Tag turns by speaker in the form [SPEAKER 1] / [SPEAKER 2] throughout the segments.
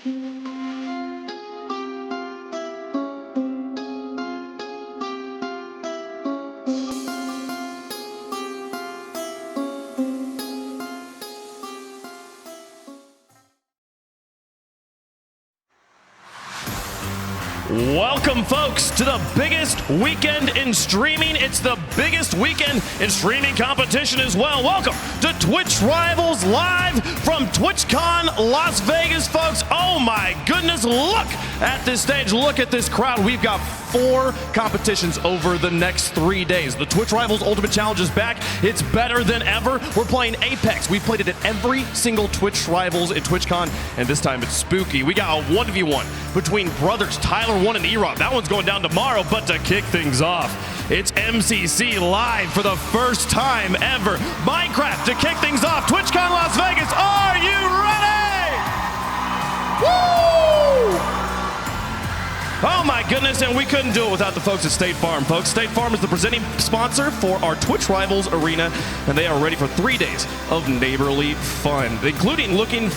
[SPEAKER 1] Welcome, folks, to the biggest weekend in streaming. It's the biggest weekend in streaming competition as well. Welcome to Twitch Rivals live from TwitchCon Las Vegas, folks. Oh my goodness, look at this stage. Look at this crowd. We've got 4 competitions over the next 3 days. The Twitch Rivals Ultimate Challenge is back. It's better than ever. We're playing Apex. We've played it at every single Twitch Rivals at TwitchCon, and this time it's spooky. We got a 1v1 between brothers Tyler 1 and E-Rob. That one's going down tomorrow, but to kick things off, it's MCC live for the first time ever. Minecraft to kick things off. TwitchCon Las Vegas, are you ready? Woo! Oh my goodness, and we couldn't do it without the folks at State Farm. Folks, State Farm is the presenting sponsor for our Twitch Rivals Arena, and they are ready for 3 days of neighborly fun, including hooking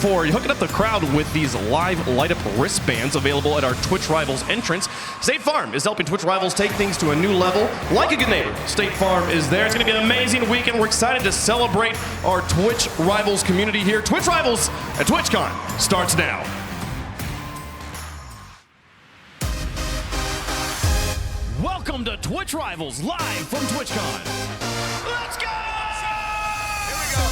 [SPEAKER 1] up the crowd with these live light-up wristbands available at our Twitch Rivals entrance. State Farm is helping Twitch Rivals take things to a new level. Like a good neighbor, State Farm is there. It's going to be an amazing weekend. We're excited to celebrate our Twitch Rivals community here. Twitch Rivals at TwitchCon starts now. Welcome to Twitch Rivals live from TwitchCon. Let's go!
[SPEAKER 2] Here we go.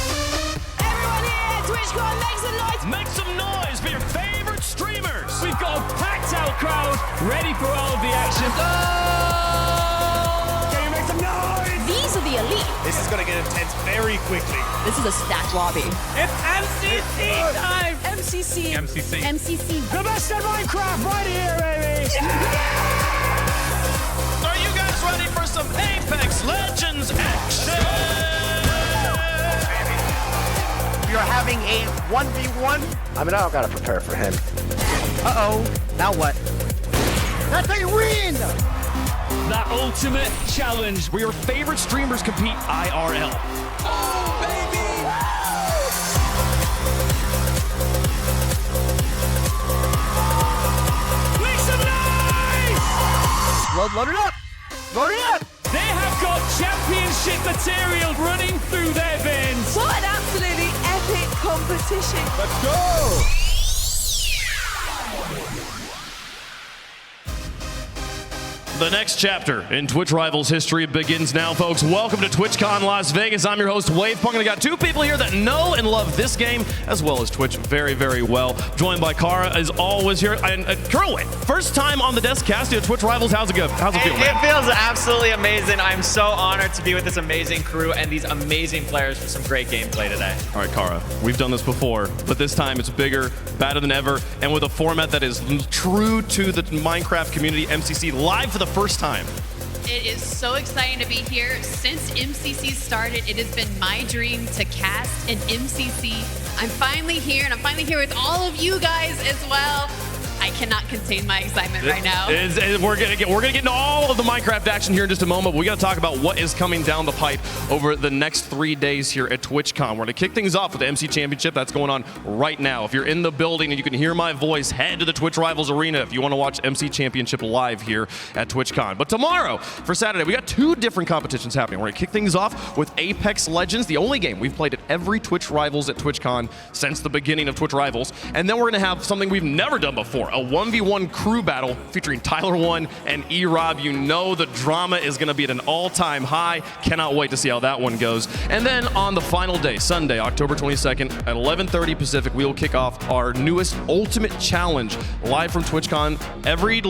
[SPEAKER 2] Everyone here at TwitchCon, make some noise.
[SPEAKER 1] Make some noise for your favorite streamers.
[SPEAKER 3] We've got a packed out crowd ready for all of the action.
[SPEAKER 2] Oh!
[SPEAKER 3] Can you make some noise?
[SPEAKER 2] These are the elite.
[SPEAKER 4] This is going to get intense very quickly.
[SPEAKER 2] This is a stacked lobby.
[SPEAKER 3] It's MCC time.
[SPEAKER 2] MCC.
[SPEAKER 4] MCC.
[SPEAKER 2] MCC.
[SPEAKER 3] The best in Minecraft right here, baby.
[SPEAKER 2] Yeah!
[SPEAKER 1] Are you guys ready for some Apex Legends action?
[SPEAKER 4] We are having a 1v1.
[SPEAKER 5] I mean, I don't gotta prepare for him.
[SPEAKER 4] Uh-oh. Now what? That's a win!
[SPEAKER 3] That ultimate challenge.
[SPEAKER 1] Where your favorite streamers compete IRL.
[SPEAKER 4] Oh, baby!
[SPEAKER 3] Make some noise!
[SPEAKER 4] Load it up! Load it up!
[SPEAKER 3] They have got championship material running through their veins.
[SPEAKER 2] What an absolutely epic competition.
[SPEAKER 4] Let's go!
[SPEAKER 1] The next chapter in Twitch Rivals history begins now, folks. Welcome to TwitchCon Las Vegas. I'm your host, Wavepunk, and I got 2 people here that know and love this game as well as Twitch very, very well. Joined by Kara, as always, here. And Kerwin, first time on the desk casting at Twitch Rivals. How's it go? How's it feel, man?
[SPEAKER 6] It feels absolutely amazing. I'm so honored to be with this amazing crew and these amazing players for some great gameplay today.
[SPEAKER 1] All right, Kara, we've done this before, but this time it's bigger, badder than ever, and with a format that is true to the Minecraft community, MCC, live for the first time.
[SPEAKER 7] It is so exciting to be here. Since MCC started, it has been my dream to cast an MCC. I'm finally here, and I'm finally here with all of you guys as well. I cannot contain my excitement right now.
[SPEAKER 1] We're gonna get into all of the Minecraft action here in just a moment, but we gotta talk about what is coming down the pipe over the next 3 days here at TwitchCon. We're gonna kick things off with the MC Championship. That's going on right now. If you're in the building and you can hear my voice, head to the Twitch Rivals Arena if you want to watch MC Championship live here at TwitchCon. But tomorrow, for Saturday, we got 2 different competitions happening. We're gonna kick things off with Apex Legends, the only game we've played at every Twitch Rivals at TwitchCon since the beginning of Twitch Rivals. And then we're gonna have something we've never done before, a 1v1 crew battle featuring Tyler 1 and E-Rob. You know the drama is going to be at an all-time high. Cannot wait to see how that one goes. And then on the final day, Sunday, October 22nd at 11:30 Pacific, we will kick off our newest Ultimate Challenge live from TwitchCon. Every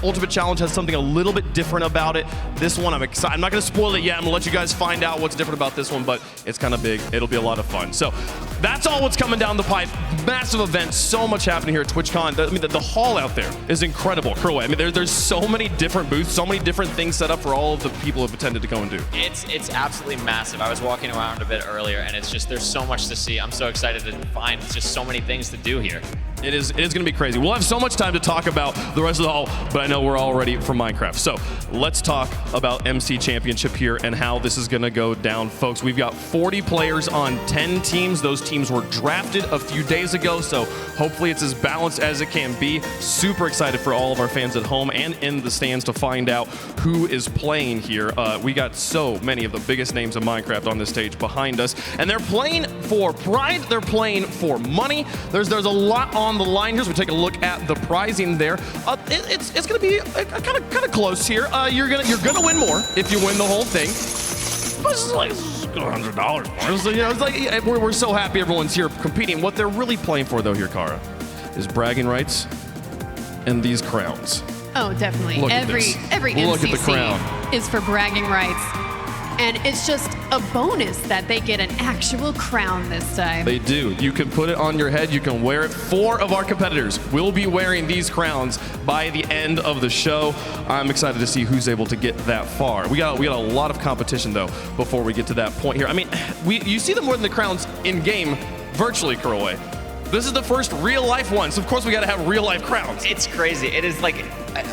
[SPEAKER 1] Ultimate Challenge has something a little bit different about it. This one, I'm excited. I'm not going to spoil it yet. I'm going to let you guys find out what's different about this one, but it's kind of big. It'll be a lot of fun. So that's all what's coming down the pipe. Massive event. So much happening here at TwitchCon. I mean, the hall out there is incredible. Kerwin, I mean, there's so many different booths, so many different things set up for all of the people who've attended to go and do.
[SPEAKER 6] It's absolutely massive. I was walking around a bit earlier, and it's just, there's so much to see. I'm so excited to find just so many things to do here.
[SPEAKER 1] It is going to be crazy. We'll have so much time to talk about the rest of the hall, but I know we're all ready for Minecraft. So let's talk about MC Championship here and how this is going to go down, folks. We've got 40 players on 10 teams. Those teams were drafted a few days ago, so hopefully it's as balanced as it can be. Super excited for all of our fans at home and in the stands to find out who is playing here. We got so many of the biggest names of Minecraft on this stage behind us, and they're playing for pride, they're playing for money. There's a lot on the line here, so we take a look at the prizing there. It's going to be kind of close here. You're gonna win more if you win the whole thing. But it's like $100 more. So, it's like we're so happy everyone's here competing. What they're really playing for, though, here, Kara, is bragging rights and these crowns.
[SPEAKER 7] Oh, definitely.
[SPEAKER 1] Look
[SPEAKER 7] Every
[SPEAKER 1] Look at the crown.
[SPEAKER 7] MCC is for bragging rights. And it's just a bonus that they get an actual crown this time.
[SPEAKER 1] They do. You can put it on your head. You can wear it. 4 of our competitors will be wearing these crowns by the end of the show. I'm excited to see who's able to get that far. We got a lot of competition, though, before we get to that point here. I mean, you see them more than the crowns in-game virtually, Curlway. This is the first real-life one, so of course we got to have real-life crowns.
[SPEAKER 6] It's crazy. It is like,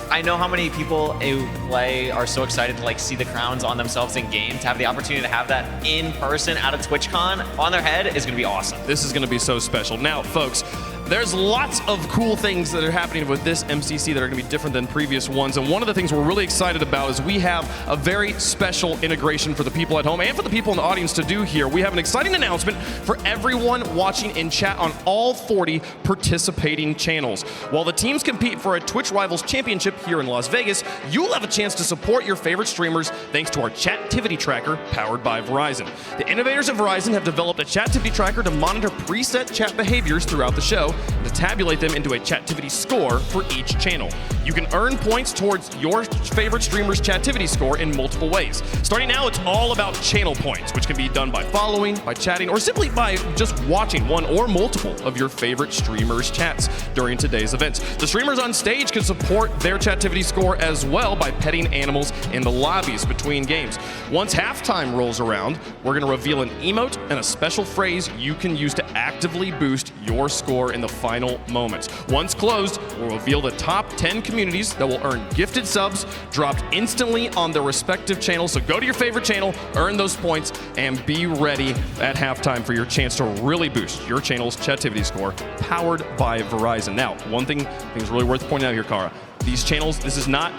[SPEAKER 6] I know how many people who play are so excited to like see the crowns on themselves in game. To have the opportunity to have that in person at a TwitchCon on their head is going to be awesome.
[SPEAKER 1] This is going to be so special. Now, folks, there's lots of cool things that are happening with this MCC that are going to be different than previous ones. And one of the things we're really excited about is we have a very special integration for the people at home and for the people in the audience to do here. We have an exciting announcement for everyone watching in chat on all 40 participating channels. While the teams compete for a Twitch Rivals Championship here in Las Vegas, you'll have a chance to support your favorite streamers thanks to our Chactivity tracker powered by Verizon. The innovators at Verizon have developed a Chactivity tracker to monitor preset chat behaviors throughout the show and to tabulate them into a Chactivity score for each channel. You can earn points towards your favorite streamer's Chactivity score in multiple ways. Starting now, it's all about channel points, which can be done by following, by chatting, or simply by just watching one or multiple of your favorite streamers' chats during today's events. The streamers on stage can support their Chactivity score as well by petting animals in the lobbies between games. Once halftime rolls around, we're going to reveal an emote and a special phrase you can use to actively boost your score in the final moments. Once closed, we'll reveal the top 10 communities that will earn gifted subs dropped instantly on their respective channels. So go to your favorite channel, earn those points, and be ready at halftime for your chance to really boost your channel's Chactivity score, powered by Verizon. Now, one thing I think is really worth pointing out here, Kara. These channels, this is not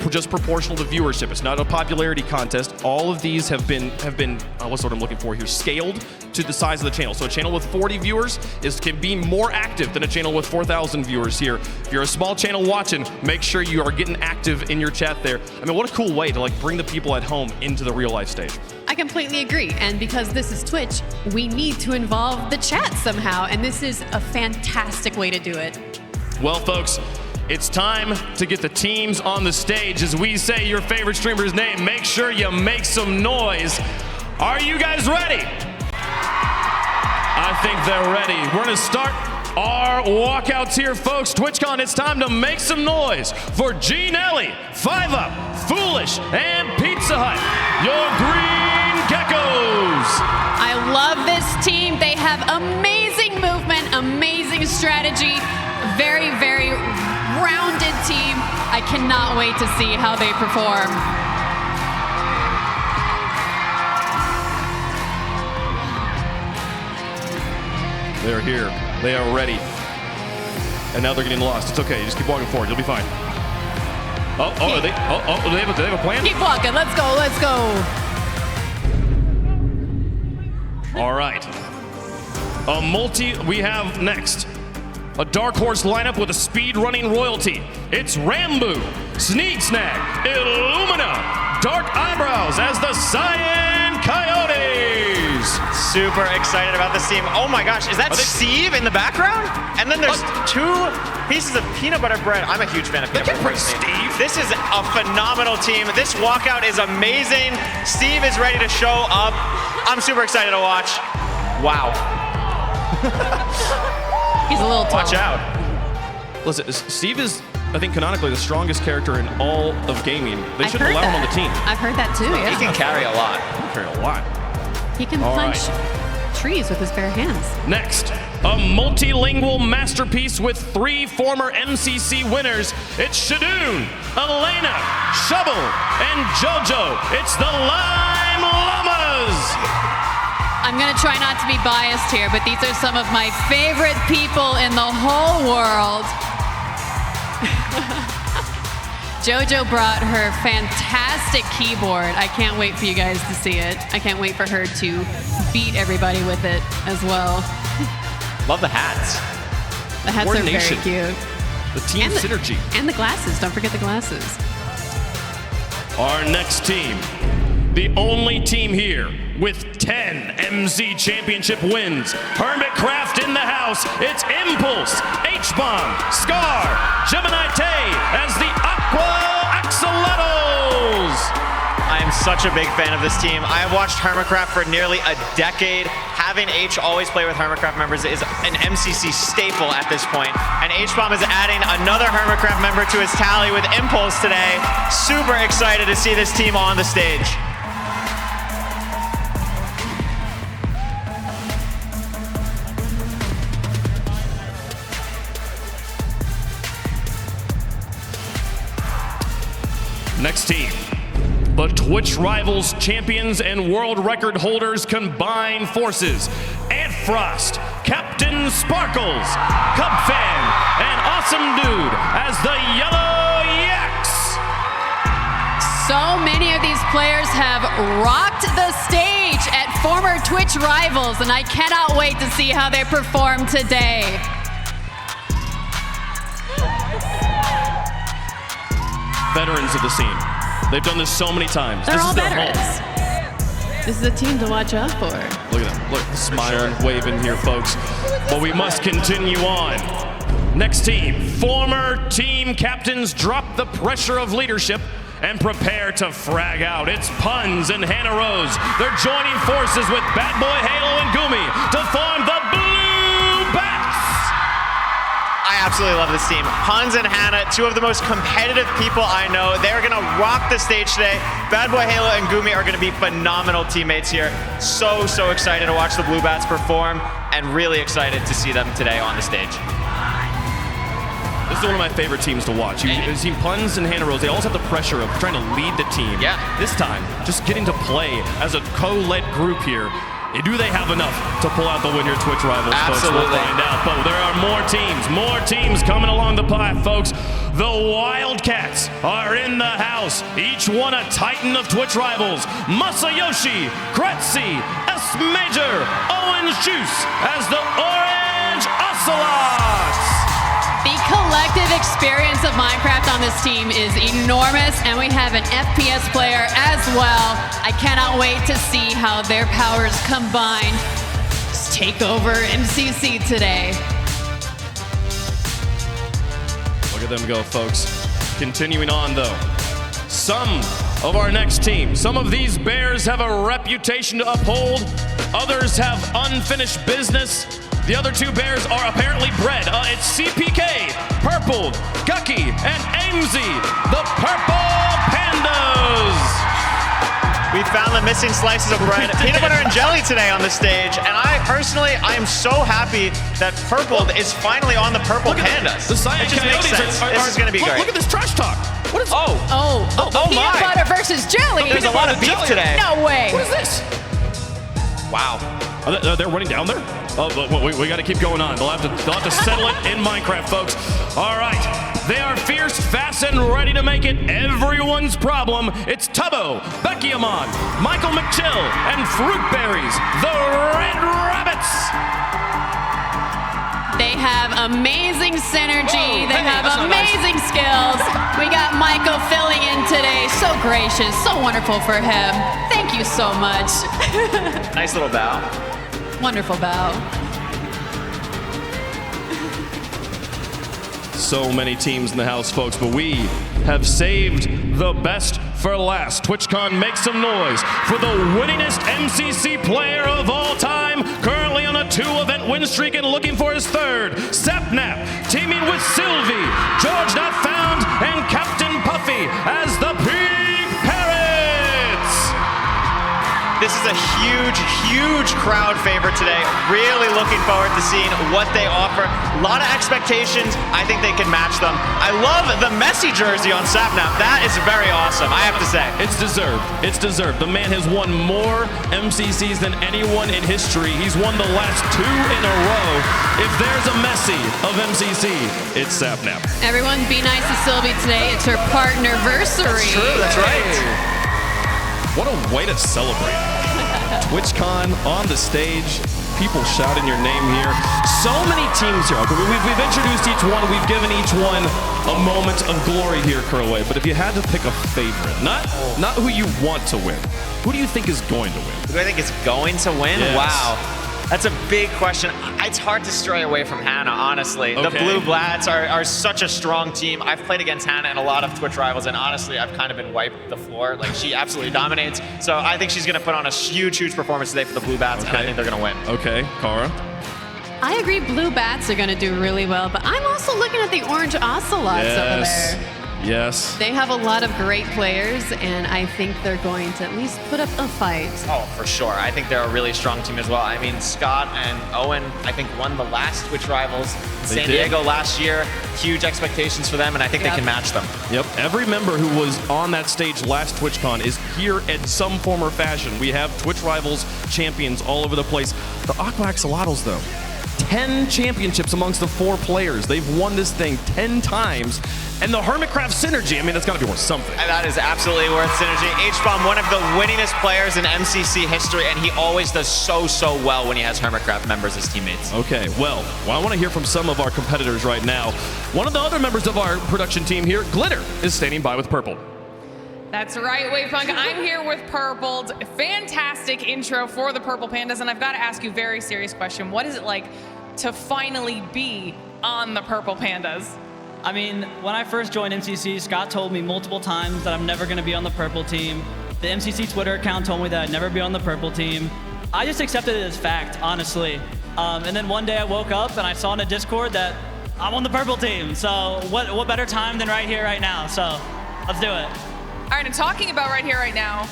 [SPEAKER 1] just proportional to viewership. It's not a popularity contest. All of these have been what's what I'm looking for here, scaled to the size of the channel. So a channel with 40 viewers can be more active than a channel with 4,000 viewers here. If you're a small channel watching, make sure you are getting active in your chat there. I mean, what a cool way to like bring the people at home into the real life stage.
[SPEAKER 7] I completely agree. And because this is Twitch, we need to involve the chat somehow. And this is a fantastic way to do it.
[SPEAKER 1] Well, folks, it's time to get the teams on the stage. As we say your favorite streamer's name, make sure you make some noise. Are you guys ready? I think they're ready. We're gonna start our walkouts here, folks. TwitchCon, it's time to make some noise for Gene Ellie, 5UP, Foolish, and Pizza Hut, your green geckos.
[SPEAKER 7] I love this team. They have amazing movement, amazing strategy, very, very rounded team. I cannot wait to see how they perform.
[SPEAKER 1] They're here. They are ready. And now they're getting lost. It's okay. Just keep walking forward. You'll be fine. Do they have a plan?
[SPEAKER 7] Keep walking. Let's go. Let's go.
[SPEAKER 1] All right. We have next a dark horse lineup with a speed running royalty. It's Rambo, Sneak Snag, Illumina, Dark Eyebrows as the Cyan Coyotes.
[SPEAKER 6] Super excited about this team. Oh my gosh, is that Steve in the background? And then there's 2 pieces of peanut butter bread. I'm a huge fan of peanut butter bread.
[SPEAKER 1] Steve.
[SPEAKER 6] This is a phenomenal team. This walkout is amazing. Steve is ready to show up. I'm super excited to watch. Wow.
[SPEAKER 7] He's a little tall.
[SPEAKER 6] Watch out.
[SPEAKER 1] Listen, Steve is, I think, canonically the strongest character in all of gaming. They should allow him on the team.
[SPEAKER 7] I've heard that too, yeah.
[SPEAKER 6] He can carry a lot.
[SPEAKER 1] He can carry a lot.
[SPEAKER 7] He can punch trees with his bare hands.
[SPEAKER 1] Next, a multilingual masterpiece with 3 former MCC winners. It's Shadoon, Elena, Shovel, and JoJo. It's the Lime Llamas.
[SPEAKER 7] I'm gonna try not to be biased here, but these are some of my favorite people in the whole world. JoJo brought her fantastic keyboard. I can't wait for you guys to see it. I can't wait for her to beat everybody with it as well.
[SPEAKER 6] Love the hats.
[SPEAKER 7] The hats are very
[SPEAKER 1] Coordination.
[SPEAKER 7] cute.
[SPEAKER 1] The team
[SPEAKER 7] And
[SPEAKER 1] synergy.
[SPEAKER 7] And the glasses, don't forget the glasses.
[SPEAKER 1] Our next team, the only team here with 10 MC Championship wins. Hermitcraft in the house. It's Impulse, H-Bomb, Scar, Gemini Tay as the Aqua Axolotls.
[SPEAKER 6] I am such a big fan of this team. I have watched Hermitcraft for nearly a decade. Having H always play with Hermitcraft members is an MCC staple at this point. And H-Bomb is adding another Hermitcraft member to his tally with Impulse today. Super excited to see this team on the stage.
[SPEAKER 1] Next team, the Twitch Rivals champions and world record holders combine forces. Ant Frost, Captain Sparkles, Cubfan, and Awesome Dude as the Yellow Yaks.
[SPEAKER 7] So many of these players have rocked the stage at former Twitch Rivals, and I cannot wait to see how they perform today.
[SPEAKER 1] Veterans of the scene. They've done this so many times.
[SPEAKER 7] They're
[SPEAKER 1] This
[SPEAKER 7] all
[SPEAKER 1] is their
[SPEAKER 7] veterans.
[SPEAKER 1] home.
[SPEAKER 7] This is a team to watch out for.
[SPEAKER 1] Look at them. Look, smiling, waving here, folks. But we must continue on. Next team, former team captains drop the pressure of leadership and prepare to frag out. It's Puns and Hannah Rose. They're joining forces with Bad Boy Halo and Gumi to form the Blue Bats.
[SPEAKER 6] I absolutely love this team. Puns and Hannah, two of the most competitive people I know. They're gonna rock the stage today. Bad Boy Halo and Gumi are gonna be phenomenal teammates here. So excited to watch the Blue Bats perform and really excited to see them today on the stage.
[SPEAKER 1] This is one of my favorite teams to watch. You've seen Puns and Hannah Rose, they always have the pressure of trying to lead the team.
[SPEAKER 6] Yeah.
[SPEAKER 1] This time, just getting to play as a co-led group here. Do they have enough to pull out the win here, Twitch Rivals, folks? We'll
[SPEAKER 6] Absolutely.
[SPEAKER 1] find out. But there are more teams coming along the path, folks. The Wildcats are in the house. Each one a titan of Twitch Rivals. Masayoshi, Kretzy, S Major, Orange Juice as the Orange Ocelots.
[SPEAKER 7] The collective experience of Minecraft on this team is enormous, and we have an FPS player as well. I cannot wait to see how their powers combine. Just take over MCC today.
[SPEAKER 1] Look at them go, folks. Continuing on, though. Some of our next team, some of these bears have a reputation to uphold. Others have unfinished business. The other two bears are apparently bred. It's CPK, Purple, Gucky, and Amesy, the Purple Pandas.
[SPEAKER 6] We found the missing slices of bread, peanut butter and jelly today on the stage, and I am so happy that Purple is finally on the Purple Pandas.
[SPEAKER 1] The Cyan
[SPEAKER 6] It just makes
[SPEAKER 1] Coyotes
[SPEAKER 6] sense. This is going to be
[SPEAKER 1] look,
[SPEAKER 6] great.
[SPEAKER 1] Look at this trash talk. What is?
[SPEAKER 7] Oh, peanut
[SPEAKER 6] my.
[SPEAKER 7] butter versus jelly.
[SPEAKER 6] There's a lot of beef
[SPEAKER 1] jelly.
[SPEAKER 6] today.
[SPEAKER 7] No way.
[SPEAKER 1] What is this?
[SPEAKER 6] Wow.
[SPEAKER 1] They're running down there? Oh, we got to keep going on. They'll have to settle it in Minecraft, folks. All right. They are fierce, fast, and ready to make it everyone's problem. It's Tubbo, Becky Amon, Michael McChill, and Fruitberries, the Red Rabbits.
[SPEAKER 7] They have amazing synergy.
[SPEAKER 1] Whoa,
[SPEAKER 7] They
[SPEAKER 1] hey,
[SPEAKER 7] have
[SPEAKER 1] that's not nice.
[SPEAKER 7] amazing skills. We got Michael filling in today. So gracious, so wonderful for him. Thank you so much.
[SPEAKER 6] Nice little bow.
[SPEAKER 7] Wonderful bow.
[SPEAKER 1] So many teams in the house, folks, but we have saved the best for last. TwitchCon, make some noise for the winningest MCC player of all time, currently on a 2-event win streak and looking for his third. Sapnap, teaming with Sylvie, George Not Found, and Captain Puffy as the Pink Parrots.
[SPEAKER 6] This is a huge huge crowd favorite today. Really looking forward to seeing what they offer. A lot of expectations. I think they can match them. I love the Messi jersey on Sapnap. That is very awesome, I have to say.
[SPEAKER 1] It's deserved. It's deserved. The man has won more MCCs than anyone in history. He's won the last 2 in a row. If there's a Messi of MCC, it's Sapnap.
[SPEAKER 7] Everyone be nice to Sylvie today. It's her partnerversary.
[SPEAKER 6] That's true, that's right.
[SPEAKER 1] What a way to celebrate. TwitchCon on the stage, people shouting your name here. So many teams here. Okay, we've introduced each one. We've given each one a moment of glory here, Curlaway. But if you had to pick a favorite, not who you want to win, who do you think is going to win?
[SPEAKER 6] Who do I think is going to win?
[SPEAKER 1] Yes.
[SPEAKER 6] Wow. That's a big question. It's hard to stray away from Hannah, honestly.
[SPEAKER 1] Okay.
[SPEAKER 6] The Blue Bloods are such a strong team. I've played against Hannah in a lot of Twitch Rivals, and honestly, I've kind of been wiped the floor. Like, she absolutely dominates. So I think she's going to put on a huge, huge performance today for the Blue Bats, and I think they're going to win.
[SPEAKER 1] Okay, Cara?
[SPEAKER 7] I agree Blue Bats are going to do really well, but I'm also looking at the Orange Ocelots over there.
[SPEAKER 1] Yes.
[SPEAKER 7] They have a lot of great players, and I think they're going to at least put up a fight.
[SPEAKER 6] Oh, for sure. I think they're a really strong team as well. I mean, Scott and Owen, I think, won the last Twitch Rivals in San Diego last year. Huge expectations for them, and I think they can match them.
[SPEAKER 1] Yep. Every member who was on that stage last TwitchCon is here in some form or fashion. We have Twitch Rivals champions all over the place. The Aqua Axolotls, though, 10 championships amongst the 4 players. They've won this thing 10 times. And the Hermitcraft synergy, I mean, that's got to be worth something.
[SPEAKER 6] And that is absolutely worth synergy. H-Bomb, one of the winningest players in MCC history, and he always does so well when he has Hermitcraft members as teammates.
[SPEAKER 1] Okay, well, I want to hear from some of our competitors right now. One of the other members of our production team here, Glitter, is standing by with Purple.
[SPEAKER 8] That's right, Wavepunk. I'm here with Purple. Fantastic intro for the Purple Pandas, and I've got to ask you a very serious question. What is it like to finally be on the Purple Pandas?
[SPEAKER 9] I mean, when I first joined MCC, Scott told me multiple times that I'm never going to be on the purple team. The MCC Twitter account told me that I'd never be on the purple team. I just accepted it as fact, honestly. And then one day I woke up and I saw in a Discord that I'm on the purple team. So what better time than right here, right now? So let's do it.
[SPEAKER 8] All right, and talking about right here, right now,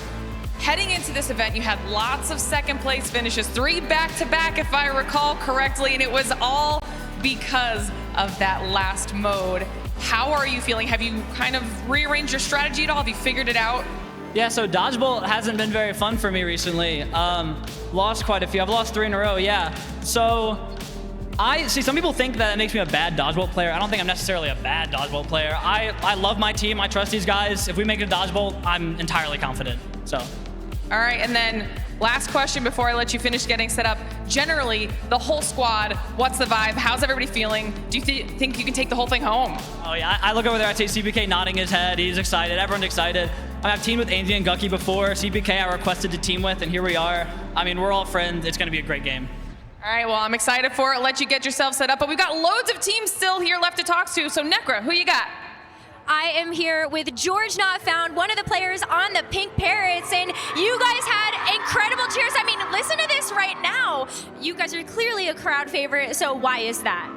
[SPEAKER 8] heading into this event, you had lots of second place finishes, 3 back-to-back, if I recall correctly, and it was all because of that last mode. How are you feeling? Have you kind of rearranged your strategy at all? Have you figured it out?
[SPEAKER 9] Yeah, so Dodgebolt hasn't been very fun for me recently. Lost quite a few. I've lost 3 in a row, yeah. So I see some people think that it makes me a bad Dodgebolt player. I don't think I'm necessarily a bad Dodgebolt player. I love my team. I trust these guys. If we make it a Dodgebolt, I'm entirely confident. So.
[SPEAKER 8] All right, and then last question before I let you finish getting set up. Generally, the whole squad, what's the vibe? How's everybody feeling? Do you think you can take the whole thing home?
[SPEAKER 9] Oh yeah, I look over there, I see CBK nodding his head. He's excited, everyone's excited. I've teamed with Ainsley and Gucky before. CBK I requested to team with, and here we are. I mean, we're all friends. It's gonna be a great game.
[SPEAKER 8] All right, well, I'm excited for it. Let you get yourself set up, but we've got loads of teams still here left to talk to. So Necra, who you got?
[SPEAKER 10] I am here with George Not Found, one of the players on the Pink Parrots, and you guys had incredible cheers. I mean, listen to this right now. You guys are clearly a crowd favorite, so why is that?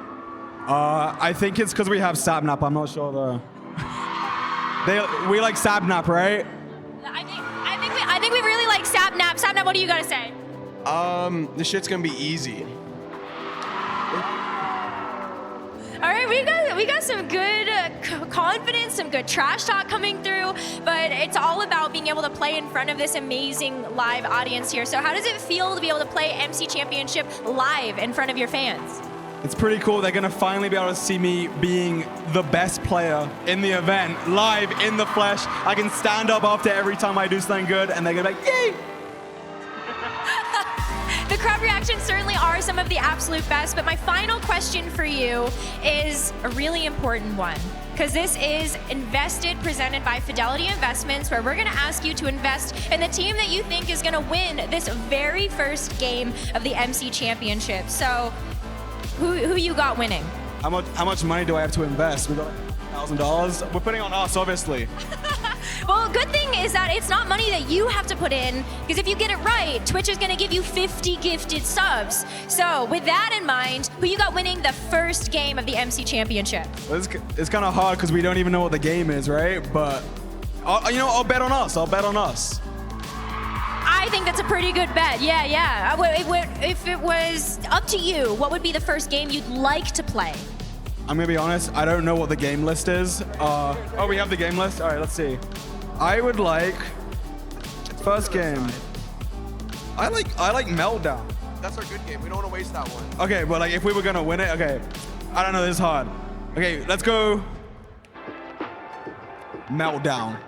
[SPEAKER 11] I think it's because we have Sapnap. I'm not sure we like Sapnap, right?
[SPEAKER 10] I think we really like Sapnap. Sapnap, what do you gotta say?
[SPEAKER 12] This shit's gonna be easy.
[SPEAKER 10] All right, we got some good confidence, some good trash talk coming through, but it's all about being able to play in front of this amazing live audience here. So how does it feel to be able to play MC Championship live in front of your fans?
[SPEAKER 11] It's pretty cool. They're gonna finally be able to see me being the best player in the event, live in the flesh. I can stand up after every time I do something good, and they're gonna be like, yay!
[SPEAKER 10] The crowd reactions certainly are some of the absolute best, but my final question for you is a really important one, because this is Invested, presented by Fidelity Investments, where we're going to ask you to invest in the team that you think is going to win this very first game of the MC Championship. So who you got winning?
[SPEAKER 11] How much money do I have to invest? We got $1,000. We're putting on us, obviously.
[SPEAKER 10] Well, good thing is that it's not money that you have to put in, because if you get it right, Twitch is going to give you 50 gifted subs. So with that in mind, who you got winning the first game of the MC Championship?
[SPEAKER 11] It's kind of hard because we don't even know what the game is, right? But, I'll bet on us. I'll bet on us.
[SPEAKER 10] I think that's a pretty good bet. Yeah. If it was up to you, what would be the first game you'd like to play?
[SPEAKER 11] I'm gonna be honest, I don't know what the game list is. Oh, we have the game list? All right, let's see. I would like, first game. I like Meltdown.
[SPEAKER 12] That's our good game. We don't want to waste that one.
[SPEAKER 11] Okay, but like if we were gonna win it, okay. I don't know, this is hard. Okay, let's go Meltdown.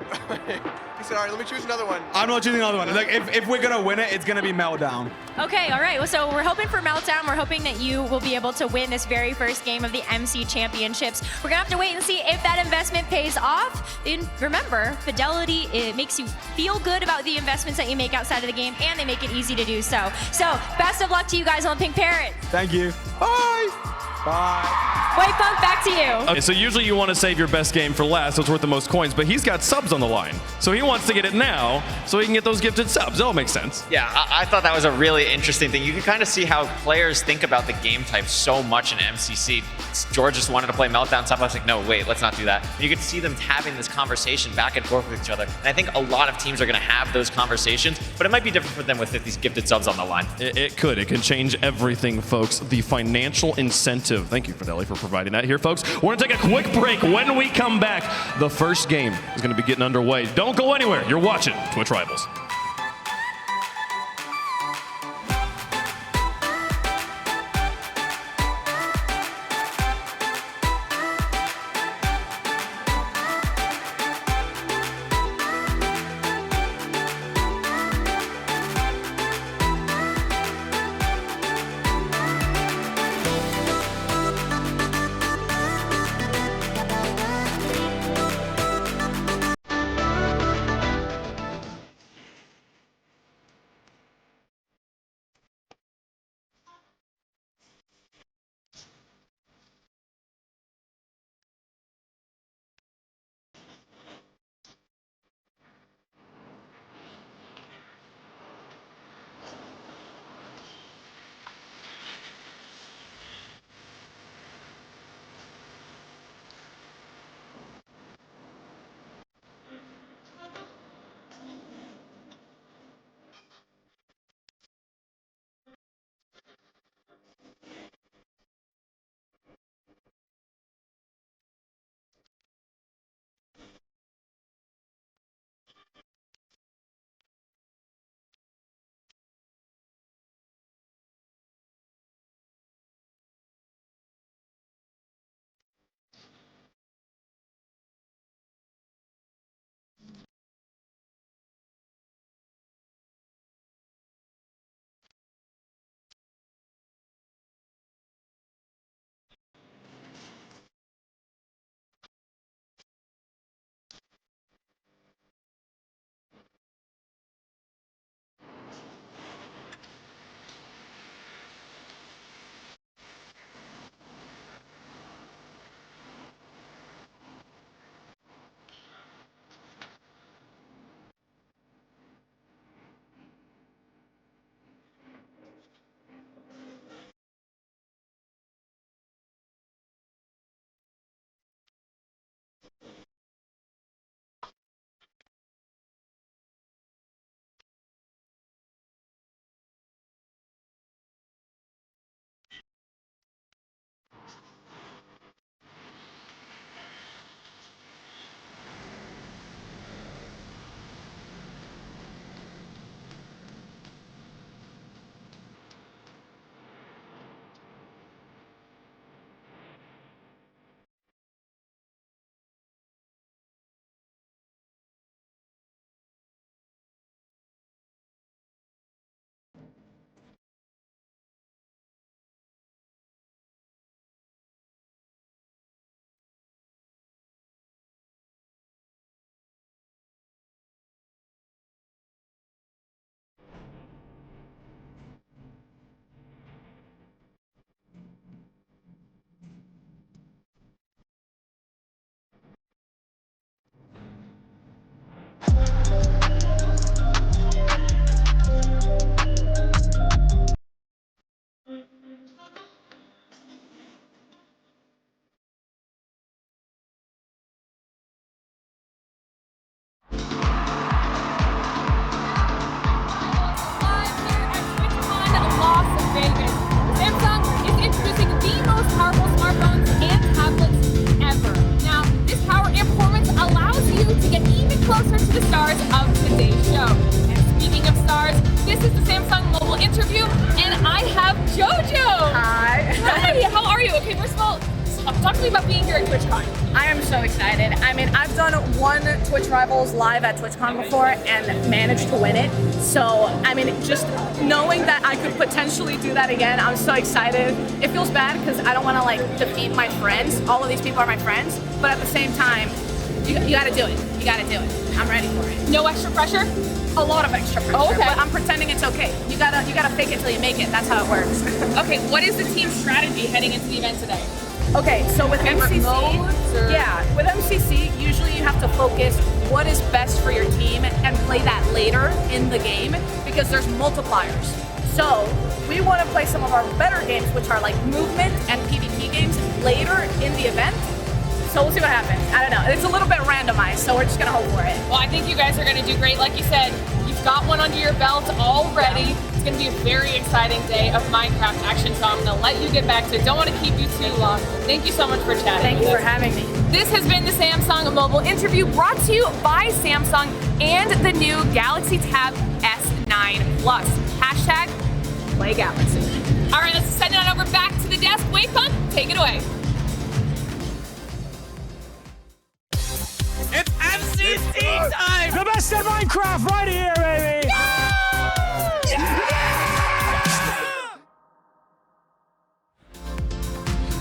[SPEAKER 12] He said, all right, let me choose another one.
[SPEAKER 11] I'm not choosing another one. Like if we're gonna win it, it's gonna be Meltdown.
[SPEAKER 10] Okay, all right. Well, so we're hoping for Meltdown. We're hoping that you will be able to win this very first game of the MC Championships. We're gonna have to wait and see if that investment pays off. And remember, Fidelity, it makes you feel good about the investments that you make outside of the game, and they make it easy to do so. So, best of luck to you guys on Pink Parrot.
[SPEAKER 11] Thank you. Bye. Bye.
[SPEAKER 10] White Punk, back to you.
[SPEAKER 1] Okay, so usually you want to save your best game for last, so it's worth the most coins, but he's got subs on the line. So he wants to get it now so he can get those gifted subs. That all makes sense.
[SPEAKER 6] Yeah, I thought that was a really interesting thing. You can kind of see how players think about the game type so much in MCC. George just wanted to play Meltdown stuff. I was like, no, wait, let's not do that. And you could see them having this conversation back and forth with each other. And I think a lot of teams are going to have those conversations, but it might be different for them with these gifted subs on the line.
[SPEAKER 1] It could. It can change everything, folks. The financial incentive. Thank you, Fidelity, for providing that here, folks. We're going to take a quick break. When we come back, the first game is going to be getting underway. Don't go anywhere. You're watching Twitch Rivals.
[SPEAKER 8] Talk to me about being here at TwitchCon.
[SPEAKER 13] I am so excited. I mean, I've done one Twitch Rivals live at TwitchCon before and managed to win it. So, I mean, just knowing that I could potentially do that again, I'm so excited. It feels bad because I don't want to like defeat my friends. All of these people are my friends, but at the same time, you got to do it. You got to do it. I'm ready for it.
[SPEAKER 8] No extra pressure?
[SPEAKER 13] A lot of extra pressure.
[SPEAKER 8] Oh, okay.
[SPEAKER 13] But I'm pretending it's okay. You gotta fake it till you make it. That's how it works.
[SPEAKER 8] Okay, what is the team's strategy heading into the event today?
[SPEAKER 13] Okay, so with MCC, with MCC, usually you have to focus what is best for your team and play that later in the game because there's multipliers. So we want to play some of our better games, which are like movement and PvP games later in the event. So we'll see what happens. I don't know. It's a little bit randomized, so we're just gonna hope for it.
[SPEAKER 8] Well, I think you guys are gonna do great. Like you said, you've got one under your belt already. It's gonna be a very exciting day of Minecraft action, so I'm gonna let you get back to it. Don't want to keep you too long. Thank you so much for chatting.
[SPEAKER 13] Thank you for having me.
[SPEAKER 8] This has been the Samsung Mobile Interview brought to you by Samsung and the new Galaxy Tab S9 Plus. Hashtag Play Galaxy. All right, let's send it on over back to the desk. Wayfun, take it away.
[SPEAKER 3] It's MCC time!
[SPEAKER 14] The best in Minecraft right here, baby!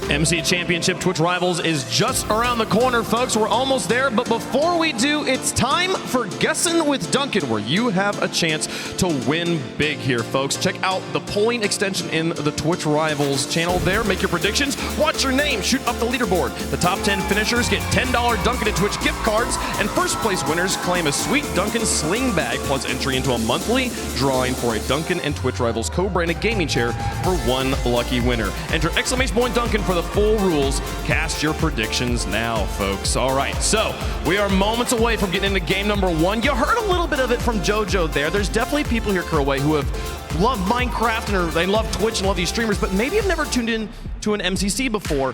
[SPEAKER 1] MC Championship Twitch Rivals is just around the corner, folks. We're almost there, but before we do, it's time for Guessing with Duncan, where you have a chance to win big here, folks. Check out the polling extension in the Twitch Rivals channel there. Make your predictions, watch your name, shoot up the leaderboard. The top 10 finishers get $10 Duncan and Twitch gift cards, and first place winners claim a sweet Duncan sling bag, plus entry into a monthly drawing for a Duncan and Twitch Rivals co-branded gaming chair for one lucky winner. Enter !Duncan for the full rules. Cast your predictions now, folks. All right, so we are moments away from getting into game number 1. You heard a little bit of it from JoJo there. There's definitely people here, Kerway, who have loved Minecraft and they love Twitch and love these streamers, but maybe have never tuned in to an MCC before.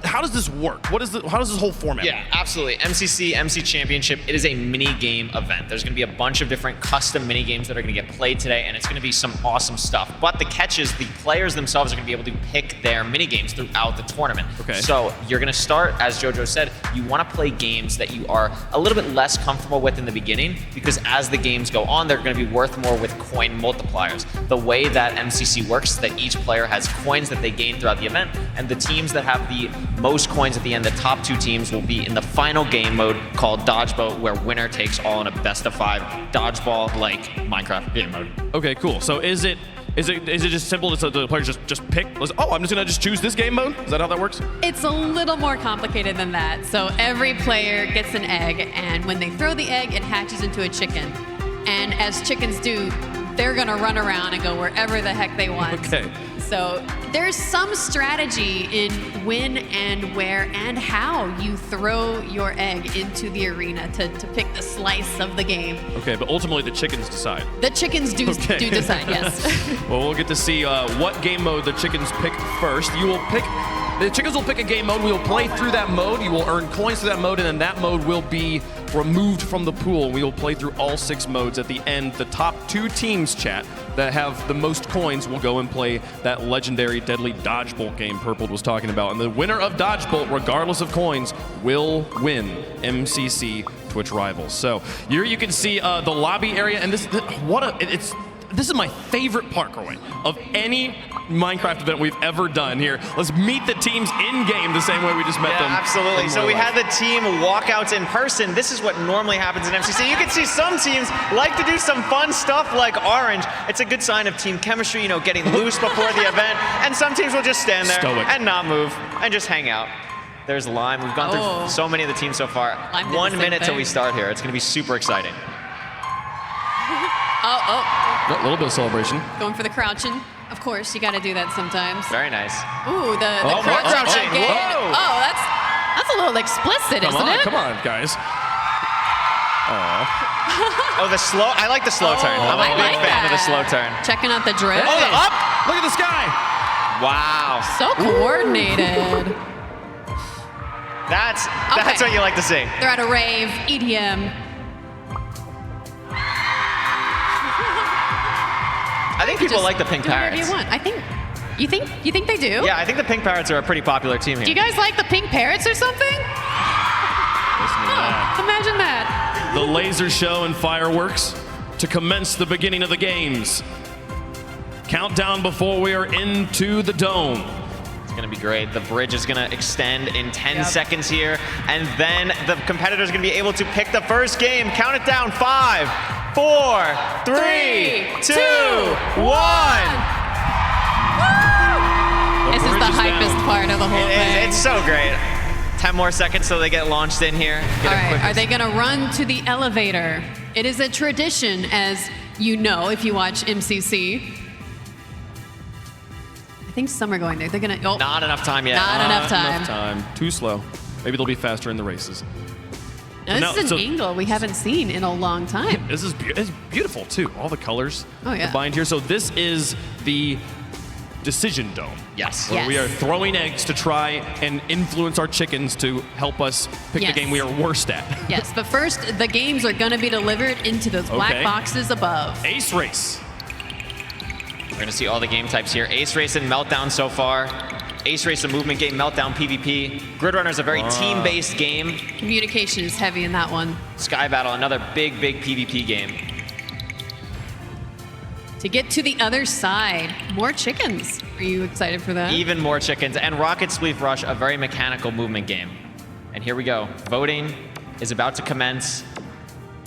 [SPEAKER 1] How does this work? How does this whole format work?
[SPEAKER 6] Yeah, absolutely. MCC, MC Championship, it is a mini game event. There's gonna be a bunch of different custom mini games that are gonna get played today, and it's gonna be some awesome stuff. But the catch is the players themselves are gonna be able to pick their mini games throughout the tournament.
[SPEAKER 1] Okay.
[SPEAKER 6] So you're gonna start, as JoJo said, you wanna play games that you are a little bit less comfortable with in the beginning, because as the games go on, they're gonna be worth more with coin multipliers. The way that MCC works is that each player has coins that they gain throughout the event, and the teams that have the most coins at the end, the top 2 teams, will be in the final game mode called Dodgebolt, where winner takes all in a best of 5 dodgeball like Minecraft game mode.
[SPEAKER 1] Okay, cool. So is it just simple so the players just pick? Oh, I'm just gonna just choose this game mode? Is that how that works?
[SPEAKER 7] It's a little more complicated than that. So every player gets an egg, and when they throw the egg, it hatches into a chicken. And as chickens do, they're gonna run around and go wherever the heck they want.
[SPEAKER 1] Okay.
[SPEAKER 7] So there's some strategy in when and where and how you throw your egg into the arena to pick the slice of the game.
[SPEAKER 1] Okay, but ultimately the chickens decide.
[SPEAKER 7] The chickens do decide, yes.
[SPEAKER 1] Well, we'll get to see what game mode the chickens pick first. The chickens will pick a game mode. We will play through that mode. You will earn coins through that mode, and then that mode will be removed from the pool. We will play through all 6 modes. At the end, the top 2 teams, chat, that have the most coins will go and play that legendary deadly Dodgebolt game Purple was talking about. And the winner of Dodgebolt, regardless of coins, will win MCC Twitch Rivals. So here you can see the lobby area, and this is my favorite part, Kerway, of any Minecraft event we've ever done here. Let's meet the teams in-game the same way we just met them.
[SPEAKER 6] Absolutely. So we had the team walkouts in person. This is what normally happens in MCC. You can see some teams like to do some fun stuff like Orange. It's a good sign of team chemistry, you know, getting loose before the event. And some teams will just stand there and not move and just hang out. There's Lime. We've gone through so many of the teams so far. 1 minute till we start here. It's going to be super exciting.
[SPEAKER 7] A
[SPEAKER 1] little bit of celebration.
[SPEAKER 7] Going for the crouching. Of course, you got to do that sometimes.
[SPEAKER 6] Very nice.
[SPEAKER 7] Ooh, the
[SPEAKER 6] crouching.
[SPEAKER 7] Again. Oh, that's a little explicit, isn't it?
[SPEAKER 1] Come on, guys.
[SPEAKER 6] Oh, the slow. I like the slow turn. I'm a big fan of the slow turn.
[SPEAKER 7] Checking out the drift.
[SPEAKER 6] Oh, the up.
[SPEAKER 1] Look at this guy.
[SPEAKER 6] Wow.
[SPEAKER 7] So coordinated.
[SPEAKER 6] That's what you like to see.
[SPEAKER 7] They're at a rave, EDM.
[SPEAKER 6] I think people like the pink parrots.
[SPEAKER 7] I think You think they do?
[SPEAKER 6] Yeah, I think the Pink Parrots are a pretty popular team here.
[SPEAKER 7] Do you guys like the Pink Parrots or something?
[SPEAKER 1] Listen to that.
[SPEAKER 7] Imagine that.
[SPEAKER 1] The laser show and fireworks to commence the beginning of the games. Countdown before we are into the dome.
[SPEAKER 6] It's gonna be great. The bridge is gonna extend in 10 seconds here, and then the competitor's gonna be able to pick the first game. Count it down, 5, 4, 3, 2, 1.
[SPEAKER 7] This is the hypest part of the whole thing.
[SPEAKER 6] It's so great. 10 more seconds so they get launched in here.
[SPEAKER 7] All right, are they gonna run to the elevator? It is a tradition, as you know, if you watch MCC. I think some are going there. They're gonna,
[SPEAKER 6] Not enough time yet.
[SPEAKER 7] Not enough time.
[SPEAKER 1] Enough time. Too slow. Maybe they'll be faster in the races.
[SPEAKER 7] Now, this is an angle we haven't seen in a long time.
[SPEAKER 1] This is it's beautiful too. All the colors
[SPEAKER 7] yeah.
[SPEAKER 1] combined here. So this is the decision dome.
[SPEAKER 6] Yes.
[SPEAKER 1] Where we are throwing eggs to try and influence our chickens to help us pick the game we are worst at.
[SPEAKER 7] Yes, but first, the games are going to be delivered into those black boxes above.
[SPEAKER 1] Ace Race.
[SPEAKER 6] We're gonna see all the game types here. Ace Race and Meltdown so far. Ace Race, a movement game, Meltdown, PvP. Grid Runner is a very team-based game.
[SPEAKER 7] Communication is heavy in that one.
[SPEAKER 6] Sky Battle, another big PvP game.
[SPEAKER 7] To get to the other side, more chickens. Are you excited for that?
[SPEAKER 6] Even more chickens. And Rocket Spleef Rush, a very mechanical movement game. And here we go. Voting is about to commence.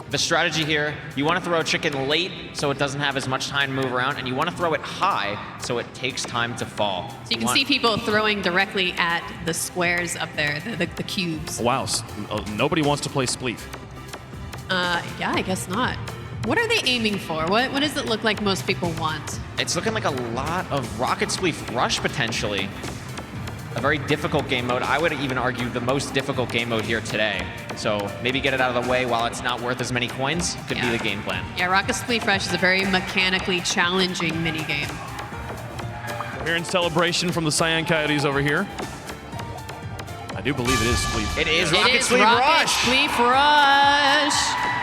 [SPEAKER 6] The strategy here, you want to throw a chicken late so it doesn't have as much time to move around, and you want to throw it high so it takes time to fall.
[SPEAKER 7] So you can see people throwing directly at the squares up there, the cubes.
[SPEAKER 1] Wow, nobody wants to play Spleef.
[SPEAKER 7] Yeah, I guess not. What are they aiming for? What does it look like most people want?
[SPEAKER 6] It's looking like a lot of Rocket Spleef Rush, potentially. A very difficult game mode. I would even argue the most difficult game mode here today. So maybe get it out of the way while it's not worth as many coins. Could be the game plan.
[SPEAKER 7] Yeah, Rocket Spleef Rush is a very mechanically challenging minigame.
[SPEAKER 1] We're here in celebration from the Cyan Coyotes over here. I do believe it is Spleef.
[SPEAKER 6] It is Rocket Spleef Rush!
[SPEAKER 7] Spleef Rush!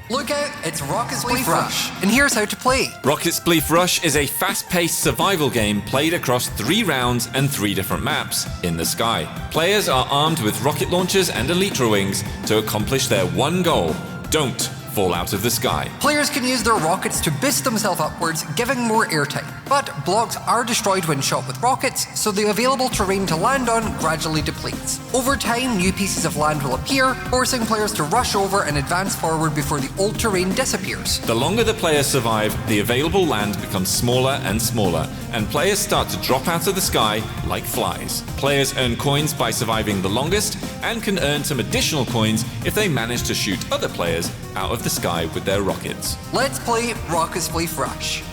[SPEAKER 15] Look out, it's Rocket Spleef Rush, and here's how to play.
[SPEAKER 16] Rocket Spleef Rush is a fast-paced survival game played across 3 rounds and 3 different maps in the sky. Players are armed with rocket launchers and elytra wings to accomplish their one goal: don't fall out of the sky.
[SPEAKER 15] Players can use their rockets to boost themselves upwards, giving more airtime. But blocks are destroyed when shot with rockets, so the available terrain to land on gradually depletes. Over time, new pieces of land will appear, forcing players to rush over and advance forward before the old terrain disappears.
[SPEAKER 16] The longer the players survive, the available land becomes smaller and smaller, and players start to drop out of the sky like flies. Players earn coins by surviving the longest, and can earn some additional coins if they manage to shoot other players out of the sky with their rockets.
[SPEAKER 15] Let's play Rocket Spleef Rush.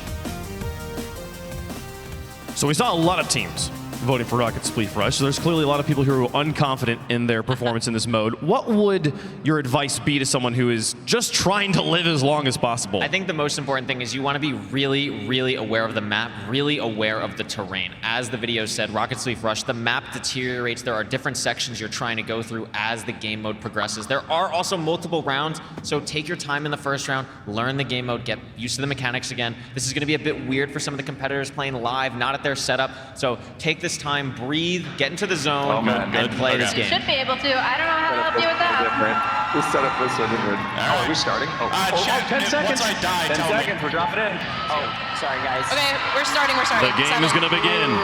[SPEAKER 1] So we saw a lot of teams voting for Rocket Spleef Rush. So there's clearly a lot of people who are unconfident in their performance in this mode. What would your advice be to someone who is just trying to live as long as possible?
[SPEAKER 6] I think the most important thing is you want to be really aware of the map, really aware of the terrain. As the video said, Rocket Spleef Rush, the map deteriorates. There are different sections you're trying to go through as the game mode progresses. There are also multiple rounds, so take your time in the first round, learn the game mode, get used to the mechanics again. This is going to be a bit weird for some of the competitors playing live, not at their setup. So take this time, breathe, get into the zone, and play this game.
[SPEAKER 2] Should be able to. I don't know how to help you with that.
[SPEAKER 12] This setup was so different. Are we starting?
[SPEAKER 17] 10 seconds.
[SPEAKER 12] Once I die,
[SPEAKER 17] 10 seconds. We're dropping in.
[SPEAKER 12] Oh, sorry, guys.
[SPEAKER 8] Okay, we're starting.
[SPEAKER 1] The game is going to begin.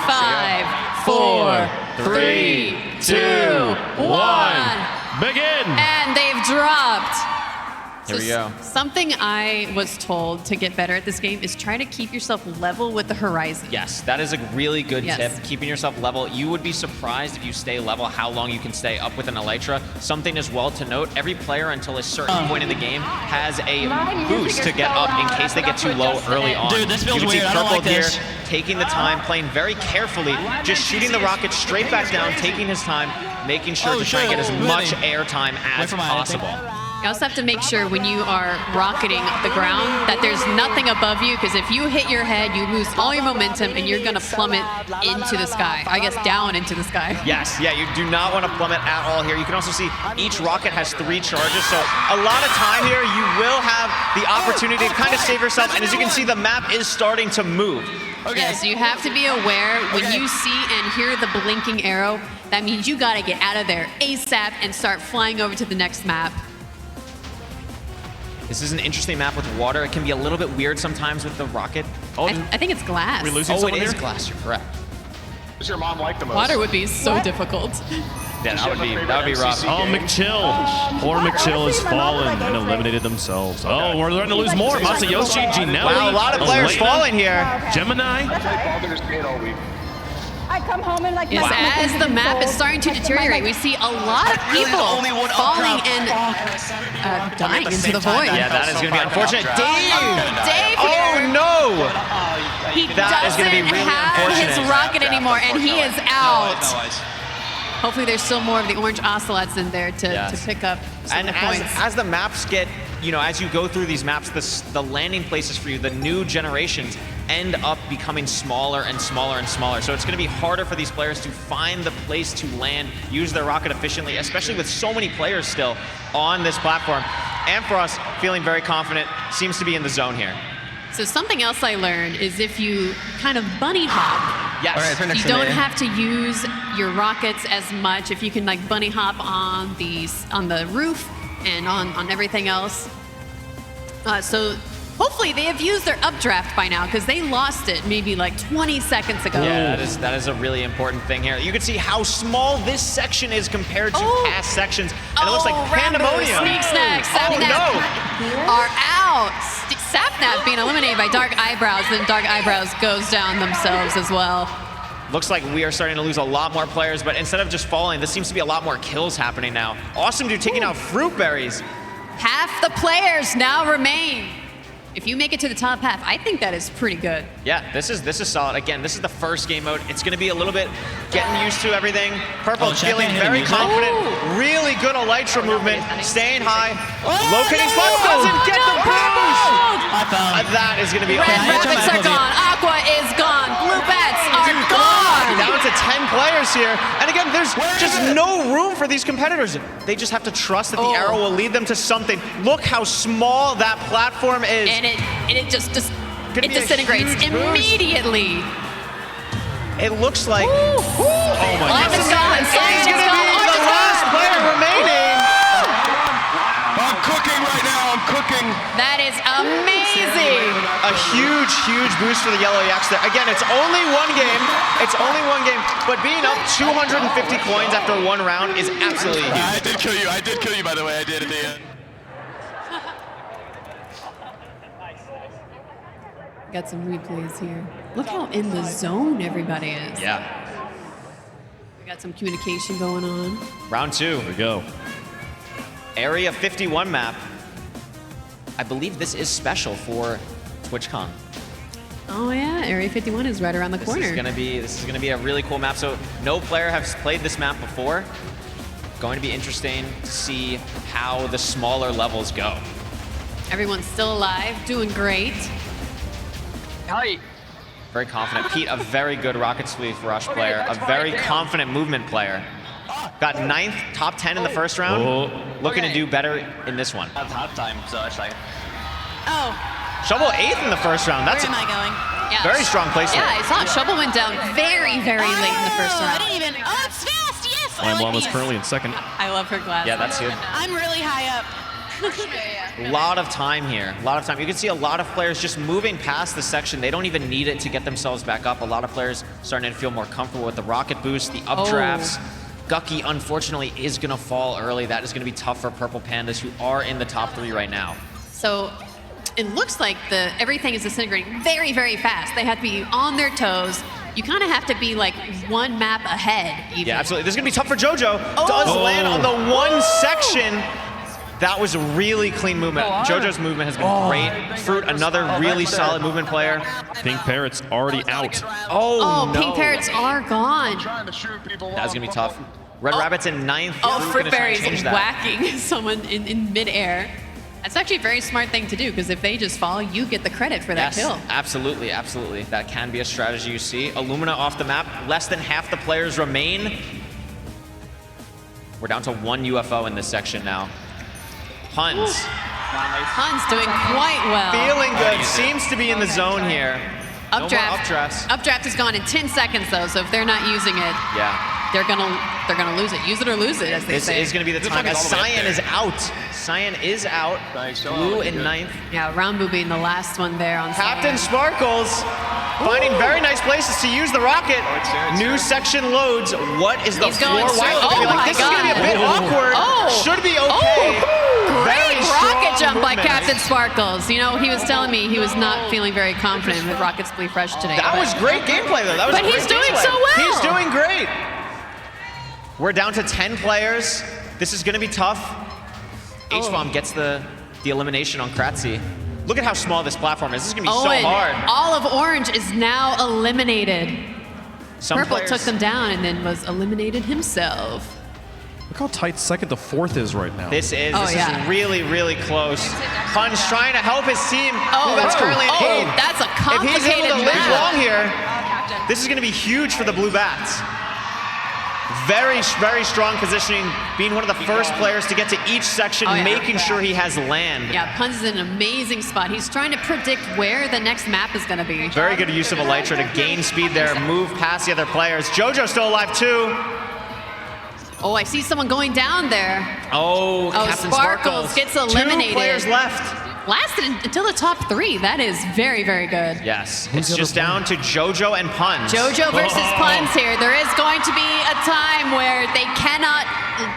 [SPEAKER 7] 5, 4, 3, 2, 1.
[SPEAKER 1] Begin!
[SPEAKER 7] And they've dropped.
[SPEAKER 6] Here we go.
[SPEAKER 7] Something I was told to get better at this game is try to keep yourself level with the horizon.
[SPEAKER 6] Yes, that is a really good
[SPEAKER 7] Yes.
[SPEAKER 6] tip. Keeping yourself level. You would be surprised if you stay level how long you can stay up with an elytra. Something as well to note, every player until a certain point in the game has a boost to get up in case they get too low early on.
[SPEAKER 9] Dude, this feels
[SPEAKER 6] you can see
[SPEAKER 9] weird. I don't
[SPEAKER 6] Purple
[SPEAKER 9] like this.
[SPEAKER 6] here taking the time, playing very carefully, just shooting the rocket straight back down, taking his time, making sure to try and get as much air time as possible.
[SPEAKER 7] You also have to make sure when you are rocketing the ground that there's nothing above you, because if you hit your head, you lose all your momentum and you're gonna plummet into the sky. I guess down into the sky.
[SPEAKER 6] Yes, yeah, you do not want to plummet at all here. You can also see each rocket has 3 charges, so a lot of time here you will have the opportunity to kind of save yourself, and as you can see, the map is starting to move.
[SPEAKER 7] Yeah, so you have to be aware when you see and hear the blinking arrow, that means you gotta get out of there ASAP and start flying over to the next map.
[SPEAKER 6] This is an interesting map with water. It can be a little bit weird sometimes with the rocket. Oh,
[SPEAKER 7] I think it's glass.
[SPEAKER 6] we losing someone here? Glass, you're correct.
[SPEAKER 12] Who's your mom like the most?
[SPEAKER 7] Water would be so difficult.
[SPEAKER 6] Yeah, that would be rough.
[SPEAKER 1] Oh, McChill. Poor McChill has fallen and eliminated themselves. Oh, we're starting to lose more. Masayoshi, Ginelli.
[SPEAKER 6] Wow, a lot of players falling here.
[SPEAKER 1] Gemini.
[SPEAKER 12] Baldur's Gate all week.
[SPEAKER 2] I come home and like
[SPEAKER 7] Yes, as the map is starting to deteriorate, we see a lot of people falling and dying into the void.
[SPEAKER 6] Yeah, that is going to be unfortunate.
[SPEAKER 7] Dave
[SPEAKER 6] Oh,
[SPEAKER 7] here.
[SPEAKER 6] no!
[SPEAKER 7] He
[SPEAKER 6] That is
[SPEAKER 7] doesn't
[SPEAKER 6] gonna be really
[SPEAKER 7] have his
[SPEAKER 6] unfortunate.
[SPEAKER 7] rocket anymore, and he is out. Hopefully there's still more of the orange ocelots in there to pick up some
[SPEAKER 6] And
[SPEAKER 7] of the points.
[SPEAKER 6] as the maps get, you know, as you go through these maps, the landing places for you, the new generations, end up becoming smaller and smaller and smaller. So it's going to be harder for these players to find the place to land, use their rocket efficiently, especially with so many players still on this platform. And for us, feeling very confident, seems to be in the zone here.
[SPEAKER 7] So something else I learned is if you kind of bunny hop,
[SPEAKER 6] yes.
[SPEAKER 7] you don't have to use your rockets as much. If you can like bunny hop on the roof and on everything else. So hopefully they have used their updraft by now, because they lost it maybe like 20 seconds ago.
[SPEAKER 6] Yeah, that is a really important thing here. You can see how small this section is compared to past sections, and it looks like pandemonium.
[SPEAKER 7] Sneak Snack, Sapnap are out. Sapnap being eliminated by Dark Eyebrows, then Dark Eyebrows goes down themselves as well.
[SPEAKER 6] Looks like we are starting to lose a lot more players, but instead of just falling, this seems to be a lot more kills happening now. Awesome dude taking out Fruit Berries.
[SPEAKER 7] Half the players now remain. If you make it to the top half, I think that is pretty good.
[SPEAKER 6] Yeah, this is solid. Again, this is the first game mode. It's going to be a little bit getting used to everything. Purple feeling very confident. Really good elytra movement, staying high. Locating spot, doesn't get the boost. That is going to be
[SPEAKER 7] Red Rabbits are gone. Aqua is gone. Blue Bats are gone.
[SPEAKER 6] Down to 10 players here. And again, there's just no room for these competitors. They just have to trust that the arrow will lead them to something. Look how small that platform is.
[SPEAKER 7] And it just disintegrates immediately.
[SPEAKER 6] It looks like.
[SPEAKER 7] Oh
[SPEAKER 6] my
[SPEAKER 7] God!
[SPEAKER 6] He's going to be the last player remaining.
[SPEAKER 12] I'm cooking right now. I'm cooking.
[SPEAKER 7] That is amazing.
[SPEAKER 6] A huge, huge boost for the Yellow Yaks there. Again, it's only one game. It's only one game, but being up 250 coins after one round is absolutely huge.
[SPEAKER 12] I did kill you. I did kill you, by the way. I did at the end.
[SPEAKER 7] Got some replays here. Look how in the zone everybody is.
[SPEAKER 6] Yeah.
[SPEAKER 7] We got some communication going on.
[SPEAKER 6] Round 2.
[SPEAKER 1] Here we go.
[SPEAKER 6] Area 51 map. I believe this is special for TwitchCon.
[SPEAKER 7] Oh yeah, Area 51 is right around the corner.
[SPEAKER 6] This is gonna be a really cool map. So no player has played this map before. Going to be interesting to see how the smaller levels go.
[SPEAKER 7] Everyone's still alive, doing great.
[SPEAKER 12] Hi.
[SPEAKER 6] Very confident. Pete, a very good Rocket Spleef Rush player, a very confident movement player. Got 9th, top 10 in the first round. Looking to do better in this one.
[SPEAKER 17] That's hot time, so it's like.
[SPEAKER 2] Oh.
[SPEAKER 6] Shovel 8th in the first round. That's
[SPEAKER 2] Where am I going?
[SPEAKER 7] Yeah.
[SPEAKER 6] very strong placement.
[SPEAKER 7] Yeah, I saw Shovel went down very, very late in the first round.
[SPEAKER 2] I didn't even. Oh, it's fast. Yes. I
[SPEAKER 1] I'm
[SPEAKER 2] like
[SPEAKER 1] almost
[SPEAKER 2] these.
[SPEAKER 1] currently in second.
[SPEAKER 7] I love her glasses.
[SPEAKER 6] Yeah, that's good.
[SPEAKER 2] I'm really high up.
[SPEAKER 6] A lot of time here. A lot of time. You can see a lot of players just moving past the section. They don't even need it to get themselves back up. A lot of players starting to feel more comfortable with the rocket boost, the updrafts. Gucky, unfortunately, is going to fall early. That is going to be tough for Purple Pandas, who are in the top 3 right now.
[SPEAKER 7] So it looks like everything is disintegrating very, very fast. They have to be on their toes. You kind of have to be like one map ahead. Even.
[SPEAKER 6] Yeah, absolutely. This is going to be tough for JoJo. Does land on the one section. That was a really clean movement. JoJo's movement has been great. Fruit, another really solid movement player.
[SPEAKER 1] Pink Parrot's already out.
[SPEAKER 6] Oh, no.
[SPEAKER 7] Pink Parrots are gone.
[SPEAKER 6] That's going to be tough. Red Rabbit's in 9th.
[SPEAKER 7] Oh,
[SPEAKER 6] Who's gonna try and
[SPEAKER 7] Fruitberry's
[SPEAKER 6] change that?
[SPEAKER 7] whacking someone in midair. That's actually a very smart thing to do, because if they just fall, you get the credit for that kill.
[SPEAKER 6] Absolutely, absolutely. That can be a strategy you see. Illumina off the map. Less than half the players remain. We're down to 1 UFO in this section now. Puns.
[SPEAKER 7] Puns doing quite well.
[SPEAKER 6] Feeling good. Seems to be in the zone here.
[SPEAKER 7] Updraft.
[SPEAKER 6] No more updrafts.
[SPEAKER 7] Updraft is gone in 10 seconds though, so if they're not using it, they're gonna lose it. Use it or lose it, as they say.
[SPEAKER 6] This is gonna be the time as Cyan is out. Cyan is out. Blue in 9th.
[SPEAKER 7] Yeah, Rambu being the last one there on
[SPEAKER 6] Captain Sparkles finding very nice places to use the rocket. New section loads. What is the floor? This is gonna be a bit awkward. Should be okay.
[SPEAKER 7] Great rocket jump by Captain Sparkles. You know, he was telling me he was not feeling very confident with Rocket Spleef Fresh today.
[SPEAKER 6] That was great gameplay though. That was
[SPEAKER 7] but he's doing so well.
[SPEAKER 6] He's doing great. We're down to 10 players. This is gonna be tough. H-Bomb gets the elimination on Kratzy. Look at how small this platform is. This is gonna be so hard.
[SPEAKER 7] All of Orange is now eliminated. Purple
[SPEAKER 6] players
[SPEAKER 7] took them down and then was eliminated himself.
[SPEAKER 1] Look how tight 2nd to 4th is right now.
[SPEAKER 6] This is really, really close. Pun's trying to help his team. That's currently an 8.
[SPEAKER 7] That's a complicated
[SPEAKER 6] If he's able to live
[SPEAKER 7] map.
[SPEAKER 6] long here, this is going to be huge for the Blue Bats. Very, very strong positioning, being one of the first players to get to each section, making sure he has land.
[SPEAKER 7] Yeah, Punz is in an amazing spot. He's trying to predict where the next map is going to be.
[SPEAKER 6] Very good use of Elytra to gain speed there, move past the other players. JoJo still alive too.
[SPEAKER 7] Oh, I see someone going down there.
[SPEAKER 6] Oh, Captain
[SPEAKER 7] Sparkles gets eliminated.
[SPEAKER 6] 2 players left.
[SPEAKER 7] Lasted until the top 3. That is very, very good.
[SPEAKER 6] Yes, it's just down to JoJo and Punz.
[SPEAKER 7] JoJo versus Punz here. There is going to be a time where they cannot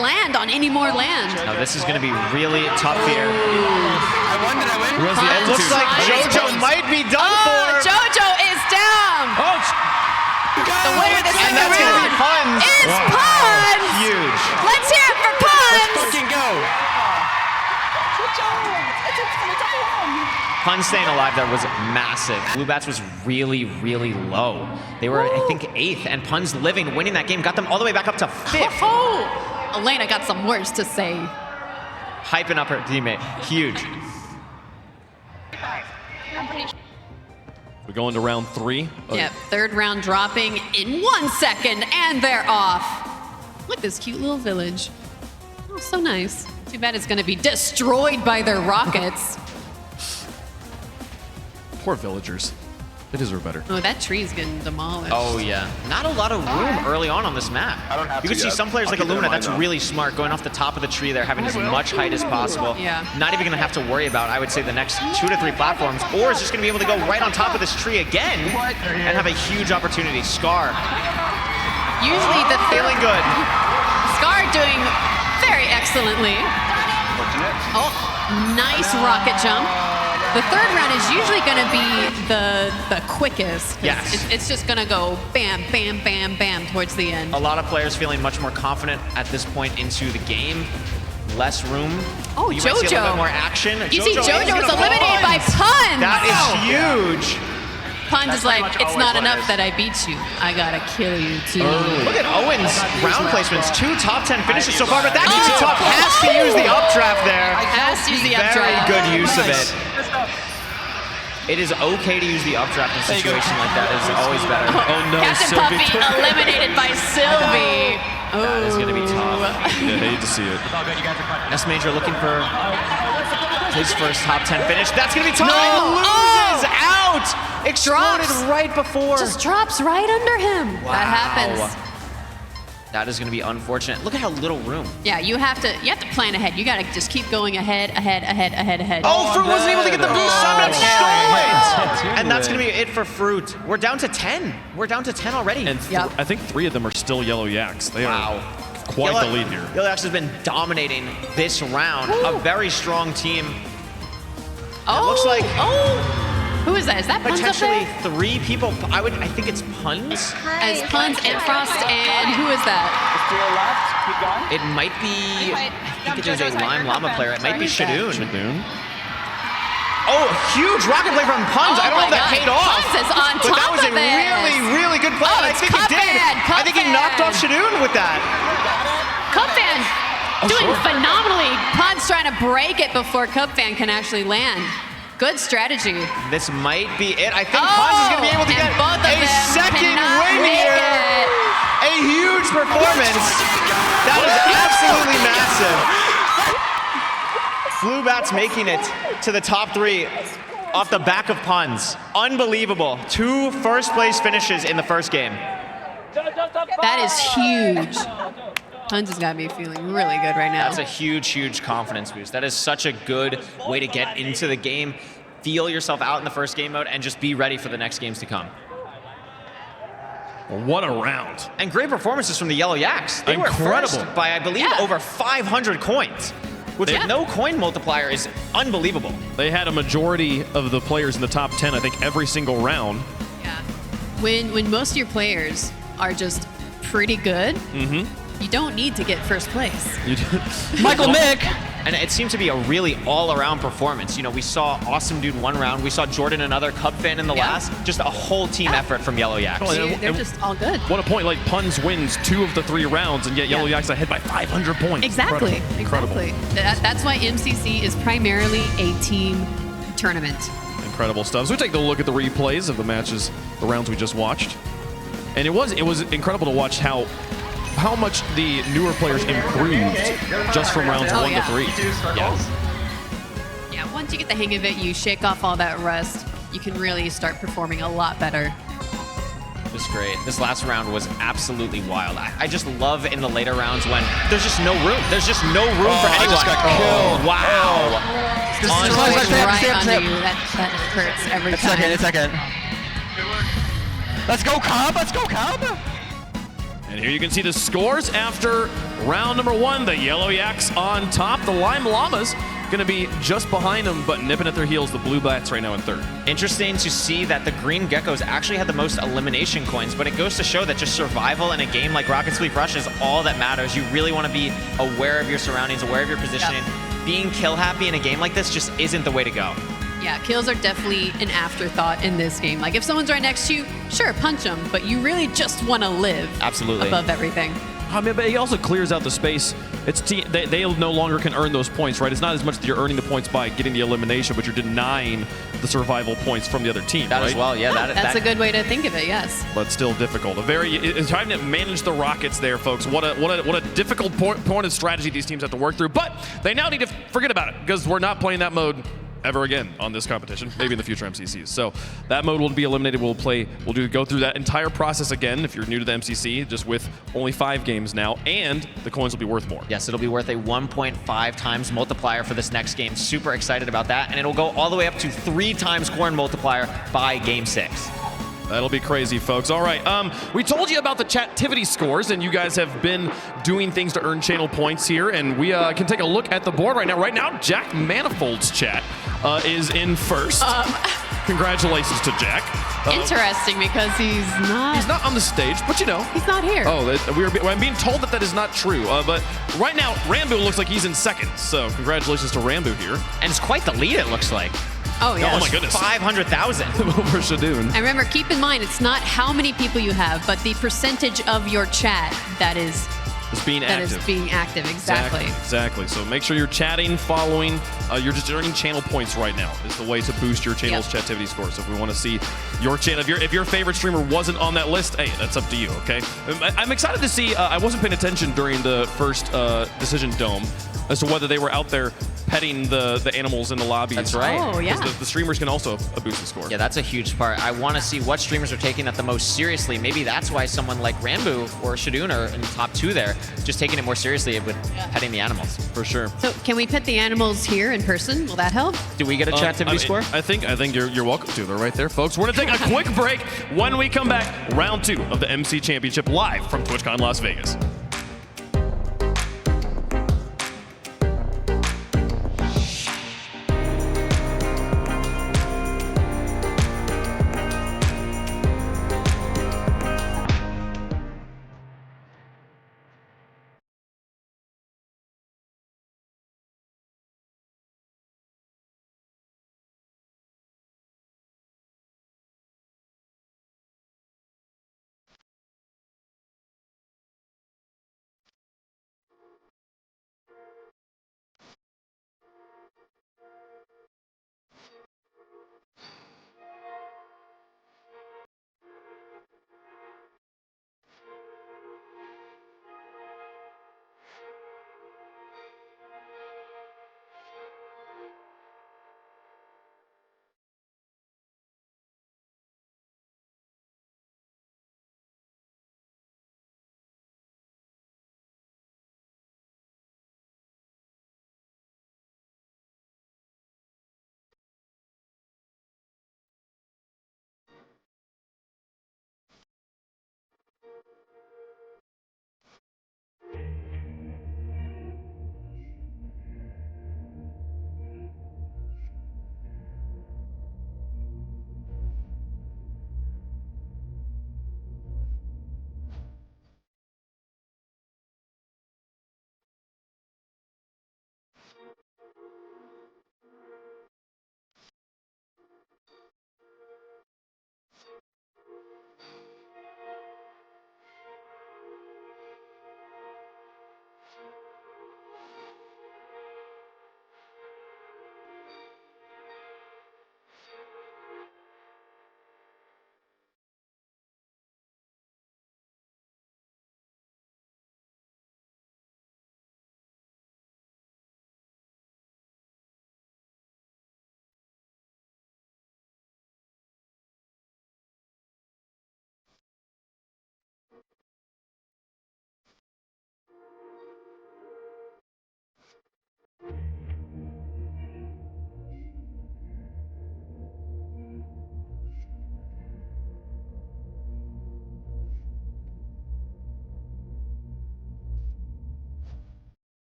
[SPEAKER 7] land on any more land.
[SPEAKER 6] Now this is going to be really tough here.
[SPEAKER 12] I won.
[SPEAKER 6] It looks like JoJo might be done for.
[SPEAKER 7] JoJo is down. The winner of the second round is Punz.
[SPEAKER 6] Huge.
[SPEAKER 7] Let's hear it for Punz.
[SPEAKER 12] Fucking go.
[SPEAKER 6] Punz staying alive there was massive. Blue Bats was really, really low. They were, I think, 8th, and Punz living, winning that game, got them all the way back up to 5th.
[SPEAKER 7] Elena got some words to say.
[SPEAKER 6] Hyping up her teammate. Huge.
[SPEAKER 1] We go into round 3.
[SPEAKER 7] Yep, 3rd round dropping in 1 second, and they're off. Look at this cute little village. Oh, so nice. Too bad it's going to be destroyed by their rockets.
[SPEAKER 1] Poor villagers. They deserve better.
[SPEAKER 7] Oh, that tree's getting demolished.
[SPEAKER 6] Oh, yeah. Not a lot of room early on this map. You can see some players like Illumina, that's really smart, going off the top of the tree there, having as much height as possible.
[SPEAKER 7] Yeah.
[SPEAKER 6] Not even going to have to worry about, I would say, the next 2 to 3 platforms, or is just going to be able to go right on top of this tree again and have a huge opportunity. Scar.
[SPEAKER 7] Usually the
[SPEAKER 6] feeling good.
[SPEAKER 7] Scar doing very excellently. Oh, nice rocket jump. The 3rd round is usually going to be the quickest.
[SPEAKER 6] Yes.
[SPEAKER 7] It's just going to go bam, bam, bam, bam towards the end.
[SPEAKER 6] A lot of players feeling much more confident at this point into the game. Less room.
[SPEAKER 7] Oh,
[SPEAKER 6] you
[SPEAKER 7] JoJo.
[SPEAKER 6] might see a little bit more action.
[SPEAKER 7] You see JoJo was eliminated by Punz.
[SPEAKER 6] That is huge.
[SPEAKER 7] Punz is like, it's not enough that I beat you. I gotta kill you too.
[SPEAKER 6] Look at Owen's round placements. 2 top 10 finishes so far, but that means Top has to use the updraft there.
[SPEAKER 7] Has to use the updraft.
[SPEAKER 6] Very good use of it. It is okay to use the updraft in a situation like that. It's always better.
[SPEAKER 1] Oh no,
[SPEAKER 7] Captain Puppy eliminated by Sylvie.
[SPEAKER 6] That is going to be tough.
[SPEAKER 1] I hate to see it.
[SPEAKER 6] S Major looking for his first top 10 finish. That's going to be tough.
[SPEAKER 7] No.
[SPEAKER 6] Loses out. Exploded right before.
[SPEAKER 7] Just drops right under him.
[SPEAKER 6] Wow.
[SPEAKER 7] That happens.
[SPEAKER 6] That is going to be unfortunate. Look at how little room.
[SPEAKER 7] Yeah, you have to plan ahead. You got to just keep going ahead.
[SPEAKER 6] Oh, Fruit wasn't able to get the boost. Simon stole it. And that's going to be it for Fruit. We're down to 10. We're down to 10 already.
[SPEAKER 1] And I think 3 of them are still Yellow Yaks. They are quite the lead here.
[SPEAKER 6] Yellow Yaks has been dominating this round. A very strong team.
[SPEAKER 7] Oh,
[SPEAKER 6] it looks like
[SPEAKER 7] who is that? Is that Punz
[SPEAKER 6] potentially
[SPEAKER 7] up there?
[SPEAKER 6] 3 people? I think it's Punz.
[SPEAKER 7] As Punz and Frost, and who is that?
[SPEAKER 6] It might be. I think it is a Lime Llama player. It might be Shadoon. Oh, huge rocket play from Punz. I don't know if that paid off.
[SPEAKER 7] Punz is on
[SPEAKER 6] but
[SPEAKER 7] top
[SPEAKER 6] that was a
[SPEAKER 7] of it.
[SPEAKER 6] really, really good play.
[SPEAKER 7] Oh,
[SPEAKER 6] I
[SPEAKER 7] it's
[SPEAKER 6] think he did. I think he knocked off Shadoon with that.
[SPEAKER 7] doing phenomenally. Pod's trying to break it before Cubfan can actually land. Good strategy.
[SPEAKER 6] This might be it. I think Pons is going to be able to get a second win here. A huge performance. That was absolutely massive. Flubats making it to the top 3 off the back of Pons. Unbelievable. 2 first-place finishes in the first game.
[SPEAKER 7] That is huge. Pons has got me feeling really good right now.
[SPEAKER 6] That's a huge, huge confidence boost. That is such a good way to get into the game, feel yourself out in the first game mode, and just be ready for the next games to come.
[SPEAKER 1] What a round.
[SPEAKER 6] And great performances from the Yellow Yaks. They were first by, I believe, over 500 coins, which with no coin multiplier is unbelievable.
[SPEAKER 1] They had a majority of the players in the top 10, I think, every single round.
[SPEAKER 7] Yeah. When most of your players are just pretty good, you don't need to get first place.
[SPEAKER 6] Michael Mick! And it seemed to be a really all-around performance. You know, we saw Awesome Dude one round, we saw Jordan another Cubfan in the last. Just a whole team effort from Yellow Yaks.
[SPEAKER 7] They're just all good.
[SPEAKER 1] What a point, like Pons wins 2 of the 3 rounds, and yet Yellow Yaks ahead by 500 points.
[SPEAKER 7] Exactly.
[SPEAKER 1] Incredible.
[SPEAKER 7] That's why MCC is primarily a team tournament.
[SPEAKER 1] Incredible stuff. So we take a look at the replays of the matches, the rounds we just watched. And it was incredible to watch how much the newer players improved just from rounds 1 to 3.
[SPEAKER 7] Yeah, once you get the hang of it, you shake off all that rust, you can really start performing a lot better.
[SPEAKER 6] Just great. This last round was absolutely wild. I just love in the later rounds when there's just no room. There's just no room for anyone.
[SPEAKER 4] I just got killed.
[SPEAKER 6] Wow.
[SPEAKER 7] Right under you. That hurts every time.
[SPEAKER 4] It's second. Let's go, Cub. Let's go, Cub.
[SPEAKER 1] And here you can see the scores after round number 1. The Yellow Yaks on top. The Lime Llamas going to be just behind them, but nipping at their heels. The Blue Bats right now in 3rd.
[SPEAKER 6] Interesting to see that the Green Geckos actually had the most elimination coins, but it goes to show that just survival in a game like Rocket Spleef Rush is all that matters. You really want to be aware of your surroundings, aware of your positioning. Being kill happy in a game like this just isn't the way to go.
[SPEAKER 7] Yeah, kills are definitely an afterthought in this game. Like, if someone's right next to you, sure, punch them, but you really just want to live above everything.
[SPEAKER 1] I mean, but he also clears out the space. They no longer can earn those points, right? It's not as much that you're earning the points by getting the elimination, but you're denying the survival points from the other team,
[SPEAKER 6] That
[SPEAKER 1] right?
[SPEAKER 6] as well, yeah.
[SPEAKER 7] That's a good way to think of it, yes.
[SPEAKER 1] But still difficult. It's trying to manage the Rockets there, folks. What a difficult point of strategy these teams have to work through. But they now need to forget about it, because we're not playing that mode ever again on this competition, maybe in the future MCCs. So that mode will be eliminated. We'll go through that entire process again if you're new to the MCC, just with only 5 games now, and the coins will be worth more.
[SPEAKER 6] Yes, it'll be worth a 1.5 times multiplier for this next game. Super excited about that, and it'll go all the way up to 3 times coin multiplier by game 6.
[SPEAKER 1] That'll be crazy, folks. All right, we told you about the chactivity scores, and you guys have been doing things to earn channel points here, and we can take a look at the board right now. Right now, Jack Manifold's chat is in first. Congratulations to Jack.
[SPEAKER 7] Interesting, because he's not
[SPEAKER 1] on the stage, but you know.
[SPEAKER 7] He's not here.
[SPEAKER 1] Oh, I'm being told that is not true. But right now, Rambo looks like he's in second, so congratulations to Rambo here.
[SPEAKER 6] And it's quite the lead, it looks like.
[SPEAKER 7] Oh, yeah.
[SPEAKER 1] Oh, my goodness.
[SPEAKER 6] 500,000.
[SPEAKER 1] Over Shadoon.
[SPEAKER 7] And remember, keep in mind, it's not how many people you have, but the percentage of your chat that is
[SPEAKER 1] being
[SPEAKER 7] active. Exactly.
[SPEAKER 1] So make sure you're chatting, following. You're just earning channel points right now is the way to boost your channel's chattivity score. So if we want to see your channel, if your favorite streamer wasn't on that list, hey, that's up to you, okay? I'm excited to see, I wasn't paying attention during the first Decision Dome as to whether they were out there petting the animals in the lobbies.
[SPEAKER 6] That's right.
[SPEAKER 7] Oh, yeah.
[SPEAKER 1] Because the streamers can also boost the score.
[SPEAKER 6] Yeah, that's a huge part. I want to see what streamers are taking that the most seriously. Maybe that's why someone like Rambo or Shadoon are in the top 2 there, just taking it more seriously with petting the animals.
[SPEAKER 1] For sure.
[SPEAKER 7] So can we pet the animals here in person? Will that help?
[SPEAKER 6] Do we get a chattivity score?
[SPEAKER 1] I think you're welcome to. They're right there, folks. We're going to take a quick break. When we come back, round 2 of the MC Championship live from TwitchCon Las Vegas.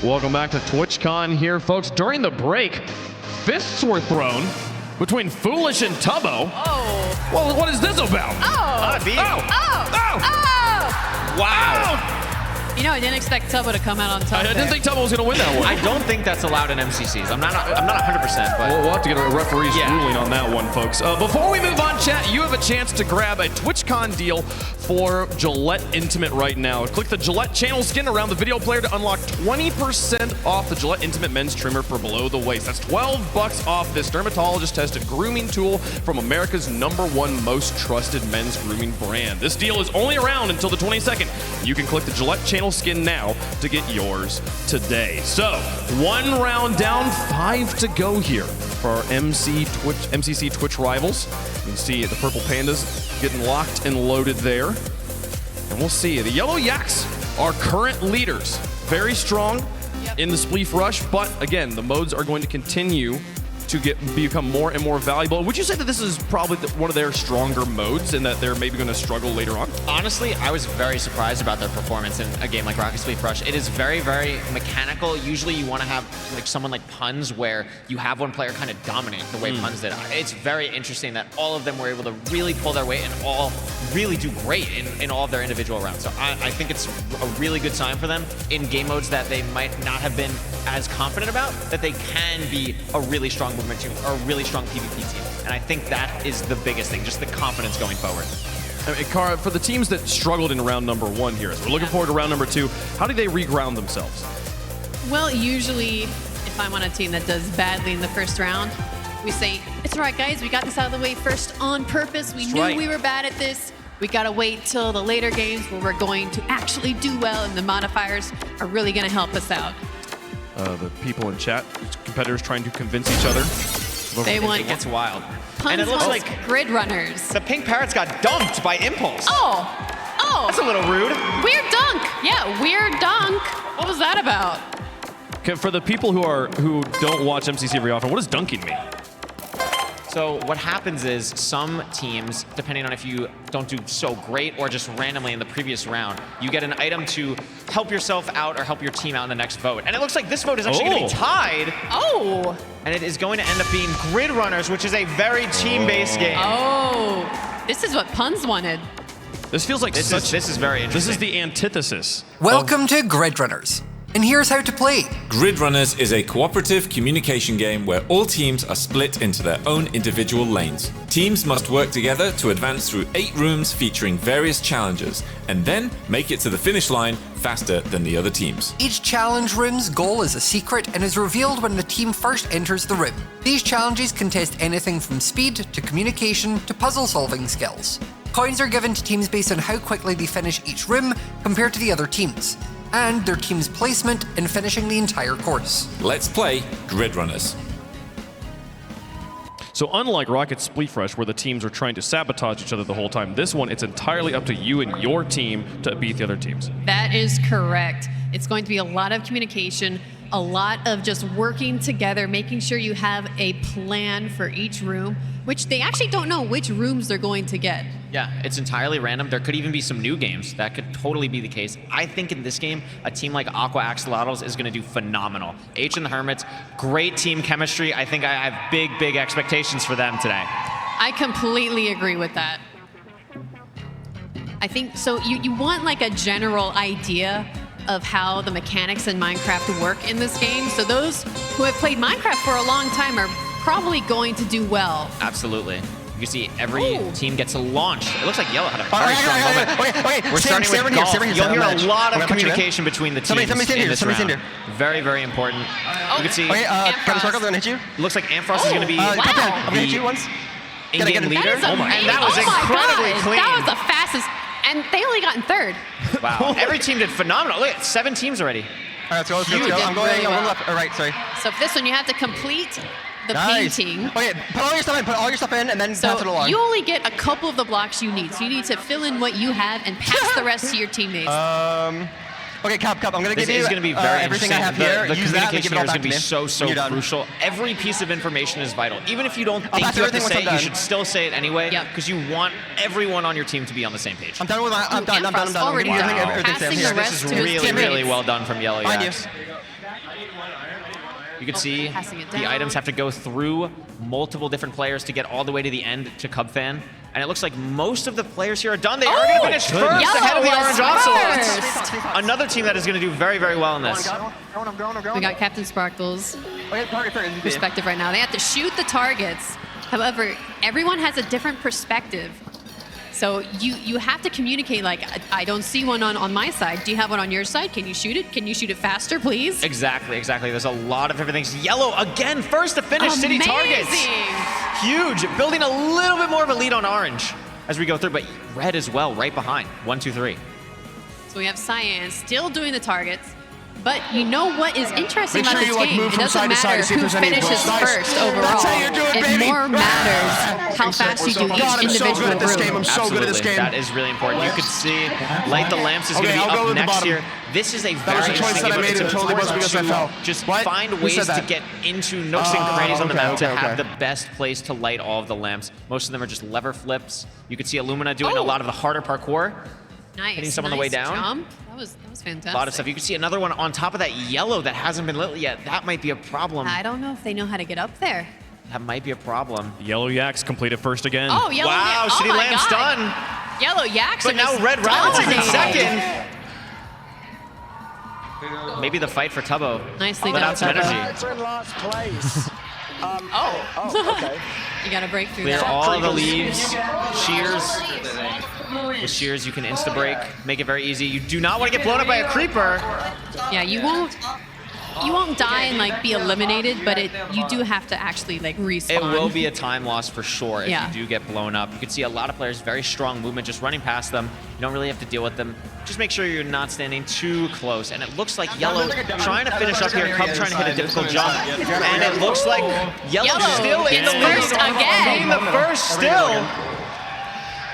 [SPEAKER 1] Welcome back to TwitchCon here, folks. During the break, fists were thrown between Foolish and Tubbo.
[SPEAKER 7] Oh.
[SPEAKER 1] Well, what is this about?
[SPEAKER 7] Oh.
[SPEAKER 1] Wow.
[SPEAKER 7] You know, I didn't expect Tubbo to come out on top.
[SPEAKER 1] I didn't think Tubbo was going to win that one.
[SPEAKER 6] I don't think that's allowed in MCCs. I'm not 100%, but
[SPEAKER 1] we'll have to get a referee's ruling on that one, folks. Before we move on, chat, you have a chance to grab a TwitchCon deal for Gillette Intimate right now. Click the Gillette channel skin around the video player to unlock 20% off the Gillette Intimate men's trimmer for below the waist. That's $12 off this dermatologist-tested grooming tool from America's #1 most trusted men's grooming brand. This deal is only around until the 22nd. You can click the Gillette channel skin now to get yours today. So, 1 round down, 5 to go here for our MCC Twitch rivals. You can see the purple pandas getting locked and loaded there. And we'll see. The yellow yaks are current leaders. Very strong in the Spleef rush, but again, the modes are going to continue to become more and more valuable. Would you say that this is probably one of their stronger modes and that they're maybe going to struggle later on?
[SPEAKER 6] Honestly, I was very surprised about their performance in a game like Rocket Spleef Rush. It is very, very mechanical. Usually you want to have like someone like Puns where you have one player kind of dominate the way Puns did. It's very interesting that all of them were able to really pull their weight and all really do great in all of their individual rounds. So I think it's a really good sign for them in game modes that they might not have been as confident about, that they can be a really strong movement team or a really strong PvP team. And I think that is the biggest thing, just the confidence going forward.
[SPEAKER 1] I mean, Kara, for the teams that struggled in round number 1 here, as we're looking forward to round number 2, how do they reground themselves?
[SPEAKER 7] Well, usually, if I'm on a team that does badly in the first round, we say, it's all right, guys, we got this out of the way first on purpose. We knew we were bad at this. We gotta wait till the later games where we're going to actually do well, and the modifiers are really gonna help us out.
[SPEAKER 1] The people in chat, competitors trying to convince each other.
[SPEAKER 7] They want
[SPEAKER 6] it gets wild.
[SPEAKER 7] Puns
[SPEAKER 6] and it looks
[SPEAKER 7] like grid runners.
[SPEAKER 6] The pink parrots got dunked by Impulse.
[SPEAKER 7] Oh,
[SPEAKER 6] that's a little rude.
[SPEAKER 7] Weird dunk. Yeah, weird dunk. What was that about?
[SPEAKER 1] Okay, for the people who don't watch MCC very often, what does dunking mean?
[SPEAKER 6] So what happens is some teams, depending on if you don't do so great or just randomly in the previous round, you get an item to help yourself out or help your team out in the next vote. And it looks like this vote is actually going to be tied.
[SPEAKER 7] Oh.
[SPEAKER 6] And it is going to end up being Grid Runners, which is a very team-based game.
[SPEAKER 7] Oh, this is what Puns wanted.
[SPEAKER 1] This feels like
[SPEAKER 6] this is very interesting.
[SPEAKER 1] This is the antithesis.
[SPEAKER 15] Welcome to Grid Runners. And here's how to play.
[SPEAKER 16] Grid Runners is a cooperative communication game where all teams are split into their own individual lanes. Teams must work together to advance through 8 rooms featuring various challenges, and then make it to the finish line faster than the other teams.
[SPEAKER 15] Each challenge room's goal is a secret and is revealed when the team first enters the room. These challenges can test anything from speed to communication to puzzle solving skills. Coins are given to teams based on how quickly they finish each room compared to the other teams, and their team's placement in finishing the entire course.
[SPEAKER 16] Let's play Grid Runners.
[SPEAKER 1] So unlike Rocket Spleef Rush, where the teams are trying to sabotage each other the whole time, this one, it's entirely up to you and your team to beat the other teams.
[SPEAKER 7] That is correct. It's going to be a lot of communication, a lot of just working together, making sure you have a plan for each room, which they actually don't know which rooms they're going to get.
[SPEAKER 6] Yeah, it's entirely random. There could even be some new games. That could totally be the case. I think in this game, a team like Aqua Axolotls is going to do phenomenal. H and the Hermits, great team chemistry. I think I have big, big expectations for them today.
[SPEAKER 7] I completely agree with that. I think, so you want like a general idea of how the mechanics in Minecraft work in this game. So those who have played Minecraft for a long time are probably going to do well.
[SPEAKER 6] Absolutely. You can see every team gets a launch. It looks like Yellow had a very strong moment. We're starting with golf. You'll hear a lot of communication between the teams in this round. Very, very important. You can see looks like Amfrost is going to be
[SPEAKER 4] I'm gonna hit you once.
[SPEAKER 6] in-game leader. And that was incredibly clean.
[SPEAKER 7] That was the fastest. And they only got in third.
[SPEAKER 6] Wow. Every team did phenomenal. Look at 7 teams already.
[SPEAKER 4] All right, let's go. I'm going left. All right, sorry.
[SPEAKER 7] So for this one, you have to complete the painting.
[SPEAKER 4] Okay, put all your stuff in, and then pass it along.
[SPEAKER 7] You only get a couple of the blocks you need. So you need to fill in what you have and pass the rest to your teammates.
[SPEAKER 4] Okay, Cap, I'm going to give you
[SPEAKER 6] going to be very
[SPEAKER 4] everything I have here.
[SPEAKER 6] The
[SPEAKER 4] Use that and give
[SPEAKER 6] communication
[SPEAKER 4] it all
[SPEAKER 6] here is
[SPEAKER 4] back
[SPEAKER 6] going to be
[SPEAKER 4] to me.
[SPEAKER 6] so crucial. Every piece of information is vital. Even if you don't think you have to say it, you should still say it anyway, because you want everyone on your team to be on the same page.
[SPEAKER 4] I'm done with my. I'm done.
[SPEAKER 7] Already
[SPEAKER 4] I'm giving you everything.
[SPEAKER 7] passing the rest
[SPEAKER 6] This is
[SPEAKER 7] to his
[SPEAKER 6] really,
[SPEAKER 7] teammates.
[SPEAKER 6] really well done from Yellow Yaks. You can see the items have to go through multiple different players to get all the way to the end to Cub Fan. And it looks like most of the players here are done. They are going to finish first ahead of the Orange Ocelots. Another team that is going to do very, very well in this.
[SPEAKER 7] We got Captain Sparkle's perspective right now. They have to shoot the targets. However, everyone has a different perspective. So you have to communicate, like, I don't see one on my side. Do you have one on your side? Can you shoot it? Can you shoot it faster, please?
[SPEAKER 6] Exactly, exactly. There's a lot of different things. Yellow, again, first to finish City targets. Huge, building a little bit more of a lead on Orange as we go through, but Red as well, right behind. 1, 2, 3.
[SPEAKER 7] So we have Cyan still doing the targets. But you know what is interesting about this game? It doesn't matter who finishes first overall. It more matters how fast you do each individual room.
[SPEAKER 6] I'm so good at this game. That is really important. You could see Light the Lamps is going to be up next here. This is a very interesting game. It's important to just find ways to get into nooks and crannies on the map to have the best place to light all of the lamps. Most of them are just lever flips. You could see Illumina doing a lot of the harder parkour.
[SPEAKER 7] Nice.
[SPEAKER 6] Hitting someone on the way down.
[SPEAKER 7] Jump. That was fantastic.
[SPEAKER 6] A lot of stuff. You can see another one on top of that yellow that hasn't been lit yet. That might be a problem.
[SPEAKER 7] I don't know if they know how to get up there.
[SPEAKER 6] That might be a problem.
[SPEAKER 1] Yellow Yaks completed first again.
[SPEAKER 7] Oh, Yellow
[SPEAKER 6] Wow, City Lamps done.
[SPEAKER 7] Yellow Yaks
[SPEAKER 6] But now Red Rabbits is in second. Maybe the fight for Tubbo.
[SPEAKER 7] Nicely
[SPEAKER 6] let
[SPEAKER 7] done,
[SPEAKER 6] out some
[SPEAKER 7] Tubbo.
[SPEAKER 6] energy.
[SPEAKER 4] in last place.
[SPEAKER 7] Okay. You got to break through
[SPEAKER 6] Clear
[SPEAKER 7] that.
[SPEAKER 6] all the leaves. Shears. With Shears, you can insta-break, make it very easy. You do not want to get blown up by a creeper.
[SPEAKER 7] Yeah, you won't die and like be eliminated, but you do have to actually like respawn.
[SPEAKER 6] It will be a time loss for sure if
[SPEAKER 7] Yeah.
[SPEAKER 6] you do get blown up. You can see a lot of players, very strong movement, just running past them. You don't really have to deal with them. Just make sure you're not standing too close. And it looks like Yellow trying to finish up here. Cub trying to hit a difficult jump. And it looks like Yellow still in the
[SPEAKER 7] first
[SPEAKER 6] lead.
[SPEAKER 7] again.
[SPEAKER 6] Being the first still.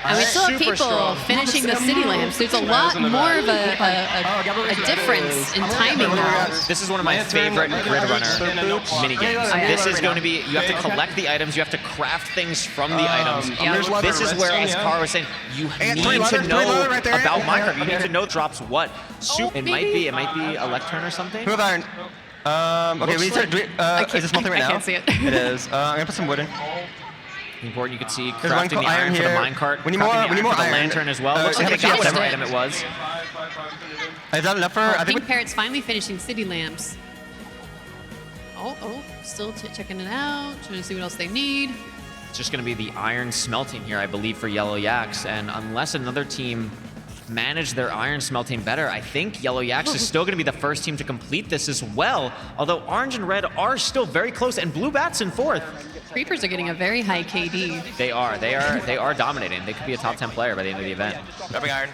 [SPEAKER 7] And we still have
[SPEAKER 6] Super
[SPEAKER 7] people
[SPEAKER 6] strong.
[SPEAKER 7] finishing the City Lamps. There's a lot more of a difference in timing now.
[SPEAKER 6] This is one of my favorite Grid Runner mini games. This is going to be, you have to collect the items, you have to craft things from the items. This is where, as Cara was saying, you need to know about Minecraft. You need to know drops what. It might be a lectern or something.
[SPEAKER 18] Who have iron? Okay, we need to. Is this melting right now?
[SPEAKER 7] I can't see it.
[SPEAKER 18] It is. I'm gonna put some wood in.
[SPEAKER 6] Important, you can see
[SPEAKER 18] There's one
[SPEAKER 6] crafting the iron for the minecart,
[SPEAKER 18] We need more
[SPEAKER 6] the
[SPEAKER 18] iron.
[SPEAKER 6] lantern as well. Looks like they got whatever item it was.
[SPEAKER 18] Is that enough for?
[SPEAKER 7] Oh,
[SPEAKER 18] I think.
[SPEAKER 7] Pink Parrot's finally finishing City Lamps. Still checking it out, trying to see what else they need.
[SPEAKER 6] It's just going to be the iron smelting here, I believe, for Yellow Yaks. And unless another team manage their iron smelting better, I think Yellow Yaks is still going to be the first team to complete this as well. Although Orange and Red are still very close, and Blue Bat's in fourth.
[SPEAKER 7] Creepers are getting a very high KD.
[SPEAKER 6] They are dominating. They could be a top 10 player by the end of the event.
[SPEAKER 18] Grabbing iron.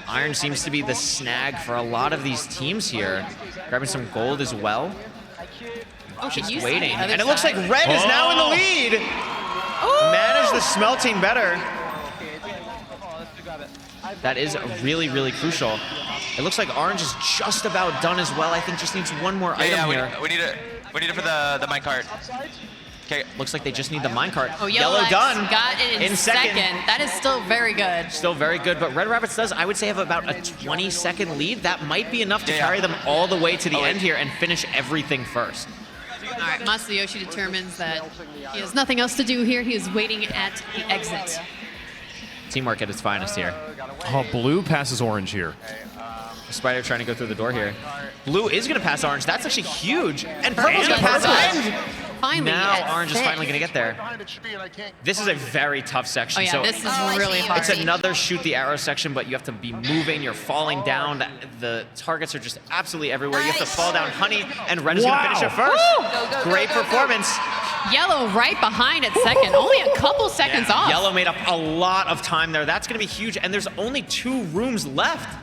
[SPEAKER 6] Iron seems to be the snag for a lot of these teams here. Grabbing some gold as well. Just waiting. And it looks like Red is now in the lead. Managed the smelting better. That is really, really crucial. It looks like Orange is just about done as well. I think just needs one more item here.
[SPEAKER 18] We need it for the minecart. Okay.
[SPEAKER 6] Looks like they just need the minecart.
[SPEAKER 7] Oh,
[SPEAKER 6] Yellow done.
[SPEAKER 7] Got it in second. That is still very good.
[SPEAKER 6] Still very good, but Red Rabbits does, I would say, have about a 20-second lead. That might be enough to carry them all the way to the end here and finish everything first.
[SPEAKER 7] All right, Masayoshi determines that he has nothing else to do here. He is waiting at the exit.
[SPEAKER 6] Teamwork at its finest here.
[SPEAKER 1] Oh, Blue passes Orange here.
[SPEAKER 6] Spider trying to go through the door here. Blue is going to pass Orange. That's actually huge. And Purple's going to pass Orange.
[SPEAKER 7] Finally,
[SPEAKER 6] now Orange is finally going to get there. This is a very tough section.
[SPEAKER 7] Oh yeah,
[SPEAKER 6] so
[SPEAKER 7] this is really hard.
[SPEAKER 6] It's another shoot the arrow section, but you have to be moving. You're falling down. The targets are just absolutely everywhere. You have to fall down. Honey, and Red is going to finish it first. Great performance.
[SPEAKER 7] Yellow right behind at second. Only a couple seconds off.
[SPEAKER 6] Yellow made up a lot of time there. That's going to be huge. And there's only 2 rooms left.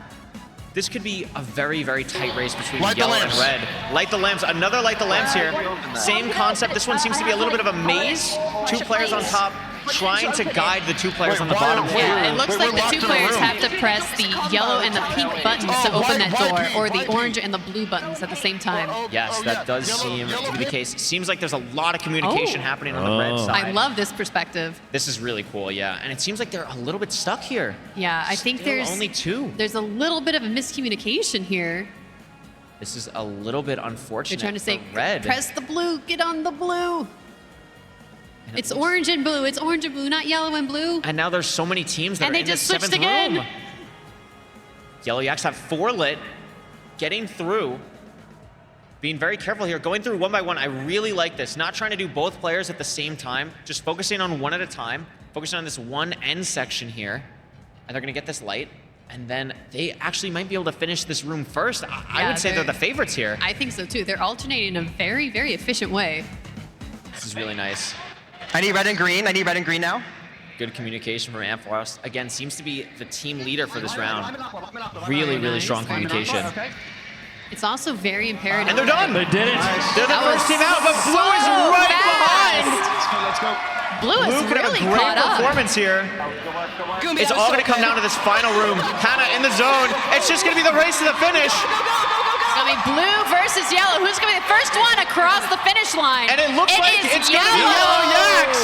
[SPEAKER 6] This could be a very, very tight race between Yellow and Red. Light the Lamps, another Light the Lamps here. Same concept. This one seems to be a little bit of a maze. 2 players on top trying to guide the 2 players on the bottom.
[SPEAKER 7] Yeah, it looks like the 2 players have to press the yellow and the pink buttons to open that door, or the orange and the blue buttons at the same time.
[SPEAKER 6] Yes, that does seem to be the case. Seems like there's a lot of communication happening on the Red side.
[SPEAKER 7] I love this perspective.
[SPEAKER 6] This is really cool, yeah. And it seems like they're a little bit stuck here.
[SPEAKER 7] Yeah, I think there's
[SPEAKER 6] only 2.
[SPEAKER 7] There's a little bit of a miscommunication here.
[SPEAKER 6] This is a little bit unfortunate.
[SPEAKER 7] They're trying to say,
[SPEAKER 6] for Red.
[SPEAKER 7] press the blue, get on the blue. It's orange and blue. It's orange and blue, not yellow and blue.
[SPEAKER 6] And now there's so many teams that
[SPEAKER 7] And
[SPEAKER 6] are
[SPEAKER 7] they
[SPEAKER 6] in
[SPEAKER 7] just
[SPEAKER 6] the 7th
[SPEAKER 7] switched again.
[SPEAKER 6] room. Yellow Yaks have 4 lit, getting through. Being very careful here, going through one by one. I really like this. Not trying to do both players at the same time, just focusing on one at a time, focusing on this one end section here. And they're gonna get this light. And then they actually might be able to finish this room first. I would say they're the favorites here.
[SPEAKER 7] I think so too. They're alternating in a very, very efficient way.
[SPEAKER 6] This is really nice.
[SPEAKER 18] I need red and green. I need red and green now.
[SPEAKER 6] Good communication from Ampharos. Again, seems to be the team leader for this round. Really, really strong communication.
[SPEAKER 7] It's also very imperative.
[SPEAKER 6] And they're done.
[SPEAKER 1] They did it.
[SPEAKER 6] They're the first team out, but Blue is right behind.
[SPEAKER 12] Let's go.
[SPEAKER 7] Blue is
[SPEAKER 6] Blue could have
[SPEAKER 7] really
[SPEAKER 6] a great
[SPEAKER 7] caught up.
[SPEAKER 6] performance here. It's all going to come down to this final room. Hannah in the zone. It's just going to be the race to the finish.
[SPEAKER 7] It's going to be blue versus yellow. Who's going to be the first one across the finish line?
[SPEAKER 6] And it looks like it's going to be Yellow Yaks.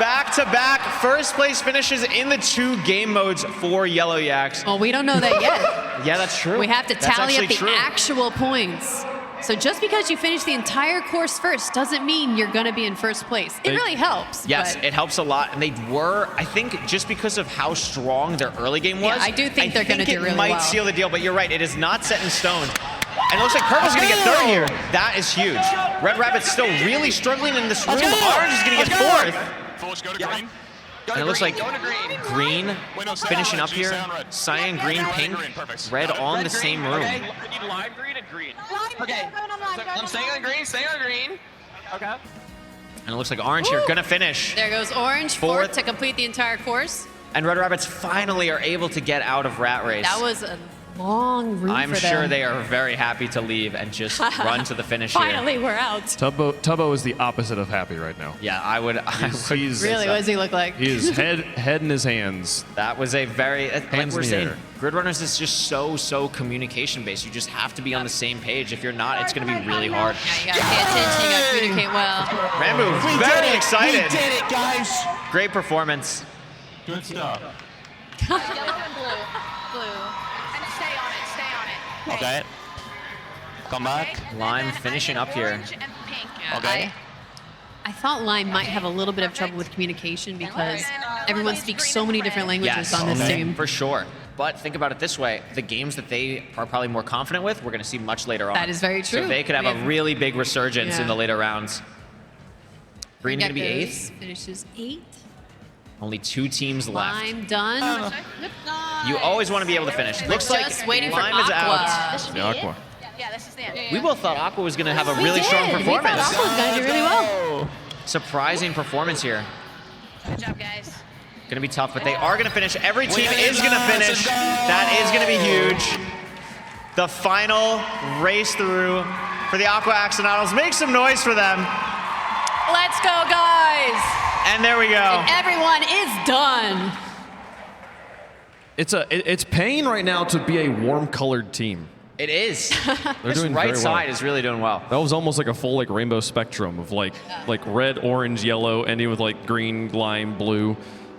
[SPEAKER 6] Back-to-back first place finishes in the 2 game modes for Yellow Yaks.
[SPEAKER 7] Well, we don't know that yet.
[SPEAKER 6] Yeah, that's true.
[SPEAKER 7] We have to
[SPEAKER 6] That's
[SPEAKER 7] tally up
[SPEAKER 6] actually
[SPEAKER 7] the
[SPEAKER 6] true.
[SPEAKER 7] actual points. So just because you finish the entire course first doesn't mean you're going to be in first place. It really helps.
[SPEAKER 6] Yes,
[SPEAKER 7] but
[SPEAKER 6] it helps a lot. And they were, I think, just because of how strong their early game was.
[SPEAKER 7] Yeah, I do think they're gonna do really
[SPEAKER 6] it might
[SPEAKER 7] well.
[SPEAKER 6] seal the deal, but you're right. It is not set in stone. And it looks like Purple's going to get 3rd here. That is huge. Red Rabbit's still really struggling in this room. Orange is going to get 4th.
[SPEAKER 12] Force, go to green.
[SPEAKER 6] And it looks like Green finishing up here. Cyan, Green, Pink, Red all in the same room.
[SPEAKER 17] We need lime green and green. Okay. I'm staying on green, staying on green. Okay.
[SPEAKER 6] And it looks like Orange here going to finish.
[SPEAKER 7] there goes Orange, 4th to complete the entire course.
[SPEAKER 6] And Red Rabbits finally are able to get out of Rat Race.
[SPEAKER 7] That was a long route
[SPEAKER 6] I'm
[SPEAKER 7] for
[SPEAKER 6] sure
[SPEAKER 7] them.
[SPEAKER 6] they are very happy to leave and just run to the finish here.
[SPEAKER 7] Finally, we're out.
[SPEAKER 1] Tubbo is the opposite of happy right now.
[SPEAKER 6] Yeah, I would.
[SPEAKER 1] He's
[SPEAKER 7] Really, what does he look like?
[SPEAKER 1] He is head in his hands.
[SPEAKER 6] That was a very, like
[SPEAKER 1] Hands
[SPEAKER 6] we're
[SPEAKER 1] in the
[SPEAKER 6] saying,
[SPEAKER 1] air.
[SPEAKER 6] Grid Runners is just so communication based. You just have to be on the same page. If you're not, it's going to be really hard.
[SPEAKER 7] Yeah, you gotta pay attention, you gotta communicate well.
[SPEAKER 6] Rambo, very excited.
[SPEAKER 12] We did it, guys.
[SPEAKER 6] Great performance.
[SPEAKER 12] Good stuff.
[SPEAKER 13] Yellow and blue. Blue. And stay on it, stay on it.
[SPEAKER 18] Okay. Come back.
[SPEAKER 6] Lime finishing up here.
[SPEAKER 13] Orange and pink.
[SPEAKER 18] Okay.
[SPEAKER 7] I thought Lime might have a little bit of trouble with communication because everyone speaks so many different languages on this team.
[SPEAKER 6] For sure. But think about it this way. The games that they are probably more confident with, we're going to see much later on.
[SPEAKER 7] That is very true.
[SPEAKER 6] So they could have a really big resurgence in the later rounds. Green going to be 8th.
[SPEAKER 7] Finishes 8th.
[SPEAKER 6] Only 2 teams left.
[SPEAKER 7] Lime done.
[SPEAKER 6] You always want to be able to finish. Looks like
[SPEAKER 7] just waiting for
[SPEAKER 6] Lime is out.
[SPEAKER 7] Aqua.
[SPEAKER 1] The Aqua.
[SPEAKER 13] Yeah, this is the end.
[SPEAKER 6] We both thought Aqua was going to have a really
[SPEAKER 7] We
[SPEAKER 6] strong
[SPEAKER 7] did.
[SPEAKER 6] performance.
[SPEAKER 7] We thought Aqua was gonna do really well.
[SPEAKER 6] Surprising performance here.
[SPEAKER 13] Good job, guys.
[SPEAKER 6] Going to be tough, but they are going to finish. Every team is going to finish. That is going to be huge. The final race through for the Aqua Axonauts. Make some noise for them.
[SPEAKER 7] Let's go, guys.
[SPEAKER 6] And there we go.
[SPEAKER 7] And everyone is done.
[SPEAKER 1] It's paying right now to be a warm-colored team.
[SPEAKER 6] It is.
[SPEAKER 1] They're
[SPEAKER 6] This
[SPEAKER 1] doing
[SPEAKER 6] right
[SPEAKER 1] very
[SPEAKER 6] side
[SPEAKER 1] well.
[SPEAKER 6] is really doing well.
[SPEAKER 1] That was almost like a full rainbow spectrum of like red, orange, yellow, ending with green, lime, blue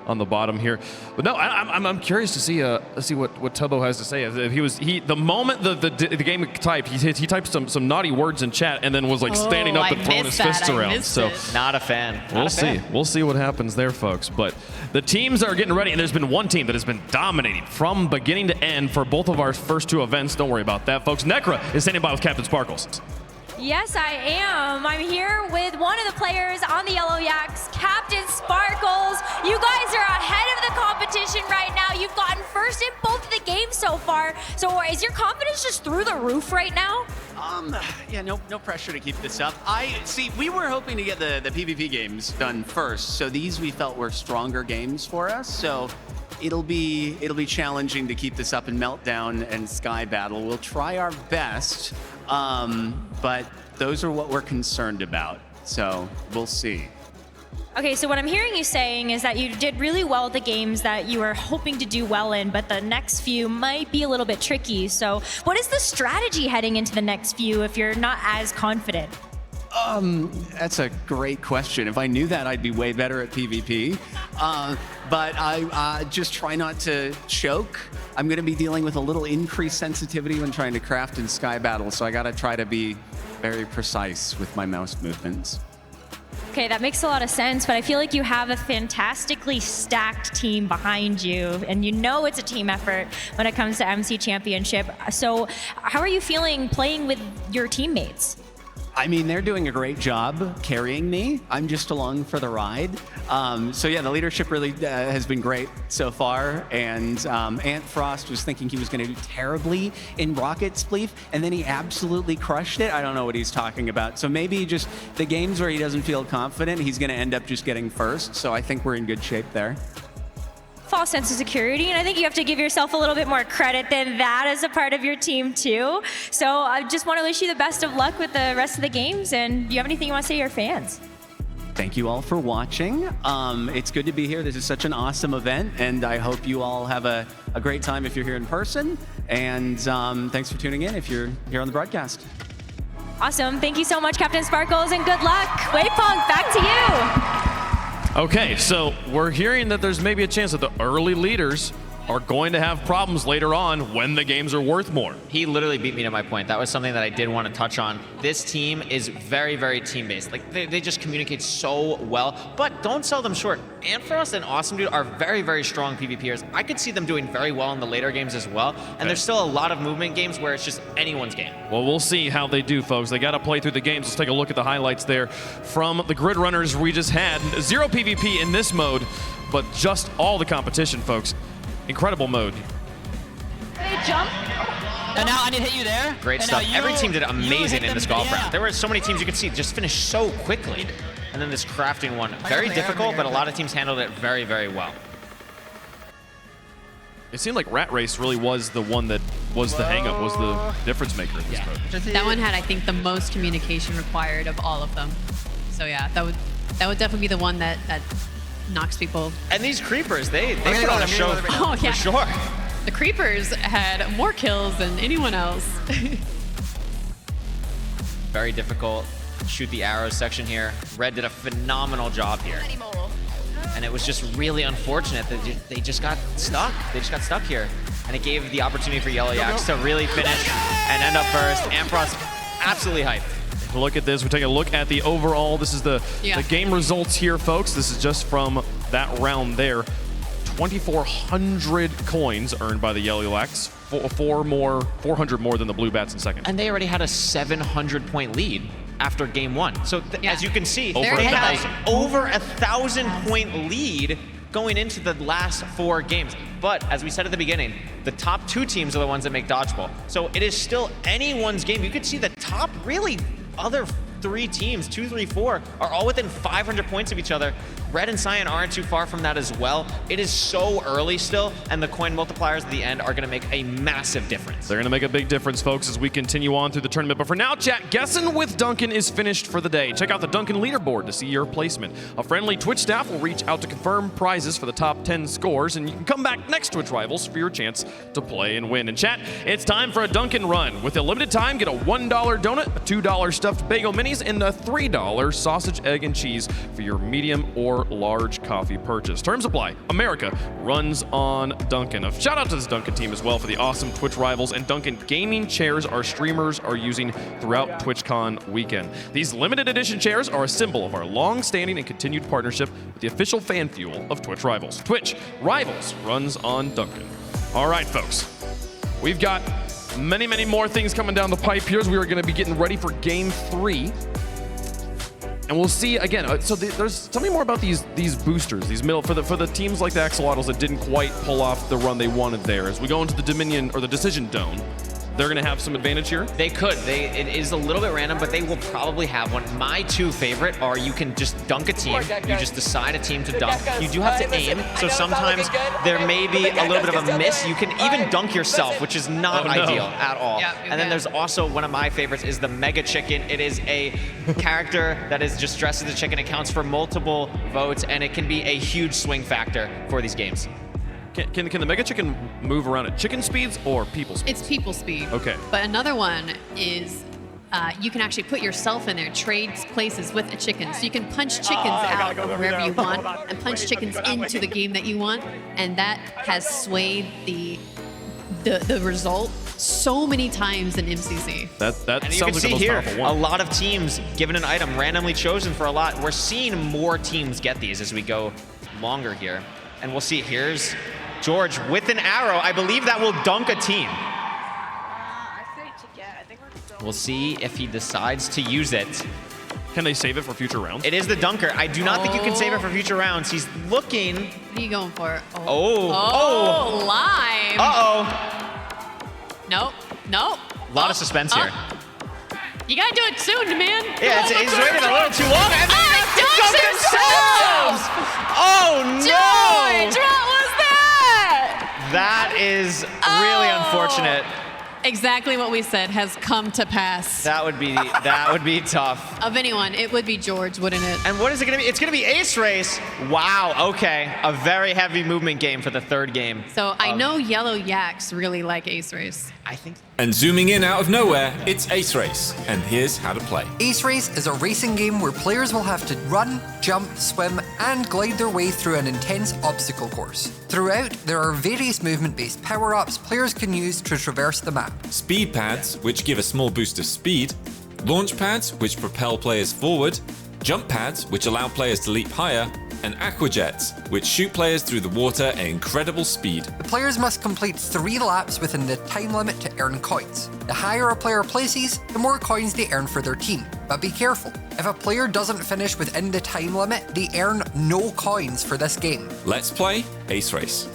[SPEAKER 1] on the bottom here. But no, I'm curious to see what Tubbo has to say. If the moment the game typed, he typed some naughty words in chat and then was standing up and throwing his fists around. So
[SPEAKER 6] not a fan.
[SPEAKER 1] We'll see. We'll see what happens there, folks. But the teams are getting ready, and there's been one team that has been dominating from beginning to end for both of our first 2 events. Don't worry about that, folks. Necra is standing by with Captain Sparkles.
[SPEAKER 10] Yes, I am. I'm here with one of the players on the Yellow Yaks, Captain Sparkles. You guys are ahead of the competition right now. You've gotten first in both of the games so far. So is your confidence just through the roof right now?
[SPEAKER 19] Yeah, no pressure to keep this up. We were hoping to get the PvP games done first. So these we felt were stronger games for us. So it'll be challenging to keep this up in Meltdown and Sky Battle. We'll try our best, but those are what we're concerned about. So we'll see.
[SPEAKER 10] Okay, so what I'm hearing you saying is that you did really well at the games that you were hoping to do well in, but the next few might be a little bit tricky. So what is the strategy heading into the next few if you're not as confident?
[SPEAKER 19] That's a great question. If I knew that, I'd be way better at PvP. But I just try not to choke I'm going to be dealing with a little increased sensitivity when trying to craft in Sky Battle, so I got to try to be very precise with my mouse movements.
[SPEAKER 10] Okay, that makes a lot of sense, but I feel like you have a fantastically stacked team behind you, and you know it's a team effort when it comes to MC Championship. So how are you feeling playing with your teammates?
[SPEAKER 19] I mean, they're doing a great job carrying me. I'm just along for the ride. So yeah, the leadership really has been great so far. And Ant Frost was thinking he was going to do terribly in Rocket Spleef, and then he absolutely crushed it. I don't know what he's talking about. So maybe just the games where he doesn't feel confident, he's going to end up just getting first. So I think we're in good shape there.
[SPEAKER 10] False sense of security, and I think you have to give yourself a little bit more credit than that as a part of your team too. So I just want to wish you the best of luck with the rest of the games, and do you have anything you want to say to your fans?
[SPEAKER 19] Thank you all for watching. It's good to be here. This is such an awesome event, and I hope you all have a great time if you're here in person. And thanks for tuning in if you're here on the broadcast.
[SPEAKER 10] Awesome. Thank you so much, Captain Sparkles, and good luck. Waypunk, back to you.
[SPEAKER 1] Okay, so we're hearing that there's maybe a chance that the early leaders are going to have problems later on when the games are worth more.
[SPEAKER 6] He literally beat me to my point. That was something that I did want to touch on. This team is very, very team-based. Like, they just communicate so well, but don't sell them short. Antfrost and Awesome Dude are very, very strong PvPers. I could see them doing very well in the later games as well, and there's still a lot of movement games where it's just anyone's game.
[SPEAKER 1] Well, we'll see how they do, folks. They got to play through the games. Let's take a look at the highlights there from the Grid Runners we just had. 0 PvP in this mode, but just all the competition, folks. Incredible mode.
[SPEAKER 2] They jump.
[SPEAKER 14] And now I need to hit you there.
[SPEAKER 6] Great
[SPEAKER 14] and
[SPEAKER 6] stuff. Every team did amazing in this golf round. There were so many teams you could see just finish so quickly. And then this crafting one, very difficult, but a lot of teams handled it very, very well.
[SPEAKER 1] It seemed like Rat Race really was the one that was the hang-up, was the difference maker in this mode.
[SPEAKER 7] That one had, I think, the most communication required of all of them. So yeah, that would definitely be the one that knocks people.
[SPEAKER 6] And these creepers, they put on a show for sure.
[SPEAKER 7] The creepers had more kills than anyone else.
[SPEAKER 6] Very difficult. Shoot the arrows section here. Red did a phenomenal job here. And it was just really unfortunate that they just got stuck. They just got stuck here. And it gave the opportunity for Yellow Yaks to really finish and end up first. Ampros absolutely hyped.
[SPEAKER 1] Look at this. We're taking a look at the overall. This is the game results here, folks. This is just from that round there. 2,400 coins earned by the Yellow Yaks. 400 more than the Blue Bats in second.
[SPEAKER 6] And they already had a 700-point lead after game one. So as you can see,
[SPEAKER 1] over
[SPEAKER 6] 1,000-point lead going into the last 4 games. But as we said at the beginning, the top 2 teams are the ones that make Dodgeball. So it is still anyone's game. You could see the top really other 3 teams, 2, 3, 4, are all within 500 points of each other. Red and Cyan aren't too far from that as well. It is so early still, and the coin multipliers at the end are going to make a massive difference.
[SPEAKER 1] They're going to make a big difference, folks, as we continue on through the tournament. But for now, chat, Guessing with Duncan is finished for the day. Check out the Duncan leaderboard to see your placement. A friendly Twitch staff will reach out to confirm prizes for the top 10 scores, and you can come back next Twitch Rivals for your chance to play and win. And chat, it's time for a Duncan run. With a limited time, get a $1 donut, a $2 stuffed bagel minis, and a $3 sausage, egg, and cheese for your medium or large coffee purchase. Terms apply. America runs on Duncan. A shout out to this Duncan team as well for the awesome Twitch Rivals and Duncan gaming chairs our streamers are using throughout TwitchCon weekend. These limited edition chairs are a symbol of our long-standing and continued partnership with the official fan fuel of Twitch Rivals. Twitch Rivals runs on Duncan. All right, folks. We've got many, many more things coming down the pipe here as we are going to be getting ready for Game 3. And we'll see again. So tell me more about these boosters, these middle for the teams like the Axolotls that didn't quite pull off the run they wanted there. As we go into the Dominion or the Decision Dome, they're going to have some advantage here?
[SPEAKER 6] They could. It is a little bit random, but they will probably have one. My 2 favorite are you can just dunk a team. You just decide a team to dunk. You do have to aim, so sometimes there may be a little bit of a miss. You can even dunk yourself, which is not ideal at all. And then there's also one of my favorites is the Mega Chicken. It is a character that is just dressed as a chicken. It counts for multiple votes, and it can be a huge swing factor for these games.
[SPEAKER 1] Can the Mega Chicken move around at chicken speeds or people speeds?
[SPEAKER 7] It's people speed.
[SPEAKER 1] Okay.
[SPEAKER 7] But another one is you can actually put yourself in there, trade places with a chicken. So you can punch chickens out of wherever you want and punch chickens into the game that you want. And that has swayed the the result so many times in MCC.
[SPEAKER 1] That
[SPEAKER 6] And you
[SPEAKER 1] sounds
[SPEAKER 6] can
[SPEAKER 1] like
[SPEAKER 6] see
[SPEAKER 1] the most
[SPEAKER 6] here,
[SPEAKER 1] powerful
[SPEAKER 6] a
[SPEAKER 1] one.
[SPEAKER 6] lot of teams given an item randomly chosen for a lot. We're seeing more teams get these as we go longer here. And we'll see, here's George with an arrow. I believe that will dunk a team. We'll see if he decides to use it.
[SPEAKER 1] Can they save it for future rounds?
[SPEAKER 6] It is the dunker. I do not think you can save it for future rounds. He's looking.
[SPEAKER 7] What are you going for?
[SPEAKER 6] Oh.
[SPEAKER 7] Lime.
[SPEAKER 6] Uh-oh.
[SPEAKER 7] Nope. Nope.
[SPEAKER 6] A lot of suspense here.
[SPEAKER 7] You gotta do it soon, man.
[SPEAKER 6] Yeah,
[SPEAKER 7] Come on,
[SPEAKER 6] he's
[SPEAKER 7] come on,
[SPEAKER 6] waiting a
[SPEAKER 7] come on.
[SPEAKER 6] little too long. And then
[SPEAKER 7] he
[SPEAKER 6] they
[SPEAKER 7] dunks
[SPEAKER 6] themselves! Oh, no!
[SPEAKER 7] George, what was that?
[SPEAKER 6] That is really unfortunate.
[SPEAKER 7] Exactly what we said has come to pass.
[SPEAKER 6] That would be tough.
[SPEAKER 7] Of anyone, it would be George, wouldn't it?
[SPEAKER 6] And what is it going to be? It's going to be Ace Race. Wow, okay. A very heavy movement game for the third game.
[SPEAKER 7] So I know Yellow Yaks really like Ace Race.
[SPEAKER 6] I think.
[SPEAKER 16] And zooming in out of nowhere, it's Ace Race. And here's how to play.
[SPEAKER 15] Ace Race is a racing game where players will have to run, jump, swim, and glide their way through an intense obstacle course. Throughout, there are various movement-based power-ups players can use to traverse the map.
[SPEAKER 16] Speed pads, which give a small boost of speed. Launch pads, which propel players forward. Jump pads, which allow players to leap higher. And aquajets, which shoot players through the water at incredible speed.
[SPEAKER 15] The players must complete 3 laps within the time limit to earn coins. The higher a player places, the more coins they earn for their team. But be careful, if a player doesn't finish within the time limit, they earn no coins for this game.
[SPEAKER 16] Let's play Ace Race.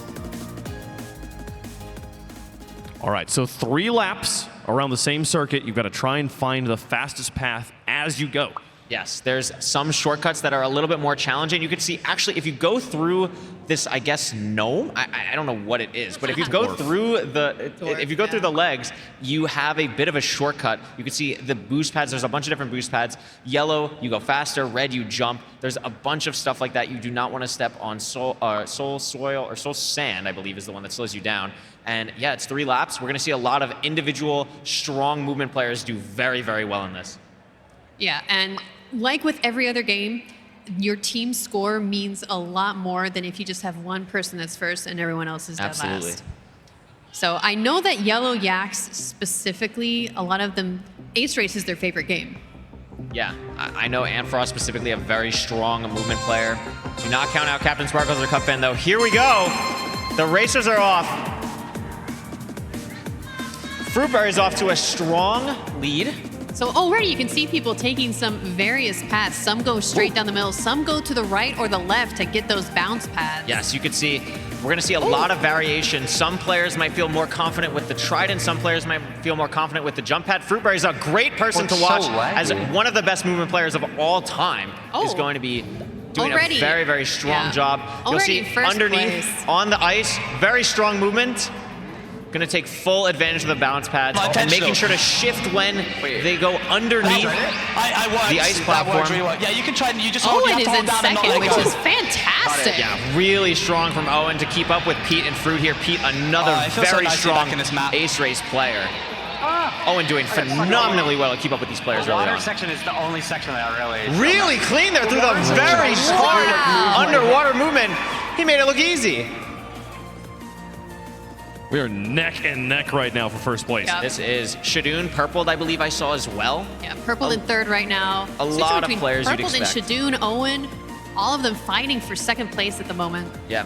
[SPEAKER 1] All right, so 3 laps around the same circuit. You've got to try and find the fastest path as you go.
[SPEAKER 6] Yes, there's some shortcuts that are a little bit more challenging. You can see, actually, if you go through this, I guess, gnome, I don't know what it is, but if you go through the legs, you have a bit of a shortcut. You can see the boost pads. There's a bunch of different boost pads. Yellow, you go faster. Red, you jump. There's a bunch of stuff like that. You do not want to step on soul soil or soul sand, I believe, is the one that slows you down. And yeah, it's 3 laps. We're going to see a lot of individual, strong movement players do very, very well in this.
[SPEAKER 7] Yeah, and like with every other game, your team score means a lot more than if you just have one person that's first and everyone else is dead last. So I know that Yellow Yaks specifically, a lot of them, Ace Race is their favorite game.
[SPEAKER 6] Yeah, I know Antfrost specifically a very strong movement player. Do not count out Captain Sparkles or Cupfan though. Here we go. The racers are off. Fruitberry's off to a strong lead.
[SPEAKER 7] So already you can see people taking some various paths. Some go straight down the middle, some go to the right or the left to get those bounce pads.
[SPEAKER 6] Yes, you can see, we're going to see a lot of variation. Some players might feel more confident with the Trident. Some players might feel more confident with the jump pad. Fruitberry's a great person to watch as one of the best movement players of all time is going to be doing a very, very strong job. You'll see underneath on the ice, very strong movement. Going to take full advantage of the bounce pads and making sure to shift when they go underneath the ice platform.
[SPEAKER 14] Yeah, you can try. You just
[SPEAKER 7] Owen is in second, which is fantastic.
[SPEAKER 6] Yeah, really strong from Owen to keep up with Pete and Fruit here. Pete, another very strong Ace Race player. Owen doing phenomenally well to keep up with these players early on.
[SPEAKER 17] The water section is the only section that I
[SPEAKER 6] really clean there through the very hard underwater movement. He made it look easy.
[SPEAKER 1] We are neck and neck right now for first place.
[SPEAKER 7] Yep.
[SPEAKER 6] This is Shadoon, Purpled, I believe I saw as well.
[SPEAKER 7] Yeah, Purpled in third right now.
[SPEAKER 6] A lot of players you'd
[SPEAKER 7] Purpled and
[SPEAKER 6] expect.
[SPEAKER 7] Shadoon, Owen, all of them fighting for second place at the moment.
[SPEAKER 6] Yeah.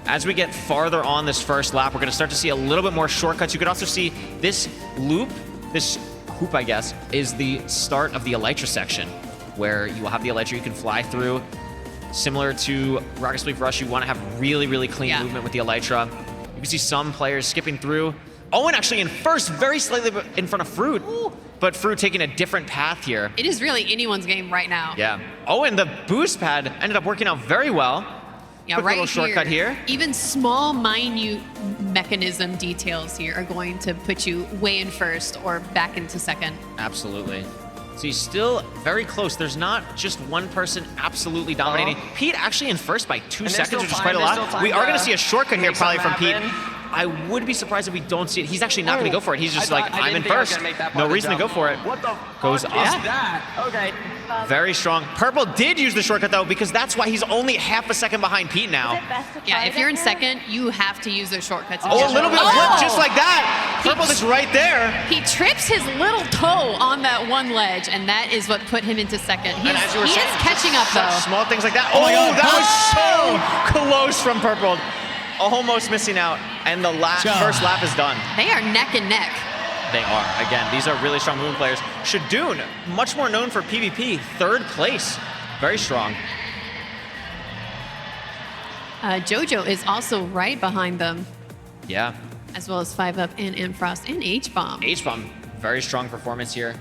[SPEAKER 6] As we get farther on this first lap, we're going to start to see a little bit more shortcuts. You could also see this loop, this hoop, I guess, is the start of the Elytra section, where you will have the Elytra you can fly through. Similar to Rocket Spleef Rush, you want to have really, really clean movement with the Elytra. You can see some players skipping through. Owen actually in first, very slightly in front of Fruit, but Fruit taking a different path here.
[SPEAKER 7] It is really anyone's game right now.
[SPEAKER 6] Yeah. Owen, the boost pad ended up working out very well.
[SPEAKER 7] Yeah,
[SPEAKER 6] Quick
[SPEAKER 7] right
[SPEAKER 6] little shortcut here.
[SPEAKER 7] Even small, minute mechanism details here are going to put you way in first or back into second.
[SPEAKER 6] Absolutely. So he's still very close. There's not just one person absolutely dominating. Pete actually in first by 2 seconds, which is quite a lot. We are going to see a shortcut here probably from Pete. I would be surprised if we don't see it. He's actually not going to go for it. He's just like, I'm in first. No reason to go for it.
[SPEAKER 17] What the
[SPEAKER 6] Goes
[SPEAKER 17] fuck
[SPEAKER 6] up.
[SPEAKER 17] is that? Okay.
[SPEAKER 6] Very strong. Purple did use the shortcut though, because that's why he's only half a second behind Pete now.
[SPEAKER 7] Yeah, if you're in second, you have to use those shortcuts.
[SPEAKER 6] Oh, a little bit of flip just like that. Purple is right there.
[SPEAKER 7] He trips his little toe on that one ledge, and that is what put him into second. He is catching up though.
[SPEAKER 6] Small things like that. Oh, that was so close from Purple. Almost missing out, and the first lap is done.
[SPEAKER 7] They are neck and neck.
[SPEAKER 6] They are. Again, these are really strong movement players. Shadoon, much more known for PvP, third place. Very strong.
[SPEAKER 7] Jojo is also right behind them,
[SPEAKER 6] Yeah.
[SPEAKER 7] as well as 5UP and Amfrost and H-Bomb.
[SPEAKER 6] H-Bomb, very strong performance here.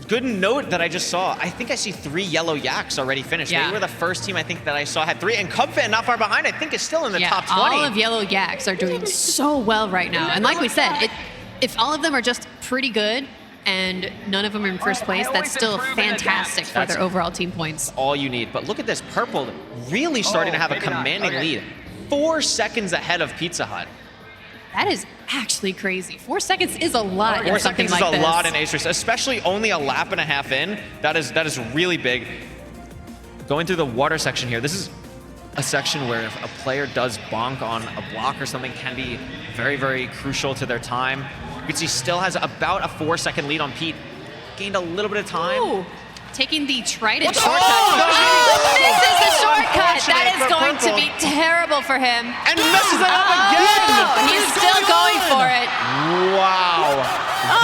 [SPEAKER 6] Good note that I just saw. I think I see 3 yellow yaks already finished.
[SPEAKER 7] Yeah.
[SPEAKER 6] They were the first team I think that I saw had 3. And Cubfit, not far behind, I think is still in the top 20.
[SPEAKER 7] All of Yellow Yaks are doing so well right now. And like we said, if all of them are just pretty good and none of them are in first place, that's still fantastic for their overall team points.
[SPEAKER 6] All you need. But look at this, Purple really starting to have a commanding lead. 4 seconds ahead of Pizza Hut.
[SPEAKER 7] That is actually crazy. 4 seconds is a lot in
[SPEAKER 6] 4
[SPEAKER 7] something
[SPEAKER 6] seconds
[SPEAKER 7] like
[SPEAKER 6] is
[SPEAKER 7] this.
[SPEAKER 6] a lot in Ace Race, especially only a lap and a half in. That is really big. Going through the water section here, this is a section where if a player does bonk on a block or something can be very, very crucial to their time. You can see still has about a 4-second lead on Pete. Gained a little bit of time.
[SPEAKER 7] Ooh, taking the Trident shortcut. This is the shortcut. That is going to be terrible for him.
[SPEAKER 6] And messes it up again.
[SPEAKER 7] He's still going for it.
[SPEAKER 6] Wow.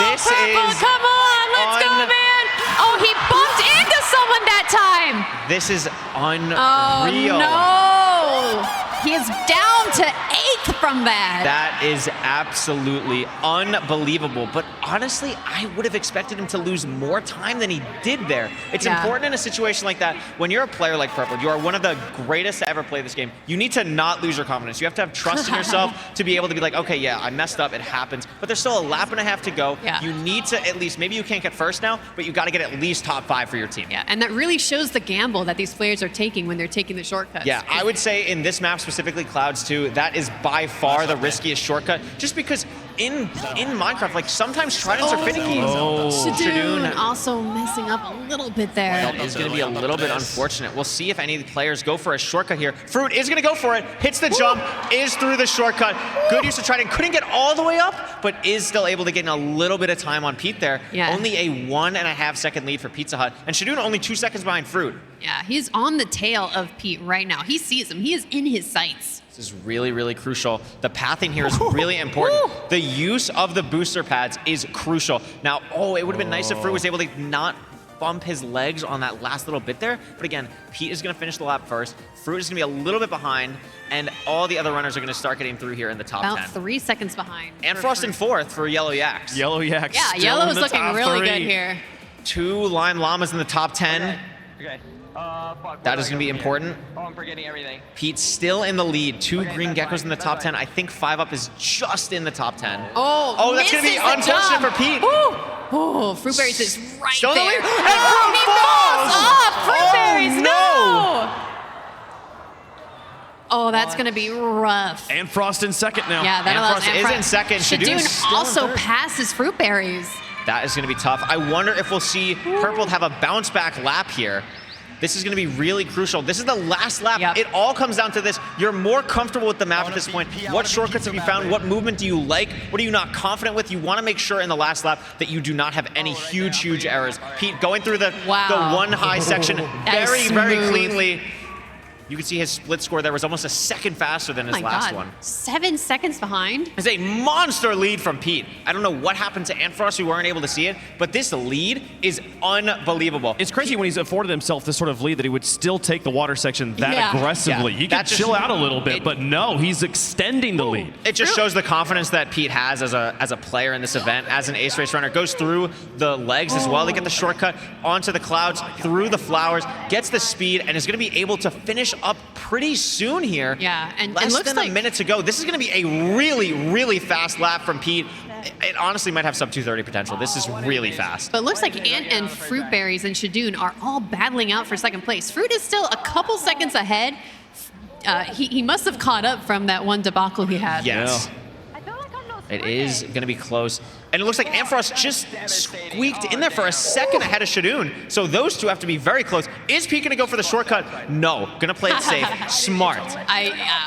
[SPEAKER 6] This
[SPEAKER 7] Purple,
[SPEAKER 6] is
[SPEAKER 7] come on, let's go, man. Oh, he bumped into someone that time.
[SPEAKER 6] This is
[SPEAKER 7] Oh,
[SPEAKER 6] unreal.
[SPEAKER 7] no. He is down to 8th from that.
[SPEAKER 6] That is absolutely unbelievable. But honestly, I would have expected him to lose more time than he did there. It's important in a situation like that. When you're a player like Purple, you are one of the greatest to ever play this game. You need to not lose your confidence. You have to have trust in yourself to be able to be like, okay, yeah, I messed up, it happens. But there's still a lap and a half to go.
[SPEAKER 7] Yeah.
[SPEAKER 6] You need to at least, maybe you can't get first now, but you got to get at least top 5 for your team.
[SPEAKER 7] Yeah, and that really shows the gamble that these players are taking when they're taking the shortcuts.
[SPEAKER 6] Yeah, I would say in this map, specifically Clouds 2, that is by far the riskiest shortcut, just because in Minecraft, like sometimes Tridents are finicky.
[SPEAKER 7] Shadoon also messing up a little bit there.
[SPEAKER 6] That is going to be a little bit unfortunate. We'll see if any of the players go for a shortcut here. Fruit is going to go for it, hits the jump, is through the shortcut. Good use of Trident, couldn't get all the way up, but is still able to get in a little bit of time on Pete there.
[SPEAKER 7] Yeah.
[SPEAKER 6] Only a 1.5 second lead for Pizza Hut, and Shadoon only 2 seconds behind Fruit.
[SPEAKER 7] Yeah, he's on the tail of Pete right now. He sees him. He is in his sights.
[SPEAKER 6] This is really, really crucial. The pathing here is really important. The use of the booster pads is crucial. Now, it would have been nice if Fruit was able to not bump his legs on that last little bit there. But again, Pete is going to finish the lap first. Fruit is going to be a little bit behind, and all the other runners are going to start getting through here in the top 10.
[SPEAKER 7] About 3 seconds behind.
[SPEAKER 6] And Frost in 4th for Yellow Yaks.
[SPEAKER 1] Yellow Yaks.
[SPEAKER 7] Yeah, Yellow is looking really good here.
[SPEAKER 6] 2 Lime Llamas in the top 10.
[SPEAKER 17] Okay.
[SPEAKER 6] That is going to be important.
[SPEAKER 17] Oh, I'm forgetting everything.
[SPEAKER 6] Pete's still in the lead. 2 Green Geckos in the top 10. I think 5UP is just in the top 10.
[SPEAKER 7] Oh,
[SPEAKER 6] that's going to be unfortunate for Pete.
[SPEAKER 7] Oh, Fruitberries is right
[SPEAKER 6] Still in the
[SPEAKER 7] there.
[SPEAKER 6] lead. And Fruit
[SPEAKER 7] he
[SPEAKER 6] falls!
[SPEAKER 7] falls off. Fruitberries,
[SPEAKER 6] no!
[SPEAKER 7] Oh, that's going to be rough.
[SPEAKER 1] And Frost in second now.
[SPEAKER 7] Yeah, that allows
[SPEAKER 6] Frost is in second.
[SPEAKER 7] Shadoon
[SPEAKER 6] Shadoon's still in
[SPEAKER 7] also
[SPEAKER 6] third.
[SPEAKER 7] passes Fruitberries.
[SPEAKER 6] That is going to be tough. I wonder if we'll see Purple have a bounce back lap here. This is going to be really crucial. This is the last lap.
[SPEAKER 7] Yep.
[SPEAKER 6] It all comes down to this. You're more comfortable with the map at this point. What shortcuts have you found? What movement do you like? What are you not confident with? You want to make sure in the last lap that you do not have any huge errors. Pete going through the one high section very cleanly. You can see his split score there was almost a second faster than his last one.
[SPEAKER 7] 7 seconds behind.
[SPEAKER 6] It's a monster lead from Pete. I don't know what happened to Antfrost, we weren't able to see it, but this lead is unbelievable.
[SPEAKER 1] It's crazy when he's afforded himself this sort of lead that he would still take the water section that aggressively.
[SPEAKER 6] Yeah.
[SPEAKER 1] He could chill out a little bit, but no, he's extending the lead.
[SPEAKER 6] It just shows the confidence that Pete has as a player in this event, as an Ace Race runner. Goes through the legs as well to get the shortcut onto the clouds, through the flowers, gets the speed, and is going to be able to finish up pretty soon here.
[SPEAKER 7] Yeah, and
[SPEAKER 6] less
[SPEAKER 7] looks
[SPEAKER 6] than
[SPEAKER 7] like
[SPEAKER 6] a minute to go. This is going to be a really fast lap from Pete. It honestly might have sub 230 potential. This is really fast.
[SPEAKER 7] But it looks like Ant and Fruitberries and Shadoon are all battling out for second place. Fruit is still a couple seconds ahead. He must have caught up from that one debacle he had.
[SPEAKER 6] Yes. It is going to be close. And it looks like Ampharos just squeaked in there for a second ahead of Shadoon. So those two have to be very close. Is Pete going to go for the shortcut? No. Going to play it safe. Smart.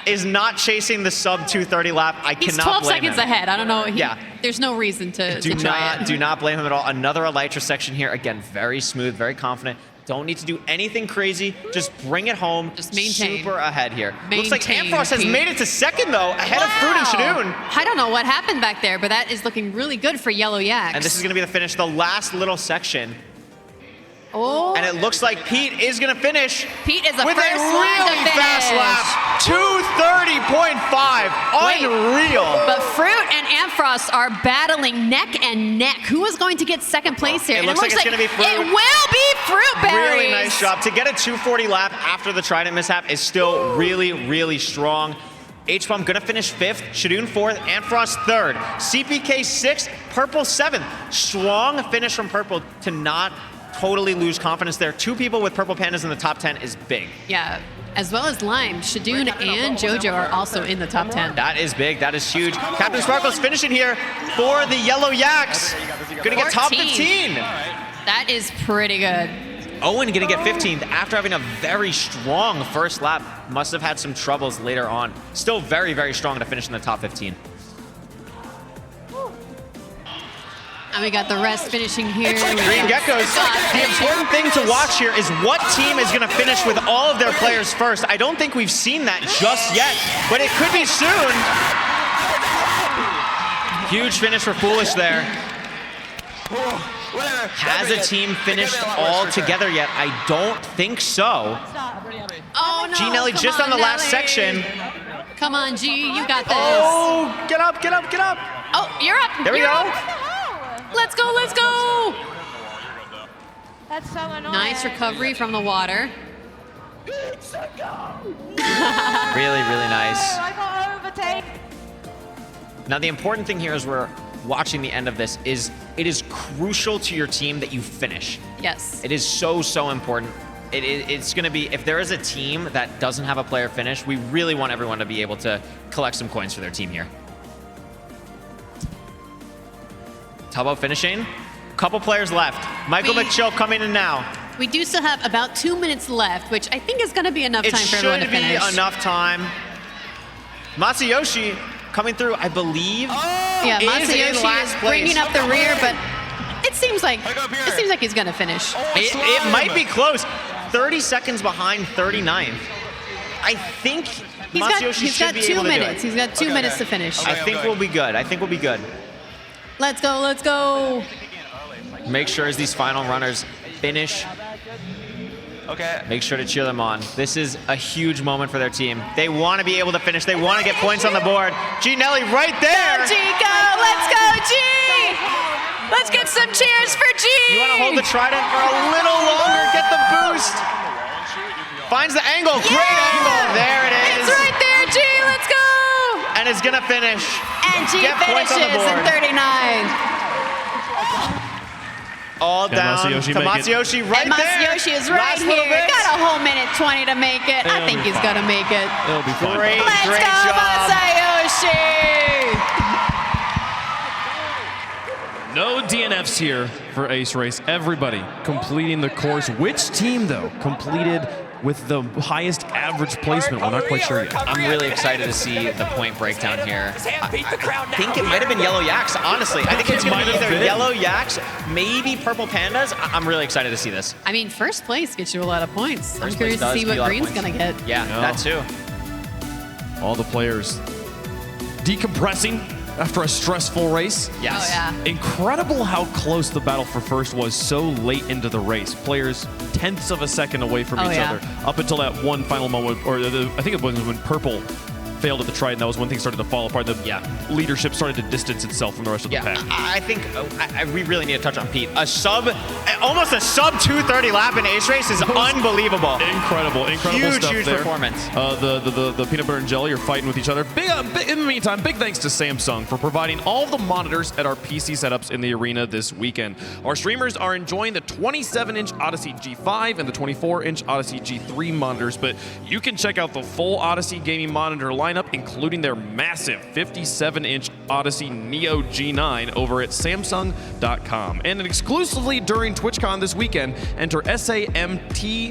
[SPEAKER 6] Is not chasing the sub 230 lap. I
[SPEAKER 7] He's
[SPEAKER 6] cannot
[SPEAKER 7] 12
[SPEAKER 6] blame
[SPEAKER 7] seconds
[SPEAKER 6] him.
[SPEAKER 7] ahead. I don't know.
[SPEAKER 6] Yeah.
[SPEAKER 7] There's no reason to try it.
[SPEAKER 6] Do not blame him at all. Another Elytra section here. Again, very smooth, very confident. Don't need to do anything crazy. Just bring it home. Just
[SPEAKER 7] maintain.
[SPEAKER 6] Super ahead here. Looks like
[SPEAKER 7] Maintain,
[SPEAKER 6] Ampharos has
[SPEAKER 7] Pete.
[SPEAKER 6] made it to second, though, ahead of Fruit and Shadoon.
[SPEAKER 7] I don't know what happened back there, but that is looking really good for Yellow Yaks.
[SPEAKER 6] And this is going to be the finish, the last little section.
[SPEAKER 7] Oh.
[SPEAKER 6] And it looks like Pete is going to finish
[SPEAKER 7] Pete is the
[SPEAKER 6] with
[SPEAKER 7] first
[SPEAKER 6] a
[SPEAKER 7] one to
[SPEAKER 6] really fast
[SPEAKER 7] finish.
[SPEAKER 6] lap. 230.5. Unreal.
[SPEAKER 7] But Fruit and Ampharos are battling neck and neck. Who is going to get second place here?
[SPEAKER 6] It
[SPEAKER 7] And
[SPEAKER 6] looks like it's gonna be Fruit.
[SPEAKER 7] It will be Fruit Berries.
[SPEAKER 6] Really nice job. To get a 240 lap after the Trident mishap is still really, really strong. H-Bomb gonna finish 5th, Shadoon 4th, Ampharos 3rd, CPK 6th, Purple 7th. Strong finish from Purple to not totally lose confidence there. 2 people with Purple Pandas in the top 10 is big.
[SPEAKER 7] Yeah, as well as Lime, Shadoon and JoJo are also in the top 10.
[SPEAKER 6] That is big, that is huge. Captain Sparkle's finishing here for the Yellow Yaks. Gonna get top 15.
[SPEAKER 7] That is pretty good.
[SPEAKER 6] Owen gonna get 15th after having a very strong first lap. Must have had some troubles later on. Still very, very strong to finish in the top 15.
[SPEAKER 7] And we got the rest finishing here.
[SPEAKER 6] Green Geckos. The important thing to watch here is what team is gonna finish with all of their players first. I don't think we've seen that just yet, but it could be soon. Huge finish for Foolish there. Has a team finished all together yet? I don't think so.
[SPEAKER 7] Oh no!
[SPEAKER 6] G Nelly
[SPEAKER 7] come
[SPEAKER 6] just on the last
[SPEAKER 7] Nelly.
[SPEAKER 6] section.
[SPEAKER 7] Come on, G, you got this.
[SPEAKER 6] Oh, get up, get up, get up.
[SPEAKER 7] Oh, you're up.
[SPEAKER 6] There we
[SPEAKER 7] you're
[SPEAKER 6] go.
[SPEAKER 7] Up. Let's go, let's go.
[SPEAKER 10] That's so annoying.
[SPEAKER 7] Nice recovery from the water.
[SPEAKER 6] Really, really nice.
[SPEAKER 10] I got overtake.
[SPEAKER 6] Now, the important thing here as we're watching the end of this is it is crucial to your team that you finish.
[SPEAKER 7] Yes.
[SPEAKER 6] It is so, so important. It's going to be, if there is a team that doesn't have a player finish, we really want everyone to be able to collect some coins for their team here. How about finishing? Couple players left. Michael McChill coming in now.
[SPEAKER 7] We do still have about 2 minutes left, which I think is going to be enough time for everyone to finish.
[SPEAKER 6] It should be enough time. Masayoshi coming through, I believe.
[SPEAKER 7] Yeah, Masayoshi is bringing up the rear, but it seems like he's going to finish.
[SPEAKER 6] It might be close. 30 seconds behind 39th. I think Masayoshi should be able to do it.
[SPEAKER 7] He's got 2 minutes to finish.
[SPEAKER 6] I think we'll be good. I think we'll be good.
[SPEAKER 7] Let's go, let's go.
[SPEAKER 6] Make sure as these final runners finish.
[SPEAKER 18] Okay.
[SPEAKER 6] Make sure to cheer them on. This is a huge moment for their team. They want to be able to finish. They want to get points on the board. G Nelly right there.
[SPEAKER 7] Go, G, go. Let's go, G. Let's get some cheers for G.
[SPEAKER 6] You want to hold the Trident for a little longer. Get the boost. Finds the angle.
[SPEAKER 7] Yeah.
[SPEAKER 6] Great angle. There it is.
[SPEAKER 7] It's right there, G. Let's go.
[SPEAKER 6] And it's going to finish.
[SPEAKER 7] And G
[SPEAKER 6] get points on the
[SPEAKER 7] finishes
[SPEAKER 6] board.
[SPEAKER 7] in 39.
[SPEAKER 6] All down
[SPEAKER 1] Masayoshi
[SPEAKER 6] to
[SPEAKER 1] make it?
[SPEAKER 6] Masayoshi right
[SPEAKER 7] and
[SPEAKER 6] there.
[SPEAKER 7] Masayoshi is right
[SPEAKER 6] Last little
[SPEAKER 7] here.
[SPEAKER 6] bit.
[SPEAKER 7] Got a whole minute 20 to make it. I
[SPEAKER 1] It'll
[SPEAKER 7] think
[SPEAKER 1] be
[SPEAKER 7] he's
[SPEAKER 1] fine.
[SPEAKER 7] going to make it.
[SPEAKER 1] It'll be fine.
[SPEAKER 6] Great,
[SPEAKER 7] Let's
[SPEAKER 6] great
[SPEAKER 7] go,
[SPEAKER 6] job.
[SPEAKER 7] Masayoshi.
[SPEAKER 1] No DNFs here for Ace Race. Everybody completing the course. Which team, though, completed with the highest average placement? We're not quite sure yet.
[SPEAKER 6] I'm really excited to see the point breakdown here. I think it might have been Yellow Yaks, honestly. I think it's going to be either Yellow Yaks, maybe Purple Pandas. I'm really excited to see this.
[SPEAKER 7] I mean, first place gets you a lot of points. I'm
[SPEAKER 6] First
[SPEAKER 7] curious
[SPEAKER 6] place
[SPEAKER 7] to see
[SPEAKER 6] does
[SPEAKER 7] what
[SPEAKER 6] get a lot of
[SPEAKER 7] Green's
[SPEAKER 6] points.
[SPEAKER 7] going to get.
[SPEAKER 6] Yeah, that too.
[SPEAKER 1] All the players decompressing after a stressful race.
[SPEAKER 6] Yes.
[SPEAKER 7] Oh, yeah.
[SPEAKER 1] Incredible how close the battle for first was so late into the race. Players tenths of a second away from
[SPEAKER 7] Oh,
[SPEAKER 1] each
[SPEAKER 7] yeah.
[SPEAKER 1] other up until that one final moment, or I think it was when Purple failed at the Trident. That was when things started to fall apart. The leadership started to distance itself from the rest of the pack.
[SPEAKER 6] I think we really need to touch on Pete. Almost a sub 230 lap in Ace Race is unbelievable.
[SPEAKER 1] Incredible
[SPEAKER 6] Huge,
[SPEAKER 1] stuff
[SPEAKER 6] huge
[SPEAKER 1] there.
[SPEAKER 6] performance.
[SPEAKER 1] The peanut butter and jelly are fighting with each other. In the meantime, big thanks to Samsung for providing all the monitors at our PC setups in the arena this weekend. Our streamers are enjoying the 27-inch Odyssey G5 and the 24-inch Odyssey G3 monitors, but you can check out the full Odyssey gaming monitor lineup lineup, including their massive 57-inch Odyssey Neo G9 over at Samsung.com. And exclusively during TwitchCon this weekend, enter SAMTWCH,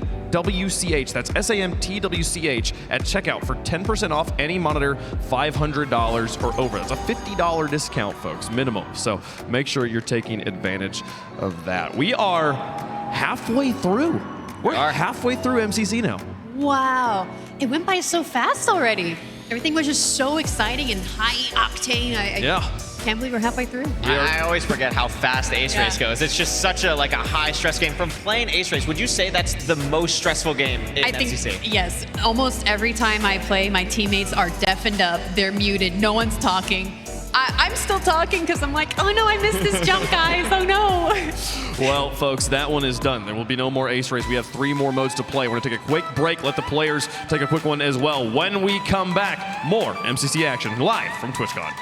[SPEAKER 1] that's SAMTWCH, at checkout for 10% off any monitor $500 or over. That's a $50 discount, folks, minimum. So make sure you're taking advantage of that. We are halfway through. We're halfway through MCC now.
[SPEAKER 7] Wow, it went by so fast already. Everything was just so exciting and high octane. I can't believe we're halfway through.
[SPEAKER 6] I always forget how fast the Ace Race goes. It's just such a high stress game. From playing Ace Race, would you say that's the most stressful game in MCC?
[SPEAKER 7] Yes, almost every time I play, my teammates are deafened up, they're muted, no one's talking. I'm still talking because I'm like, oh no, I missed this jump, guys, oh no.
[SPEAKER 1] Well, folks, that one is done. There will be no more Ace Race. We have 3 more modes to play. We're going to take a quick break, let the players take a quick one as well. When we come back, more MCC action live from TwitchCon.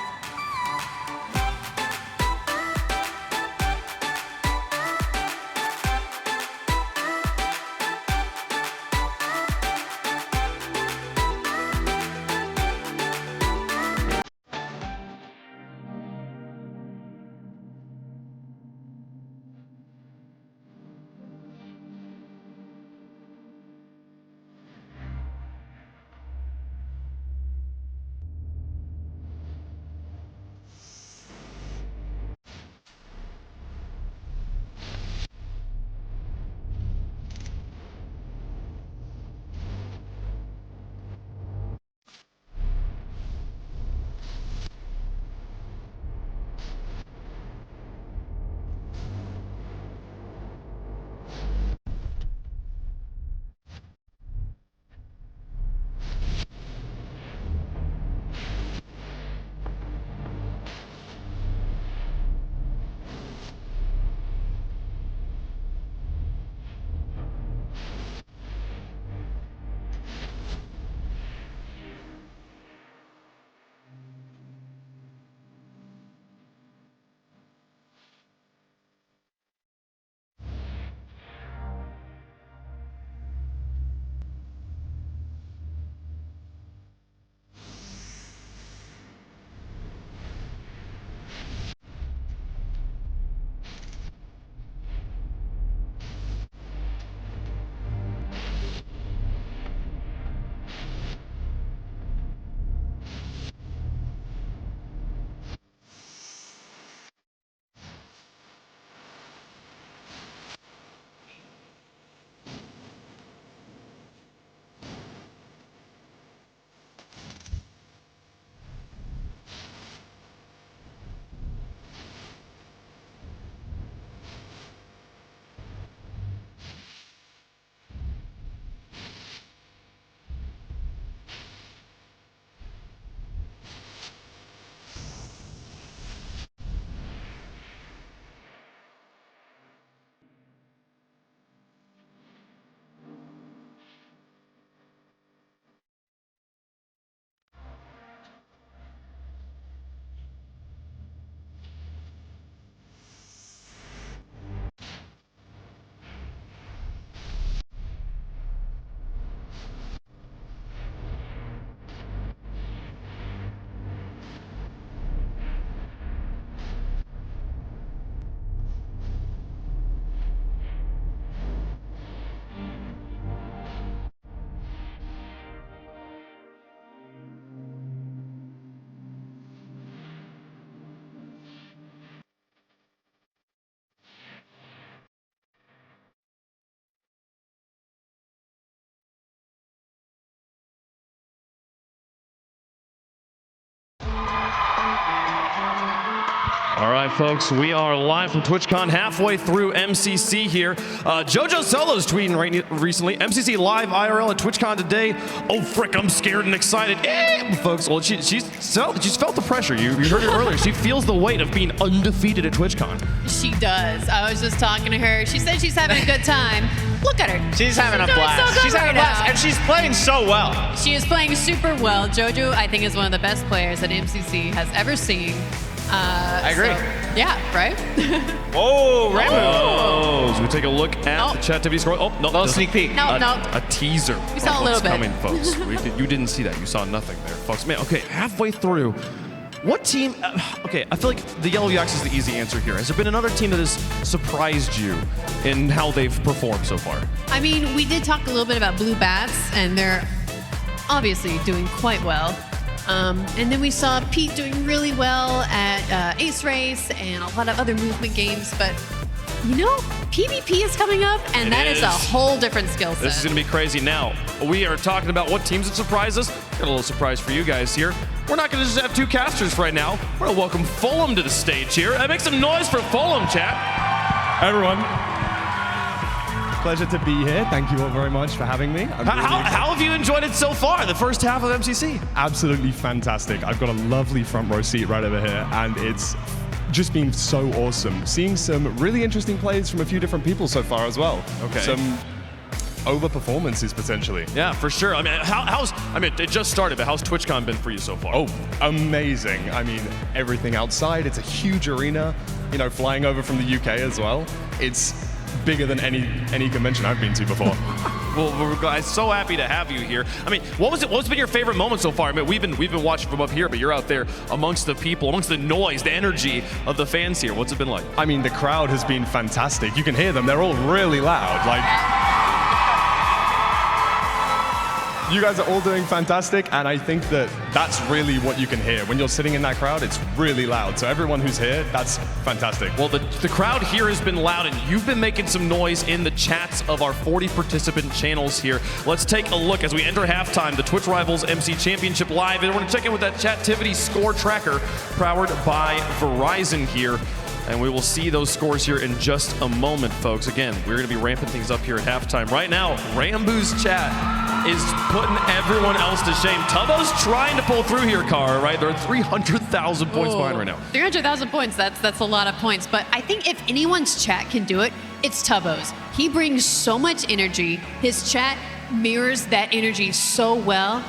[SPEAKER 1] All right, folks, we are live from TwitchCon, halfway through MCC here. JoJo Solo's tweeting recently, MCC live IRL at TwitchCon today. Oh, frick, I'm scared and excited. Folks, well, she's felt the pressure. You heard it earlier. She feels the weight of being undefeated at TwitchCon.
[SPEAKER 7] She does. I was just talking to her. She said she's having a good time. Look at her.
[SPEAKER 6] She's having a blast. She's having a blast, and she's playing so well.
[SPEAKER 7] She is playing super well. JoJo, I think, is one of the best players that MCC has ever seen.
[SPEAKER 6] I agree.
[SPEAKER 7] Yeah, right?
[SPEAKER 6] Oh, Rambo.
[SPEAKER 1] Oh, so we take a look at the chattivity score. Oh, no.
[SPEAKER 6] Little sneak peek.
[SPEAKER 7] No.
[SPEAKER 1] A teaser.
[SPEAKER 7] We saw a little
[SPEAKER 1] what's
[SPEAKER 7] bit.
[SPEAKER 1] coming, folks. You didn't see that. You saw nothing there, folks. Man, okay, halfway through. What team? Okay, I feel like the Yellow Yaks is the easy answer here. Has there been another team that has surprised you in how they've performed so far?
[SPEAKER 7] I mean, we did talk a little bit about Blue Bats, and they're obviously doing quite well. And then we saw Pete doing really well at Ace Race and a lot of other movement games. But, you know, PvP is coming up, and that is a whole different skill set.
[SPEAKER 1] This is going to be crazy. Now, we are talking about what teams that surprise us. Got a little surprise for you guys here. We're not going to just have two casters right now. We're going to welcome Fulham to the stage here. Make some noise for Fulham, chat.
[SPEAKER 20] Hi, everyone. Pleasure to be here. Thank you all very much for having me.
[SPEAKER 1] How have you enjoyed it so far, the first half of MCC?
[SPEAKER 20] Absolutely fantastic. I've got a lovely front row seat right over here, and it's just been so awesome. Seeing some really interesting plays from a few different people so far as well.
[SPEAKER 1] Okay.
[SPEAKER 20] Some over performances potentially.
[SPEAKER 1] Yeah, for sure. I mean, it just started, but how's TwitchCon been for you so far?
[SPEAKER 20] Oh, amazing. I mean, everything outside. It's a huge arena, you know, flying over from the UK as well. It's bigger than any convention I've been to before.
[SPEAKER 1] Well, we're guys so happy to have you here. I mean, what's been your favorite moment so far? I mean, we've been watching from up here, but you're out there amongst the people, amongst the noise, the energy of the fans here. What's it been like?
[SPEAKER 20] I mean, the crowd has been fantastic. You can hear them. They're all really loud. Like, you guys are all doing fantastic, and I think that that's really what you can hear. When you're sitting in that crowd, it's really loud. So everyone who's here, that's fantastic.
[SPEAKER 1] Well, the crowd here has been loud, and you've been making some noise in the chats of our 40 participant channels here. Let's take a look as we enter halftime, the Twitch Rivals MC Championship Live, and we're going to check in with that chattivity score tracker powered by Verizon here. And we will see those scores here in just a moment, folks. Again, we're going to be ramping things up here at halftime. Right now, Rambu's chat is putting everyone else to shame. Tubbo's trying to pull through here, Kara, right? They're 300,000 points behind right now.
[SPEAKER 7] 300,000 points, that's a lot of points. But I think if anyone's chat can do it, it's Tubbo's. He brings so much energy. His chat mirrors that energy so well.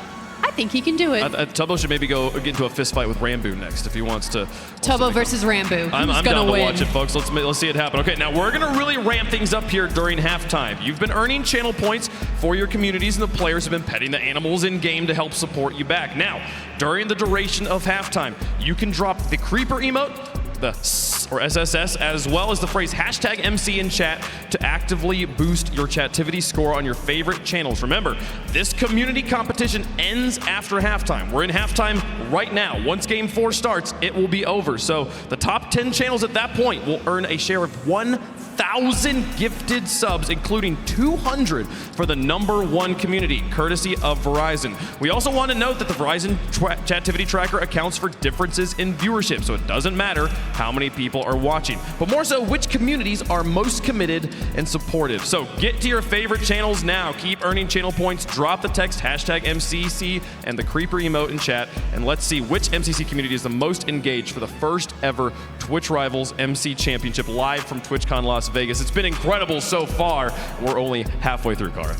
[SPEAKER 7] I think he can do it.
[SPEAKER 1] Tubbo should maybe go get into a fist fight with Rambu next if he wants to.
[SPEAKER 7] Tubbo versus Rambu.
[SPEAKER 1] I'm down to watch it, folks. Let's see it happen. Okay, now we're gonna really ramp things up here during halftime. You've been earning channel points for your communities, and the players have been petting the animals in game to help support you back. Now, during the duration of halftime, you can drop the creeper emote, the S or SSS, as well as the phrase #MC in chat to actively boost your chattivity score on your favorite channels. Remember, this community competition ends after halftime. We're in halftime right now. Once game 4 starts, it will be over. So the top 10 channels at that point will earn a share of 1,000 gifted subs, including 200 for the #1 community, courtesy of Verizon. We also want to note that the Verizon Chattivity Tracker accounts for differences in viewership, so it doesn't matter how many people are watching, but more so which communities are most committed and supportive. So get to your favorite channels now. Keep earning channel points. Drop the text #MCC and the creeper emote in chat, and let's see which MCC community is the most engaged for the first ever Twitch Rivals MC Championship live from TwitchCon Las Vegas. It's been incredible so far. We're only halfway through, Kara.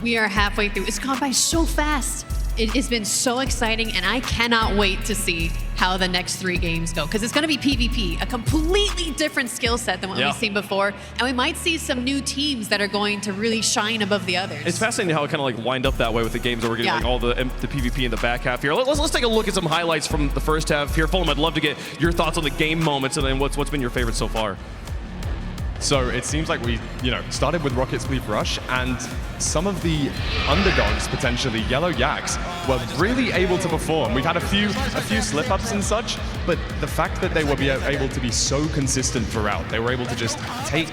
[SPEAKER 7] We are halfway through. It's gone by so fast. It has been so exciting, and I cannot wait to see how the next 3 games go, because it's going to be PvP, a completely different skill set than what we've seen before, and we might see some new teams that are going to really shine above the others.
[SPEAKER 1] It's fascinating how it kind of like lined up that way with the games that we're getting like all the PvP in the back half here. Let's take a look at some highlights from the first half here. Fulham, I'd love to get your thoughts on the game moments and then what's been your favorite so far.
[SPEAKER 20] So it seems like we, started with Rocket Spleef Rush, and some of the underdogs, potentially Yellow Yaks, were really able to perform. We've had a few slip-ups and such, but the fact that they were able to be so consistent throughout, they were able to just take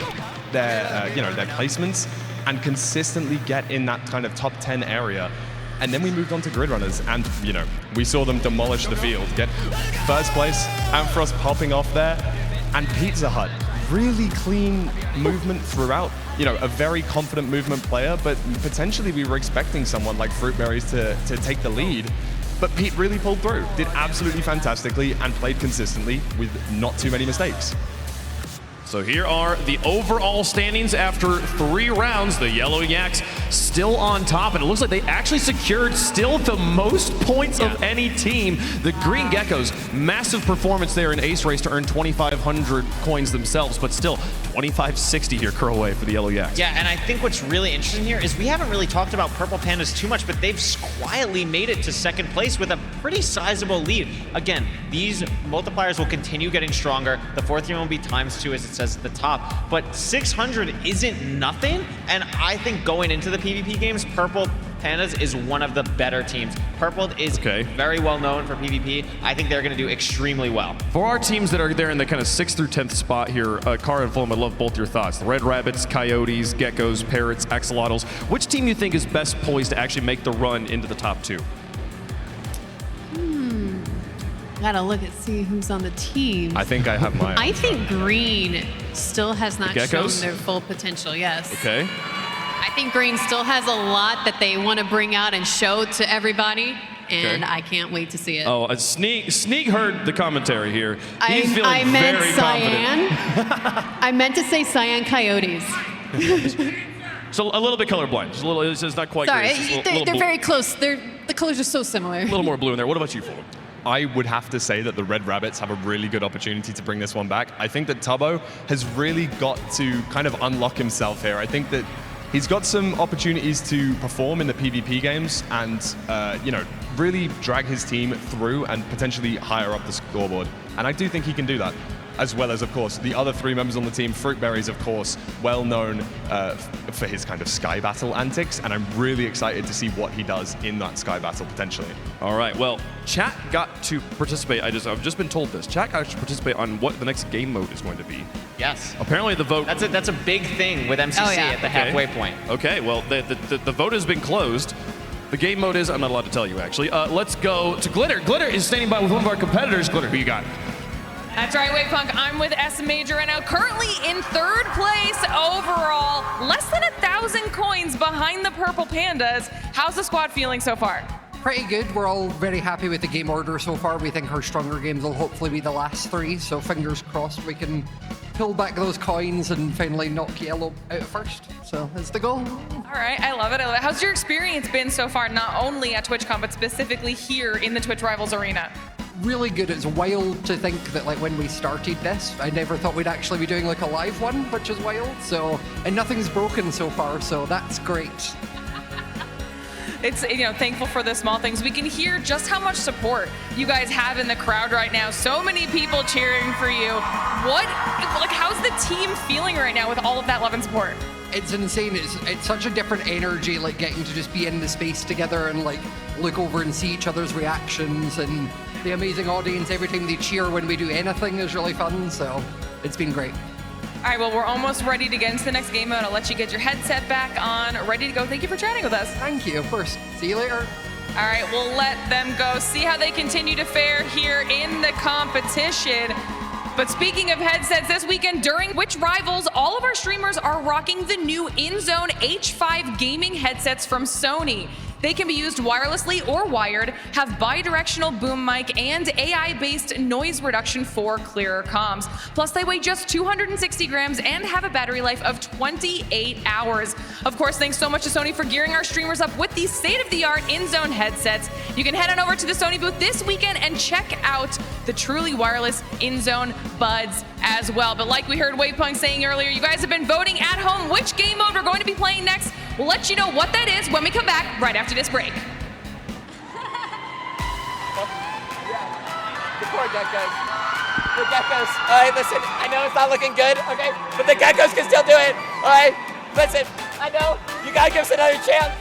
[SPEAKER 20] their, their placements and consistently get in that kind of top 10 area. And then we moved on to Grid Runners, and we saw them demolish the field, get first place, Ampharos popping off there, and Pizza Hut. Really clean movement throughout. A very confident movement player, but potentially we were expecting someone like Fruitberries to take the lead. But Pete really pulled through, did absolutely fantastically, and played consistently with not too many mistakes.
[SPEAKER 1] So here are the overall standings after 3 rounds. The Yellow Yaks still on top, and it looks like they actually secured still the most points of any team. The Green Geckos, massive performance there in Ace Race to earn 2,500 coins themselves, but still 2560 here curl away for the Yellow Yaks.
[SPEAKER 6] Yeah, and I think what's really interesting here is we haven't really talked about Purple Pandas too much, but they've quietly made it to 2nd place with a pretty sizable lead. Again, these multipliers will continue getting stronger. The 4th year will be ×2 as it says at the top, but 600 isn't nothing, and I think going into the PvP games, Purple Pandas is one of the better teams. Purple is very well known for PvP. I think they're going to do extremely well.
[SPEAKER 1] For our teams that are there in the kind of 6th through 10th spot here, Kara and Fulham, I'd love both your thoughts. The Red Rabbits, Coyotes, Geckos, Parrots, Axolotls. Which team do you think is best poised to actually make the run into the top 2?
[SPEAKER 7] Gotta look and see who's on the team.
[SPEAKER 1] I think I have my
[SPEAKER 7] I think Green still has not shown
[SPEAKER 1] Geckos?
[SPEAKER 7] their full potential, yes.
[SPEAKER 1] Okay.
[SPEAKER 7] I think Green still has a lot that they want to bring out and show to everybody, and I can't wait to see it.
[SPEAKER 1] Oh, Sneak heard the commentary here. He's feeling
[SPEAKER 7] I meant
[SPEAKER 1] very
[SPEAKER 7] Cyan.
[SPEAKER 1] confident.
[SPEAKER 7] I meant to say Cyan Coyotes.
[SPEAKER 1] So a little bit colorblind. Just a little, it's just not quite
[SPEAKER 7] Sorry,
[SPEAKER 1] great. It's just a little
[SPEAKER 7] they're
[SPEAKER 1] blue.
[SPEAKER 7] very close. The colors are so similar.
[SPEAKER 1] A little more blue in there. What about you, Fulham?
[SPEAKER 20] I would have to say that the Red Rabbits have a really good opportunity to bring this one back. I think that Tubbo has really got to kind of unlock himself here. I think that he's got some opportunities to perform in the PvP games and, you know, really drag his team through and potentially higher up the scoreboard. And I do think he can do that. As well as, of course, the other 3 members on the team. Fruitberry's, of course, well known for his kind of Sky Battle antics, and I'm really excited to see what he does in that Sky Battle potentially.
[SPEAKER 1] All right, well, chat got to participate. I've just been told this. Chat got to participate on what the next game mode is going to be.
[SPEAKER 6] Yes.
[SPEAKER 1] Apparently the vote...
[SPEAKER 6] That's a big thing with MCC at the halfway point.
[SPEAKER 1] Okay, well, the vote has been closed. The game mode is... I'm not allowed to tell you, actually. Let's go to Glitter. Glitter is standing by with one of our competitors. Glitter, who you got?
[SPEAKER 8] That's right, Wavepunk. I'm with S Major right now, currently in 3rd place overall. Less than 1,000 coins behind the Purple Pandas. How's the squad feeling so far?
[SPEAKER 15] Pretty good. We're all very happy with the game order so far. We think our stronger games will hopefully be the last 3, so fingers crossed we can pull back those coins and finally knock Yellow out first. So that's the goal.
[SPEAKER 8] All right, I love it. How's your experience been so far, not only at TwitchCon, but specifically here in the Twitch Rivals arena?
[SPEAKER 15] Really good. It's wild to think that like when we started this, I never thought we'd actually be doing like a live one, which is wild. So, and nothing's broken so far, so that's great.
[SPEAKER 8] It's, you know, thankful for the small things. We can hear just how much support you guys have in the crowd right now. So many people cheering for you. How's the team feeling right now with all of that love and support?
[SPEAKER 15] It's insane. It's such a different energy, like getting to just be in the space together and like look over and see each other's reactions, and the amazing audience every time they cheer when we do anything is really fun. So it's been great.
[SPEAKER 8] All right, well, we're almost ready to get into the next game mode. I'll let you get your headset back on, ready to go. Thank you for chatting with us.
[SPEAKER 15] Thank you, of course. See you later.
[SPEAKER 8] All right, we'll let them go. See how they continue to fare here in the competition. But speaking of headsets, this weekend during Twitch Rivals, all of our streamers are rocking the new InZone H5 gaming headsets from Sony. They can be used wirelessly or wired, have bi-directional boom mic, and AI-based noise reduction for clearer comms. Plus, they weigh just 260 grams and have a battery life of 28 hours. Of course, thanks so much to Sony for gearing our streamers up with these state-of-the-art InZone headsets. You can head on over to the Sony booth this weekend and check out the truly wireless InZone buds as well. But like we heard Wavepunk saying earlier, you guys have been voting at home which game mode we're going to be playing next. We'll let you know what that is when we come back right after this break.
[SPEAKER 4] The poor geckos. The geckos. All right, listen, I know it's not looking good, okay? But the geckos can still do it, all right? Listen, I know you gotta give us another chance.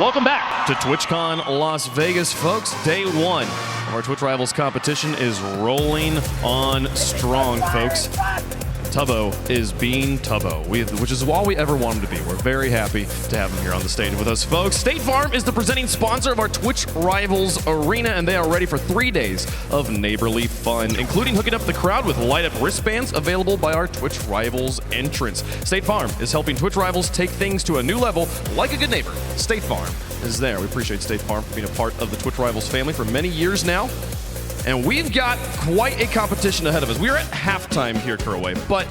[SPEAKER 1] Welcome back to TwitchCon Las Vegas, folks. Day one of our Twitch Rivals competition is rolling on strong, folks. Tubbo is being Tubbo, which is all we ever want him to be. We're very happy to have him here on the stage with us, folks. State Farm is the presenting sponsor of our Twitch Rivals Arena, and they are ready for 3 days of neighborly fun, including hooking up the crowd with light-up wristbands available by our Twitch Rivals entrance. State Farm is helping Twitch Rivals take things to a new level like a good neighbor. State Farm is there. We appreciate State Farm for being a part of the Twitch Rivals family for many years now. And we've got quite a competition ahead of us. We're at halftime here, Kuraway, but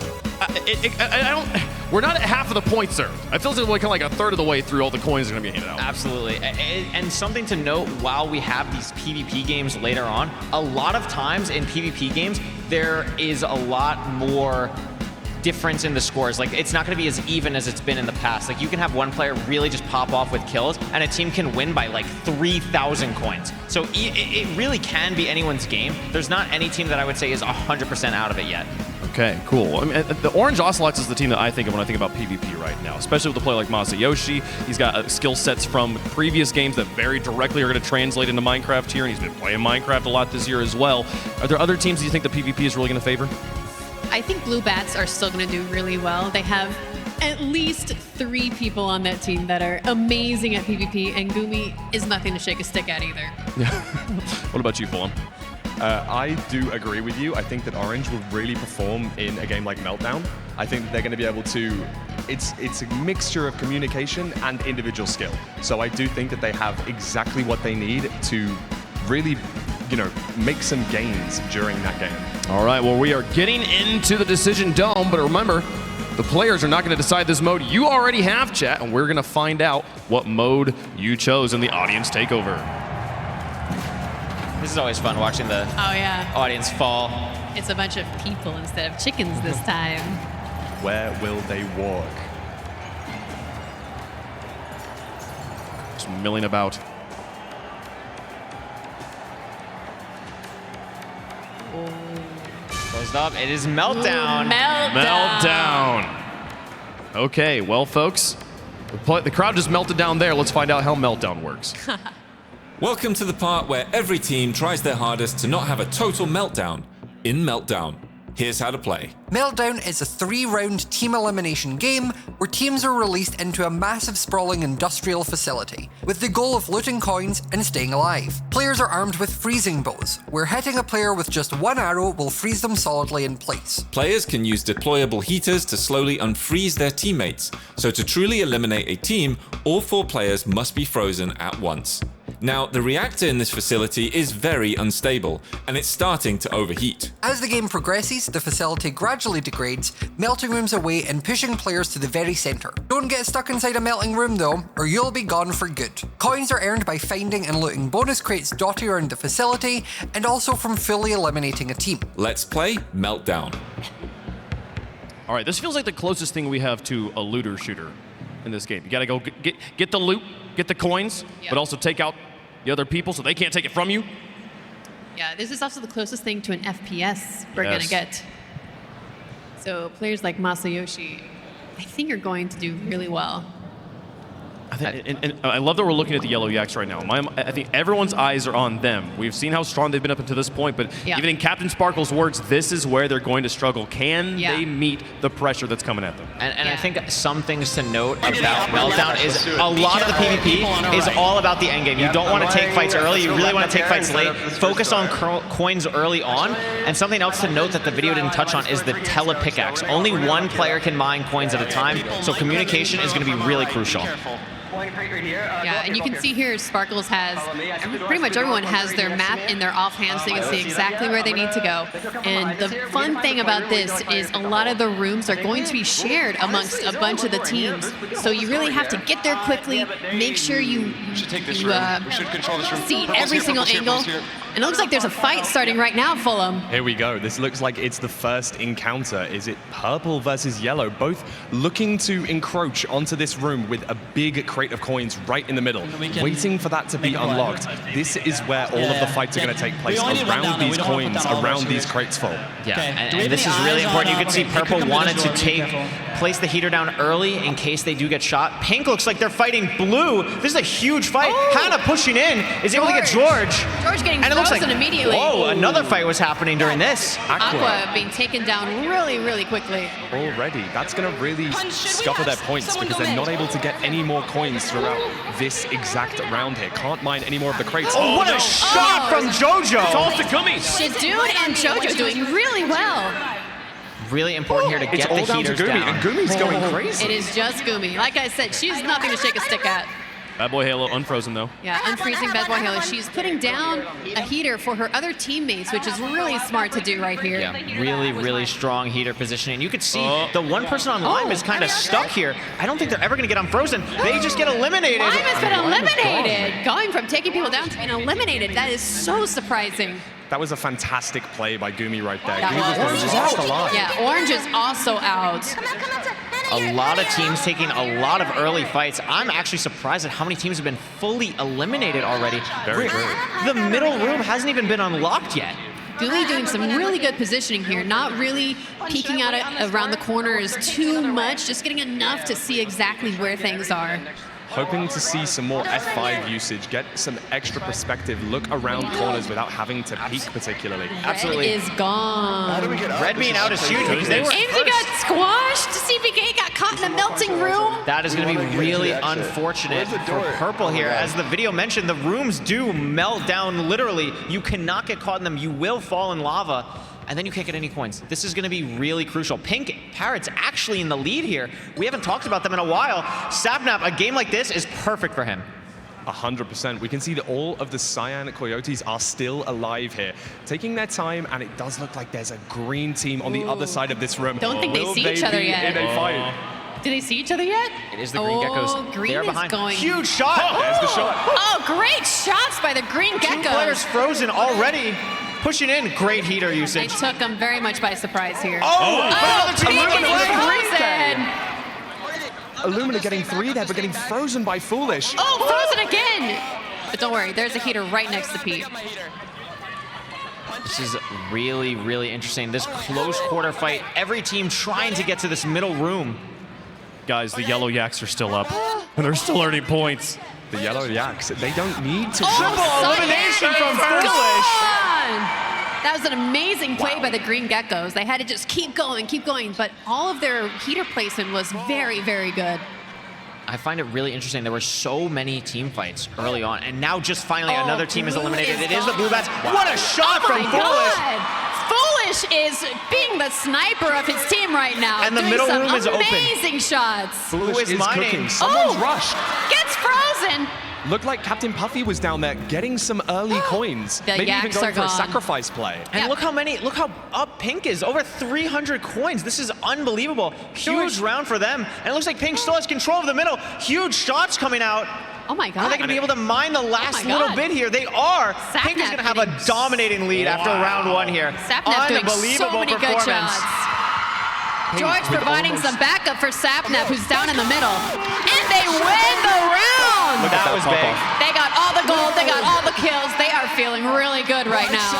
[SPEAKER 1] we're not at half of the points served. I feel like a third of the way through all the coins are going to be handed out.
[SPEAKER 6] Absolutely. And something to note while we have these PvP games later on, a lot of times in PvP games, there is a lot more difference in the scores. Like, it's not going to be as even as it's been in the past. Like, you can have one player really just pop off with kills, and a team can win by like 3,000 coins. So it really can be anyone's game. There's not any team that I would say is 100% out of it yet.
[SPEAKER 1] Okay, cool. I mean, the Orange Ocelots is the team that I think of when I think about PvP right now, especially with a player like Masayoshi. He's got skill sets from previous games that very directly are going to translate into Minecraft here, and he's been playing Minecraft a lot this year as well. Are there other teams that you think the PvP is really going to favor?
[SPEAKER 7] I think Blue Bats are still going to do really well. They have at least 3 people on that team that are amazing at PvP, and Gumi is nothing to shake a stick at either.
[SPEAKER 1] Yeah. What about you, Fulham?
[SPEAKER 20] I do agree with you. I think that Orange will really perform in a game like Meltdown. I think that they're going to be able to... It's a mixture of communication and individual skill. So I do think that they have exactly what they need to really, make some gains during that game.
[SPEAKER 1] All right, well, we are getting into the Decision Dome, but remember, the players are not going to decide this mode. You already have, chat, and we're going to find out what mode you chose in the audience takeover.
[SPEAKER 6] This is always fun, watching the audience fall.
[SPEAKER 7] It's a bunch of people instead of chickens this time.
[SPEAKER 20] Where will they walk?
[SPEAKER 1] Just milling about.
[SPEAKER 6] Closed up. It is Meltdown.
[SPEAKER 1] Meltdown. Okay, well, folks, the crowd just melted down there. Let's find out how Meltdown works.
[SPEAKER 16] Welcome to the part where every team tries their hardest to not have a total meltdown in Meltdown. Here's how to play.
[SPEAKER 15] Meltdown is a 3-round team elimination game where teams are released into a massive sprawling industrial facility with the goal of looting coins and staying alive. Players are armed with freezing bows, where hitting a player with just 1 arrow will freeze them solidly in place.
[SPEAKER 16] Players can use deployable heaters to slowly unfreeze their teammates, so to truly eliminate a team, all 4 players must be frozen at once. Now, the reactor in this facility is very unstable, and it's starting to overheat.
[SPEAKER 15] As the game progresses, the facility gradually degrades, melting rooms away and pushing players to the very centre. Don't get stuck inside a melting room though, or you'll be gone for good. Coins are earned by finding and looting bonus crates dotted around the facility, and also from fully eliminating a team.
[SPEAKER 16] Let's play Meltdown.
[SPEAKER 1] All right, this feels like the closest thing we have to a looter shooter in this game. You gotta go get the loot, get the coins, but also take out the other people so they can't take it from you.
[SPEAKER 7] Yeah, this is also the closest thing to an FPS we're going to get. So players like Masayoshi, I think, are going to do really well.
[SPEAKER 1] And I love that we're looking at the Yellow Yaks right now. I think everyone's eyes are on them. We've seen how strong they've been up until this point, but even in Captain Sparkle's words, this is where they're going to struggle. Can they meet the pressure that's coming at them?
[SPEAKER 6] And I think some things to note about Meltdown is a lot of the PvP is all about the endgame. You don't want to take fights early. You really want to take fights late. Focus on coins early on. And something else to note that the video didn't touch on is the tele-pickaxe. Only 1 player can mine coins at a time, so communication is going to be really crucial.
[SPEAKER 7] Yeah, and you can see here Sparkles has, pretty much everyone has their map in their offhand, so you can see exactly where they need to go. And the fun thing about this is a lot of the rooms are going to be shared amongst a bunch of the teams. So you really have to get there quickly, make sure you see every single angle. And it looks like there's a fight starting right now, Fulham.
[SPEAKER 20] Here we go. This looks like it's the first encounter. Is it purple versus yellow? Both looking to encroach onto this room with a big crate of coins right in the middle, waiting for that to be unlocked. This is where all of the fights are going to take place, around these coins, around these crates full.
[SPEAKER 6] Yeah, and this is really important. You can see Purple wanted to place the heater down early in case they do get shot. Pink looks like they're fighting Blue. This is a huge fight. Hannah pushing in, is able to get George.
[SPEAKER 7] George getting
[SPEAKER 6] and it looks
[SPEAKER 7] frozen
[SPEAKER 6] like,
[SPEAKER 7] immediately.
[SPEAKER 6] Whoa, another fight was happening during this.
[SPEAKER 7] Aqua being taken down really, really quickly.
[SPEAKER 20] Already, that's going to really scupper their points because they're not able to get any more coins throughout this exact round here. Can't mine any more of the crates.
[SPEAKER 6] Oh, what a shot from JoJo!
[SPEAKER 20] It's all to Gumi.
[SPEAKER 7] Shadoon and JoJo doing really well.
[SPEAKER 6] Really important here to get the heaters
[SPEAKER 20] down.
[SPEAKER 6] down.
[SPEAKER 20] And Gumi's going crazy.
[SPEAKER 7] It is just Gumi. Like I said, she's nothing to shake a stick at.
[SPEAKER 1] Bad Boy Halo unfrozen though.
[SPEAKER 7] Yeah, unfreezing Bad Boy Halo. She's putting down a heater for her other teammates, which is really smart to do right here.
[SPEAKER 6] Yeah, really, really strong heater positioning. You could see the one person on Lime is kind of stuck here. I don't think they're ever going to get unfrozen. They just get eliminated.
[SPEAKER 7] Lime has been eliminated. Going from taking people down to being eliminated. That is so surprising.
[SPEAKER 20] That was a fantastic play by Gumi right there.
[SPEAKER 7] Orange is out. Yeah, Orange is also out.
[SPEAKER 6] A lot of teams taking a lot of early fights. I'm actually surprised at how many teams have been fully eliminated already.
[SPEAKER 20] Very true.
[SPEAKER 6] The middle room hasn't even been unlocked yet.
[SPEAKER 7] Gumi doing some really good positioning here, not really peeking out around the corners too much, just getting enough to see exactly where things are.
[SPEAKER 20] Hoping to see some more F5 usage, get some extra perspective, look around corners without having to peek particularly.
[SPEAKER 6] Absolutely.
[SPEAKER 7] Red is gone.
[SPEAKER 6] Red being out is huge because they were
[SPEAKER 7] AMD got squashed. CPK got caught in a melting room.
[SPEAKER 6] That is going to be really unfortunate for Purple here. As the video mentioned, the rooms do melt down literally. You cannot get caught in them. You will fall in lava. And then you can't get any coins. This is going to be really crucial. Pink Parrot's actually in the lead here. We haven't talked about them in a while. Sapnap, a game like this is perfect for him.
[SPEAKER 20] 100%. We can see that all of the Cyan Coyotes are still alive here, taking their time, and it does look like there's a green team on the other side of this room.
[SPEAKER 7] Don't think they see each other yet.
[SPEAKER 20] In a fight?
[SPEAKER 7] Do they see each other yet?
[SPEAKER 6] It is the Green Geckos.
[SPEAKER 7] Green
[SPEAKER 6] They're
[SPEAKER 7] is
[SPEAKER 6] behind.
[SPEAKER 7] going.
[SPEAKER 6] Huge shot.
[SPEAKER 20] There's the shot.
[SPEAKER 7] Oh, great shots by the Green Geckos.
[SPEAKER 6] Two players frozen already. Pushing in, great heater usage.
[SPEAKER 7] They took them very much by surprise here.
[SPEAKER 6] Oh,
[SPEAKER 7] Pink getting frozen.
[SPEAKER 20] Illumina getting 3 there, but getting frozen by Foolish.
[SPEAKER 7] Oh, frozen again. But don't worry, there's a heater right next to Pete.
[SPEAKER 6] This is really, really interesting. This close quarter fight, every team trying to get to this middle room.
[SPEAKER 1] Guys, the Yellow Yaks are still up, and they're still earning points.
[SPEAKER 20] The Yellow Yaks, they don't need to.
[SPEAKER 6] Triple elimination from Foolish.
[SPEAKER 7] That was an amazing play by the Green Geckos. They had to just keep going, but all of their heater placement was very, very good.
[SPEAKER 6] I find it really interesting. There were so many team fights early on, and now just finally another team is eliminated. It is the Blue Bats.
[SPEAKER 7] Wow.
[SPEAKER 6] What a shot from Foolish!
[SPEAKER 7] Foolish is being the sniper of his team right now.
[SPEAKER 6] And the middle room is open.
[SPEAKER 7] Amazing shots.
[SPEAKER 20] Foolish is
[SPEAKER 6] mining.
[SPEAKER 20] cooking. Someone's rushed.
[SPEAKER 7] Gets frozen.
[SPEAKER 20] Looked like Captain Puffy was down there getting some early coins.
[SPEAKER 7] The
[SPEAKER 20] Maybe even
[SPEAKER 7] Yaks
[SPEAKER 20] going
[SPEAKER 7] are
[SPEAKER 20] for a
[SPEAKER 7] gone.
[SPEAKER 20] sacrifice play.
[SPEAKER 6] And look how up Pink is. Over 300 coins. This is unbelievable. Huge round for them. And it looks like Pink still has control of the middle. Huge shots coming out.
[SPEAKER 7] Oh my God.
[SPEAKER 6] Are they going to be able to mine the last little bit here? They are. Pink is going to have a dominating lead after round 1 here.
[SPEAKER 7] Sapnap doing so many good
[SPEAKER 6] performance.
[SPEAKER 7] shots. George providing some backup for Sapnap, who's down in the middle. And they win the round!
[SPEAKER 6] That was big.
[SPEAKER 7] They got all the gold, they got all the kills. They are feeling really good right now.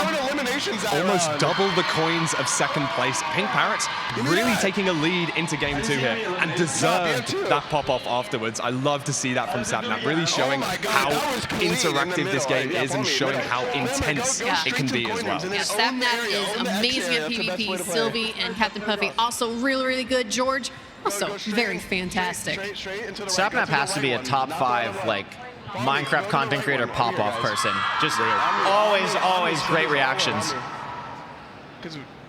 [SPEAKER 20] Almost double the coins of second place. Pink Parrots really taking a lead into game 2 here and deserved that pop-off afterwards. I love to see that from Sapnap, really showing how interactive this game is and showing how intense it can be as well.
[SPEAKER 7] Yeah, Sapnap is amazing at PvP. Sylvie and Captain Puffy also really, really good. George, also very fantastic.
[SPEAKER 6] Sapnap has to be a top 5, like, Minecraft content creator pop-off person. Just always great reactions.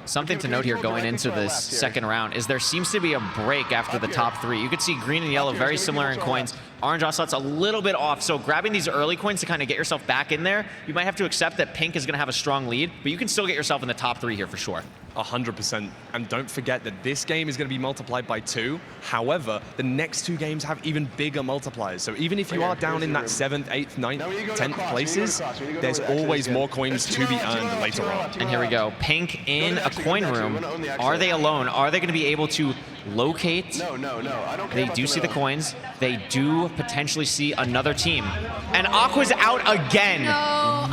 [SPEAKER 6] Something to note here going into this second round is there seems to be a break after the top 3. You could see green and yellow very similar in coins. Orange Ocelot's a little bit off, so grabbing these early coins to kind of get yourself back in there, you might have to accept that Pink is going to have a strong lead, but you can still get yourself in the top 3 here for sure.
[SPEAKER 20] 100%. And don't forget that this game is going to be multiplied by 2. However, the next 2 games have even bigger multipliers. So even if you are down in that 7th, 8th, 9th, 10th places, there's always more coins to be earned later on.
[SPEAKER 6] And here we go. Pink in a coin room. Are they alone? Are they going to be able to locate.
[SPEAKER 18] No, I don't care.
[SPEAKER 6] They
[SPEAKER 18] about
[SPEAKER 6] do
[SPEAKER 18] the
[SPEAKER 6] see the
[SPEAKER 18] middle.
[SPEAKER 6] coins. They do potentially see another team. And Aqua's out again.
[SPEAKER 7] No.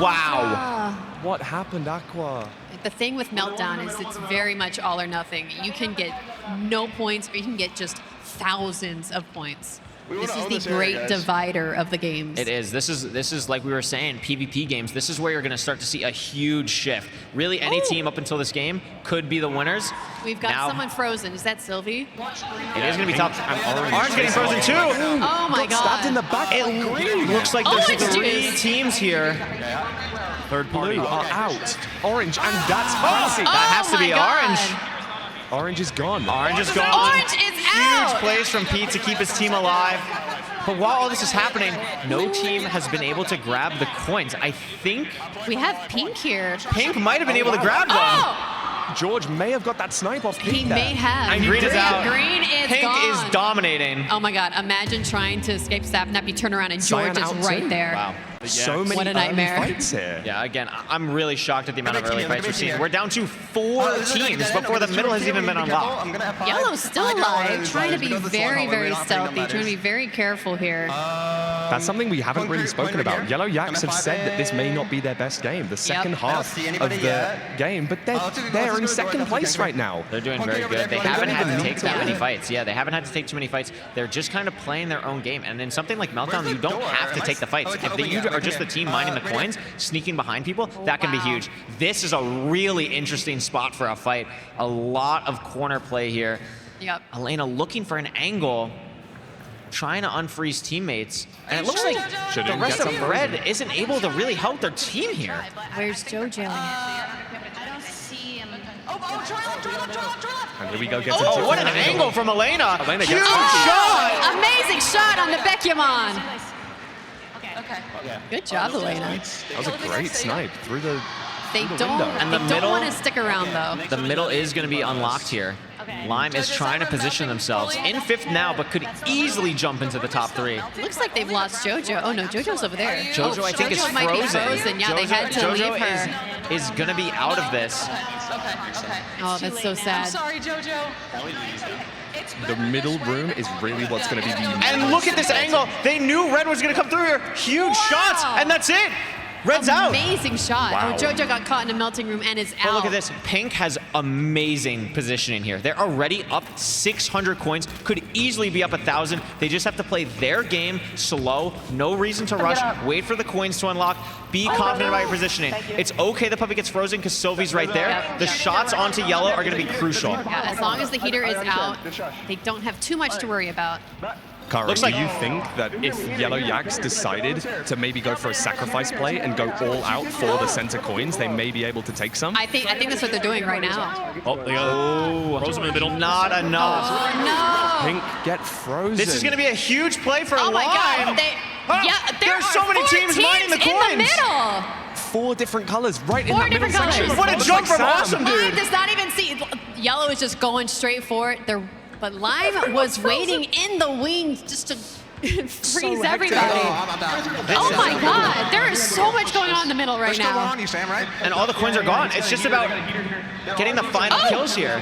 [SPEAKER 6] Wow.
[SPEAKER 20] What happened, Aqua?
[SPEAKER 7] The thing with Meltdown is it's very much all or nothing. You can get no points or you can get just thousands of points. This is the great divider of the games.
[SPEAKER 6] It is. This is like we were saying, PvP games. This is where you're going to start to see a huge shift. Really, any team up until this game could be the winners.
[SPEAKER 7] We've got
[SPEAKER 6] Now,
[SPEAKER 7] someone frozen. Is that Sylvie?
[SPEAKER 6] It is going to be tough. Orange getting frozen too.
[SPEAKER 7] Oh my god.
[SPEAKER 20] Stabbed in the back.
[SPEAKER 6] It looks like there's
[SPEAKER 7] Orange
[SPEAKER 6] three
[SPEAKER 7] juice.
[SPEAKER 6] teams here.
[SPEAKER 20] Third party are out. Orange, and that's crazy.
[SPEAKER 6] That has to be orange.
[SPEAKER 20] Orange is gone.
[SPEAKER 6] Orange is gone.
[SPEAKER 7] Orange is out.
[SPEAKER 6] Huge plays from Pete to keep his team alive. But while all this is happening, no team has been able to grab the coins. I think
[SPEAKER 7] We have Pink here.
[SPEAKER 6] Pink might have been able to grab them.
[SPEAKER 7] Oh!
[SPEAKER 20] George may have got that snipe off Pink
[SPEAKER 7] He
[SPEAKER 20] there.
[SPEAKER 7] may have.
[SPEAKER 6] And green is out.
[SPEAKER 7] Green is
[SPEAKER 6] Pink
[SPEAKER 7] gone.
[SPEAKER 6] is dominating.
[SPEAKER 7] Oh my god, imagine trying to escape Sapnap. You turn around and
[SPEAKER 20] Cyan
[SPEAKER 7] George is
[SPEAKER 20] out
[SPEAKER 7] right
[SPEAKER 20] too.
[SPEAKER 7] there.
[SPEAKER 6] Wow.
[SPEAKER 20] So many
[SPEAKER 7] What a nightmare.
[SPEAKER 20] early fights here.
[SPEAKER 6] Yeah, again, I'm really shocked at the amount of early fights we're seeing.
[SPEAKER 18] here.
[SPEAKER 6] We're down to 4 teams before the middle has even been unlocked.
[SPEAKER 7] Yellow's still alive, trying to be very, very stealthy, trying to be very careful here.
[SPEAKER 20] That's something we haven't really spoken about. Yellow Yaks have said that this may not be their best game, the second half of the game, but they're in second place right now.
[SPEAKER 6] They're doing very good. They haven't had to take that many fights. Yeah, they haven't had to take too many fights. They're just kind of playing their own game. And in something like Meltdown, you don't have to take the fights. If you are just the team mining the coins, sneaking behind people, that can be huge. This is a really interesting spot for a fight. A lot of corner play here.
[SPEAKER 7] Yep.
[SPEAKER 6] Elena looking for an angle, trying to unfreeze teammates. And it looks like the rest of Red isn't able to really help their team here.
[SPEAKER 7] Where's JoJo?
[SPEAKER 20] And here we go, gets
[SPEAKER 6] Oh, what an angle from Elena.
[SPEAKER 20] Elena
[SPEAKER 6] Huge
[SPEAKER 20] gets
[SPEAKER 6] shot.
[SPEAKER 7] Amazing shot on the Bekyamon. Good job, Elena.
[SPEAKER 20] That was a great snipe through the
[SPEAKER 7] They
[SPEAKER 20] window.
[SPEAKER 7] don't.
[SPEAKER 6] And
[SPEAKER 7] They
[SPEAKER 6] the
[SPEAKER 7] don't
[SPEAKER 6] middle-
[SPEAKER 7] want to stick around though.
[SPEAKER 6] The middle is going to be unlocked here. Lime is trying to position themselves in 5th now, but could easily jump into the top 3.
[SPEAKER 7] Looks like they've lost JoJo. Oh no, JoJo's over there.
[SPEAKER 6] JoJo, I think, is
[SPEAKER 7] JoJo might be
[SPEAKER 6] frozen.
[SPEAKER 7] frozen. Yeah, they had to
[SPEAKER 6] JoJo
[SPEAKER 7] leave her.
[SPEAKER 6] is going to be out of this.
[SPEAKER 7] Oh, that's so sad.
[SPEAKER 8] Sorry, JoJo.
[SPEAKER 20] The middle room is really what's going to be the...
[SPEAKER 6] And look at this angle. They knew Red was going to come through here. Huge shots, and that's it. Red's out.
[SPEAKER 7] Amazing shot.
[SPEAKER 6] Wow.
[SPEAKER 7] Oh, JoJo got caught in a melting room and is out.
[SPEAKER 6] But look at this. Pink has amazing positioning here. They're already up 600 coins. Could easily be up 1,000. They just have to play their game slow. No reason to rush. Wait for the coins to unlock. Be confident about your positioning. It's okay the puppy gets frozen because Sylvie's right there. The shots onto yellow are going to be crucial.
[SPEAKER 7] Yeah, as long as the heater is out, they don't have too much to worry about.
[SPEAKER 20] Kara,
[SPEAKER 6] Looks
[SPEAKER 20] do
[SPEAKER 6] like-
[SPEAKER 20] you think that if Yellow Yaks decided to maybe go for a sacrifice play and go all out for the center coins, they may be able to take some?
[SPEAKER 7] I think that's what they're doing right now.
[SPEAKER 20] Oh, they got
[SPEAKER 1] Frozen in the middle.
[SPEAKER 6] Not enough.
[SPEAKER 7] Oh no!
[SPEAKER 20] Pink get frozen.
[SPEAKER 6] This is going to be a huge play for
[SPEAKER 7] Oh my
[SPEAKER 6] Lime.
[SPEAKER 7] God!
[SPEAKER 6] There's so many teams mining the coins.
[SPEAKER 7] in the middle.
[SPEAKER 20] 4 different colors right in
[SPEAKER 7] Four
[SPEAKER 20] that middle
[SPEAKER 7] different
[SPEAKER 20] section.
[SPEAKER 7] colors.
[SPEAKER 6] What a
[SPEAKER 20] Looks
[SPEAKER 6] jump
[SPEAKER 20] like
[SPEAKER 6] from
[SPEAKER 20] Sam.
[SPEAKER 6] Awesome,
[SPEAKER 7] Lime
[SPEAKER 6] dude.
[SPEAKER 7] does not even see. Yellow is just going straight for it. But Lime was waiting in the wings just to freeze everybody. Oh my God! There is so much going on in the middle right now.
[SPEAKER 6] And all the coins are gone. It's just about getting the final kills here.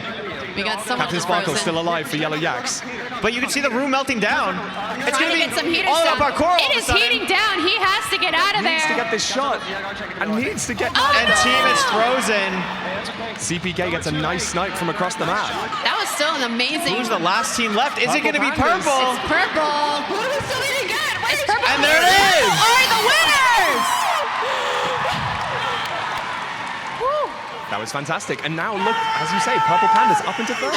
[SPEAKER 7] We got someone
[SPEAKER 20] Captain
[SPEAKER 7] just
[SPEAKER 20] Sparkle
[SPEAKER 7] frozen.
[SPEAKER 20] still alive for Yellow Yaks.
[SPEAKER 6] But you can see the room melting down. It's
[SPEAKER 7] Trying
[SPEAKER 6] going
[SPEAKER 7] to
[SPEAKER 6] to
[SPEAKER 7] get some
[SPEAKER 6] be
[SPEAKER 7] heaters
[SPEAKER 6] all
[SPEAKER 7] down.
[SPEAKER 6] about parkour.
[SPEAKER 7] It is heating down. He has to get out of
[SPEAKER 20] Needs to
[SPEAKER 7] there.
[SPEAKER 20] get this shot. And needs to get
[SPEAKER 6] And team is frozen.
[SPEAKER 20] CPK gets a nice snipe from across the map.
[SPEAKER 7] That was still an amazing.
[SPEAKER 6] Who's the last team left? Is it going to be
[SPEAKER 20] Pandas.
[SPEAKER 6] purple?
[SPEAKER 7] It's purple. Who is still eating good? It's purple.
[SPEAKER 6] And there it is.
[SPEAKER 7] Are the winners? Woo.
[SPEAKER 20] That was fantastic. And now look, as you say, Purple Pandas up into 3rd.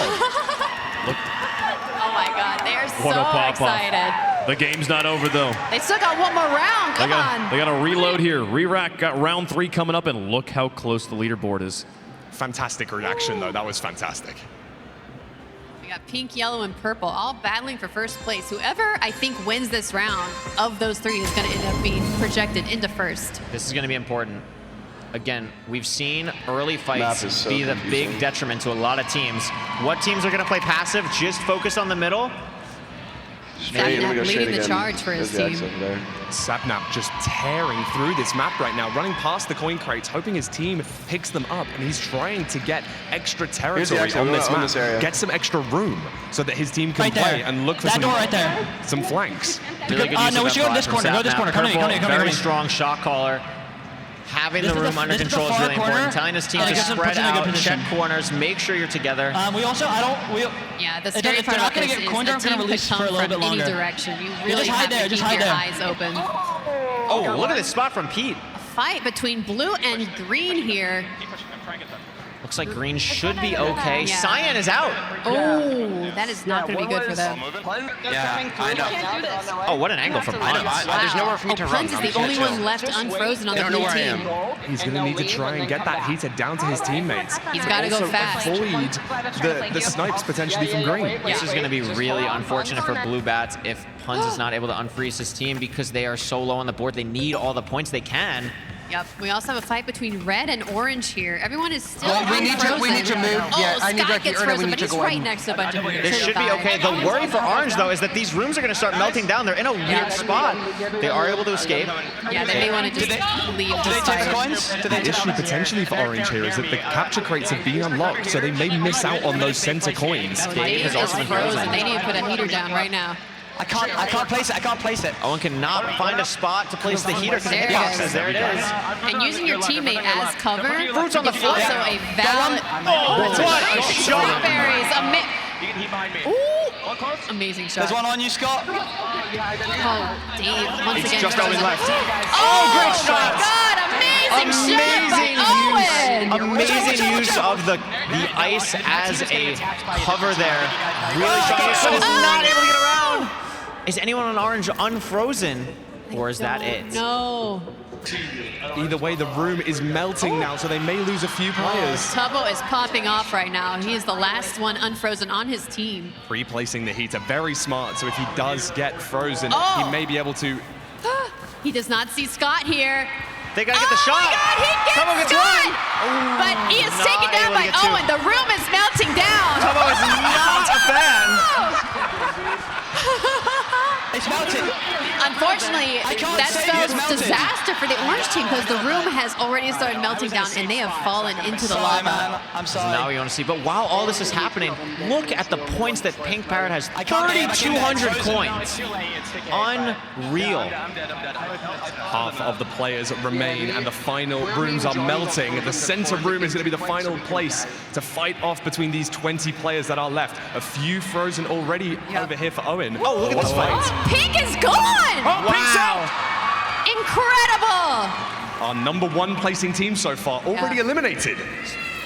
[SPEAKER 7] Oh my God, they are
[SPEAKER 1] What a
[SPEAKER 7] so
[SPEAKER 1] pop-up.
[SPEAKER 7] excited.
[SPEAKER 1] The game's not over though.
[SPEAKER 7] They still got one more round. Come on.
[SPEAKER 1] They got to reload here. Re-rack got round 3 coming up, and look how close the leaderboard is.
[SPEAKER 20] Fantastic reaction, though. That was fantastic.
[SPEAKER 7] We got pink, yellow, and purple all battling for first place. Whoever I think wins this round of those 3 is going to end up being projected into first.
[SPEAKER 6] This is going to be important. Again, we've seen early fights be the big detriment to a lot of teams. What teams are going to play passive, just focus on the middle?
[SPEAKER 7] Sapnap leading the charge for his team.
[SPEAKER 20] Sapnap just tearing through this map right now, running past the coin crates, hoping his team picks them up, and he's trying to get extra territory on this map, get some extra room so that his team can play and look for some flanks.
[SPEAKER 14] No, we should go to this corner. Go to this corner. Come here.
[SPEAKER 6] Very strong shot caller. Having the room under control is really important. Telling his team to spread out, check corners, make sure you're together.
[SPEAKER 14] We also,
[SPEAKER 7] Yeah, the scary part about this is the team could come from any direction. You really have to keep your eyes open.
[SPEAKER 6] Oh, look at this spot from Pete.
[SPEAKER 7] A fight between blue and green here.
[SPEAKER 6] Looks like green should be okay. Cyan is out.
[SPEAKER 7] Oh, that is not going to be good for them.
[SPEAKER 18] Yeah, I know.
[SPEAKER 6] Oh, what an angle from Punz.
[SPEAKER 18] There's nowhere for me to run.
[SPEAKER 7] Punz is the only one left unfrozen on the blue team.
[SPEAKER 20] He's going to need to try and get that heater down to his teammates.
[SPEAKER 7] He's got to go fast.
[SPEAKER 20] Avoid the snipes potentially from green.
[SPEAKER 6] This is going to be really unfortunate for Blue Bats if Punz is not able to unfreeze his team because they are so low on the board. They need all the points they can.
[SPEAKER 7] Yep. We also have a fight between red and orange here. Everyone is still
[SPEAKER 5] we need to move.
[SPEAKER 7] Oh, Scott gets frozen, but he's right next to a bunch of blue.
[SPEAKER 6] This should be okay. The worry for orange, though, is that these rooms are going to start melting down. They're in a weird spot. They are able to escape.
[SPEAKER 7] Yeah, they may want to just leave.
[SPEAKER 14] Do they take the coins?
[SPEAKER 20] The issue potentially for orange here is that the capture crates have been unlocked, so they may miss out on those center coins.
[SPEAKER 7] Dave is frozen. They need to put a heater down right now.
[SPEAKER 14] I can't place it. I can't place it.
[SPEAKER 6] Owen cannot find a spot to place the heater because the hitboxes. There it is.
[SPEAKER 7] And using your teammate as cover
[SPEAKER 6] Fruits on the
[SPEAKER 7] is
[SPEAKER 6] floor.
[SPEAKER 7] also a valid.
[SPEAKER 6] What a shot!
[SPEAKER 7] Strawberries. Ooh, amazing shot.
[SPEAKER 14] There's one on you, Scott.
[SPEAKER 7] Oh, Dave, once again.
[SPEAKER 6] Just Owen left.
[SPEAKER 7] Oh,
[SPEAKER 6] great shot!
[SPEAKER 7] God, amazing shot by Owen.
[SPEAKER 6] Amazing use of the ice as a cover there. Really strong. So is not able to get around. Is anyone on orange unfrozen, or is that it?
[SPEAKER 7] No.
[SPEAKER 20] Either way, the room is melting now, so they may lose a few players.
[SPEAKER 7] Tubbo is popping off right now. He is the last one unfrozen on his team.
[SPEAKER 20] Pre-placing the heater, very smart, so if he does get frozen, he may be able to...
[SPEAKER 7] He does not see Scott here.
[SPEAKER 6] They gotta get the shot.
[SPEAKER 7] Oh my God, he gets Scott! But he is taken down by Owen. The room is melting down.
[SPEAKER 6] Tubbo is not a fan.
[SPEAKER 14] It's melted.
[SPEAKER 7] Unfortunately, that spells disaster for the orange team because the room has already started melting down and they have fallen into the lava.
[SPEAKER 14] Man. I'm sorry.
[SPEAKER 6] Now we want to see, but while all this is happening, look at the points that Pink Parrot has. 3,200 coins. Unreal.
[SPEAKER 20] Half of the players remain and the final rooms are melting. The center room is going to be the final place to fight off between these 20 players that are left. A few frozen already over here for Owen.
[SPEAKER 6] Oh, look at this fight.
[SPEAKER 7] Pink is gone!
[SPEAKER 20] Oh, Pink's out!
[SPEAKER 7] Incredible!
[SPEAKER 20] Our #1 placing team so far already eliminated.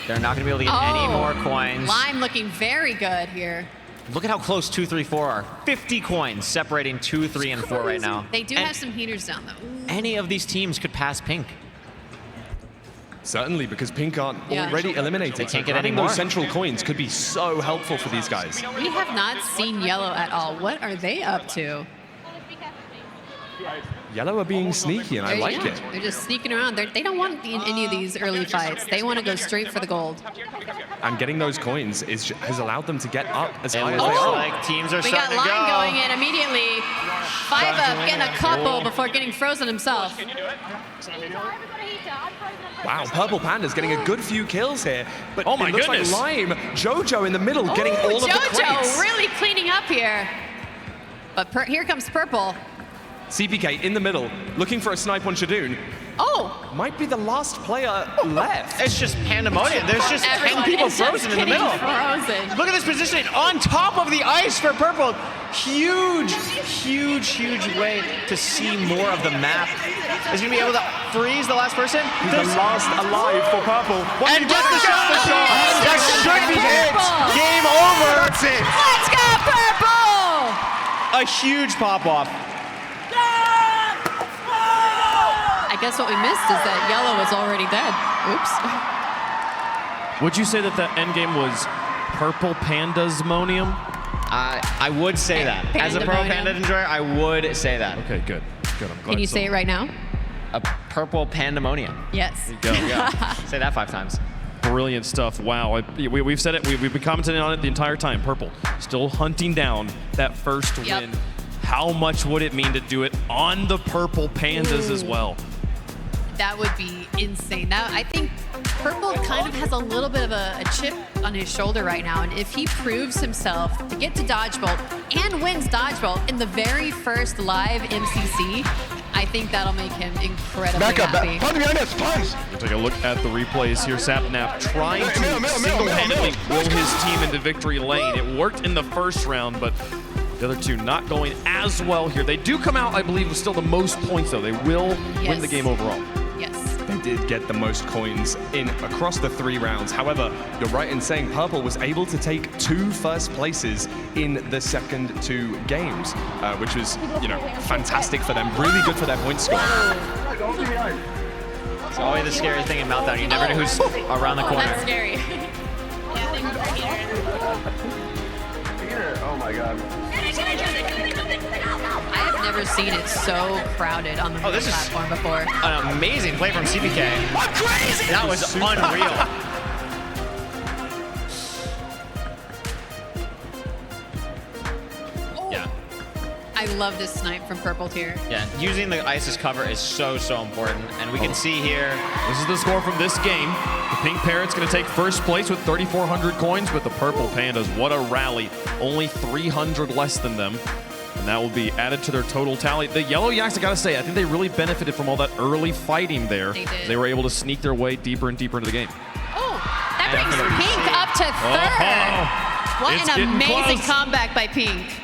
[SPEAKER 6] They're not going to be able to get any more coins.
[SPEAKER 7] Lime looking very good here.
[SPEAKER 6] Look at how close 2, 3, 4 are. 50 coins separating 2, 3, and 4 right now.
[SPEAKER 7] They do have some heaters down, though. Ooh.
[SPEAKER 6] Any of these teams could pass Pink.
[SPEAKER 20] Certainly, because Pink aren't already eliminated.
[SPEAKER 6] They can't get any more.
[SPEAKER 20] Those central coins could be so helpful for these guys.
[SPEAKER 7] We have not seen Yellow at all. What are they up to?
[SPEAKER 20] Yellow are being sneaky, and I like it.
[SPEAKER 7] They're just sneaking around. They don't want any of these early fights. They want to go straight for the gold.
[SPEAKER 20] And getting those coins has allowed them to get up as high as
[SPEAKER 6] looks
[SPEAKER 20] they are.
[SPEAKER 6] like teams are
[SPEAKER 7] We
[SPEAKER 6] starting
[SPEAKER 7] got
[SPEAKER 6] to
[SPEAKER 7] Lime
[SPEAKER 6] go.
[SPEAKER 7] going in immediately. 5 up, getting a couple before getting frozen himself.
[SPEAKER 20] Wow, Purple Panda's getting a good few kills here. But
[SPEAKER 1] Oh my
[SPEAKER 20] it looks
[SPEAKER 1] goodness.
[SPEAKER 20] like Lime, JoJo in the middle, getting all of the crates.
[SPEAKER 7] JoJo really cleaning up here. But here comes Purple.
[SPEAKER 20] CPK in the middle, looking for a snipe on Shadoon.
[SPEAKER 7] Oh!
[SPEAKER 20] Might be the last player left.
[SPEAKER 6] It's just pandemonium. There's just 10
[SPEAKER 7] Everyone
[SPEAKER 6] people
[SPEAKER 7] is just
[SPEAKER 6] frozen in the
[SPEAKER 7] getting
[SPEAKER 6] middle.
[SPEAKER 7] frozen.
[SPEAKER 6] Look at this positioning on top of the ice for Purple. Huge, huge, huge way to see more of the map. Is he going to be able to freeze the last person?
[SPEAKER 20] He's the last alive for Purple.
[SPEAKER 6] And get the shot! That should be it! Game over!
[SPEAKER 20] That's it!
[SPEAKER 7] Let's go, Purple!
[SPEAKER 6] A huge pop-off.
[SPEAKER 7] I guess what we missed is that Yellow is already dead. Oops.
[SPEAKER 1] Would you say that the end game was Purple Pandasmonium?
[SPEAKER 6] I would say that. As a Pro Panda enjoyer, I would say that.
[SPEAKER 1] Okay, good. Good. I'm glad
[SPEAKER 7] Can you say it right now?
[SPEAKER 6] A purple pandemonium.
[SPEAKER 7] Yes.
[SPEAKER 1] There you go.
[SPEAKER 6] Say that 5 times.
[SPEAKER 1] Brilliant stuff. Wow. We've said it. We've been commenting on it the entire time. Purple still hunting down that first win how much would it mean to do it on the purple pandas as well?
[SPEAKER 7] That would be insane. Now, I think Purple kind of has a little bit of a chip on his shoulder right now, and if he proves himself to get to Dodgebolt and wins Dodgebolt in the very first live MCC, I think that'll make him incredibly happy.
[SPEAKER 1] We'll take a look at the replays here. Sapnap trying to single-handedly will his team into victory lane. It worked in the first round, but the other two not going as well here. They do come out, I believe, with still the most points, though. They will win the game overall.
[SPEAKER 7] Yes.
[SPEAKER 20] They did get the most coins in across the 3 rounds. However, you're right in saying Purple was able to take 2 first places in the second 2 games, which was, you know, fantastic for them. Really good for their point score.
[SPEAKER 6] It's always the scary thing in Meltdown. You never know who's around the corner.
[SPEAKER 7] That's scary.
[SPEAKER 12] Oh my god.
[SPEAKER 7] I have never seen it so crowded on the platform before.
[SPEAKER 6] An amazing play from CPK.
[SPEAKER 12] I'm crazy!
[SPEAKER 6] That was unreal. Yeah.
[SPEAKER 7] I love this snipe from Purple here.
[SPEAKER 6] Yeah, using the ice as cover is so important. And we can see here.
[SPEAKER 1] This is the score from this game. The Pink Parrot's going to take first place with 3,400 coins, with the Purple Pandas. What a rally. Only 300 less than them. And that will be added to their total tally. The Yellow Yaks, I gotta say, I think they really benefited from all that early fighting there.
[SPEAKER 7] They did.
[SPEAKER 1] They were able to sneak their way deeper and deeper into the game.
[SPEAKER 7] Oh, that brings Pink up to third. What
[SPEAKER 1] It's
[SPEAKER 7] an
[SPEAKER 1] getting
[SPEAKER 7] amazing
[SPEAKER 1] close.
[SPEAKER 7] comeback by Pink.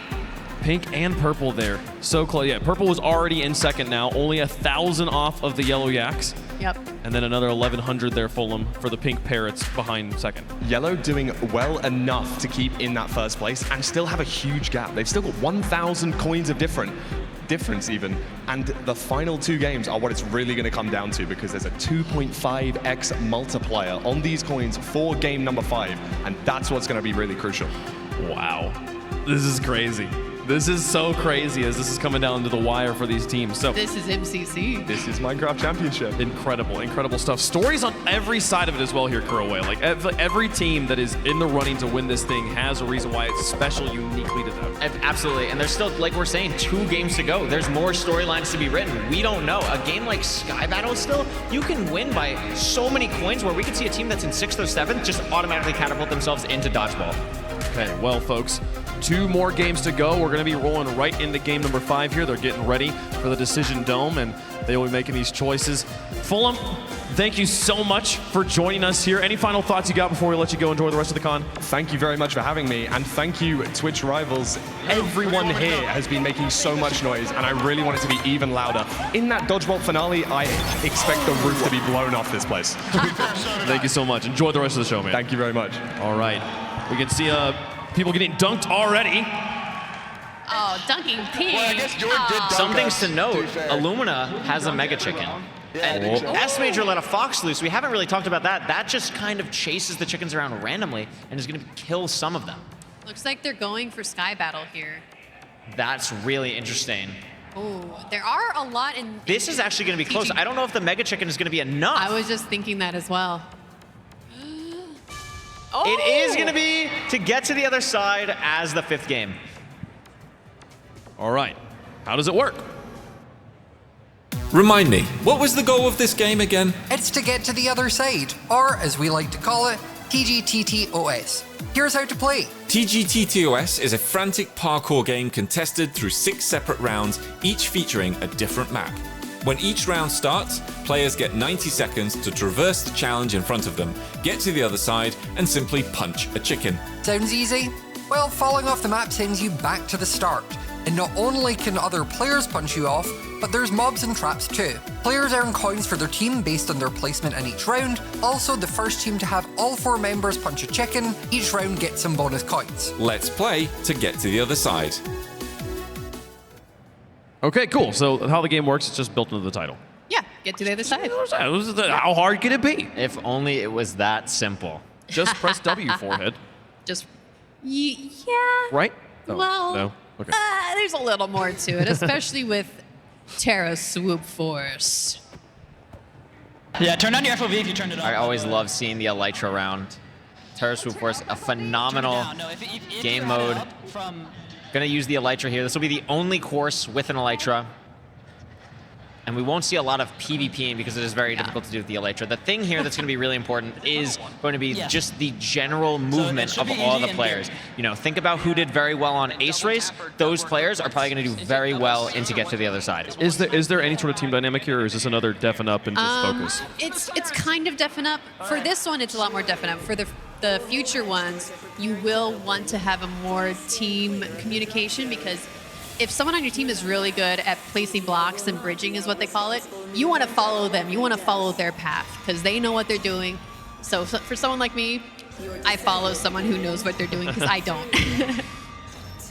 [SPEAKER 1] Pink and Purple there. So close. Yeah, Purple was already in second now. Only 1,000 off of the Yellow Yaks.
[SPEAKER 7] Yep.
[SPEAKER 1] And then another 1,100 there, Fulham, for the Pink Parrots behind second.
[SPEAKER 20] Yellow doing well enough to keep in that first place and still have a huge gap. They've still got 1,000 coins of difference even. And the final 2 games are what it's really going to come down to, because there's a 2.5x multiplier on these coins for game number 5. And that's what's going to be really crucial.
[SPEAKER 1] Wow. This is crazy. This is so crazy as this is coming down to the wire for these teams. So
[SPEAKER 7] This is MCC.
[SPEAKER 20] This is Minecraft Championship.
[SPEAKER 1] Incredible, incredible stuff. Stories on every side of it as well here, Kuroway. Like every team that is in the running to win this thing has a reason why it's special uniquely to them.
[SPEAKER 6] Absolutely, and there's still, like we're saying, 2 games to go. There's more storylines to be written. We don't know. A game like Sky Battle still, you can win by so many coins, where we could see a team that's in 6th or 7th just automatically catapult themselves into Dodgeball.
[SPEAKER 1] Okay, well, folks, 2 more games to go. We're going to be rolling right into game number 5 here. They're getting ready for the Decision Dome, and they will be making these choices. Fulham, thank you so much for joining us here. Any final thoughts you got before we let you go enjoy the rest of the con?
[SPEAKER 20] Thank you very much for having me, and thank you, Twitch Rivals. Everyone here has been making so much noise, and I really want it to be even louder. In that Dodgebolt finale, I expect the roof to be blown off this place.
[SPEAKER 1] Thank you so much. Enjoy the rest of the show, man.
[SPEAKER 20] Thank you very much.
[SPEAKER 1] All right. We can see people getting dunked already.
[SPEAKER 7] Oh, dunking Pink.
[SPEAKER 12] Well, I guess Jordan did dunk
[SPEAKER 6] Some things
[SPEAKER 12] us,
[SPEAKER 6] to note,
[SPEAKER 12] to be fair.
[SPEAKER 6] Illumina has a Mega Chicken. And S Major let a Fox loose. We haven't really talked about that. That just kind of chases the chickens around randomly and is going to kill some of them.
[SPEAKER 7] Looks like they're going for Sky Battle here.
[SPEAKER 6] That's really interesting.
[SPEAKER 7] Oh, there are a lot in...
[SPEAKER 6] This is actually going to be close. I don't know if the Mega Chicken is going to be enough.
[SPEAKER 7] I was just thinking that as well.
[SPEAKER 6] It is going to be to get to the other side as the 5th game.
[SPEAKER 1] All right. How does it work?
[SPEAKER 16] Remind me, what was the goal of this game again?
[SPEAKER 15] It's to get to the other side, or as we like to call it, TGTOS. Here's how to play.
[SPEAKER 16] TGTOS is a frantic parkour game contested through 6 separate rounds, each featuring a different map. When each round starts, players get 90 seconds to traverse the challenge in front of them, get to the other side, and simply punch a chicken.
[SPEAKER 15] Sounds easy? Well, falling off the map sends you back to the start. And not only can other players punch you off, but there's mobs and traps too. Players earn coins for their team based on their placement in each round. Also, the first team to have all 4 members punch a chicken, each round gets some bonus coins.
[SPEAKER 16] Let's play to get to the other side.
[SPEAKER 1] Okay, cool. So how the game works, it's just built into the title.
[SPEAKER 7] Yeah, get to the other side.
[SPEAKER 1] How hard can it be?
[SPEAKER 6] If only it was that simple.
[SPEAKER 1] Just press W, forehead.
[SPEAKER 7] Just... yeah.
[SPEAKER 1] Right? Oh,
[SPEAKER 7] Well,
[SPEAKER 1] no? Okay.
[SPEAKER 7] There's a little more to it, especially with Terra Swoop Force.
[SPEAKER 14] Yeah, turn on your FOV if you turned it on.
[SPEAKER 6] I always love seeing the Elytra round. Terra Swoop Force, a phenomenal game mode. Gonna use the Elytra here. This will be the only course with an Elytra. And we won't see a lot of PvPing because it is very difficult to do with the Elytra. The thing here that's going to be really important is going to be just the general movement of all the players. You know, think about who did very well on Ace Race. Those players are probably going to do very well in to get to the other side.
[SPEAKER 1] Is there any sort of team dynamic here, or is this another deafen up and just focus?
[SPEAKER 7] It's kind of deafen up. For this one, it's a lot more deafen up. For the future ones, you will want to have a more team communication, because if someone on your team is really good at placing blocks and bridging is what they call it, you want to follow them. You want to follow their path because they know what they're doing. So for someone like me, I follow someone who knows what they're doing because I don't.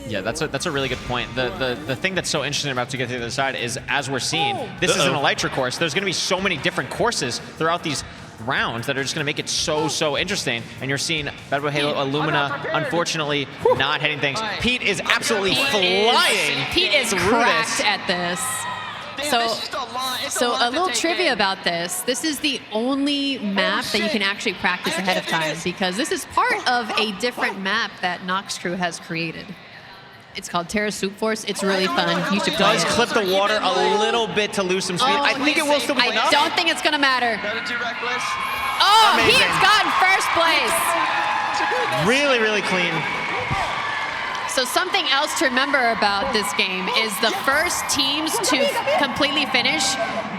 [SPEAKER 6] Yeah, that's a really good point. The thing that's so interesting about to get to the other side is, as we're seeing, this is an Elytra course. There's going to be so many different courses throughout these rounds that are just going to make it so interesting. And you're seeing Bad Boy Halo Illumina, unfortunately, not hitting things. Pete is absolutely flying.
[SPEAKER 7] Pete is cracked at this. So a little trivia about this. This is the only map that you can actually practice ahead of time, because this is part of a different map that Nox Crew has created. It's called Terra Soup Force. It's really fun. You should play
[SPEAKER 6] Does
[SPEAKER 7] it.
[SPEAKER 6] clip the water a little bit to lose some speed. I think it will still be enough.
[SPEAKER 7] I don't think it's going to matter. Oh,
[SPEAKER 6] Amazing.
[SPEAKER 7] Pete's gotten first place.
[SPEAKER 6] Really clean.
[SPEAKER 7] So something else to remember about this game is the first teams to completely finish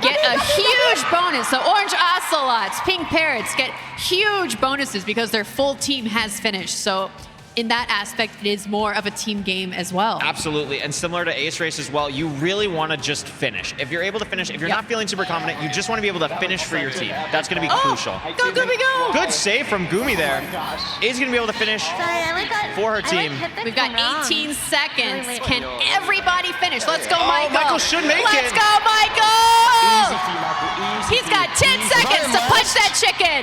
[SPEAKER 7] get a huge bonus. So Orange Ocelots, Pink Parrots get huge bonuses because their full team has finished. So in that aspect, it is more of a team game as well.
[SPEAKER 6] Absolutely, and similar to Ace Race as well, you really want to just finish. If you're able to finish, if you're not feeling super confident, you just want to be able to finish for your team. That's going to be crucial.
[SPEAKER 7] Go, Goomy, go!
[SPEAKER 6] Good save from Goomy there. Is going to be able to finish for her team.
[SPEAKER 7] We've got 18 seconds. Can everybody finish? Let's go, Michael.
[SPEAKER 6] Michael should make it.
[SPEAKER 7] Let's go, Michael! He's got 10 seconds to punch that chicken.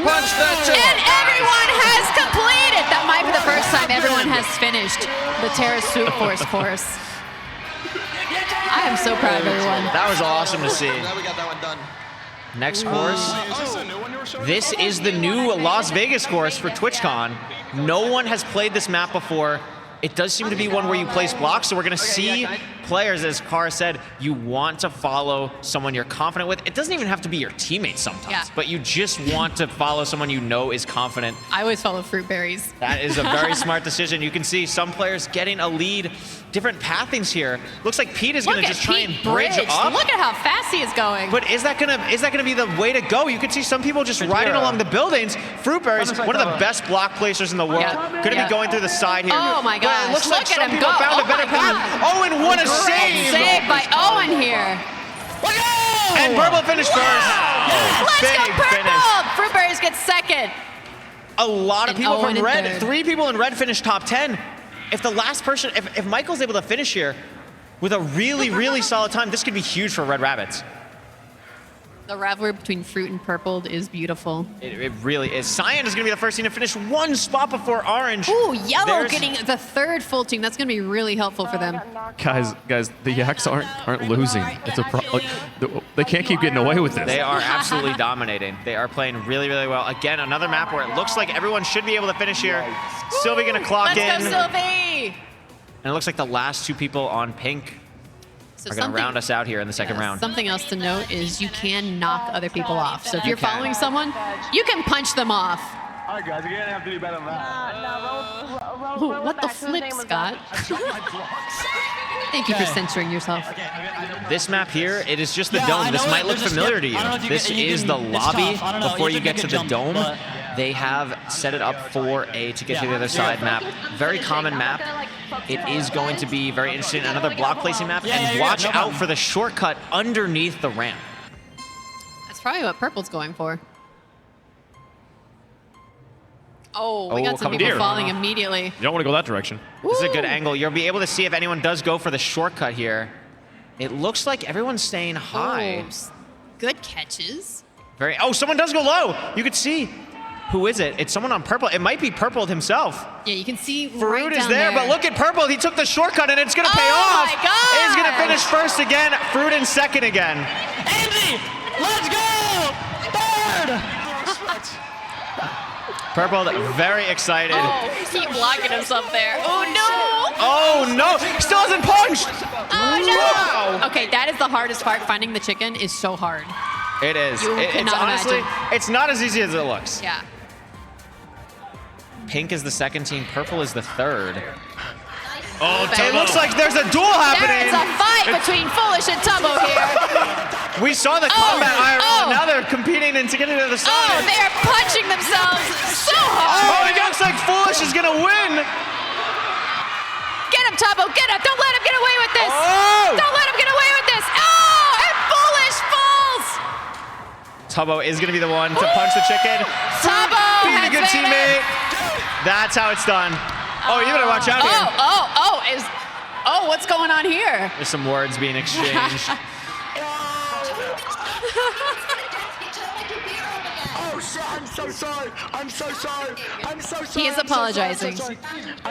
[SPEAKER 6] Punch that chicken.
[SPEAKER 7] And everyone has completed. That might be the first time everyone has finished the Terra Soup Force course. I am so proud of everyone.
[SPEAKER 6] That was awesome to see. Next course. This is the new Las Vegas course for TwitchCon. No one has played this map before. It does seem to be one where you place blocks, so we're going to see players, as Cara said, you want to follow someone you're confident with. It doesn't even have to be your teammate sometimes, but you just want to follow someone you know is confident.
[SPEAKER 7] I always follow fruit berries.
[SPEAKER 6] That is a very smart decision. You can see some players getting a lead. Different pathings here. Looks like Pete is going to just try and bridge up.
[SPEAKER 7] Look at how fast he is going.
[SPEAKER 6] But is that gonna be the way to go? You can see some people just riding along the buildings. Fruitberry's one of the best block placers in the world. Going to be going through the side here.
[SPEAKER 7] Oh my gosh!
[SPEAKER 6] It looks
[SPEAKER 7] Look
[SPEAKER 6] like
[SPEAKER 7] at
[SPEAKER 6] some
[SPEAKER 7] him
[SPEAKER 6] people
[SPEAKER 7] go!
[SPEAKER 6] found a better path. Owen, what a save!
[SPEAKER 7] Save by Owen here.
[SPEAKER 6] And Purple finished first.
[SPEAKER 7] Let's
[SPEAKER 6] Big
[SPEAKER 7] go, Purple!
[SPEAKER 6] finish.
[SPEAKER 7] Fruitberries gets second.
[SPEAKER 6] A lot of
[SPEAKER 7] And
[SPEAKER 6] people
[SPEAKER 7] Owen
[SPEAKER 6] from
[SPEAKER 7] in
[SPEAKER 6] red.
[SPEAKER 7] third.
[SPEAKER 6] 3 people in red finished top 10. If the last person, if Michael's able to finish here with a really solid time, this could be huge for Red Rabbits.
[SPEAKER 7] The rivalry between Fruit and Purple is beautiful.
[SPEAKER 6] It really is. Cyan is going to be the first team to finish 1 spot before Orange.
[SPEAKER 7] Ooh, Yellow getting the 3rd full team. That's going to be really helpful for them.
[SPEAKER 1] Guys, the Yaks aren't losing. It's a they can't keep getting away with this.
[SPEAKER 6] They are absolutely dominating. They are playing really well. Again, another map where it looks like everyone should be able to finish here. Sylvie going to clock in.
[SPEAKER 7] Let's go, Sylvie!
[SPEAKER 6] And it looks like the last 2 people on pink are going to round us out here in the second round.
[SPEAKER 7] Something else to note is you can knock other people off. So if you're following someone, you can punch them off.
[SPEAKER 12] All right, guys, you're going to have to do better than that.
[SPEAKER 7] Ooh, what the flip, Scott? Thank you for censoring yourself.
[SPEAKER 6] This map here, it is just the dome. This might look familiar to you. This is the lobby before you get to the dome. They have set it up for a to get to the other side map. Very common map. It is going to be very interesting. Another block placing map. And watch out for the shortcut underneath the ramp.
[SPEAKER 7] That's probably what Purple's going for. Oh, we got some people falling immediately.
[SPEAKER 1] You don't want to go that direction.
[SPEAKER 6] This is a good angle. You'll be able to see if anyone does go for the shortcut here. It looks like everyone's staying high.
[SPEAKER 7] Oh, good catches.
[SPEAKER 6] Someone does go low. You could see. Who is it? It's someone on Purple. It might be Purple himself.
[SPEAKER 7] Yeah, you can see
[SPEAKER 6] Faroud
[SPEAKER 7] right
[SPEAKER 6] is
[SPEAKER 7] down
[SPEAKER 6] there, but look at Purple. He took the shortcut, and it's going to pay off.
[SPEAKER 7] Oh, my God.
[SPEAKER 6] He's going to finish first again. Faroud in second again.
[SPEAKER 14] Andy, let's go! Third!
[SPEAKER 6] Purple, very excited.
[SPEAKER 7] Oh, keep blocking himself there. Oh, no.
[SPEAKER 6] Oh, no. Still hasn't punched.
[SPEAKER 7] Oh, no.
[SPEAKER 6] Wow.
[SPEAKER 7] Okay, that is the hardest part. Finding the chicken is so hard.
[SPEAKER 6] It is.
[SPEAKER 7] You
[SPEAKER 6] It's
[SPEAKER 7] cannot
[SPEAKER 6] honestly,
[SPEAKER 7] imagine.
[SPEAKER 6] it's not as easy as it looks.
[SPEAKER 7] Yeah.
[SPEAKER 6] Pink is the second team. Purple is the third.
[SPEAKER 1] Oh,
[SPEAKER 6] it looks like there's a duel happening.
[SPEAKER 7] There's a fight between Foolish and Tubbo here.
[SPEAKER 6] We saw the combat IRL. Now they're competing and to get into the side.
[SPEAKER 7] Oh, they are punching themselves so hard.
[SPEAKER 6] Oh, it looks like Foolish is going to win.
[SPEAKER 7] Get him, Tubbo. Get him. Don't let him get away with this.
[SPEAKER 6] Oh!
[SPEAKER 7] Don't let him get away with this. Oh, and Foolish falls.
[SPEAKER 6] Tubbo is going to be the one to punch the chicken.
[SPEAKER 7] Tubbo
[SPEAKER 6] Being a
[SPEAKER 7] has
[SPEAKER 6] good
[SPEAKER 7] made
[SPEAKER 6] teammate. That's how it's done. Oh, you better watch out here.
[SPEAKER 7] Oh, what's going on here?
[SPEAKER 6] There's some words being exchanged.
[SPEAKER 2] I'm so sorry. I'm so sorry. I'm so sorry.
[SPEAKER 7] He is apologizing.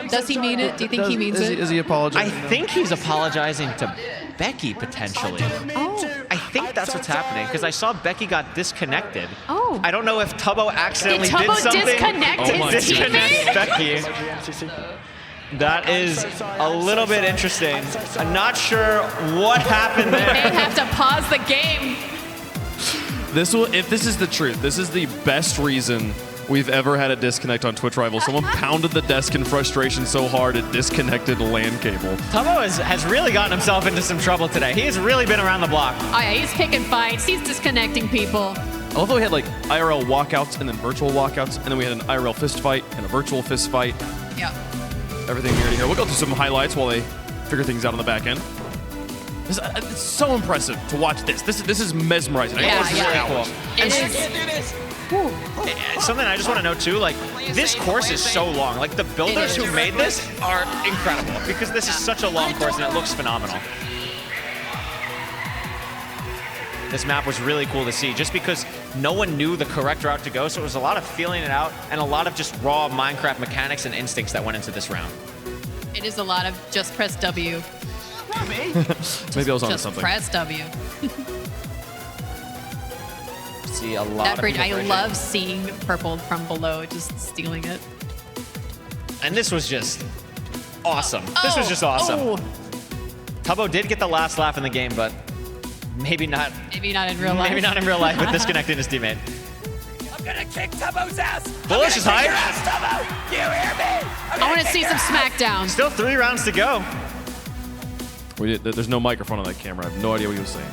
[SPEAKER 7] Does he mean it? Do you think he means it?
[SPEAKER 1] Is he apologizing?
[SPEAKER 6] I think he's apologizing to Becky, potentially.
[SPEAKER 7] Oh.
[SPEAKER 6] I think that's what's happening, because I saw Becky got disconnected.
[SPEAKER 7] Oh.
[SPEAKER 6] I don't know if Tubbo accidentally
[SPEAKER 7] Did Tubbo
[SPEAKER 6] did something.
[SPEAKER 7] disconnect his
[SPEAKER 6] Disconnect
[SPEAKER 7] teammate?
[SPEAKER 6] Becky. That is a little bit interesting. I'm not sure what happened
[SPEAKER 7] They
[SPEAKER 6] there.
[SPEAKER 7] have to pause the game.
[SPEAKER 1] If this is the truth, this is the best reason we've ever had a disconnect on Twitch Rivals. Someone pounded the desk in frustration so hard it disconnected the LAN cable.
[SPEAKER 6] Tubbo has really gotten himself into some trouble today. He has really been around the block.
[SPEAKER 7] Oh yeah, he's picking fights. He's disconnecting people.
[SPEAKER 1] I love how we had like IRL walkouts and then virtual walkouts, and then we had an IRL fist fight and a virtual fist fight.
[SPEAKER 7] Yeah.
[SPEAKER 1] Everything here to here. We'll go through some highlights while they figure things out on the back end. It's so impressive to watch this. This is mesmerizing.
[SPEAKER 7] Yeah,
[SPEAKER 1] This is
[SPEAKER 7] yeah.
[SPEAKER 1] really cool.
[SPEAKER 7] It is.
[SPEAKER 6] Something I just want to know too, like, this course is so long. Like, the builders who made this are incredible, because this is such a long course and it looks phenomenal. This map was really cool to see, just because no one knew the correct route to go, so it was a lot of feeling it out and a lot of just raw Minecraft mechanics and instincts that went into this round.
[SPEAKER 7] It is a lot of just press W.
[SPEAKER 1] Maybe I was onto
[SPEAKER 7] Just
[SPEAKER 1] something.
[SPEAKER 7] press W.
[SPEAKER 6] See a lot
[SPEAKER 7] That
[SPEAKER 6] of
[SPEAKER 7] bridge,
[SPEAKER 6] people
[SPEAKER 7] I
[SPEAKER 6] bridging.
[SPEAKER 7] love seeing Purple from below, just stealing it.
[SPEAKER 6] And this was just awesome. This was just awesome.
[SPEAKER 7] Oh.
[SPEAKER 6] Tubbo did get the last laugh in the game, but maybe not.
[SPEAKER 7] Maybe not in real life.
[SPEAKER 6] Maybe not in real life with disconnecting his teammate.
[SPEAKER 2] I'm gonna kick Tubbo's ass.
[SPEAKER 6] Foolish is high.
[SPEAKER 2] Tubbo. You hear me?
[SPEAKER 7] I want to see some SmackDown.
[SPEAKER 6] Still 3 rounds to go.
[SPEAKER 1] There's no microphone on that camera. I have no idea what he was saying.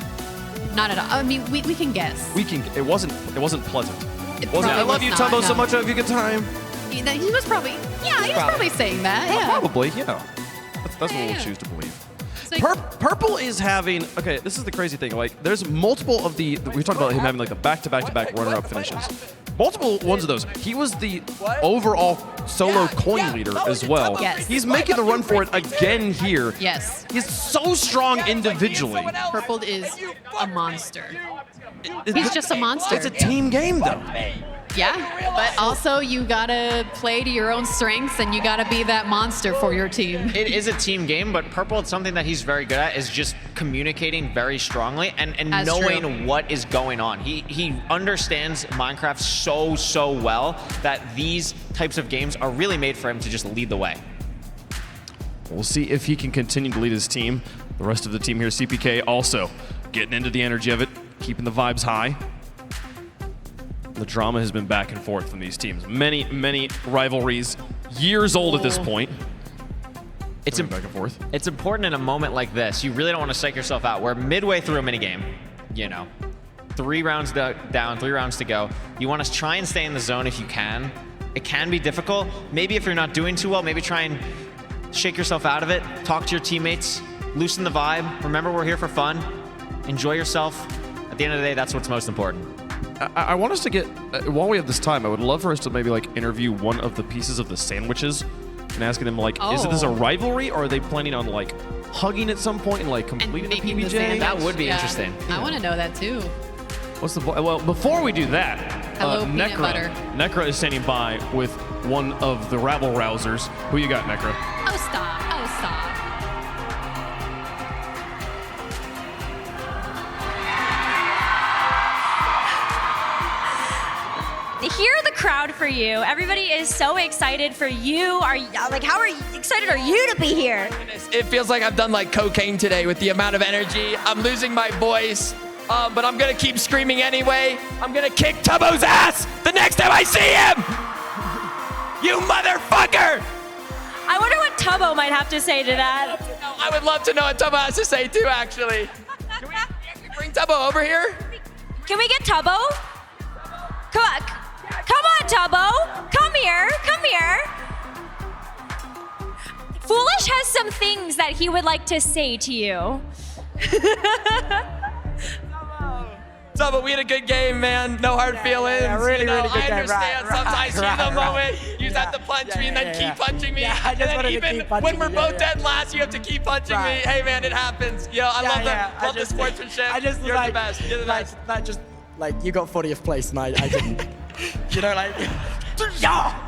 [SPEAKER 7] Not at all. I mean, we can guess.
[SPEAKER 1] It wasn't pleasant.
[SPEAKER 7] It
[SPEAKER 1] Wasn't, I
[SPEAKER 7] probably
[SPEAKER 1] love
[SPEAKER 7] was
[SPEAKER 1] you,
[SPEAKER 7] not,
[SPEAKER 1] Tubbo, so
[SPEAKER 7] no.
[SPEAKER 1] much. Have a good time.
[SPEAKER 7] He was probably, yeah, he was probably saying that. Yeah.
[SPEAKER 1] Probably, yeah. That's what
[SPEAKER 7] Yeah.
[SPEAKER 1] we'll choose to believe.
[SPEAKER 7] Like,
[SPEAKER 1] Purple is having, okay, this is the crazy thing. Like, there's multiple of we talked about him having like the back-to-back-to-back runner-up finishes. Multiple ones of those. He was the overall solo coin leader as well.
[SPEAKER 7] Yes.
[SPEAKER 1] He's making the run for it again here.
[SPEAKER 7] Yes.
[SPEAKER 1] He's so strong individually.
[SPEAKER 7] Purple is a monster. He's just a monster.
[SPEAKER 1] It's a team game, though.
[SPEAKER 7] Yeah, but also you gotta play to your own strengths and you gotta be that monster for your team.
[SPEAKER 6] It is a team game, but Purple, it's something that he's very good at, is just communicating very strongly and
[SPEAKER 7] That's
[SPEAKER 6] knowing
[SPEAKER 7] true.
[SPEAKER 6] what is going on. He understands Minecraft so well that these types of games are really made for him to just lead the way.
[SPEAKER 1] We'll see if he can continue to lead his team. The rest of the team here, CPK, also getting into the energy of it, keeping the vibes high. The drama has been back and forth from these teams. Many rivalries, years old at this point.
[SPEAKER 6] It's
[SPEAKER 1] back and forth.
[SPEAKER 6] It's important in a moment like this. You really don't want to psych yourself out. We're midway through a minigame, 3 rounds down, 3 rounds to go. You want to try and stay in the zone if you can. It can be difficult. Maybe if you're not doing too well, maybe try and shake yourself out of it. Talk to your teammates. Loosen the vibe. Remember, we're here for fun. Enjoy yourself. At the end of the day, that's what's most important.
[SPEAKER 1] I want us to get, while we have this time, I would love for us to maybe like interview one of the pieces of the sandwiches and asking them like, is this a rivalry or are they planning on like hugging at some point and like completing the
[SPEAKER 7] making the
[SPEAKER 1] PBJ?
[SPEAKER 7] sandwich.
[SPEAKER 6] That would be
[SPEAKER 7] Yeah.
[SPEAKER 6] interesting.
[SPEAKER 7] I want to know that too.
[SPEAKER 1] What's the well? Before we do that,
[SPEAKER 7] Hello, peanut butter.
[SPEAKER 1] Necra is standing by with one of the rabble rousers. Who you got, Necra?
[SPEAKER 7] Oh, stop. Oh, stop.
[SPEAKER 10] Here the crowd proud for you. Everybody is so excited for you. How excited are you to be here?
[SPEAKER 4] It feels like I've done like cocaine today with the amount of energy. I'm losing my voice, but I'm gonna keep screaming anyway. I'm gonna kick Tubbo's ass the next time I see him! You motherfucker!
[SPEAKER 10] I wonder what Tubbo might have to say to that.
[SPEAKER 4] I would love to know what Tubbo has to say too, actually. Can we bring Tubbo over here?
[SPEAKER 10] Can we get Tubbo? Come on, Tubbo. Come here. Foolish has some things that he would like to say to you.
[SPEAKER 4] Tubbo, we had a good game, man. No hard feelings.
[SPEAKER 5] Yeah, really good
[SPEAKER 4] I
[SPEAKER 5] game.
[SPEAKER 4] understand sometimes you the moment you just have to punch me and then keep punching me.
[SPEAKER 5] Yeah, I
[SPEAKER 4] and
[SPEAKER 5] just
[SPEAKER 4] then
[SPEAKER 5] wanted to
[SPEAKER 4] even
[SPEAKER 5] keep punching
[SPEAKER 4] when we're
[SPEAKER 5] you,
[SPEAKER 4] both dead last, you have to keep punching me. Hey, man, it happens. I love the sportsmanship. You're the best. You're the best.
[SPEAKER 5] That just like you got 40th place and I didn't. You know, like. Yeah.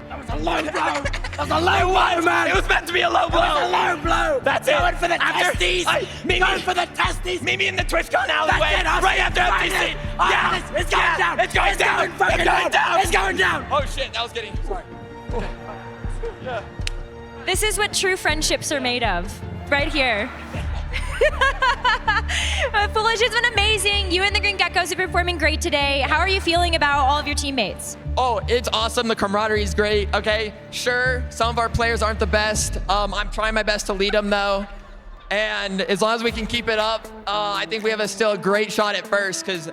[SPEAKER 5] That was a low blow. That was a low blow, man.
[SPEAKER 4] It was meant to be a low blow.
[SPEAKER 5] That was a low blow.
[SPEAKER 4] That's
[SPEAKER 5] going
[SPEAKER 4] it.
[SPEAKER 5] for the testes. Going for the testes.
[SPEAKER 4] Meet me in the TwitchCon alleyway. Right after MCC.
[SPEAKER 5] Yeah. It's going down.
[SPEAKER 4] It's going down.
[SPEAKER 5] It's going down. It's going down.
[SPEAKER 4] Oh shit, that was getting. Sorry. Yeah.
[SPEAKER 10] This is what true friendships are made of, right here. Foolish, it's been amazing. You and the Green Geckos are performing great today. How are you feeling about all of your teammates?
[SPEAKER 4] Oh, it's awesome. The camaraderie is great. Okay, sure, some of our players aren't the best. I'm trying my best to lead them though. And as long as we can keep it up, I think we have still a great shot at first because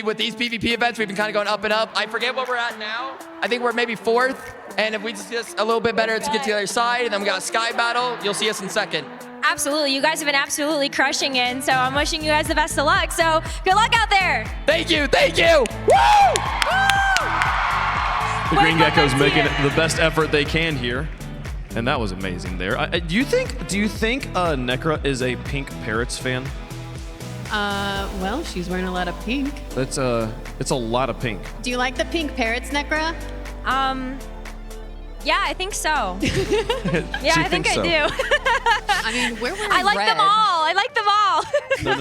[SPEAKER 4] with these PvP events, we've been kind of going up and up. I forget what we're at now. I think we're maybe 4th. And if we just a little bit better to get to the other side, and then we got a Sky Battle, you'll see us in 2nd.
[SPEAKER 10] Absolutely. You guys have been absolutely crushing it. So I'm wishing you guys the best of luck. So good luck out there.
[SPEAKER 4] Thank you. Thank you. Woo!
[SPEAKER 1] The Green Geckos making the best effort they can here. And that was amazing there. Do you think Necra is a Pink Parrots fan?
[SPEAKER 7] Well, she's wearing a lot of pink.
[SPEAKER 1] It's a lot of pink.
[SPEAKER 7] Do you like the pink parrots, Necra?
[SPEAKER 10] Yeah, I think so. Yeah, I think I do.
[SPEAKER 7] I mean, we're wearing
[SPEAKER 10] I like
[SPEAKER 7] red.
[SPEAKER 10] them all. I like them all.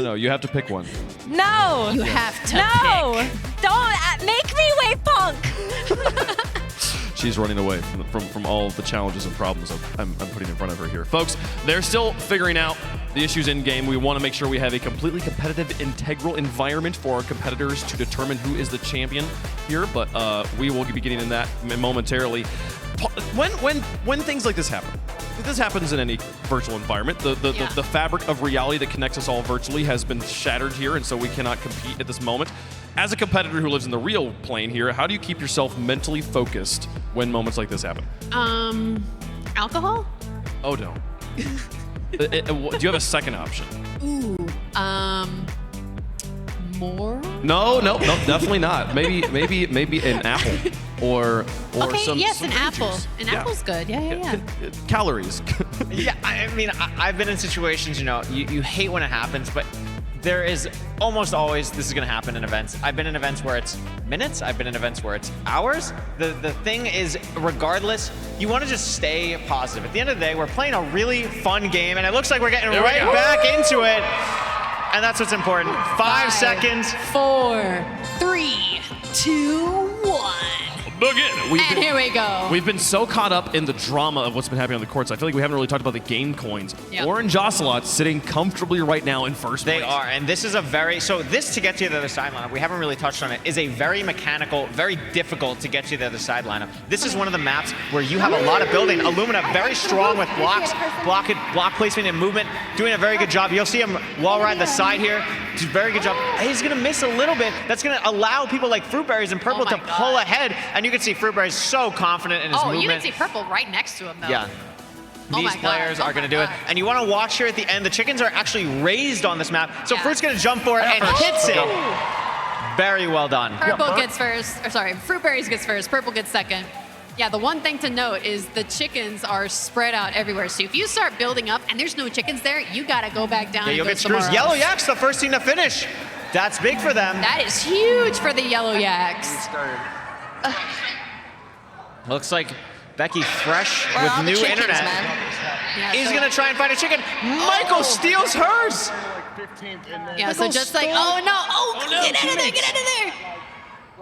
[SPEAKER 1] No. You have to pick one.
[SPEAKER 10] No.
[SPEAKER 7] You have to
[SPEAKER 10] pick. Don't make me wait, punk.
[SPEAKER 1] She's running away from all of the challenges and problems I'm putting in front of her here. Folks, they're still figuring out the issues in game. We want to make sure we have a completely competitive, integral environment for our competitors to determine who is the champion here, but we will be getting in that momentarily. When things like this happen, this happens in any virtual environment. The fabric of reality that connects us all virtually has been shattered here, and so we cannot compete at this moment. As a competitor who lives in the real plane here, how do you keep yourself mentally focused when moments like this happen?
[SPEAKER 7] Alcohol?
[SPEAKER 1] Oh, no. Do you have a second option?
[SPEAKER 7] Ooh, more?
[SPEAKER 1] No, definitely not. Maybe an apple or
[SPEAKER 7] okay,
[SPEAKER 1] some.
[SPEAKER 7] yes,
[SPEAKER 1] some
[SPEAKER 7] an apple.
[SPEAKER 1] juice.
[SPEAKER 7] An apple's good. Yeah.
[SPEAKER 1] Calories.
[SPEAKER 6] Yeah, I mean, I've been in situations, you hate when it happens, but there is almost always this is going to happen in events. I've been in events where it's minutes. I've been in events where it's hours. The thing is, regardless, you want to just stay positive. At the end of the day, we're playing a really fun game, and it looks like we're getting right back into it. And that's what's important. 5 seconds.
[SPEAKER 7] 4, 3, 2, 1. Here we go.
[SPEAKER 1] We've been so caught up in the drama of what's been happening on the courts. I feel like we haven't really talked about the game coins.
[SPEAKER 7] Yep.
[SPEAKER 1] Orange Ocelot sitting comfortably right now in first place.
[SPEAKER 6] They are, and this is this to get to the other side lineup, we haven't really touched on it, is a very mechanical, very difficult to get to the other side lineup. This is one of the maps where you have a lot of building. Illumina very strong with blocks, block placement and movement, doing a very good job. You'll see him wall ride the side here. Does a very good job. He's gonna miss a little bit. That's gonna allow people like Fruitberries and Purple to pull ahead, and you can see Fruitberries so confident in his movement.
[SPEAKER 7] You can see Purple right next to him though.
[SPEAKER 6] Yeah. These players are going to do it. And you want to watch here at the end. The chickens are actually raised on this map. So Fruit's going to jump for it and hits it. Very well done.
[SPEAKER 7] Purple gets first. Or sorry, Fruitberries gets first. Purple gets second. Yeah, the one thing to note is the chickens are spread out everywhere. So if you start building up and there's no chickens there, you got to go back down.
[SPEAKER 6] Yeah, you'll
[SPEAKER 7] and
[SPEAKER 6] get screws. Yellow Yaks, the first team to finish. That's big for them.
[SPEAKER 7] That is huge for the Yellow Yaks.
[SPEAKER 6] Looks like Becky fresh with new internet. He's going to try and find a chicken. Michael steals hers.
[SPEAKER 7] Yeah, so just like, oh no, get out of there, get out of there.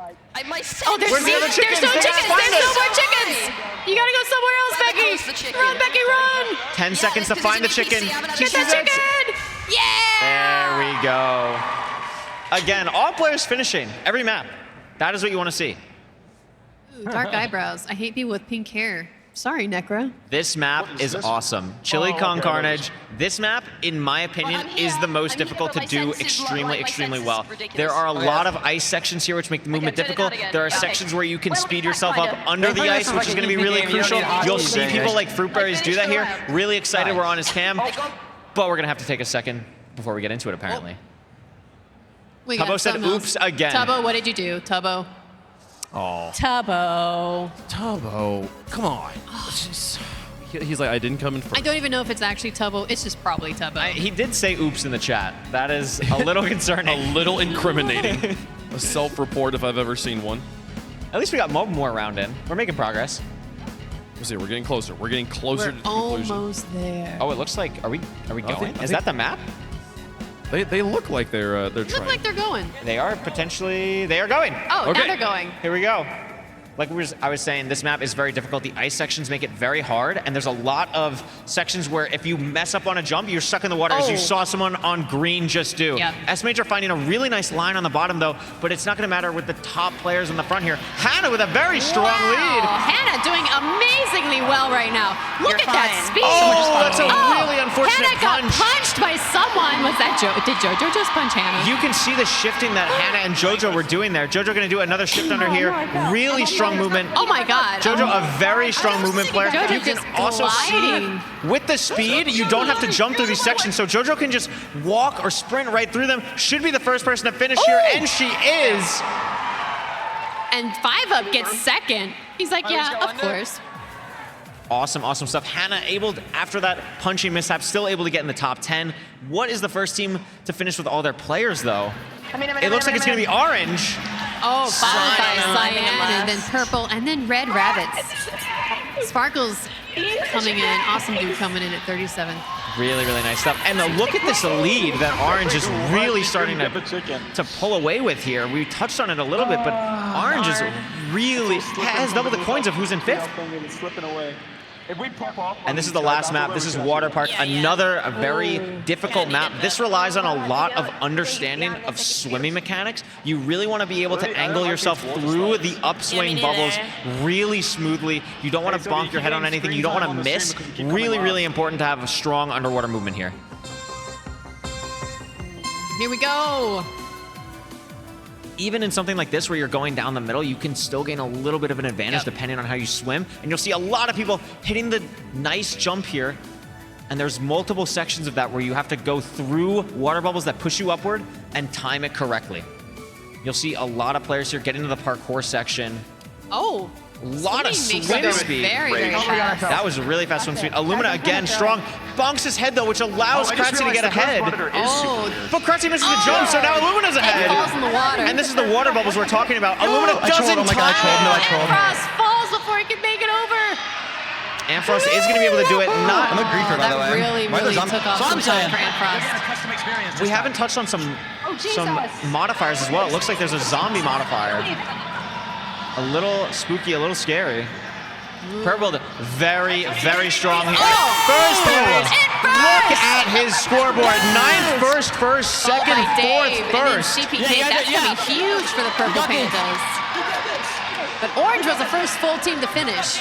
[SPEAKER 7] Oh, there's
[SPEAKER 6] Where's the other chickens?
[SPEAKER 7] There's no
[SPEAKER 6] They gotta
[SPEAKER 7] chickens.
[SPEAKER 6] find
[SPEAKER 7] There's no
[SPEAKER 6] us.
[SPEAKER 7] more chickens. You gotta go somewhere else, Becky. Run, Becky, run.
[SPEAKER 6] 10 seconds to find the chicken.
[SPEAKER 7] Get that chicken. Yeah.
[SPEAKER 6] There we go. Again, all players finishing every map. That is what you want to see.
[SPEAKER 7] Ooh, dark eyebrows. I hate people with pink hair. Sorry, Necro.
[SPEAKER 6] This map is awesome. Chili Con Carnage. This map, in my opinion, is the most difficult to do extremely well. There are a lot of ice sections here which make the movement difficult. There are sections where you can speed yourself up under the ice, which is going to be really crucial. You'll see people like Fruitberries do that here. Really excited we're on his cam, but we're going to have to take a second before we get into it, apparently. Tubbo said oops again.
[SPEAKER 7] Tubbo, what did you do? Tubbo.
[SPEAKER 1] Oh.
[SPEAKER 7] Tubbo.
[SPEAKER 1] Tubbo, come on. He's like, I didn't come in first.
[SPEAKER 7] I don't even know if it's actually Tubbo. It's just probably Tubbo.
[SPEAKER 6] He did say oops in the chat. That is a little concerning.
[SPEAKER 1] A little incriminating. A self-report if I've ever seen one.
[SPEAKER 6] At least we got one more round in. We're making progress.
[SPEAKER 1] Let's see, we're getting closer. We're getting closer to the conclusion.
[SPEAKER 7] Almost there.
[SPEAKER 6] Oh, it looks like, are we going? Is that the map?
[SPEAKER 1] They look like they're trying.
[SPEAKER 7] Look like they're going.
[SPEAKER 6] They are going.
[SPEAKER 7] Oh, now they're going.
[SPEAKER 6] Here we go. Like I was saying, this map is very difficult. The ice sections make it very hard, and there's a lot of sections where if you mess up on a jump, you're stuck in the water, as you saw someone on green just do.
[SPEAKER 7] Yep.
[SPEAKER 6] SMH are finding a really nice line on the bottom, though, but it's not going to matter with the top players in the front here. Hannah with a very strong lead.
[SPEAKER 7] Hannah doing amazingly well right now. Look at that speed.
[SPEAKER 6] Oh, that's a really unfortunate
[SPEAKER 7] Hannah
[SPEAKER 6] punch.
[SPEAKER 7] got punched by someone. Was that Did Jojo just punch Hannah?
[SPEAKER 6] You can see the shifting that Hannah and Jojo were doing there. Jojo going to do another shift under here. Really strong movement.
[SPEAKER 7] Oh my God.
[SPEAKER 6] Jojo, a very strong movement player.
[SPEAKER 7] Jojo
[SPEAKER 6] You can
[SPEAKER 7] just
[SPEAKER 6] also
[SPEAKER 7] gliding.
[SPEAKER 6] see with the speed, you don't have to jump through these sections. So Jojo can just walk or sprint right through them. Should be the first person to finish here, and she is.
[SPEAKER 7] And 5UP gets second. He's like, yeah, of course.
[SPEAKER 6] Awesome, awesome stuff. Hannah able, after that punching mishap, still able to get in the top 10. What is the first team to finish with all their players, though? It looks like it's going to be Orange.
[SPEAKER 7] Oh, followed by Cyan, and then Purple, and then Red Rabbits. Sparkles coming in. Awesome dude coming in at 37.
[SPEAKER 6] Really, really nice stuff. And look at this lead that Orange is really starting to pull away with here. We touched on it a little bit, but Orange is really has double the coins of who's in fifth. And this is the last map. This is Water Park, another very difficult map. This relies on a lot of understanding of swimming mechanics. You really want to be able to angle yourself through the upswing bubbles really smoothly. You don't want to bonk your head on anything. You don't want to miss. Really, really important to have a strong underwater movement here.
[SPEAKER 7] Here we go.
[SPEAKER 6] Even in something like this where you're going down the middle, you can still gain a little bit of an advantage depending on how you swim. And you'll see a lot of people hitting the nice jump here. And there's multiple sections of that where you have to go through water bubbles that push you upward and time it correctly. You'll see a lot of players here get into the parkour section.
[SPEAKER 7] Oh.
[SPEAKER 6] A lot of swim speed.
[SPEAKER 7] Very, very fast.
[SPEAKER 6] That was a really fast swim speed. Illumina again strong. Bonks his head though, which allows Kratzy to get ahead. But Kratzy misses the jump, so now Illumina's ahead.
[SPEAKER 7] Falls in the water.
[SPEAKER 6] And this is the water bubbles we're talking about. Illumina doesn't time.
[SPEAKER 7] Frost falls before he can make it over.
[SPEAKER 6] Amfrost is going to be able to do it.
[SPEAKER 18] I'm a griefer, by the way.
[SPEAKER 7] Really, really took off some time for Amfrost.
[SPEAKER 6] We haven't touched on some modifiers as well. It looks like there's a zombie modifier. A little spooky, a little scary. Purple, very, very strong here. First place. Look at his scoreboard. 9th, first, second, 4th, first.
[SPEAKER 7] CPK, that's going to be huge for the Purple Pandas. But Orange was the first full team to finish.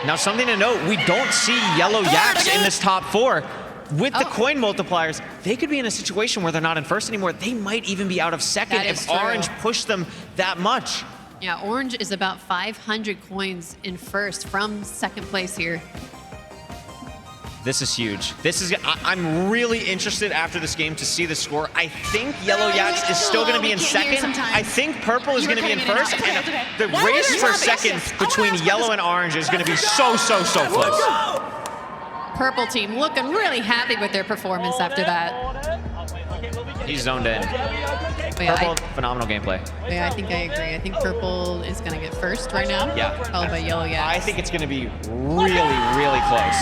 [SPEAKER 6] Now, something to note, we don't see Yellow Yaks in this top 4. With the coin multipliers, they could be in a situation where they're not in first anymore. They might even be out of second if Orange pushed them that much.
[SPEAKER 7] Yeah, Orange is about 500 coins in first from second place here.
[SPEAKER 6] This is huge. I'm really interested after this game to see the score. I think Yellow Yaks is still going to be in second. I think Purple is going to be in first. And the race for second between Yellow and Orange is going to be so close.
[SPEAKER 7] Purple team looking really happy with their performance after that.
[SPEAKER 6] He's zoned in.
[SPEAKER 7] Yeah,
[SPEAKER 6] Purple, phenomenal gameplay.
[SPEAKER 7] Yeah, I think I agree. I think Purple is going to get first right now.
[SPEAKER 6] Yeah.
[SPEAKER 7] Followed by Yellow Yaks.
[SPEAKER 6] I think it's going to be really, really close.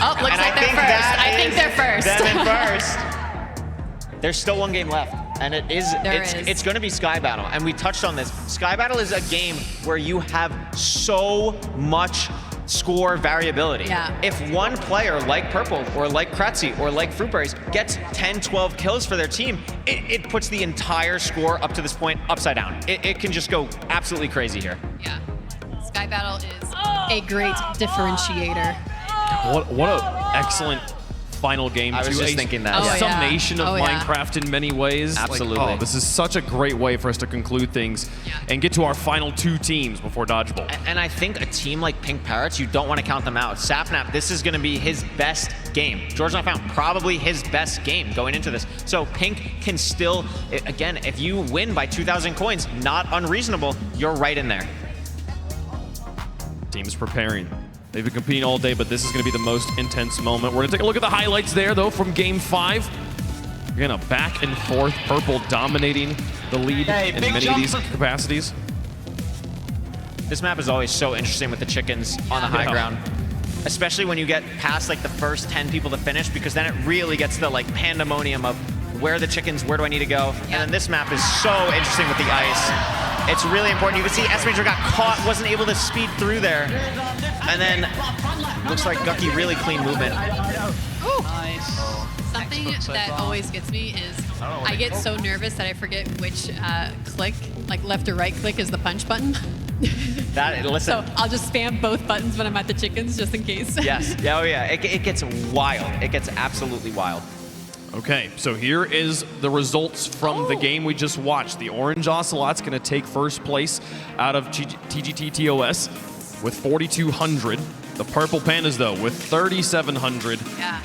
[SPEAKER 7] Oh, looks like they're first. I think they're first.
[SPEAKER 6] Them in first. there's still one game left, and it's going to be Sky Battle, and we touched on this. Sky Battle is a game where you have so much score variability.
[SPEAKER 7] Yeah.
[SPEAKER 6] If one player like Purple or like Kratzy or like Fruitberries gets 10, 12 kills for their team, it puts the entire score up to this point upside down. It can just go absolutely crazy here.
[SPEAKER 7] Yeah. Sky Battle is a great differentiator.
[SPEAKER 1] What an excellent final game.
[SPEAKER 6] I was just thinking that.
[SPEAKER 1] A summation of Minecraft in many ways.
[SPEAKER 6] Absolutely.
[SPEAKER 1] Like, this is such a great way for us to conclude things and get to our final 2 teams before Dodgebolt.
[SPEAKER 6] And I think a team like Pink Parrots, you don't want to count them out. Sapnap, this is going to be his best game. George Not Found, probably his best game going into this. So Pink can still, again, if you win by 2,000 coins, not unreasonable, you're right in there.
[SPEAKER 1] Team's preparing. They've been competing all day, but this is going to be the most intense moment. We're going to take a look at the highlights there, though, from Game 5. Again, a back and forth, Purple dominating the lead in many of these capacities.
[SPEAKER 6] This map is always so interesting with the chickens on the high ground, especially when you get past like the first 10 people to finish, because then it really gets the like pandemonium of where are the chickens, where do I need to go? And then this map is so interesting with the ice. It's really important. You can see S-Major got caught, wasn't able to speed through there. And then looks like Gucky really clean movement.
[SPEAKER 7] Something that always gets me is I get so nervous that I forget which click, like left or right click, is the punch button.
[SPEAKER 6] Listen.
[SPEAKER 7] So I'll just spam both buttons when I'm at the chickens just in case.
[SPEAKER 6] Yes. Yeah, oh yeah. It gets wild. It gets absolutely wild.
[SPEAKER 1] Okay, so here is the results from the game we just watched. The Orange Ocelot's going to take first place out of TGTOS with 4,200. The Purple Pandas, though, with 3,700.
[SPEAKER 7] Yeah.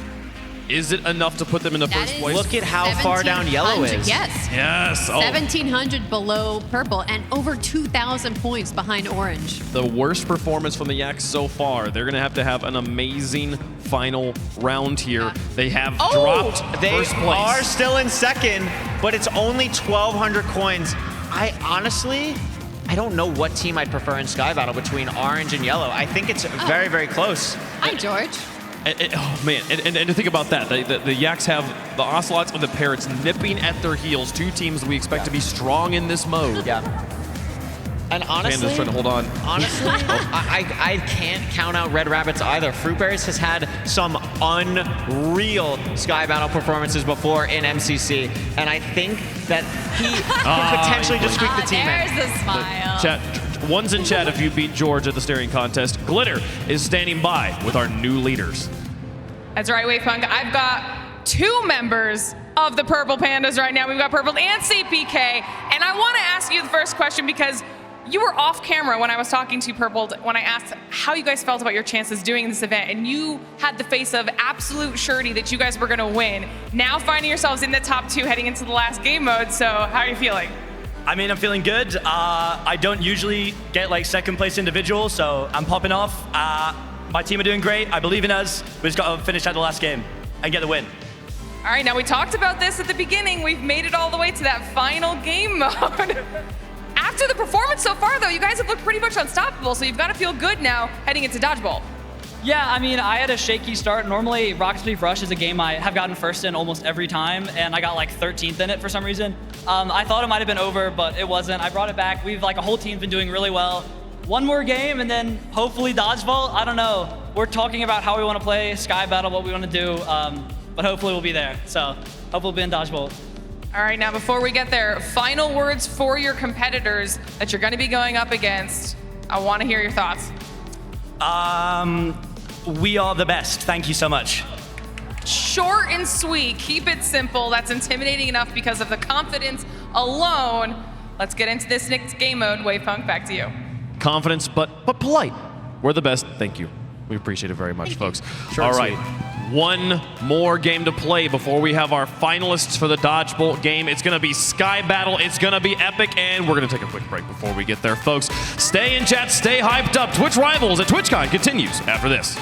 [SPEAKER 1] Is it enough to put them in the first place?
[SPEAKER 6] Look at how far down Yellow is.
[SPEAKER 7] Yes.
[SPEAKER 1] Yes. Oh.
[SPEAKER 7] 1,700 below Purple and over 2,000 points behind Orange.
[SPEAKER 1] The worst performance from the Yaks so far. They're going to have an amazing final round here. They have dropped first place.
[SPEAKER 6] They are still in second, but it's only 1,200 coins. I honestly don't know what team I'd prefer in Sky Battle between Orange and Yellow. I think it's very, very close.
[SPEAKER 7] Hi, George.
[SPEAKER 1] Oh man, and to think about that, the Yaks have the Ocelots and the Parrots nipping at their heels. 2 teams that we expect to be strong in this mode.
[SPEAKER 6] Yeah. And honestly,
[SPEAKER 1] Panda's trying to hold on.
[SPEAKER 6] Honestly, I can't count out Red Rabbits either. Fruitberries has had some unreal Sky Battle performances before in MCC, and I think that he can potentially just squeak the team in.
[SPEAKER 7] There's the smile.
[SPEAKER 1] Chat. One's in chat if you beat George at the staring contest. Glitter is standing by with our new leaders.
[SPEAKER 8] That's right, Wavepunk. I've got 2 members of the Purple Pandas right now. We've got Purple and CPK. And I want to ask you the first question because you were off camera when I was talking to Purple when I asked how you guys felt about your chances doing this event. And you had the face of absolute surety that you guys were going to win. Now finding yourselves in the top 2 heading into the last game mode. So how are you feeling?
[SPEAKER 9] I mean, I'm feeling good. I don't usually get like second place individual, so I'm popping off. My team are doing great. I believe in us. We just got to finish out the last game and get the win.
[SPEAKER 8] All right, now we talked about this at the beginning. We've made it all the way to that final game mode. After the performance so far, though, you guys have looked pretty much unstoppable, so you've got to feel good now heading into Dodgebolt.
[SPEAKER 9] Yeah, I mean, I had a shaky start. Normally, Rocket Spleef Rush is a game I have gotten first in almost every time, and I got like 13th in it for some reason. I thought it might have been over, but it wasn't. I brought it back. We've like a whole team's been doing really well. One more game, and then hopefully Dodgebolt. I don't know. We're talking about how we want to play Sky Battle, what we want to do, but hopefully we'll be there. So hopefully we'll be in Dodgebolt.
[SPEAKER 8] All right, now before we get there, final words for your competitors that you're going to be going up against. I want to hear your thoughts.
[SPEAKER 9] We are the best. Thank you so much.
[SPEAKER 8] Short and sweet. Keep it simple. That's intimidating enough because of the confidence alone. Let's get into this next game mode. Wavepunk, back to you.
[SPEAKER 1] Confidence, but polite. We're the best. Thank you. We appreciate it very much, folks. All right. One more game to play before we have our finalists for the Dodgebolt game. It's going to be Sky Battle. It's going to be epic, and we're going to take a quick break before we get there, folks. Stay in chat. Stay hyped up. Twitch Rivals at TwitchCon continues after this.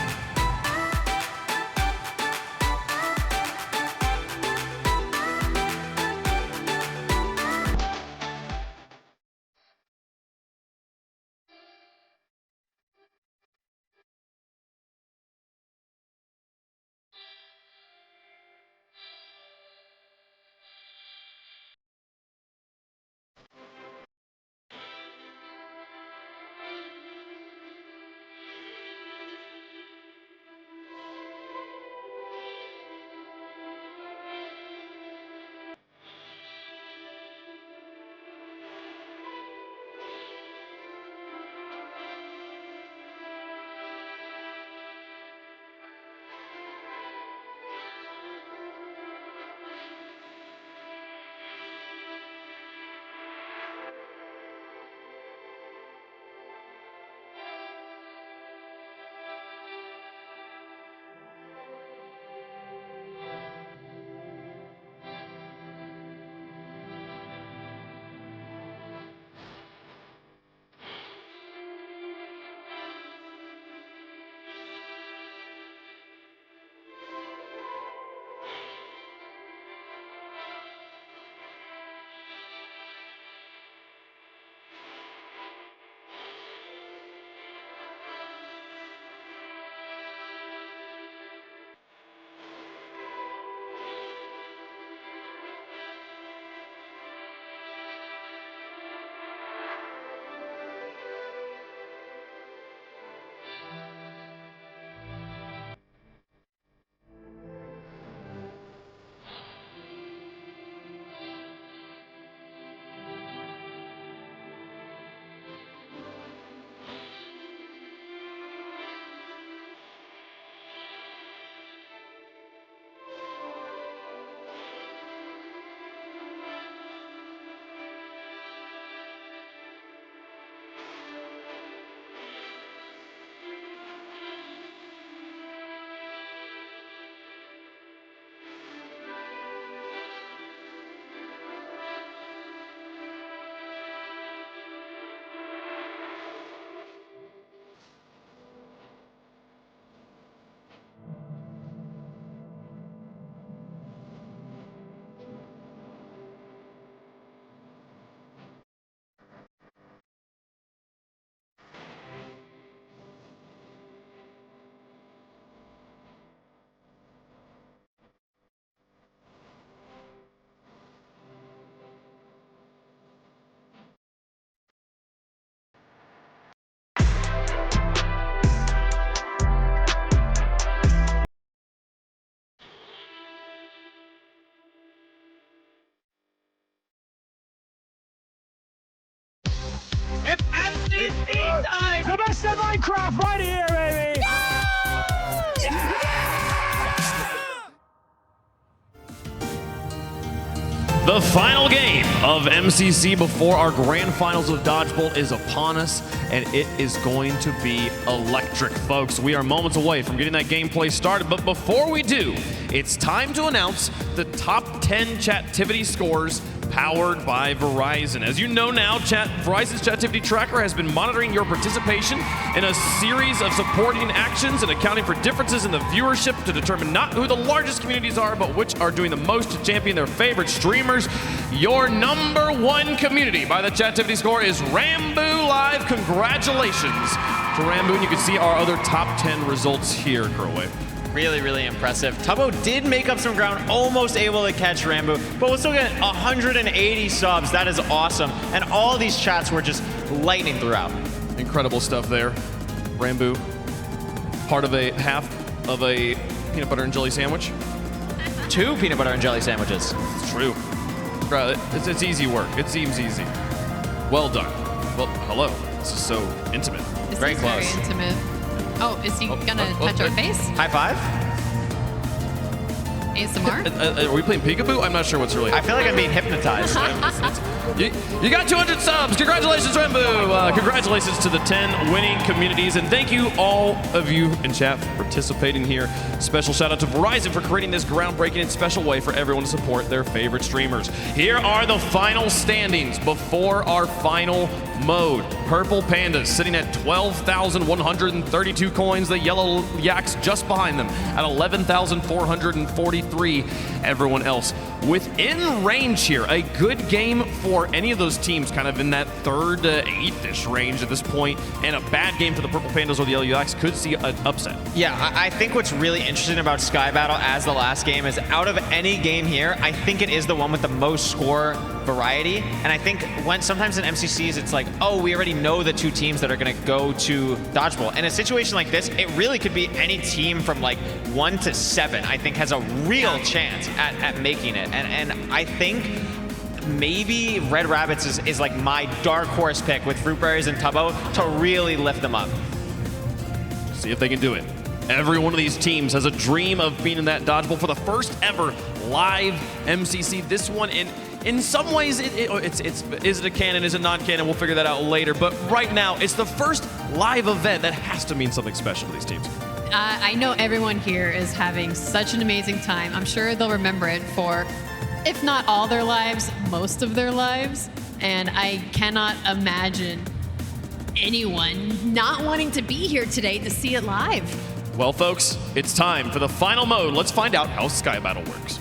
[SPEAKER 3] to Minecraft right here, baby!
[SPEAKER 1] The final game of MCC before our grand finals of Dodgebolt is upon us, and it is going to be electric, folks. We are moments away from getting that gameplay started, but before we do, it's time to announce the top 10 Chactivity scores powered by Verizon. As you know now, Verizon's Chactivity Tracker has been monitoring your participation in a series of supporting actions and accounting for differences in the viewership to determine not who the largest communities are, but which are doing the most to champion their favorite streamers. Your #1 community by the Chactivity score is Rambo Live. Congratulations to Rambo. And you can see our other top 10 results here, Curlway.
[SPEAKER 6] Really, really impressive. Tubbo did make up some ground, almost able to catch Rambo, but we'll still get 180 subs. That is awesome. And all these chats were just lightning throughout.
[SPEAKER 1] Incredible stuff there. Rambo, part of half of a peanut butter and jelly sandwich.
[SPEAKER 6] 2 peanut butter and jelly sandwiches.
[SPEAKER 1] It's true. It's easy work. It seems easy. Well done. Well, hello. This is so intimate.
[SPEAKER 7] This
[SPEAKER 6] very
[SPEAKER 7] is
[SPEAKER 6] close.
[SPEAKER 7] Very intimate. Oh, is he gonna touch our face?
[SPEAKER 6] High five?
[SPEAKER 7] ASMR?
[SPEAKER 1] Are we playing peekaboo? I'm not sure what's really.
[SPEAKER 6] I feel like I'm being hypnotized.
[SPEAKER 1] You got 200 subs. Congratulations, Rambo. Congratulations to the 10 winning communities. And thank you, all of you in chat, for participating here. Special shout out to Verizon for creating this groundbreaking and special way for everyone to support their favorite streamers. Here are the final standings before our final mode. Purple Pandas sitting at 12,132 coins. The Yellow Yaks just behind them at 11,443. Everyone else within range here. A good game for any of those teams, kind of in that 3rd to 8th-ish range at this point, and a bad game for the Purple Pandas or the Yellow Yaks could see an upset.
[SPEAKER 6] Yeah, I think what's really interesting about Sky Battle as the last game is out of any game here, I think it is the one with the most score variety. And I think when sometimes in MCCs, it's like, oh, we already know the 2 teams that are going to go to Dodgeball. In a situation like this, it really could be any team from like 1 to 7, I think has a real chance at making it. And I think maybe Red Rabbits is like my dark horse pick with Fruit Berries and Tubbo to really lift them up.
[SPEAKER 1] See if they can do it. Every one of these teams has a dream of being in that Dodgeball for the first ever live MCC. This one, in some ways, is it a canon, is it not canon? We'll figure that out later. But right now, it's the first live event that has to mean something special to these teams.
[SPEAKER 7] I know everyone here is having such an amazing time. I'm sure they'll remember it for, if not all their lives, most of their lives. And I cannot imagine anyone not wanting to be here today to see it live.
[SPEAKER 1] Well, folks, it's time for the final mode. Let's find out how Sky Battle works.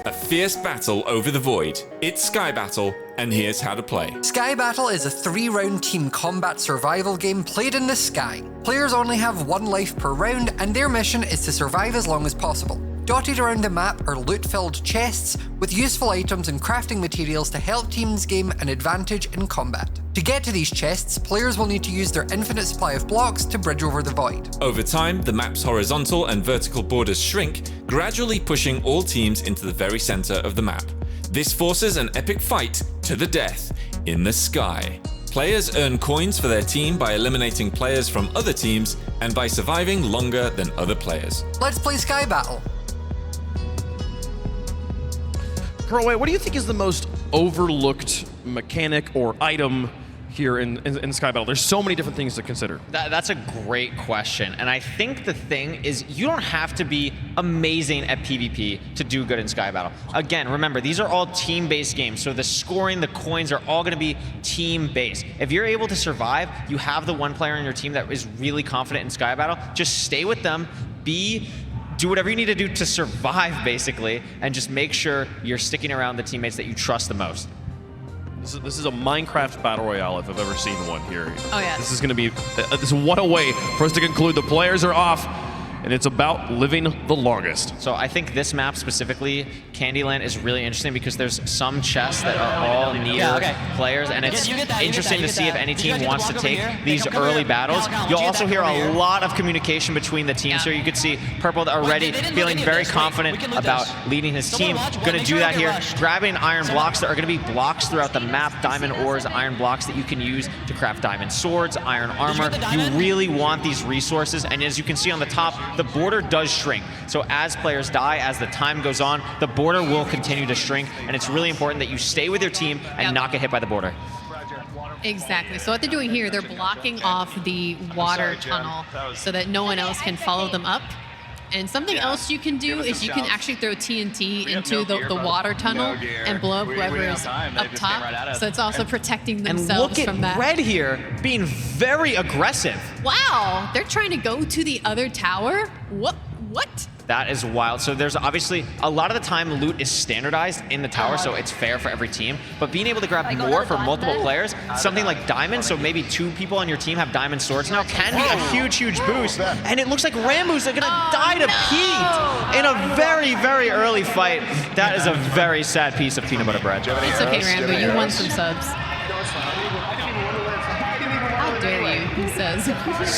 [SPEAKER 16] A fierce battle over the void. It's Sky Battle, and here's how to play.
[SPEAKER 15] Sky Battle is a 3-round team combat survival game played in the sky. Players only have 1 life per round, and their mission is to survive as long as possible. Dotted around the map are loot-filled chests with useful items and crafting materials to help teams gain an advantage in combat. To get to these chests, players will need to use their infinite supply of blocks to bridge over the void.
[SPEAKER 16] Over time, the map's horizontal and vertical borders shrink, gradually pushing all teams into the very center of the map. This forces an epic fight to the death in the sky. Players earn coins for their team by eliminating players from other teams and by surviving longer than other players.
[SPEAKER 15] Let's play Sky Battle.
[SPEAKER 1] Curlway, what do you think is the most overlooked mechanic or item here in Sky Battle? There's so many different things to consider.
[SPEAKER 6] That's a great question. And I think the thing is you don't have to be amazing at PvP to do good in Sky Battle. Again, remember, these are all team-based games. So the scoring, the coins are all going to be team-based. If you're able to survive, you have the one player on your team that is really confident in Sky Battle, just stay with them, do whatever you need to do to survive, basically, and just make sure you're sticking around the teammates that you trust the most.
[SPEAKER 1] This is a Minecraft Battle Royale if I've ever seen one here.
[SPEAKER 7] Oh, yeah.
[SPEAKER 1] This is going to be this one away for us to conclude. The players are off. and it's about living the longest.
[SPEAKER 6] So I think this map specifically, Candyland, is really interesting because there's some chests that are all near players, and it's interesting to see if any team wants to take these early battles. You'll also hear a lot of communication between the teams here. You could see Purple already feeling very confident about leading his team. Going to do that here, grabbing iron blocks. There are going to be blocks throughout the map, diamond ores, iron blocks that you can use to craft diamond swords, iron armor. You really want these resources, and as you can see on the top, the border does shrink. So as players die, as the time goes on, the border will continue to shrink, and it's really important that you stay with your team and not get hit by the border.
[SPEAKER 7] Exactly. So what they're doing here, they're blocking off the water tunnel so that no one else can follow them up. And something else you can do is you can actually throw TNT into the water tunnel and blow up whoever is up top. So it's also protecting themselves from that.
[SPEAKER 6] And look at Red here being very aggressive.
[SPEAKER 7] Wow, they're trying to go to the other tower? What?
[SPEAKER 6] That is wild. So there's obviously, a lot of the time loot is standardized in the tower, so it's fair for every team. But being able to grab more for multiple players, something like diamond, so maybe 2 people on your team have diamond swords now, can be a huge, huge boost. And it looks like Rambo's are gonna die to Pete in a very, very early fight. That is a very sad piece of peanut butter bread.
[SPEAKER 7] It's okay, Rambo, you won some subs. How dare you, he says.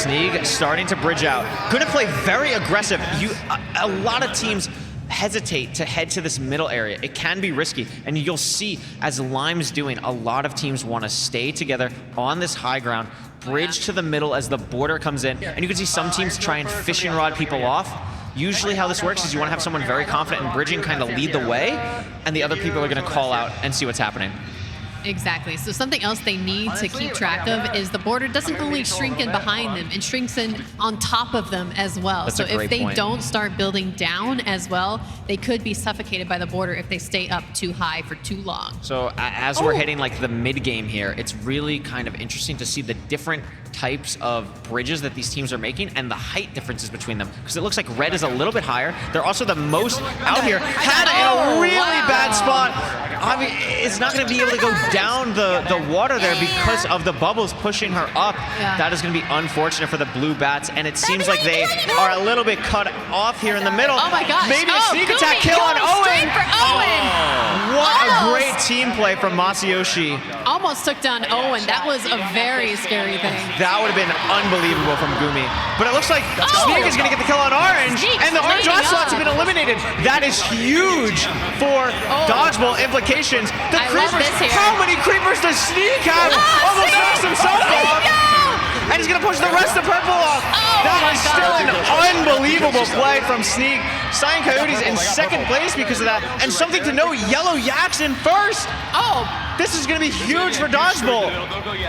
[SPEAKER 6] Sneak starting to bridge out. Gonna play very aggressive. A lot of teams hesitate to head to this middle area. It can be risky, and you'll see as Lime's doing, a lot of teams want to stay together on this high ground, bridge to the middle as the border comes in, and you can see some teams try and fishing rod people off. Usually how this works is you want to have someone very confident in bridging kind of lead the way, and the other people are going to call out and see what's happening.
[SPEAKER 7] Exactly. So something else they need to keep track of is the border doesn't only shrink in behind them, it shrinks in on top of them as well.
[SPEAKER 6] That's
[SPEAKER 7] so
[SPEAKER 6] a great
[SPEAKER 7] if they
[SPEAKER 6] point.
[SPEAKER 7] don't start building down as well, they could be suffocated by the border if they stay up too high for too long.
[SPEAKER 6] So as we're hitting like the mid game here, it's really kind of interesting to see the different types of bridges that these teams are making and the height differences between them. Because it looks like Red is a little bit higher. They're also the most out here. Hannah in a really bad spot. I mean, it's not going to be able to go down the water there because of the bubbles pushing her up. That is going to be unfortunate for the Blue Bats, and it seems like they are a little bit cut off here in the middle.
[SPEAKER 7] Oh my gosh.
[SPEAKER 6] Maybe a sneak attack kill on Owen.
[SPEAKER 7] Straight for Owen.
[SPEAKER 6] What a great team play from Masayoshi.
[SPEAKER 7] Almost took down Owen. That was a very scary thing.
[SPEAKER 6] That would have been unbelievable from Gumi. But it looks like Sneak is going to get the kill on Orange, and the orange drop slots have been eliminated. That is huge for Dodgebolt implications. The creepers, how many creepers does Sneak have? Almost knocks himself off. And he's going to push the rest of Purple off. That is still an unbelievable play from Sneak. Cyan Coyotes in second place because of that. And something to note, Yellow Yaks in first. This is going to be huge for Dodgebolt.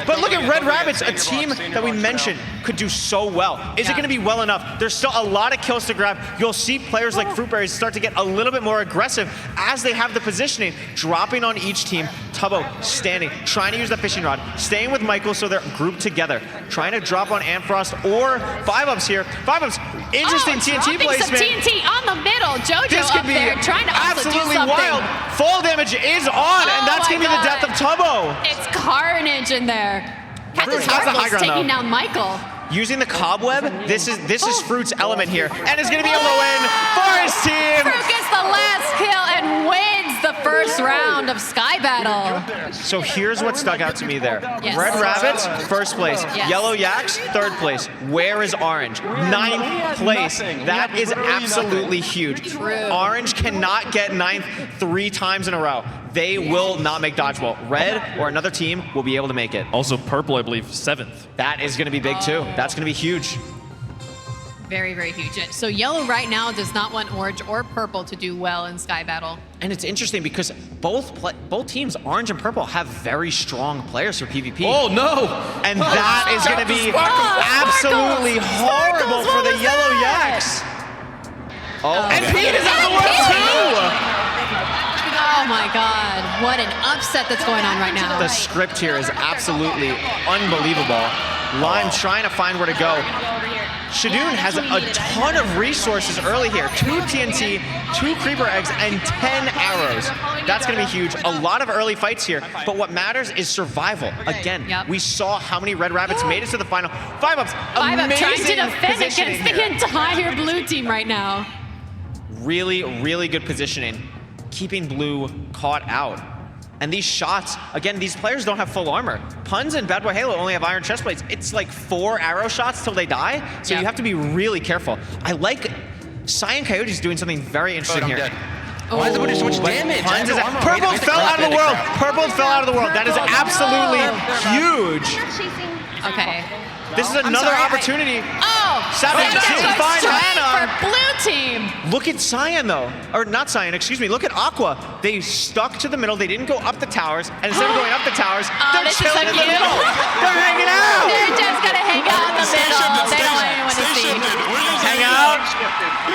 [SPEAKER 6] But look at Red Rabbits, a team that we mentioned could do so well. Is it going to be well enough? There's still a lot of kills to grab. You'll see players like Fruitberries start to get a little bit more aggressive as they have the positioning, dropping on each team. Tubbo standing, trying to use the fishing rod, staying with Michael so they're grouped together, trying to drop on Amfrost or 5-ups here. 5-ups, interesting TNT placement.
[SPEAKER 7] Some TNT on the middle. Jojo
[SPEAKER 6] this
[SPEAKER 7] up
[SPEAKER 6] could be
[SPEAKER 7] there trying to also
[SPEAKER 6] absolutely
[SPEAKER 7] do something.
[SPEAKER 6] wild. Fall damage is on, and that's going to be the death of Tubbo.
[SPEAKER 7] It's carnage in there. Captain Sparkle's taking down Michael.
[SPEAKER 6] Using the cobweb, this is Fruit's element here, and is going to be able to win for his team.
[SPEAKER 7] Fruit gets the last kill and wins the first round of Sky Battle.
[SPEAKER 6] So here's what stuck out to me there.
[SPEAKER 7] Yes.
[SPEAKER 6] Red Rabbits, first place.
[SPEAKER 7] Yes.
[SPEAKER 6] Yellow Yaks, third place. Where is Orange? Ninth place. That is absolutely huge. Orange cannot get ninth 3 times in a row. They will not make Dodgebolt. Red or another team will be able to make it.
[SPEAKER 1] Also Purple, I believe, 7th.
[SPEAKER 6] That is going to be big too. That's going to be huge.
[SPEAKER 7] Very, very huge. So Yellow right now does not want Orange or Purple to do well in Sky Battle.
[SPEAKER 6] And it's interesting because both teams, Orange and Purple, have very strong players for PvP.
[SPEAKER 1] Oh no!
[SPEAKER 6] And that is going to be absolutely horrible for the Yellow Yaks. And Pete is out of the world too!
[SPEAKER 7] Oh my God, what an upset that's going on right now.
[SPEAKER 6] The script here is absolutely unbelievable. Lime trying to find where to go. Shadoon has a ton of resources early here. 2 TNT, 2 Creeper Eggs, and 10 arrows. That's going to be huge. A lot of early fights here, but what matters is survival. Again, we saw how many Red Rabbits made it to the final. 5-ups, amazing
[SPEAKER 7] trying to defend
[SPEAKER 6] positioning
[SPEAKER 7] against the entire blue team right now.
[SPEAKER 6] Really, really good positioning, keeping blue caught out. And these shots, again, these players don't have full armor. Puns and Bad Boy Halo only have iron chest plates. It's like 4 arrow shots till they die, so you have to be really careful. I like Cyan Coyote's doing something very interesting here.
[SPEAKER 18] Why is it doing so much damage?
[SPEAKER 6] Purple fell out of the world. Purple fell out of the world. That is absolutely huge.
[SPEAKER 7] Okay.
[SPEAKER 6] This is another opportunity.
[SPEAKER 7] Oh,
[SPEAKER 6] Savage did find Hannah.
[SPEAKER 7] For blue team.
[SPEAKER 6] Look at Cyan though, or not Cyan, excuse me. Look at Aqua. They stuck to the middle. They didn't go up the towers, and instead of going up the towers, they're chilling in the middle. They're hanging out.
[SPEAKER 7] They're just gonna hang out in the middle. They don't want anyone to see.
[SPEAKER 6] Hang out.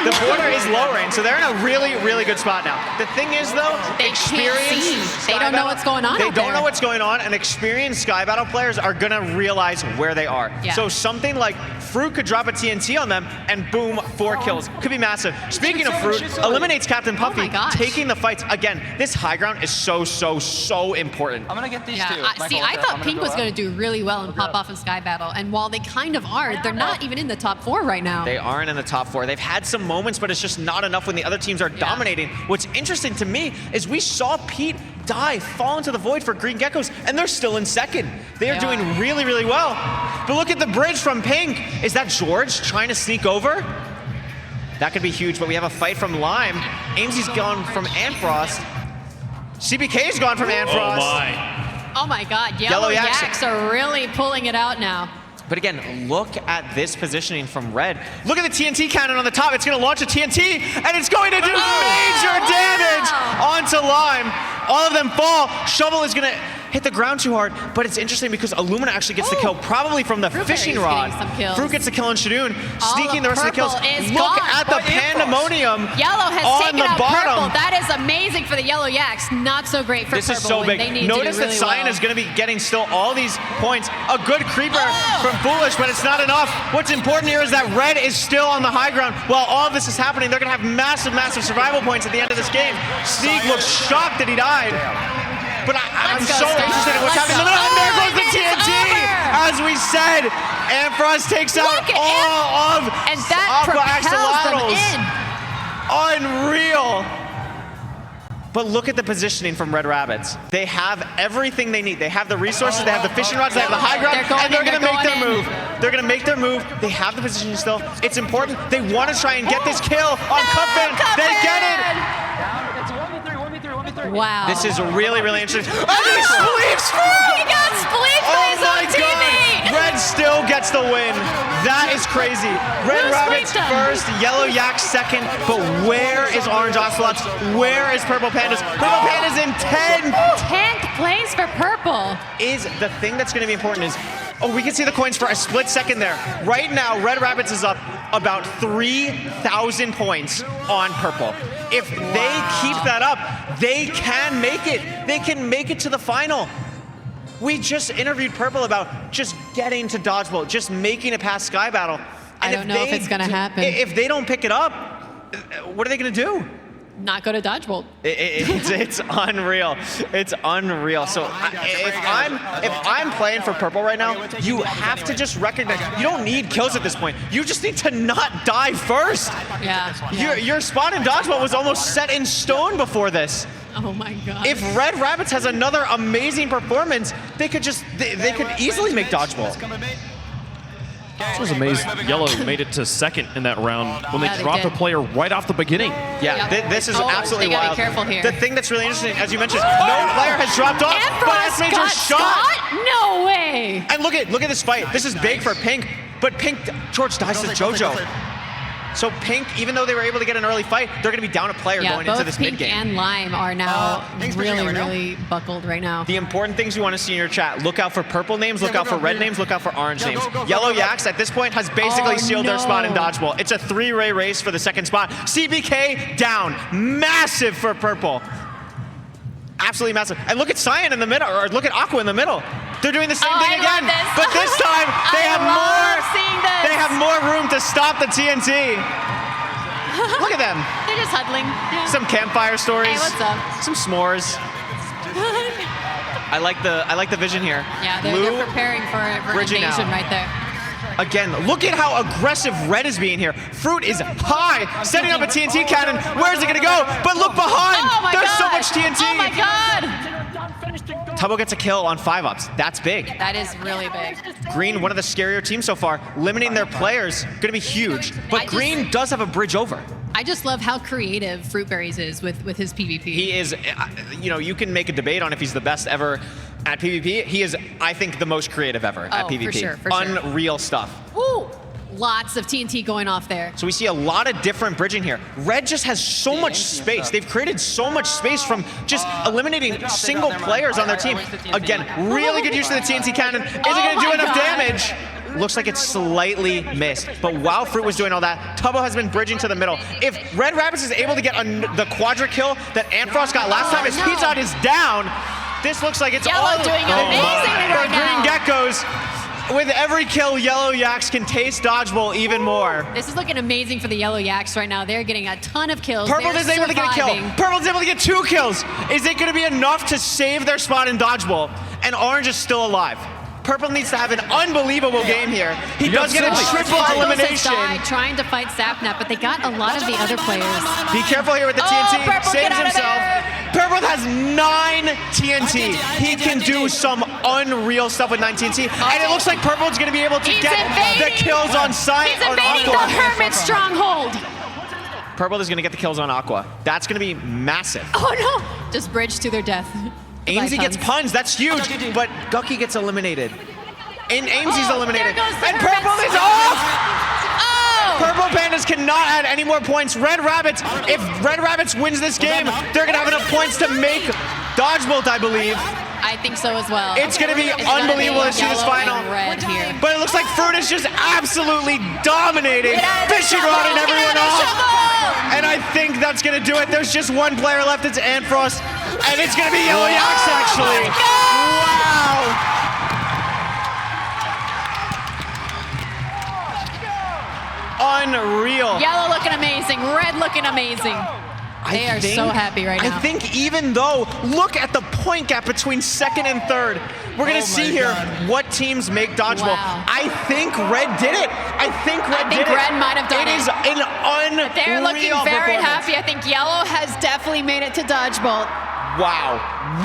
[SPEAKER 6] The border is lowering, so they're in a really, really good spot now. The thing is though,
[SPEAKER 7] They can't see. They don't know what's going on.
[SPEAKER 6] They
[SPEAKER 7] out
[SPEAKER 6] don't
[SPEAKER 7] there.
[SPEAKER 6] know what's going on, and experienced Sky Battle players are gonna realize where they are.
[SPEAKER 7] Yeah.
[SPEAKER 6] So something like Fruit could drop a TNT on them, and boom, 4 kills. Could be massive. Speaking of Fruit, eliminates Captain Puffy, taking the fights. Again, this high ground is so, so, so important.
[SPEAKER 14] I'm gonna get these two.
[SPEAKER 7] See, I thought Pink was going to do really well in Pop Off and Sky Battle, and while they kind of are, they're not even in the top 4 right now.
[SPEAKER 6] They aren't in the top 4. They've had some moments, but it's just not enough when the other teams are dominating. What's interesting to me is we saw Pete die, fall into the void for Green Geckos, and they're still in second. They are doing really, really well. But look at the bridge from Pink. Is that George trying to sneak over? That could be huge, but we have a fight from Lime. Aimsy's gone from Antfrost. CBK's gone from Antfrost.
[SPEAKER 7] Oh my God,
[SPEAKER 6] Yellow
[SPEAKER 7] Yellow
[SPEAKER 6] Yaks.
[SPEAKER 7] Yaks are really pulling it out now.
[SPEAKER 6] But again, look at this positioning from Red. Look at the TNT cannon on the top. It's going to launch a TNT, and it's going to do major damage onto Lime. All of them fall. Shovel is going to hit the ground too hard, but it's interesting because Illumina actually gets the kill, probably from the fishing rod. Fruit gets the kill on Shadoon, sneaking the rest of the kills. Look at the pandemonium
[SPEAKER 7] Yellow has
[SPEAKER 6] on
[SPEAKER 7] taken
[SPEAKER 6] the
[SPEAKER 7] out
[SPEAKER 6] bottom.
[SPEAKER 7] Purple. That is amazing for the Yellow Yaks. Not so great for
[SPEAKER 6] This
[SPEAKER 7] Purple
[SPEAKER 6] is so
[SPEAKER 7] when
[SPEAKER 6] big.
[SPEAKER 7] they need
[SPEAKER 6] Notice
[SPEAKER 7] to do
[SPEAKER 6] that
[SPEAKER 7] really
[SPEAKER 6] Cyan
[SPEAKER 7] well.
[SPEAKER 6] is going to be getting still all these points. A good creeper from Foolish, but it's not enough. What's important here is that Red is still on the high ground. While all of this is happening, they're going to have massive, massive survival points at the end of this game. Sneak looks shocked that he died. But I'm so interested in what's happening in the middle. And there goes the TNT! As we said, Ampharos takes out all of
[SPEAKER 7] and that
[SPEAKER 6] Aqua
[SPEAKER 7] propels them
[SPEAKER 6] Axolotls. Unreal. But look at the positioning from Red Rabbits. They have everything they need. They have the resources, they have the fishing rods, they have the high ground, and they're going to make their move. They're going to make their move. They have the positioning still. It's important. They want to try and get this kill on Cupfin. They get it.
[SPEAKER 7] Wow.
[SPEAKER 6] This is really, really interesting. And he Spleefs through!
[SPEAKER 7] He got Spleef by his own teammate!
[SPEAKER 6] Red still gets the win. That is crazy. Red Rabbits first, Yellow Yaks second, but where is Orange Ocelots? Where is Purple Pandas? Purple Pandas in 10th!
[SPEAKER 7] 10th place for Purple.
[SPEAKER 6] Is the thing that's going to be important is, oh, we can see the coins for a split second there. Right now, Red Rabbits is up about 3,000 points on Purple. If they keep that up, they can make it. They can make it to the final. We just interviewed Purple about just getting to Dodgebolt, just making it past Sky Battle.
[SPEAKER 7] I don't know if it's going to happen.
[SPEAKER 6] If they don't pick it up, what are they going to do?
[SPEAKER 7] Not go to Dodgebolt.
[SPEAKER 6] It's unreal. It's unreal. So if I'm playing for Purple right now, you have to just recognize you don't need kills at this point. You just need to not die first.
[SPEAKER 7] Yeah.
[SPEAKER 6] Your spot in Dodgeball was almost set in stone before this.
[SPEAKER 7] Oh my God.
[SPEAKER 6] If Red Rabbits has another amazing performance, they could easily make Dodgeball.
[SPEAKER 1] This was amazing. Yellow made it to second in that round when they dropped a player right off the beginning.
[SPEAKER 6] Yeah, this is absolutely
[SPEAKER 7] they gotta
[SPEAKER 6] wild.
[SPEAKER 7] be careful here.
[SPEAKER 6] The thing that's really interesting, as you mentioned, no player has dropped off, but S Major shot.
[SPEAKER 7] No way.
[SPEAKER 6] And look at this fight. This is big for Pink, but Pink, George dies to JoJo. So Pink, even though they were able to get an early fight, they're going to be down a player going into this mid game.
[SPEAKER 7] Both Pink and Lime are now really buckled right now.
[SPEAKER 6] The important things you want to see in your chat: look out for purple names, look out for red names, look out for orange names. Yellow Yaks at this point has basically sealed their spot in Dodgeball. It's a 3-ray race for the second spot. CBK down, massive for purple. Absolutely massive. And look at Cyan in the middle, or look at Aqua in the middle. They're doing the same
[SPEAKER 7] Oh,
[SPEAKER 6] thing
[SPEAKER 7] I love
[SPEAKER 6] again,
[SPEAKER 7] this.
[SPEAKER 6] but this time they
[SPEAKER 7] I
[SPEAKER 6] have
[SPEAKER 7] love
[SPEAKER 6] more.
[SPEAKER 7] seeing this.
[SPEAKER 6] They have more room to stop the TNT. Look at them.
[SPEAKER 7] They're just huddling. Yeah.
[SPEAKER 6] Some campfire stories.
[SPEAKER 7] Hey, what's up?
[SPEAKER 6] Some s'mores. I like the vision here.
[SPEAKER 7] Yeah,
[SPEAKER 6] Blue,
[SPEAKER 7] they're preparing for an
[SPEAKER 6] bridging
[SPEAKER 7] invasion
[SPEAKER 6] out.
[SPEAKER 7] right there.
[SPEAKER 6] Again, look at how aggressive Red is being here. Fruit is high, setting up a TNT cannon. Where's it gonna go? But look behind.
[SPEAKER 7] Oh my
[SPEAKER 6] There's
[SPEAKER 7] God.
[SPEAKER 6] so much TNT.
[SPEAKER 7] Oh my God.
[SPEAKER 6] Tubbo gets a kill on 5-ups. That's big.
[SPEAKER 7] That is really big.
[SPEAKER 6] Green, one of the scarier teams so far, limiting their players, gonna be huge. But Green does have a bridge over.
[SPEAKER 7] I just love how creative Fruitberries is with his PvP.
[SPEAKER 6] He is, you know, you can make a debate on if he's the best ever at PvP. He is, I think, the most creative ever at PvP.
[SPEAKER 7] For sure, for sure.
[SPEAKER 6] Unreal stuff.
[SPEAKER 7] Ooh, lots of TNT going off there.
[SPEAKER 6] So we see a lot of different bridging here. Red just has so much space. They've created so much space from just eliminating single players on their team. Again, really good use of the TNT cannon. Is it gonna do enough damage? Looks like it's slightly missed. But while Fruit was doing all that, Tubbo has been bridging to the middle. If Red Rabbits is able to get the quadra kill that Antfrost got last time, his Pizza Hut is down. This looks like it's
[SPEAKER 7] Yellow
[SPEAKER 6] all
[SPEAKER 7] doing amazingly right
[SPEAKER 6] Green
[SPEAKER 7] now.
[SPEAKER 6] Geckos. With every kill, Yellow Yaks can taste Dodgebolt even more.
[SPEAKER 7] This is looking amazing for the Yellow Yaks right now. They're getting a ton of kills.
[SPEAKER 6] Purple
[SPEAKER 7] They're
[SPEAKER 6] is able to get a kill.
[SPEAKER 7] surviving.
[SPEAKER 6] Purple is able to get 2 kills. Is it going to be enough to save their spot in Dodgebolt? And Orange is still alive. Purple needs to have an unbelievable game here. He does get a triple elimination.
[SPEAKER 7] Trying to fight Sapnap, but they got a lot of the other players.
[SPEAKER 6] Be careful here with the TNT.
[SPEAKER 7] Purple, get
[SPEAKER 6] Saves
[SPEAKER 7] out of
[SPEAKER 6] himself.
[SPEAKER 7] there.
[SPEAKER 6] Purple has 9 TNT. He can do some unreal stuff with 9 TNT. And it looks like Purple is going to be able to get the kills on site.
[SPEAKER 7] He's invading the Hermit stronghold.
[SPEAKER 6] Purple is going to get the kills on Aqua. That's going to be massive.
[SPEAKER 7] Oh no! Just bridge to their death.
[SPEAKER 6] Amesy gets puns, that's huge, but Gucky gets eliminated. And Amesy's eliminated. And Purple is off! Purple Pandas cannot add any more points. Red Rabbits, if Red Rabbits wins this game, they're gonna have enough points to make Dodgebolt, I believe.
[SPEAKER 7] I think so as well.
[SPEAKER 6] It's gonna be unbelievable to see this final.
[SPEAKER 7] Red here.
[SPEAKER 6] But it looks like Fruit is just absolutely dominating, fishing rod and everyone off. And I think that's gonna do it. There's just one player left, it's Antfrost. And it's gonna be Yellow Yaks, actually. Wow. Unreal.
[SPEAKER 7] Yellow looking amazing. Red looking amazing. They are so happy right now.
[SPEAKER 6] I think even though, look at the point gap between second and third. We're going to see here what teams make Dodgeball.
[SPEAKER 7] Wow.
[SPEAKER 6] I think Red did it. I think Red did it.
[SPEAKER 7] Red might have done it.
[SPEAKER 6] It is an unreal
[SPEAKER 7] They're looking very
[SPEAKER 6] performance.
[SPEAKER 7] happy. I think Yellow has definitely made it to Dodgebolt.
[SPEAKER 6] Wow,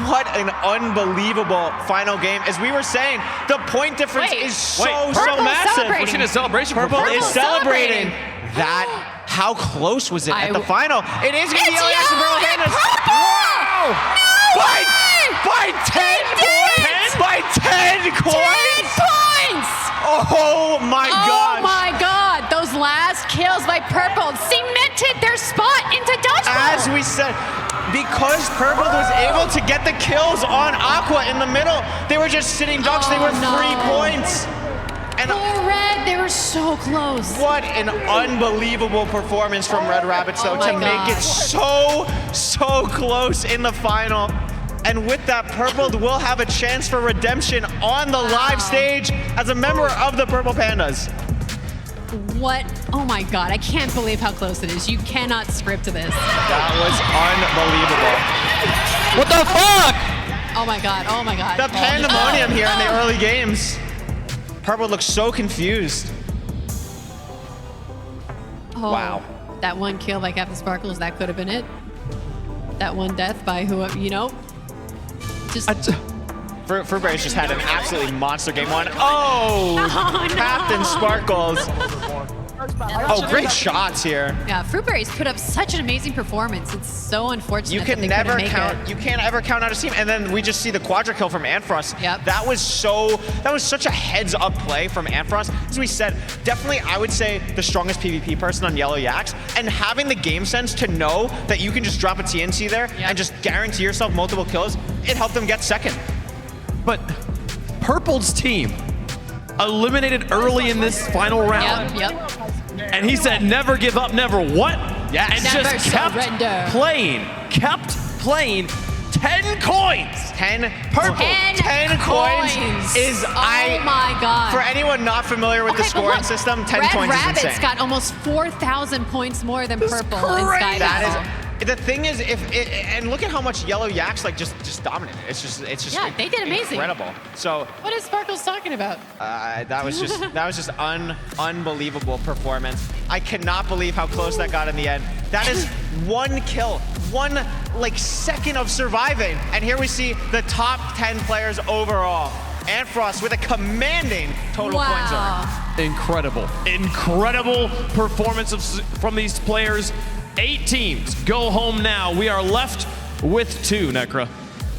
[SPEAKER 6] what an unbelievable final game. As we were saying, the point difference is so massive.
[SPEAKER 1] We're seeing a celebration.
[SPEAKER 6] Purple is celebrating. That, how close was it at the final? It is going to be Yellow Yaks and Purple Pandas. Wow! By 10 points? By 10 coins?
[SPEAKER 7] 10 points!
[SPEAKER 6] Oh my gosh.
[SPEAKER 7] Oh my God, those last kills by Purple cemented their spot into Dodgeball.
[SPEAKER 6] As we said, because Purple was able to get the kills on Aqua in the middle, they were just sitting ducks. They were 3 points. And
[SPEAKER 7] poor Red, they were so close.
[SPEAKER 6] What an unbelievable performance from Red Rabbits, though, to make it so close in the final. And with that, Purple will have a chance for redemption on the live stage as a member of the Purple Pandas.
[SPEAKER 7] What? Oh my God, I can't believe how close it is. You cannot script this.
[SPEAKER 6] That was unbelievable.
[SPEAKER 14] What the fuck?
[SPEAKER 7] Oh my God, oh my God.
[SPEAKER 6] The pandemonium here in the early games. Purple looks so confused.
[SPEAKER 7] Oh,
[SPEAKER 6] wow.
[SPEAKER 7] That one kill by Captain Sparkles, that could have been it. That one death by whoever, you know? Just...
[SPEAKER 6] Fruitberries just had an absolutely monster game one. Oh, no. Captain Sparkles. Oh, great shots here.
[SPEAKER 7] Yeah, Fruitberries put up such an amazing performance. It's so unfortunate
[SPEAKER 6] You
[SPEAKER 7] that
[SPEAKER 6] can
[SPEAKER 7] they
[SPEAKER 6] never
[SPEAKER 7] couldn't make
[SPEAKER 6] count.
[SPEAKER 7] it.
[SPEAKER 6] You can't ever count out a team. And then we just see the quadra kill from Antfrost.
[SPEAKER 7] Yep.
[SPEAKER 6] That was such a heads-up play from Antfrost. As we said, definitely I would say the strongest PvP person on Yellow Yaks. And having the game sense to know that you can just drop a TNT there and just guarantee yourself multiple kills, it helped them get second.
[SPEAKER 1] But Purple's team eliminated early in this final round.
[SPEAKER 7] Yep.
[SPEAKER 1] And he said, never give up, never what?
[SPEAKER 6] Yes.
[SPEAKER 1] And
[SPEAKER 7] Never
[SPEAKER 1] just kept
[SPEAKER 7] surrender.
[SPEAKER 1] playing. 10 coins.
[SPEAKER 6] 10 purple. 10 coins is
[SPEAKER 7] my God.
[SPEAKER 6] For anyone not familiar with the scoring system, 10 coins
[SPEAKER 7] Red Rabbit's
[SPEAKER 6] is insane.
[SPEAKER 7] got almost 4,000 points more than Purple in Sky Battle.
[SPEAKER 6] The thing is, and look at how much Yellow Yaks like just dominated. It's just
[SPEAKER 7] Yeah, they did amazing.
[SPEAKER 6] incredible. So
[SPEAKER 7] What is Sparkles talking about?
[SPEAKER 6] that was just unbelievable performance. I cannot believe how close that got in the end. That is one kill, one like second of surviving, and here we see the top 10 players overall. Antfrost with a commanding total points earned.
[SPEAKER 1] Incredible performance from these players. 8 teams go home now. We are left with 2, Necra.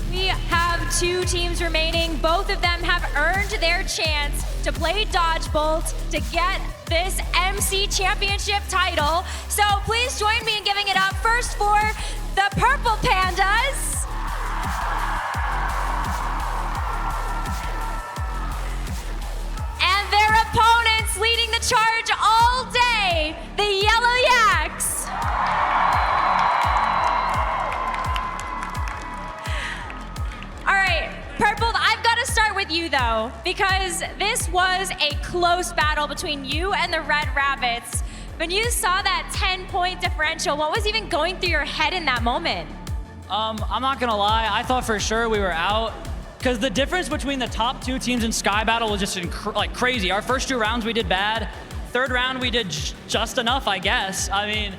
[SPEAKER 10] We have 2 teams remaining. Both of them have earned their chance to play Dodgebolt to get this MC Championship title. So please join me in giving it up first for the Purple Pandas. And their opponents leading the charge all day, the Yellow Yaks. All right, Purple, I've got to start with you though, because this was a close battle between you and the Red Rabbits. When you saw that 10-point differential, what was even going through your head in that moment?
[SPEAKER 9] I'm not gonna lie, I thought for sure we were out, because the difference between the top 2 teams in Sky Battle was just like crazy. Our first 2 rounds we did bad. 3rd round we did just enough, I guess. I mean,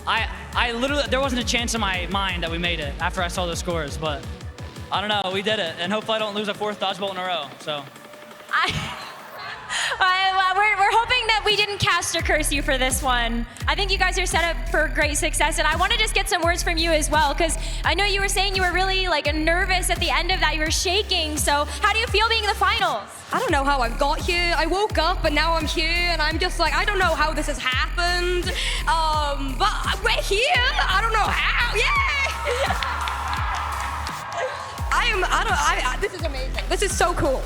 [SPEAKER 9] I literally, there wasn't a chance in my mind that we made it after I saw the scores, but I don't know, we did it. And hopefully I don't lose a 4th Dodgebolt in a row, so.
[SPEAKER 10] We're hoping that we didn't cast or curse you for this one. I think you guys are set up for great success, and I want to just get some words from you as well, because I know you were saying you were really like nervous at the end of that. You were shaking. So how do you feel being in the finals?
[SPEAKER 21] I don't know how I've got here. I woke up and now I'm here, and I'm just like, I don't know how this has happened. But we're here. I don't know how. Yay! This is amazing. This is so cool.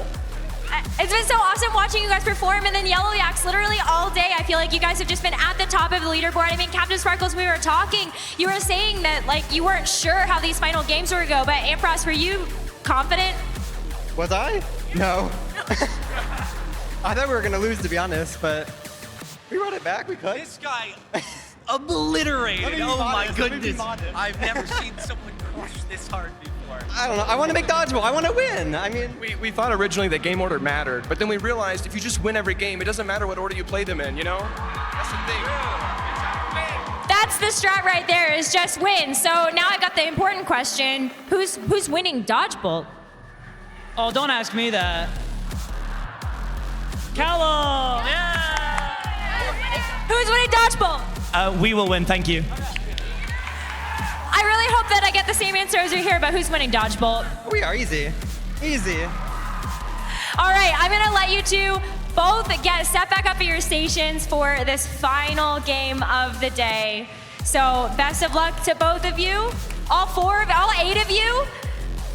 [SPEAKER 10] It's been so awesome watching you guys perform, and then Yellow Yaks literally all day. I feel like you guys have just been at the top of the leaderboard. I mean, Captain Sparkles, we were talking, you were saying that like you weren't sure how these final games were gonna go, but Ampros, were you confident?
[SPEAKER 5] Was I? No. I thought we were gonna lose, to be honest, but we brought it back. We could.
[SPEAKER 22] This guy obliterated. Oh my goodness. I've never seen someone crush this hard before.
[SPEAKER 5] I don't know. I want to make Dodgeball. I want to win. I mean,
[SPEAKER 23] we thought originally that game order mattered, but then we realized if you just win every game, it doesn't matter what order you play them in, you know? That's the thing.
[SPEAKER 10] That's the strat right there, is just win. So now I got the important question. Who's winning Dodgebolt?
[SPEAKER 9] Oh, don't ask me that. Callum! Yeah!
[SPEAKER 10] Who's winning Dodgebolt?
[SPEAKER 14] We will win, thank you.
[SPEAKER 10] I really hope that I get the same answer as you here, but who's winning Dodgebolt?
[SPEAKER 5] We are easy. Easy.
[SPEAKER 10] All right, I'm gonna let you two both step back up at your stations for this final game of the day. So best of luck to both of you, all 8 of you,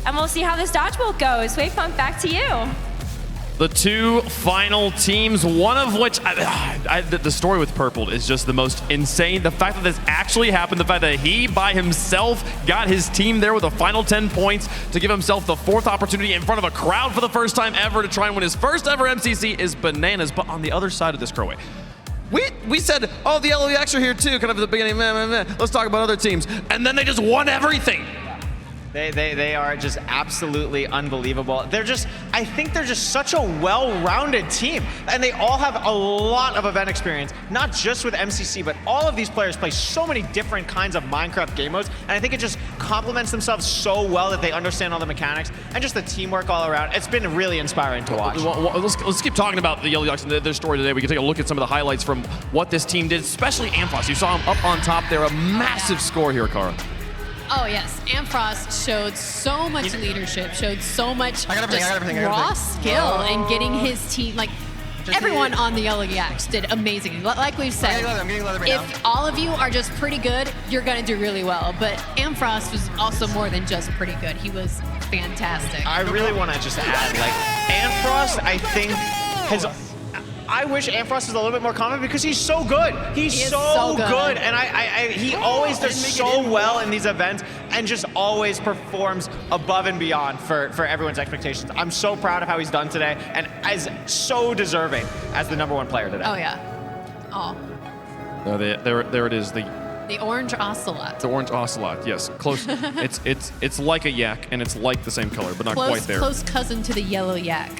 [SPEAKER 10] and we'll see how this Dodgebolt goes. Wavepunk, back to you.
[SPEAKER 1] The 2 final teams, one of which, the story with Purple is just the most insane. The fact that this actually happened, the fact that he by himself got his team there with a final 10 points to give himself the 4th opportunity in front of a crowd for the first time ever to try and win his first ever MCC is bananas. But on the other side of this, Crowway, we said, oh, the Yellow Yaks are here too, kind of at the beginning, let's talk about other teams. And then they just won everything.
[SPEAKER 6] They are just absolutely unbelievable. I think they're just such a well-rounded team. And they all have a lot of event experience, not just with MCC, but all of these players play so many different kinds of Minecraft game modes. And I think it just complements themselves so well that they understand all the mechanics and just the teamwork all around. It's been really inspiring to watch.
[SPEAKER 1] Let's keep talking about the Yellow Yaks and their story today. We can take a look at some of the highlights from what this team did, especially Ampros. You saw him up on top there, a massive score here, Kara.
[SPEAKER 7] Oh yes, Ampros showed so much leadership, showed so much raw skill in getting his team, like everyone on the Yellow Yaks did amazing. Like we've said, if all of you are just pretty good, you're gonna do really well. But Ampros was also more than just pretty good. He was fantastic.
[SPEAKER 6] I really want to just add, like, Ampros, I think, I wish Ampros was a little bit more confident because he's so good. He's so good. And he always does so well in these events. and just always performs above and beyond for everyone's expectations. I'm so proud of how he's done today, and is so deserving as the #1 player today.
[SPEAKER 7] Oh yeah. Oh.
[SPEAKER 1] There it is.
[SPEAKER 7] The orange ocelot.
[SPEAKER 1] The orange ocelot, yes, close. it's like a yak, and it's like the same color, but not quite there.
[SPEAKER 7] Close cousin to the yellow yak.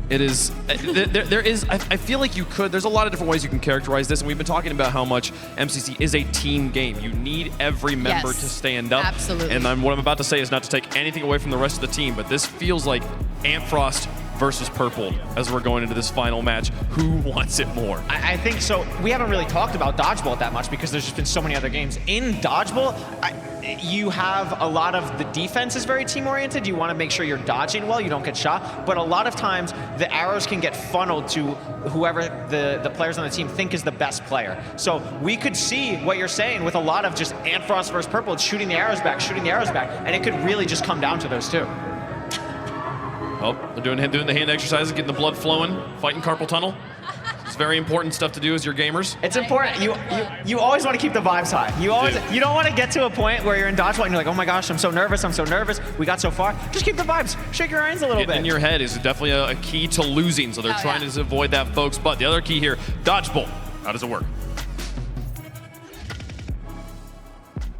[SPEAKER 1] It is. There is. I feel like you could. There's a lot of different ways you can characterize this, and we've been talking about how much MCC is a team game. You need every member to stand up.
[SPEAKER 7] Absolutely.
[SPEAKER 1] And what I'm about to say is not to take anything away from the rest of the team, but this feels like Antfrost versus Purple as we're going into this final match. Who wants it more?
[SPEAKER 6] I think so. We haven't really talked about Dodgebolt that much because there's just been so many other games. In Dodgebolt, you have a lot of the defense is very team-oriented. You want to make sure you're dodging well, you don't get shot. But a lot of times, the arrows can get funneled to whoever the players on the team think is the best player. So we could see what you're saying with a lot of just Antfrost versus Purple. It's shooting the arrows back, and it could really just come down to those two.
[SPEAKER 1] Oh, they're doing the hand exercises, getting the blood flowing, fighting carpal tunnel. It's very important stuff to do as your gamers.
[SPEAKER 6] It's important. You always want to keep the vibes high. You don't want to get to a point where you're in Dodgebolt and you're like, oh my gosh, I'm so nervous. We got so far. Just keep the vibes. Shake your hands a little bit.
[SPEAKER 1] In your head is definitely a key to losing, so they're trying to avoid that, folks. But the other key here, Dodgebolt. How does it work?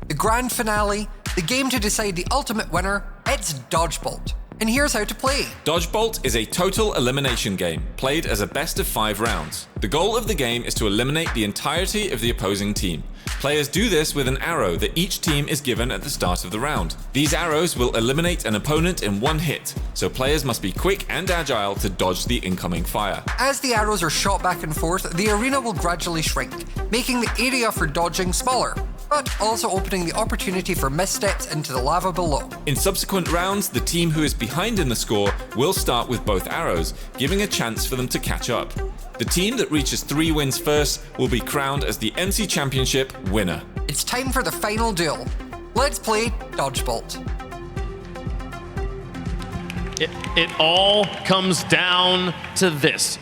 [SPEAKER 15] The grand finale, the game to decide the ultimate winner, it's Dodgebolt. And here's how to play.
[SPEAKER 16] Dodgebolt is a total elimination game, played as a best of 5 rounds. The goal of the game is to eliminate the entirety of the opposing team. Players do this with an arrow that each team is given at the start of the round. These arrows will eliminate an opponent in 1 hit, so players must be quick and agile to dodge the incoming fire.
[SPEAKER 15] As the arrows are shot back and forth, the arena will gradually shrink, making the area for dodging smaller, but also opening the opportunity for missteps into the lava below.
[SPEAKER 16] In subsequent rounds, the team who is behind in the score will start with both arrows, giving a chance for them to catch up. The team that reaches 3 wins first will be crowned as the MC Championship winner.
[SPEAKER 15] It's time for the final duel. Let's play Dodgebolt.
[SPEAKER 1] It all comes down to this.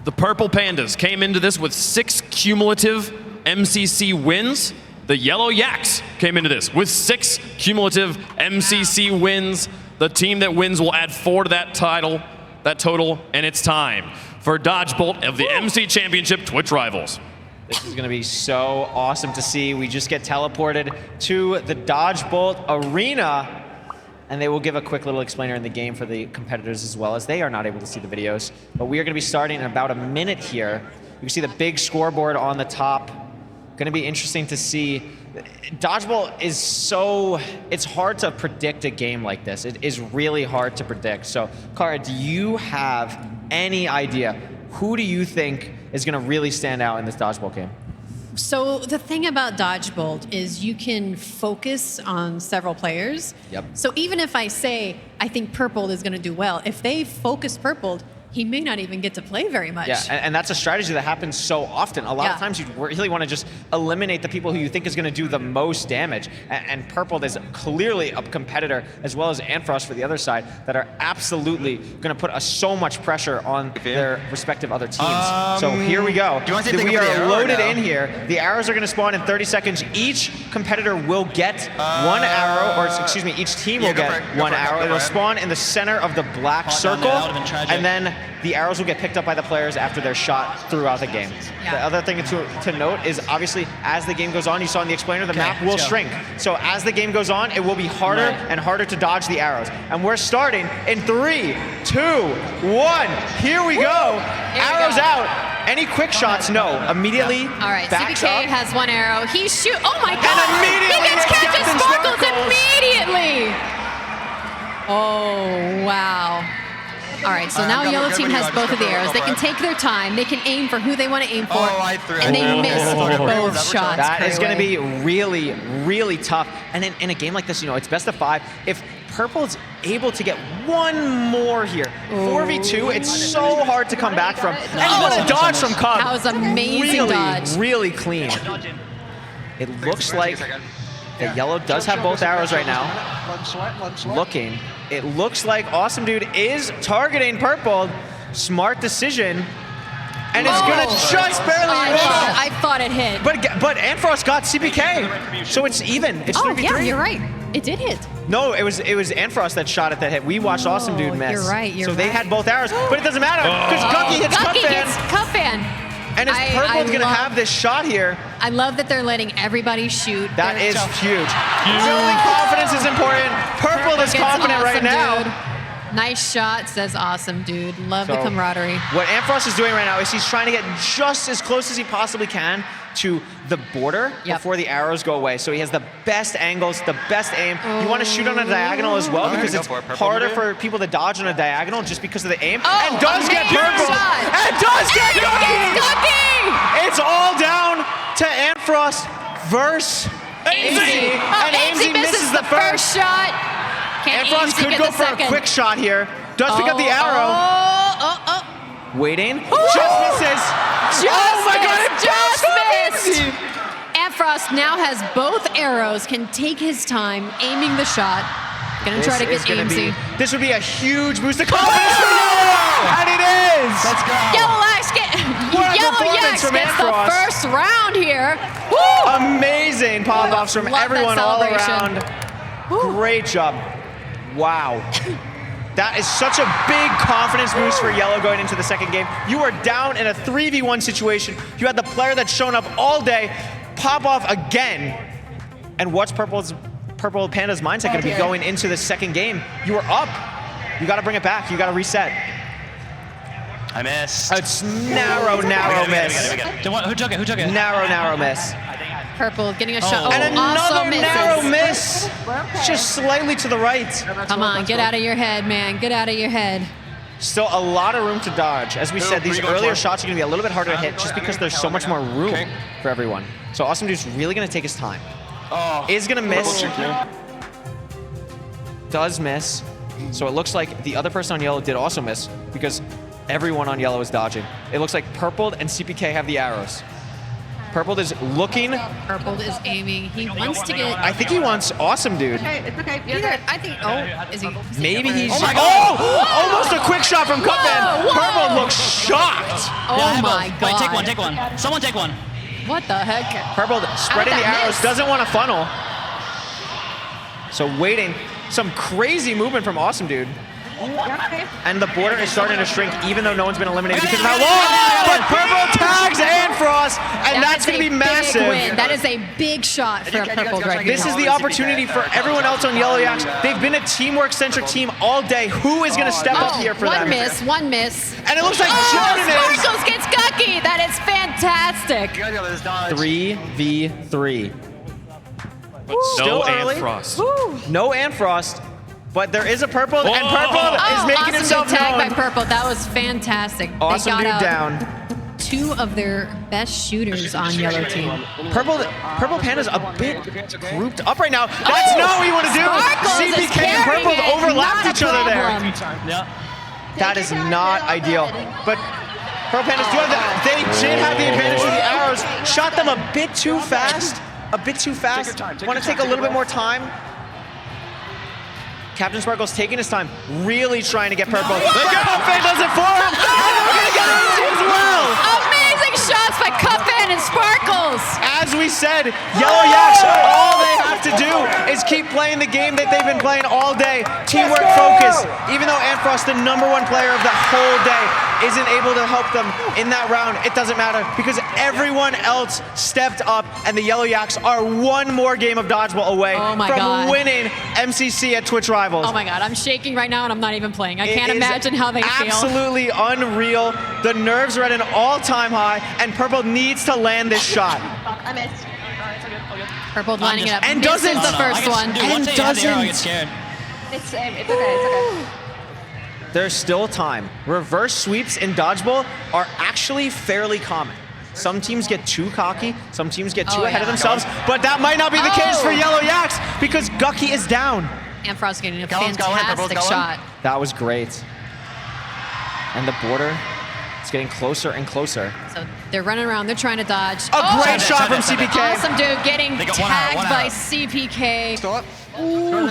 [SPEAKER 1] The Purple Pandas came into this with 6 cumulative MCC wins. The Yellow Yaks came into this with 6 cumulative MCC wins. The team that wins will add 4 to that total, and it's time for Dodgebolt of the MC Championship TwitchRivals.
[SPEAKER 6] This is going to be so awesome to see. We just get teleported to the Dodgebolt arena, and they will give a quick little explainer in the game for the competitors as well, as they are not able to see the videos. But we are going to be starting in about a minute here. You can see the big scoreboard on the top. Going to be interesting to see. Dodgebolt is so, it's hard to predict a game like this. It is really hard to predict. So, Kara, do you have any idea who do you think is going to really stand out in this Dodgebolt game?
[SPEAKER 7] So the thing about Dodgebolt is you can focus on several players.
[SPEAKER 6] Yep.
[SPEAKER 7] So even if I say I think Purple is going to do well, if they focus Purple, he may not even get to play very much.
[SPEAKER 6] Yeah, and that's a strategy that happens so often. A lot of times you really want to just eliminate the people who you think is going to do the most damage. And Purple is clearly a competitor, as well as Antfrost for the other side, that are absolutely going to put so much pressure on their respective other teams. So here we go. We are loaded in here. The arrows are going to spawn in 30 seconds. Each competitor will get 1 arrow, or excuse me, each team will get 1 arrow. It'll spawn in the center of the black circle, and then the arrows will get picked up by the players after they're shot throughout the game. The other thing to note is, obviously, as the game goes on, you saw in the explainer, the map will shrink. So as the game goes on, it will be harder and harder to dodge the arrows. And we're starting in 3, 2, 1. Here we go. Arrows out. Any quick shots? No. Immediately.
[SPEAKER 7] All right,
[SPEAKER 6] backs
[SPEAKER 7] CBK
[SPEAKER 6] up.
[SPEAKER 7] has 1 arrow. He shoot. Oh my God!
[SPEAKER 6] And immediately
[SPEAKER 7] he gets
[SPEAKER 6] hits
[SPEAKER 7] Captain
[SPEAKER 6] Captain
[SPEAKER 7] Sparkles
[SPEAKER 6] Sparkles.
[SPEAKER 7] immediately. Oh wow. All right, so now Yellow Team has both of the arrows. They can take their time. They can aim for who they want to aim for, and they missed both shots.
[SPEAKER 6] That is going to be really, really tough. And in a game like this, it's best of 5. If Purple's able to get 1 more here, 4v2, it's so hard to come back from. And what a dodge from Cub.
[SPEAKER 7] That was amazing dodge.
[SPEAKER 6] Really clean. It looks like the Yellow does have both arrows right now. Looking. It looks like Awesome Dude is targeting Purple. Smart decision. And it's going to just barely
[SPEAKER 7] I thought it hit.
[SPEAKER 6] But Antfrost got CPK. So it's even. It's 3v3.
[SPEAKER 7] Yeah, you're right. It did hit.
[SPEAKER 6] No, it was Anfrost that shot at that hit. We watched Awesome Dude miss.
[SPEAKER 7] You're right.
[SPEAKER 6] So they had both arrows, but it doesn't matter because Gucky hits
[SPEAKER 7] Gucky
[SPEAKER 6] Cupfan.
[SPEAKER 7] gets Cupfan.
[SPEAKER 6] And his Purple's gonna have this shot here.
[SPEAKER 7] I love that they're letting everybody shoot.
[SPEAKER 6] That is huge. Building confidence is important. Purple is
[SPEAKER 7] gets
[SPEAKER 6] confident right
[SPEAKER 7] Awesome
[SPEAKER 6] now.
[SPEAKER 7] Dude. Nice shot, says Awesome Dude. Love the
[SPEAKER 6] So,
[SPEAKER 7] camaraderie.
[SPEAKER 6] What Anfrost is doing right now is he's trying to get just as close as he possibly can to the border before the arrows go away. So he has the best angles, the best aim. You want to shoot on a diagonal as well because it's harder for people to dodge on a diagonal just because of the aim. And does get Purple! And does get Gucky! It's all down to Anfrost versus AMZ. And AMZ misses the first
[SPEAKER 7] shot. Can
[SPEAKER 6] Anfrost
[SPEAKER 7] AMZ
[SPEAKER 6] could
[SPEAKER 7] get
[SPEAKER 6] go
[SPEAKER 7] the
[SPEAKER 6] for
[SPEAKER 7] second?
[SPEAKER 6] a quick shot here. Does pick up the arrow. Waiting. Just misses.
[SPEAKER 7] Just
[SPEAKER 6] my God,
[SPEAKER 7] missed,
[SPEAKER 6] it
[SPEAKER 7] just
[SPEAKER 6] bounced
[SPEAKER 7] missed.
[SPEAKER 6] off
[SPEAKER 7] Anfrost now has both arrows, can take his time aiming the shot. Gonna try to get AMZ.
[SPEAKER 6] This would be a huge boost of confidence for Yellow! And it is! Let's go!
[SPEAKER 7] Yellow Yax gets the first round here. Woo!
[SPEAKER 6] Amazing pop-offs from
[SPEAKER 7] Love that
[SPEAKER 6] everyone all
[SPEAKER 7] celebration.
[SPEAKER 6] around. Great job. Wow. That is such a big confidence boost for Yellow going into the second game. You are down in a 3v1 situation. You had the player that's shown up all day pop off again. And what's Purple Panda's mindset going to be going into the second game? You are up. You got to bring it back. You got to reset.
[SPEAKER 14] I missed.
[SPEAKER 6] It's narrow miss.
[SPEAKER 14] Who took it?
[SPEAKER 6] Narrow miss.
[SPEAKER 7] Purple getting a shot.
[SPEAKER 6] And
[SPEAKER 7] also
[SPEAKER 6] another
[SPEAKER 7] misses.
[SPEAKER 6] narrow miss. Just slightly to the right.
[SPEAKER 7] Come on, get out of your head, man. Get out of your head.
[SPEAKER 6] Still a lot of room to dodge. As we said, these earlier shots are going to be a little bit harder to hit just because there's so much more room for everyone. So Awesome Dude's really going to take his time. Is going to miss. Does miss. So it looks like the other person on Yellow did also miss because everyone on Yellow is dodging. It looks like Purple and CPK have the arrows. Purple is looking.
[SPEAKER 7] Purple is aiming. He wants to get.
[SPEAKER 6] I think he wants Awesome Dude.
[SPEAKER 7] It's okay. Either, I think. Oh, is he?
[SPEAKER 6] Maybe he's.
[SPEAKER 7] Oh my
[SPEAKER 6] God.
[SPEAKER 7] God.
[SPEAKER 6] Almost a quick shot from Cupman.
[SPEAKER 7] Whoa.
[SPEAKER 6] Purple looks shocked.
[SPEAKER 7] Oh my God.
[SPEAKER 14] Wait, take one. Someone take one.
[SPEAKER 7] What the heck?
[SPEAKER 6] Purple spreading the arrows, doesn't want to funnel. So waiting. Some crazy movement from Awesome Dude. And the border is starting to shrink even though no one's been eliminated because of how long. But Purple tags Anfrost, and that's going to be massive.
[SPEAKER 7] Win. That is a big shot for Purple right
[SPEAKER 6] This is the opportunity for everyone else on Yellow Yaks. They've been a teamwork-centric team all day. Who is going to step up here for them?
[SPEAKER 7] One miss.
[SPEAKER 6] And it looks like Jordan is.
[SPEAKER 7] Sparkles gets Gucky. That is fantastic.
[SPEAKER 6] 3v3. Still
[SPEAKER 1] No
[SPEAKER 6] early.
[SPEAKER 1] Anfrost.
[SPEAKER 6] No Anfrost. But there is a Purple, and Purple is making
[SPEAKER 7] awesome
[SPEAKER 6] himself
[SPEAKER 7] tag
[SPEAKER 6] known.
[SPEAKER 7] by Purple. That was fantastic.
[SPEAKER 6] Awesome
[SPEAKER 7] they got
[SPEAKER 6] Dude
[SPEAKER 7] out
[SPEAKER 6] down.
[SPEAKER 7] 2 of their best shooters on Yellow team.
[SPEAKER 6] Purple Panda's a bit grouped up right now. That's not what you want to do. CPK and Purple overlapped each other there. That is not ideal. But Purple Pandas do have that. They did have the advantage with the arrows. Shot them a bit too fast. Want to take a little bit more time. Captain Sparkle's taking his time, really trying to get Purple. Cupfan does it for him, and they're going to get it as well.
[SPEAKER 7] Amazing shots by Cupfan and Sparkles.
[SPEAKER 6] As we said, Yellow Yaks, all they have to do is keep playing the game that they've been playing all day. Teamwork focus. Even though Anfrost, the #1 player of the whole day, isn't able to help them in that round, it doesn't matter because everyone else stepped up and the Yellow Yaks are one more game of Dodgeball away from winning MCC at Twitch Rivals.
[SPEAKER 7] Oh my God, I'm shaking right now and I'm not even playing. I can't
[SPEAKER 6] It is
[SPEAKER 7] imagine how they feel.
[SPEAKER 6] Absolutely unreal. The nerves are at an all-time high and Purple needs to land this shot.
[SPEAKER 10] I missed.
[SPEAKER 7] Purple lining it up.
[SPEAKER 6] And
[SPEAKER 7] Misses
[SPEAKER 6] doesn't.
[SPEAKER 7] the first one.
[SPEAKER 6] And doesn't.
[SPEAKER 10] It's okay.
[SPEAKER 6] There's still time. Reverse sweeps in Dodgeball are actually fairly common. Some teams get too cocky, some teams get too ahead of themselves, but that might not be the case for Yellow Yaks because Gucky is down.
[SPEAKER 7] Anfrost getting a fantastic shot.
[SPEAKER 6] That was great. And the border is getting closer and closer.
[SPEAKER 7] So they're running around, they're trying to dodge.
[SPEAKER 6] A great shot from CPK.
[SPEAKER 7] Awesome Dude getting tagged by CPK.
[SPEAKER 6] Ooh.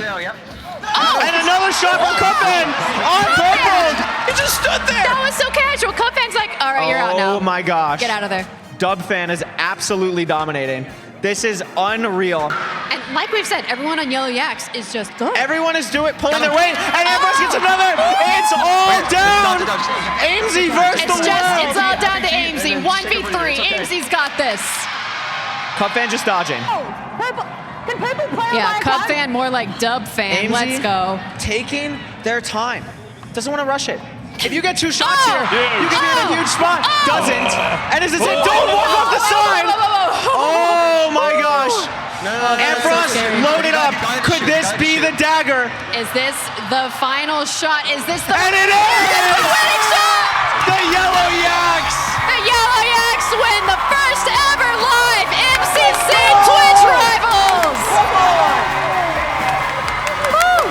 [SPEAKER 6] And another shot from Cupman on Purple. He just stood there.
[SPEAKER 7] That was so casual. Cupfan's like, all right, you're out now.
[SPEAKER 6] Oh my gosh.
[SPEAKER 7] Get out of there.
[SPEAKER 6] Dub fan is absolutely dominating. This is unreal.
[SPEAKER 7] And like we've said, everyone on Yellow Yaks is just good.
[SPEAKER 6] Everyone is pulling their weight, and Ambrose gets another. It's all down. AMZ versus the world.
[SPEAKER 7] It's all down to AMZ. 1v3. AMZ's got this.
[SPEAKER 6] Cup fan just dodging.
[SPEAKER 2] Can people play
[SPEAKER 7] Yeah, Cub fan, more like Dub fan.
[SPEAKER 6] AMZ
[SPEAKER 7] Let's go.
[SPEAKER 6] taking their time. Doesn't want to rush it. If you get 2 shots here, you can be in a huge spot. Doesn't. And as it said, don't walk off the side. Oh my gosh. Ambrose loaded up. Could this be the dagger?
[SPEAKER 7] Is this the final shot? Is this the
[SPEAKER 6] And it is!
[SPEAKER 7] the winning shot?
[SPEAKER 6] The Yellow Yaks!
[SPEAKER 7] The Yellow Yaks win the first ever live MCC Twitch Rivals! Woo.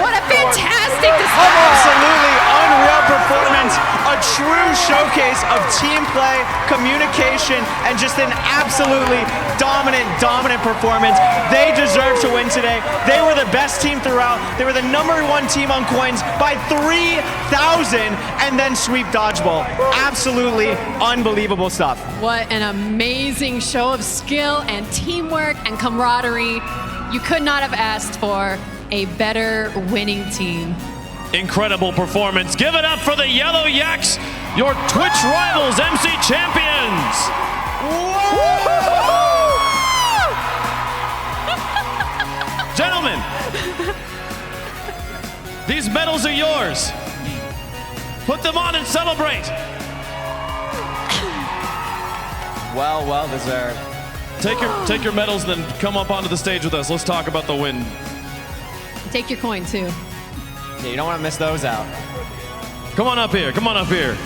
[SPEAKER 7] What a fantastic display!
[SPEAKER 6] Absolutely unreal performance. A true showcase of team play, communication, and just an absolutely dominant performance. They deserve to win today. They were the best team throughout. They were the #1 team on coins by 3,000 and then sweep Dodgebolt. Absolutely unbelievable stuff.
[SPEAKER 7] What an amazing show of skill and teamwork and camaraderie. You could not have asked for a better winning team.
[SPEAKER 1] Incredible performance. Give it up for the Yellow Yaks, your Twitch Rivals MC Champions. Gentlemen, these medals are yours. Put them on and celebrate.
[SPEAKER 6] Well deserved.
[SPEAKER 1] Take your medals, then come up onto the stage with us. Let's talk about the win.
[SPEAKER 7] Take your coin too.
[SPEAKER 6] Yeah, you don't want to miss those out.
[SPEAKER 1] Come on up here. Come on up here.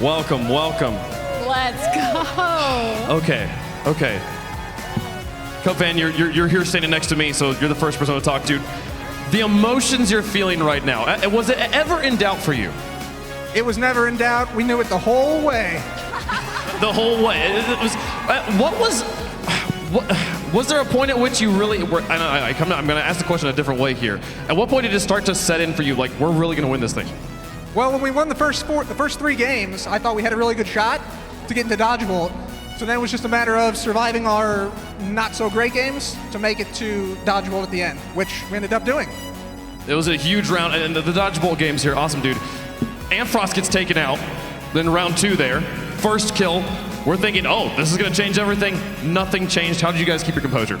[SPEAKER 1] Welcome.
[SPEAKER 7] Let's go.
[SPEAKER 1] Okay. Cup fan, you're here standing next to me, so you're the first person to talk to. The emotions you're feeling right now, was it ever in doubt for you?
[SPEAKER 11] It was never in doubt. We knew it the whole way.
[SPEAKER 1] The whole way. It was. Was there a point at which you really were? I'm going to ask the question a different way here. At what point did it start to set in for you? Like, we're really going to win this thing.
[SPEAKER 11] Well, when we won the first 3 games, I thought we had a really good shot to get into Dodgebolt. So then it was just a matter of surviving our not so great games to make it to Dodgebolt at the end, which we ended up doing.
[SPEAKER 1] It was a huge round, and the Dodgebolt games here, awesome, dude. Amfrost gets taken out, then round 2 there, first kill. We're thinking, oh, this is going to change everything. Nothing changed. How did you guys keep your composure?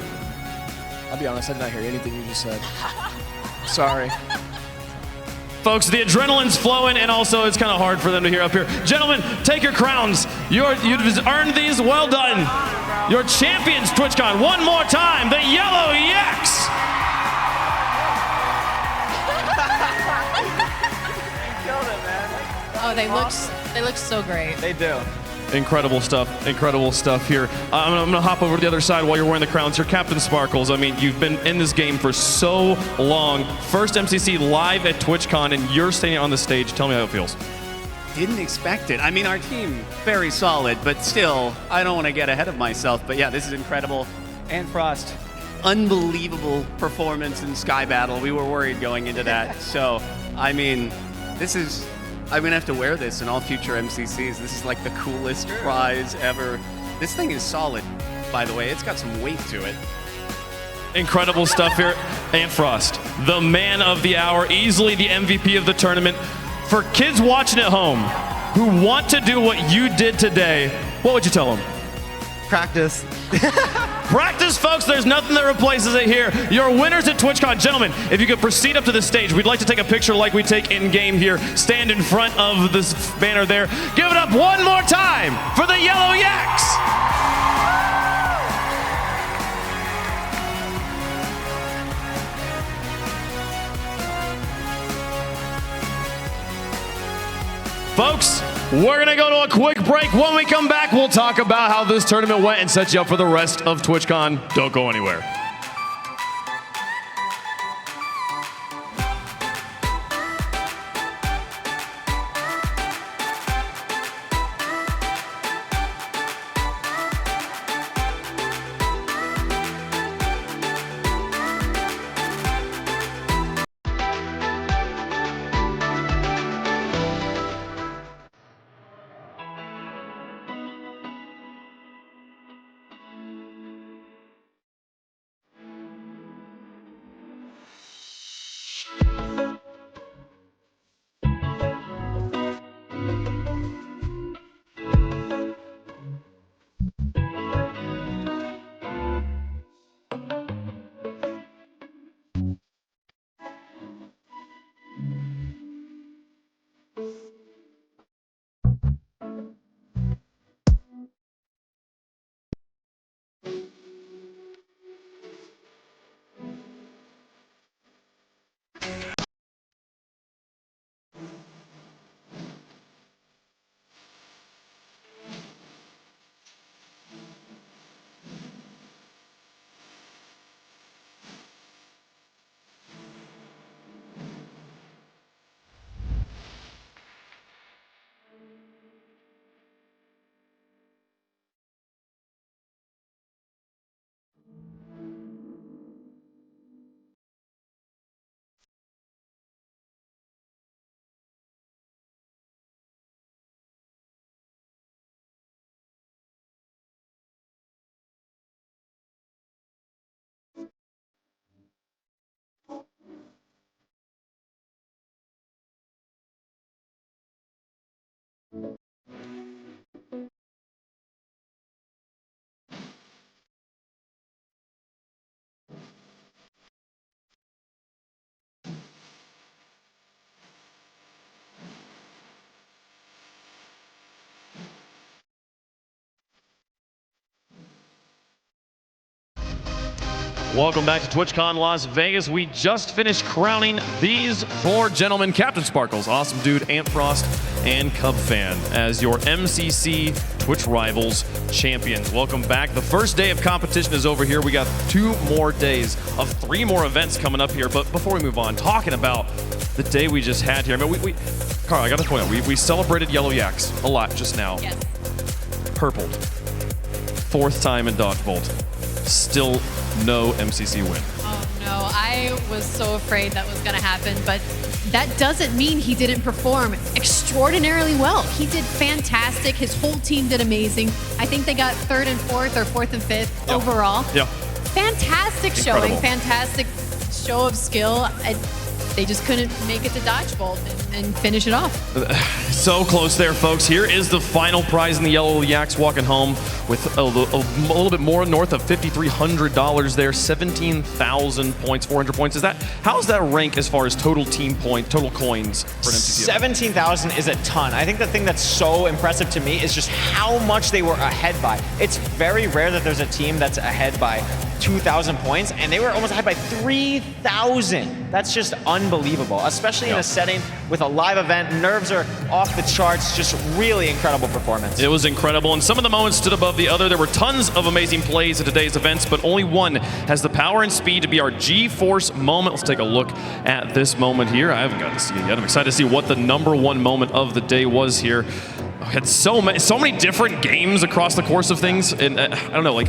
[SPEAKER 23] I'll be honest, I did not hear anything you just said. Sorry.
[SPEAKER 1] Folks, the adrenaline's flowing, and also it's kind of hard for them to hear up here. Gentlemen, take your crowns. You've earned these. Well done. Your champions, TwitchCon. One more time, the Yellow Yaks.
[SPEAKER 7] Oh, they look so great.
[SPEAKER 6] They do.
[SPEAKER 1] Incredible stuff here. I'm gonna hop over to the other side while you're wearing the crowns. You're Captain Sparkles. I mean, you've been in this game for so long. First MCC live at TwitchCon, and you're standing on the stage. Tell me how it feels.
[SPEAKER 22] Didn't expect it. I mean, our team, very solid, but still, I don't want to get ahead of myself. But yeah, this is incredible. And Frost, unbelievable performance in Sky Battle. We were worried going into that. So, I mean, I'm gonna have to wear this in all future MCCs. This is like the coolest prize ever. This thing is solid, by the way. It's got some weight to it.
[SPEAKER 1] Incredible stuff here. Amfrost, the man of the hour, easily the MVP of the tournament. For kids watching at home who want to do what you did today, what would you tell them?
[SPEAKER 5] Practice.
[SPEAKER 1] Practice, folks. There's nothing that replaces it here. Your winners at TwitchCon. Gentlemen, if you could proceed up to the stage, we'd like to take a picture like we take in-game here. Stand in front of this banner there. Give it up one more time for the Yellow Yaks. Folks, we're going to go to a quick break. When we come back, we'll talk about how this tournament went and set you up for the rest of TwitchCon. Don't go anywhere. Welcome back to TwitchCon Las Vegas. We just finished crowning these four gentlemen, Captain Sparkles, Awesome Dude, Ant Frost, and Cub Fan, as your MCC Twitch Rivals champions. Welcome back. The first day of competition is over here. We got 2 more days of 3 more events coming up here. But before we move on, talking about the day we just had here, I mean, Carl, I got to point out, we celebrated Yellow Yaks a lot just now.
[SPEAKER 7] Yes.
[SPEAKER 1] Purpled. 4th time in Dodgebolt. Still no MCC win.
[SPEAKER 7] Oh no, I was so afraid that was gonna happen, but that doesn't mean he didn't perform extraordinarily well. He did fantastic. His whole team did amazing. I think they got 3rd and 4th or 4th and 5th overall.
[SPEAKER 1] Yeah.
[SPEAKER 7] Fantastic
[SPEAKER 1] Incredible.
[SPEAKER 7] showing, fantastic show of skill. They just couldn't make it to Dodgebolt and finish it off.
[SPEAKER 1] So close there, folks. Here is the final prize in the Yellow Yaks walking home with a little bit more north of $5,300 there, 17,000 points, 400 points. How does that rank as far as total team point, total coins for an MCC?
[SPEAKER 6] 17,000 is a ton. I think the thing that's so impressive to me is just how much they were ahead by. It's very rare that there's a team that's ahead by 2,000 points, and they were almost ahead by 3,000. That's just unbelievable, especially in a setting with a live event. Nerves are off the charts. Just really incredible performance.
[SPEAKER 1] It was incredible, and some of the moments stood above the other. There were tons of amazing plays at today's events, but only one has the power and speed to be our G-Force moment. Let's take a look at this moment here. I haven't got to see it yet. I'm excited to see what the #1 moment of the day was here. I had so many different games across the course of things, and I don't know, like,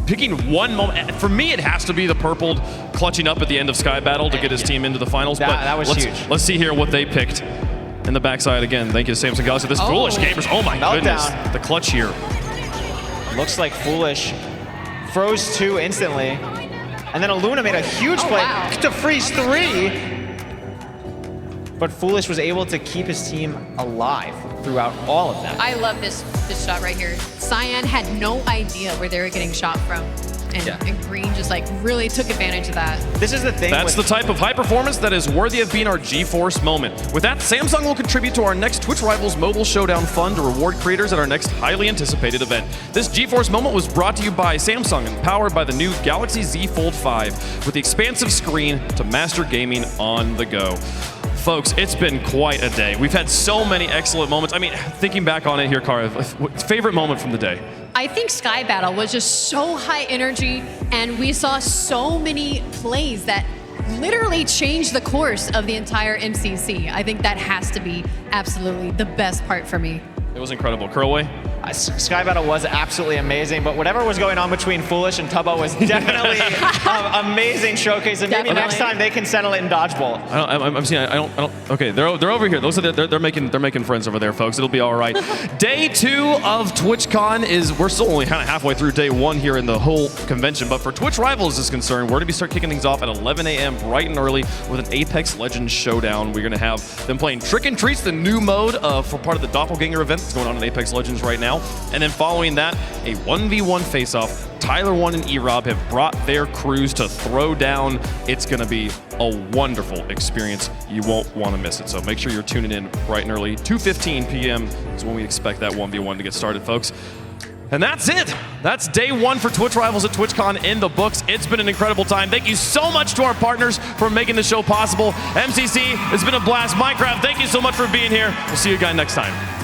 [SPEAKER 1] picking one moment, for me it has to be the Purpled clutching up at the end of Sky Battle to get his team into the finals.
[SPEAKER 6] That was huge.
[SPEAKER 1] Let's see here what they picked in the backside again. Thank you to Samsung Galaxy. This Foolish gamers, oh my goodness. The clutch here.
[SPEAKER 6] Looks like Foolish froze 2 instantly. And then Aluna made a huge play to freeze 3. But Foolish was able to keep his team alive throughout all of that.
[SPEAKER 7] I love this shot right here. Cyan had no idea where they were getting shot from. And Green just like really took advantage of that.
[SPEAKER 6] This is the thing.
[SPEAKER 1] That's the type of high performance that is worthy of being our G-Force moment. With that, Samsung will contribute to our next Twitch Rivals Mobile Showdown Fund to reward creators at our next highly anticipated event. This G-Force moment was brought to you by Samsung and powered by the new Galaxy Z Fold 5 with the expansive screen to master gaming on the go. Folks, it's been quite a day. We've had so many excellent moments. I mean, thinking back on it here, Cara, favorite moment from the day?
[SPEAKER 7] I think Sky Battle was just so high energy, and we saw so many plays that literally changed the course of the entire MCC. I think that has to be absolutely the best part for me.
[SPEAKER 1] It was incredible. Curlway?
[SPEAKER 6] Sky Battle was absolutely amazing, but whatever was going on between Foolish and Tubbo was definitely an amazing showcase, and maybe next time they can settle it in Dodgebolt.
[SPEAKER 1] I'm seeing. I don't. Okay, they're over here. Those are they're making friends over there, folks. It'll be all right. Day 2 of TwitchCon we're still only kind of halfway through day 1 here in the whole convention, but for Twitch Rivals is concerned, we're going to start kicking things off at 11 a.m. bright and early with an Apex Legends showdown. We're going to have them playing Trick and Treats, the new mode for part of the Doppelganger event that's going on in Apex Legends right now. And then following that, a 1v1 face-off. Tyler 1 and E-Rob have brought their crews to throw down. It's going to be a wonderful experience. You won't want to miss it. So make sure you're tuning in bright and early. 2:15 p.m. is when we expect that 1v1 to get started, folks. And that's it. That's day 1 for Twitch Rivals at TwitchCon in the books. It's been an incredible time. Thank you so much to our partners for making the show possible. MCC, it's been a blast. Minecraft, thank you so much for being here. We'll see you guys next time.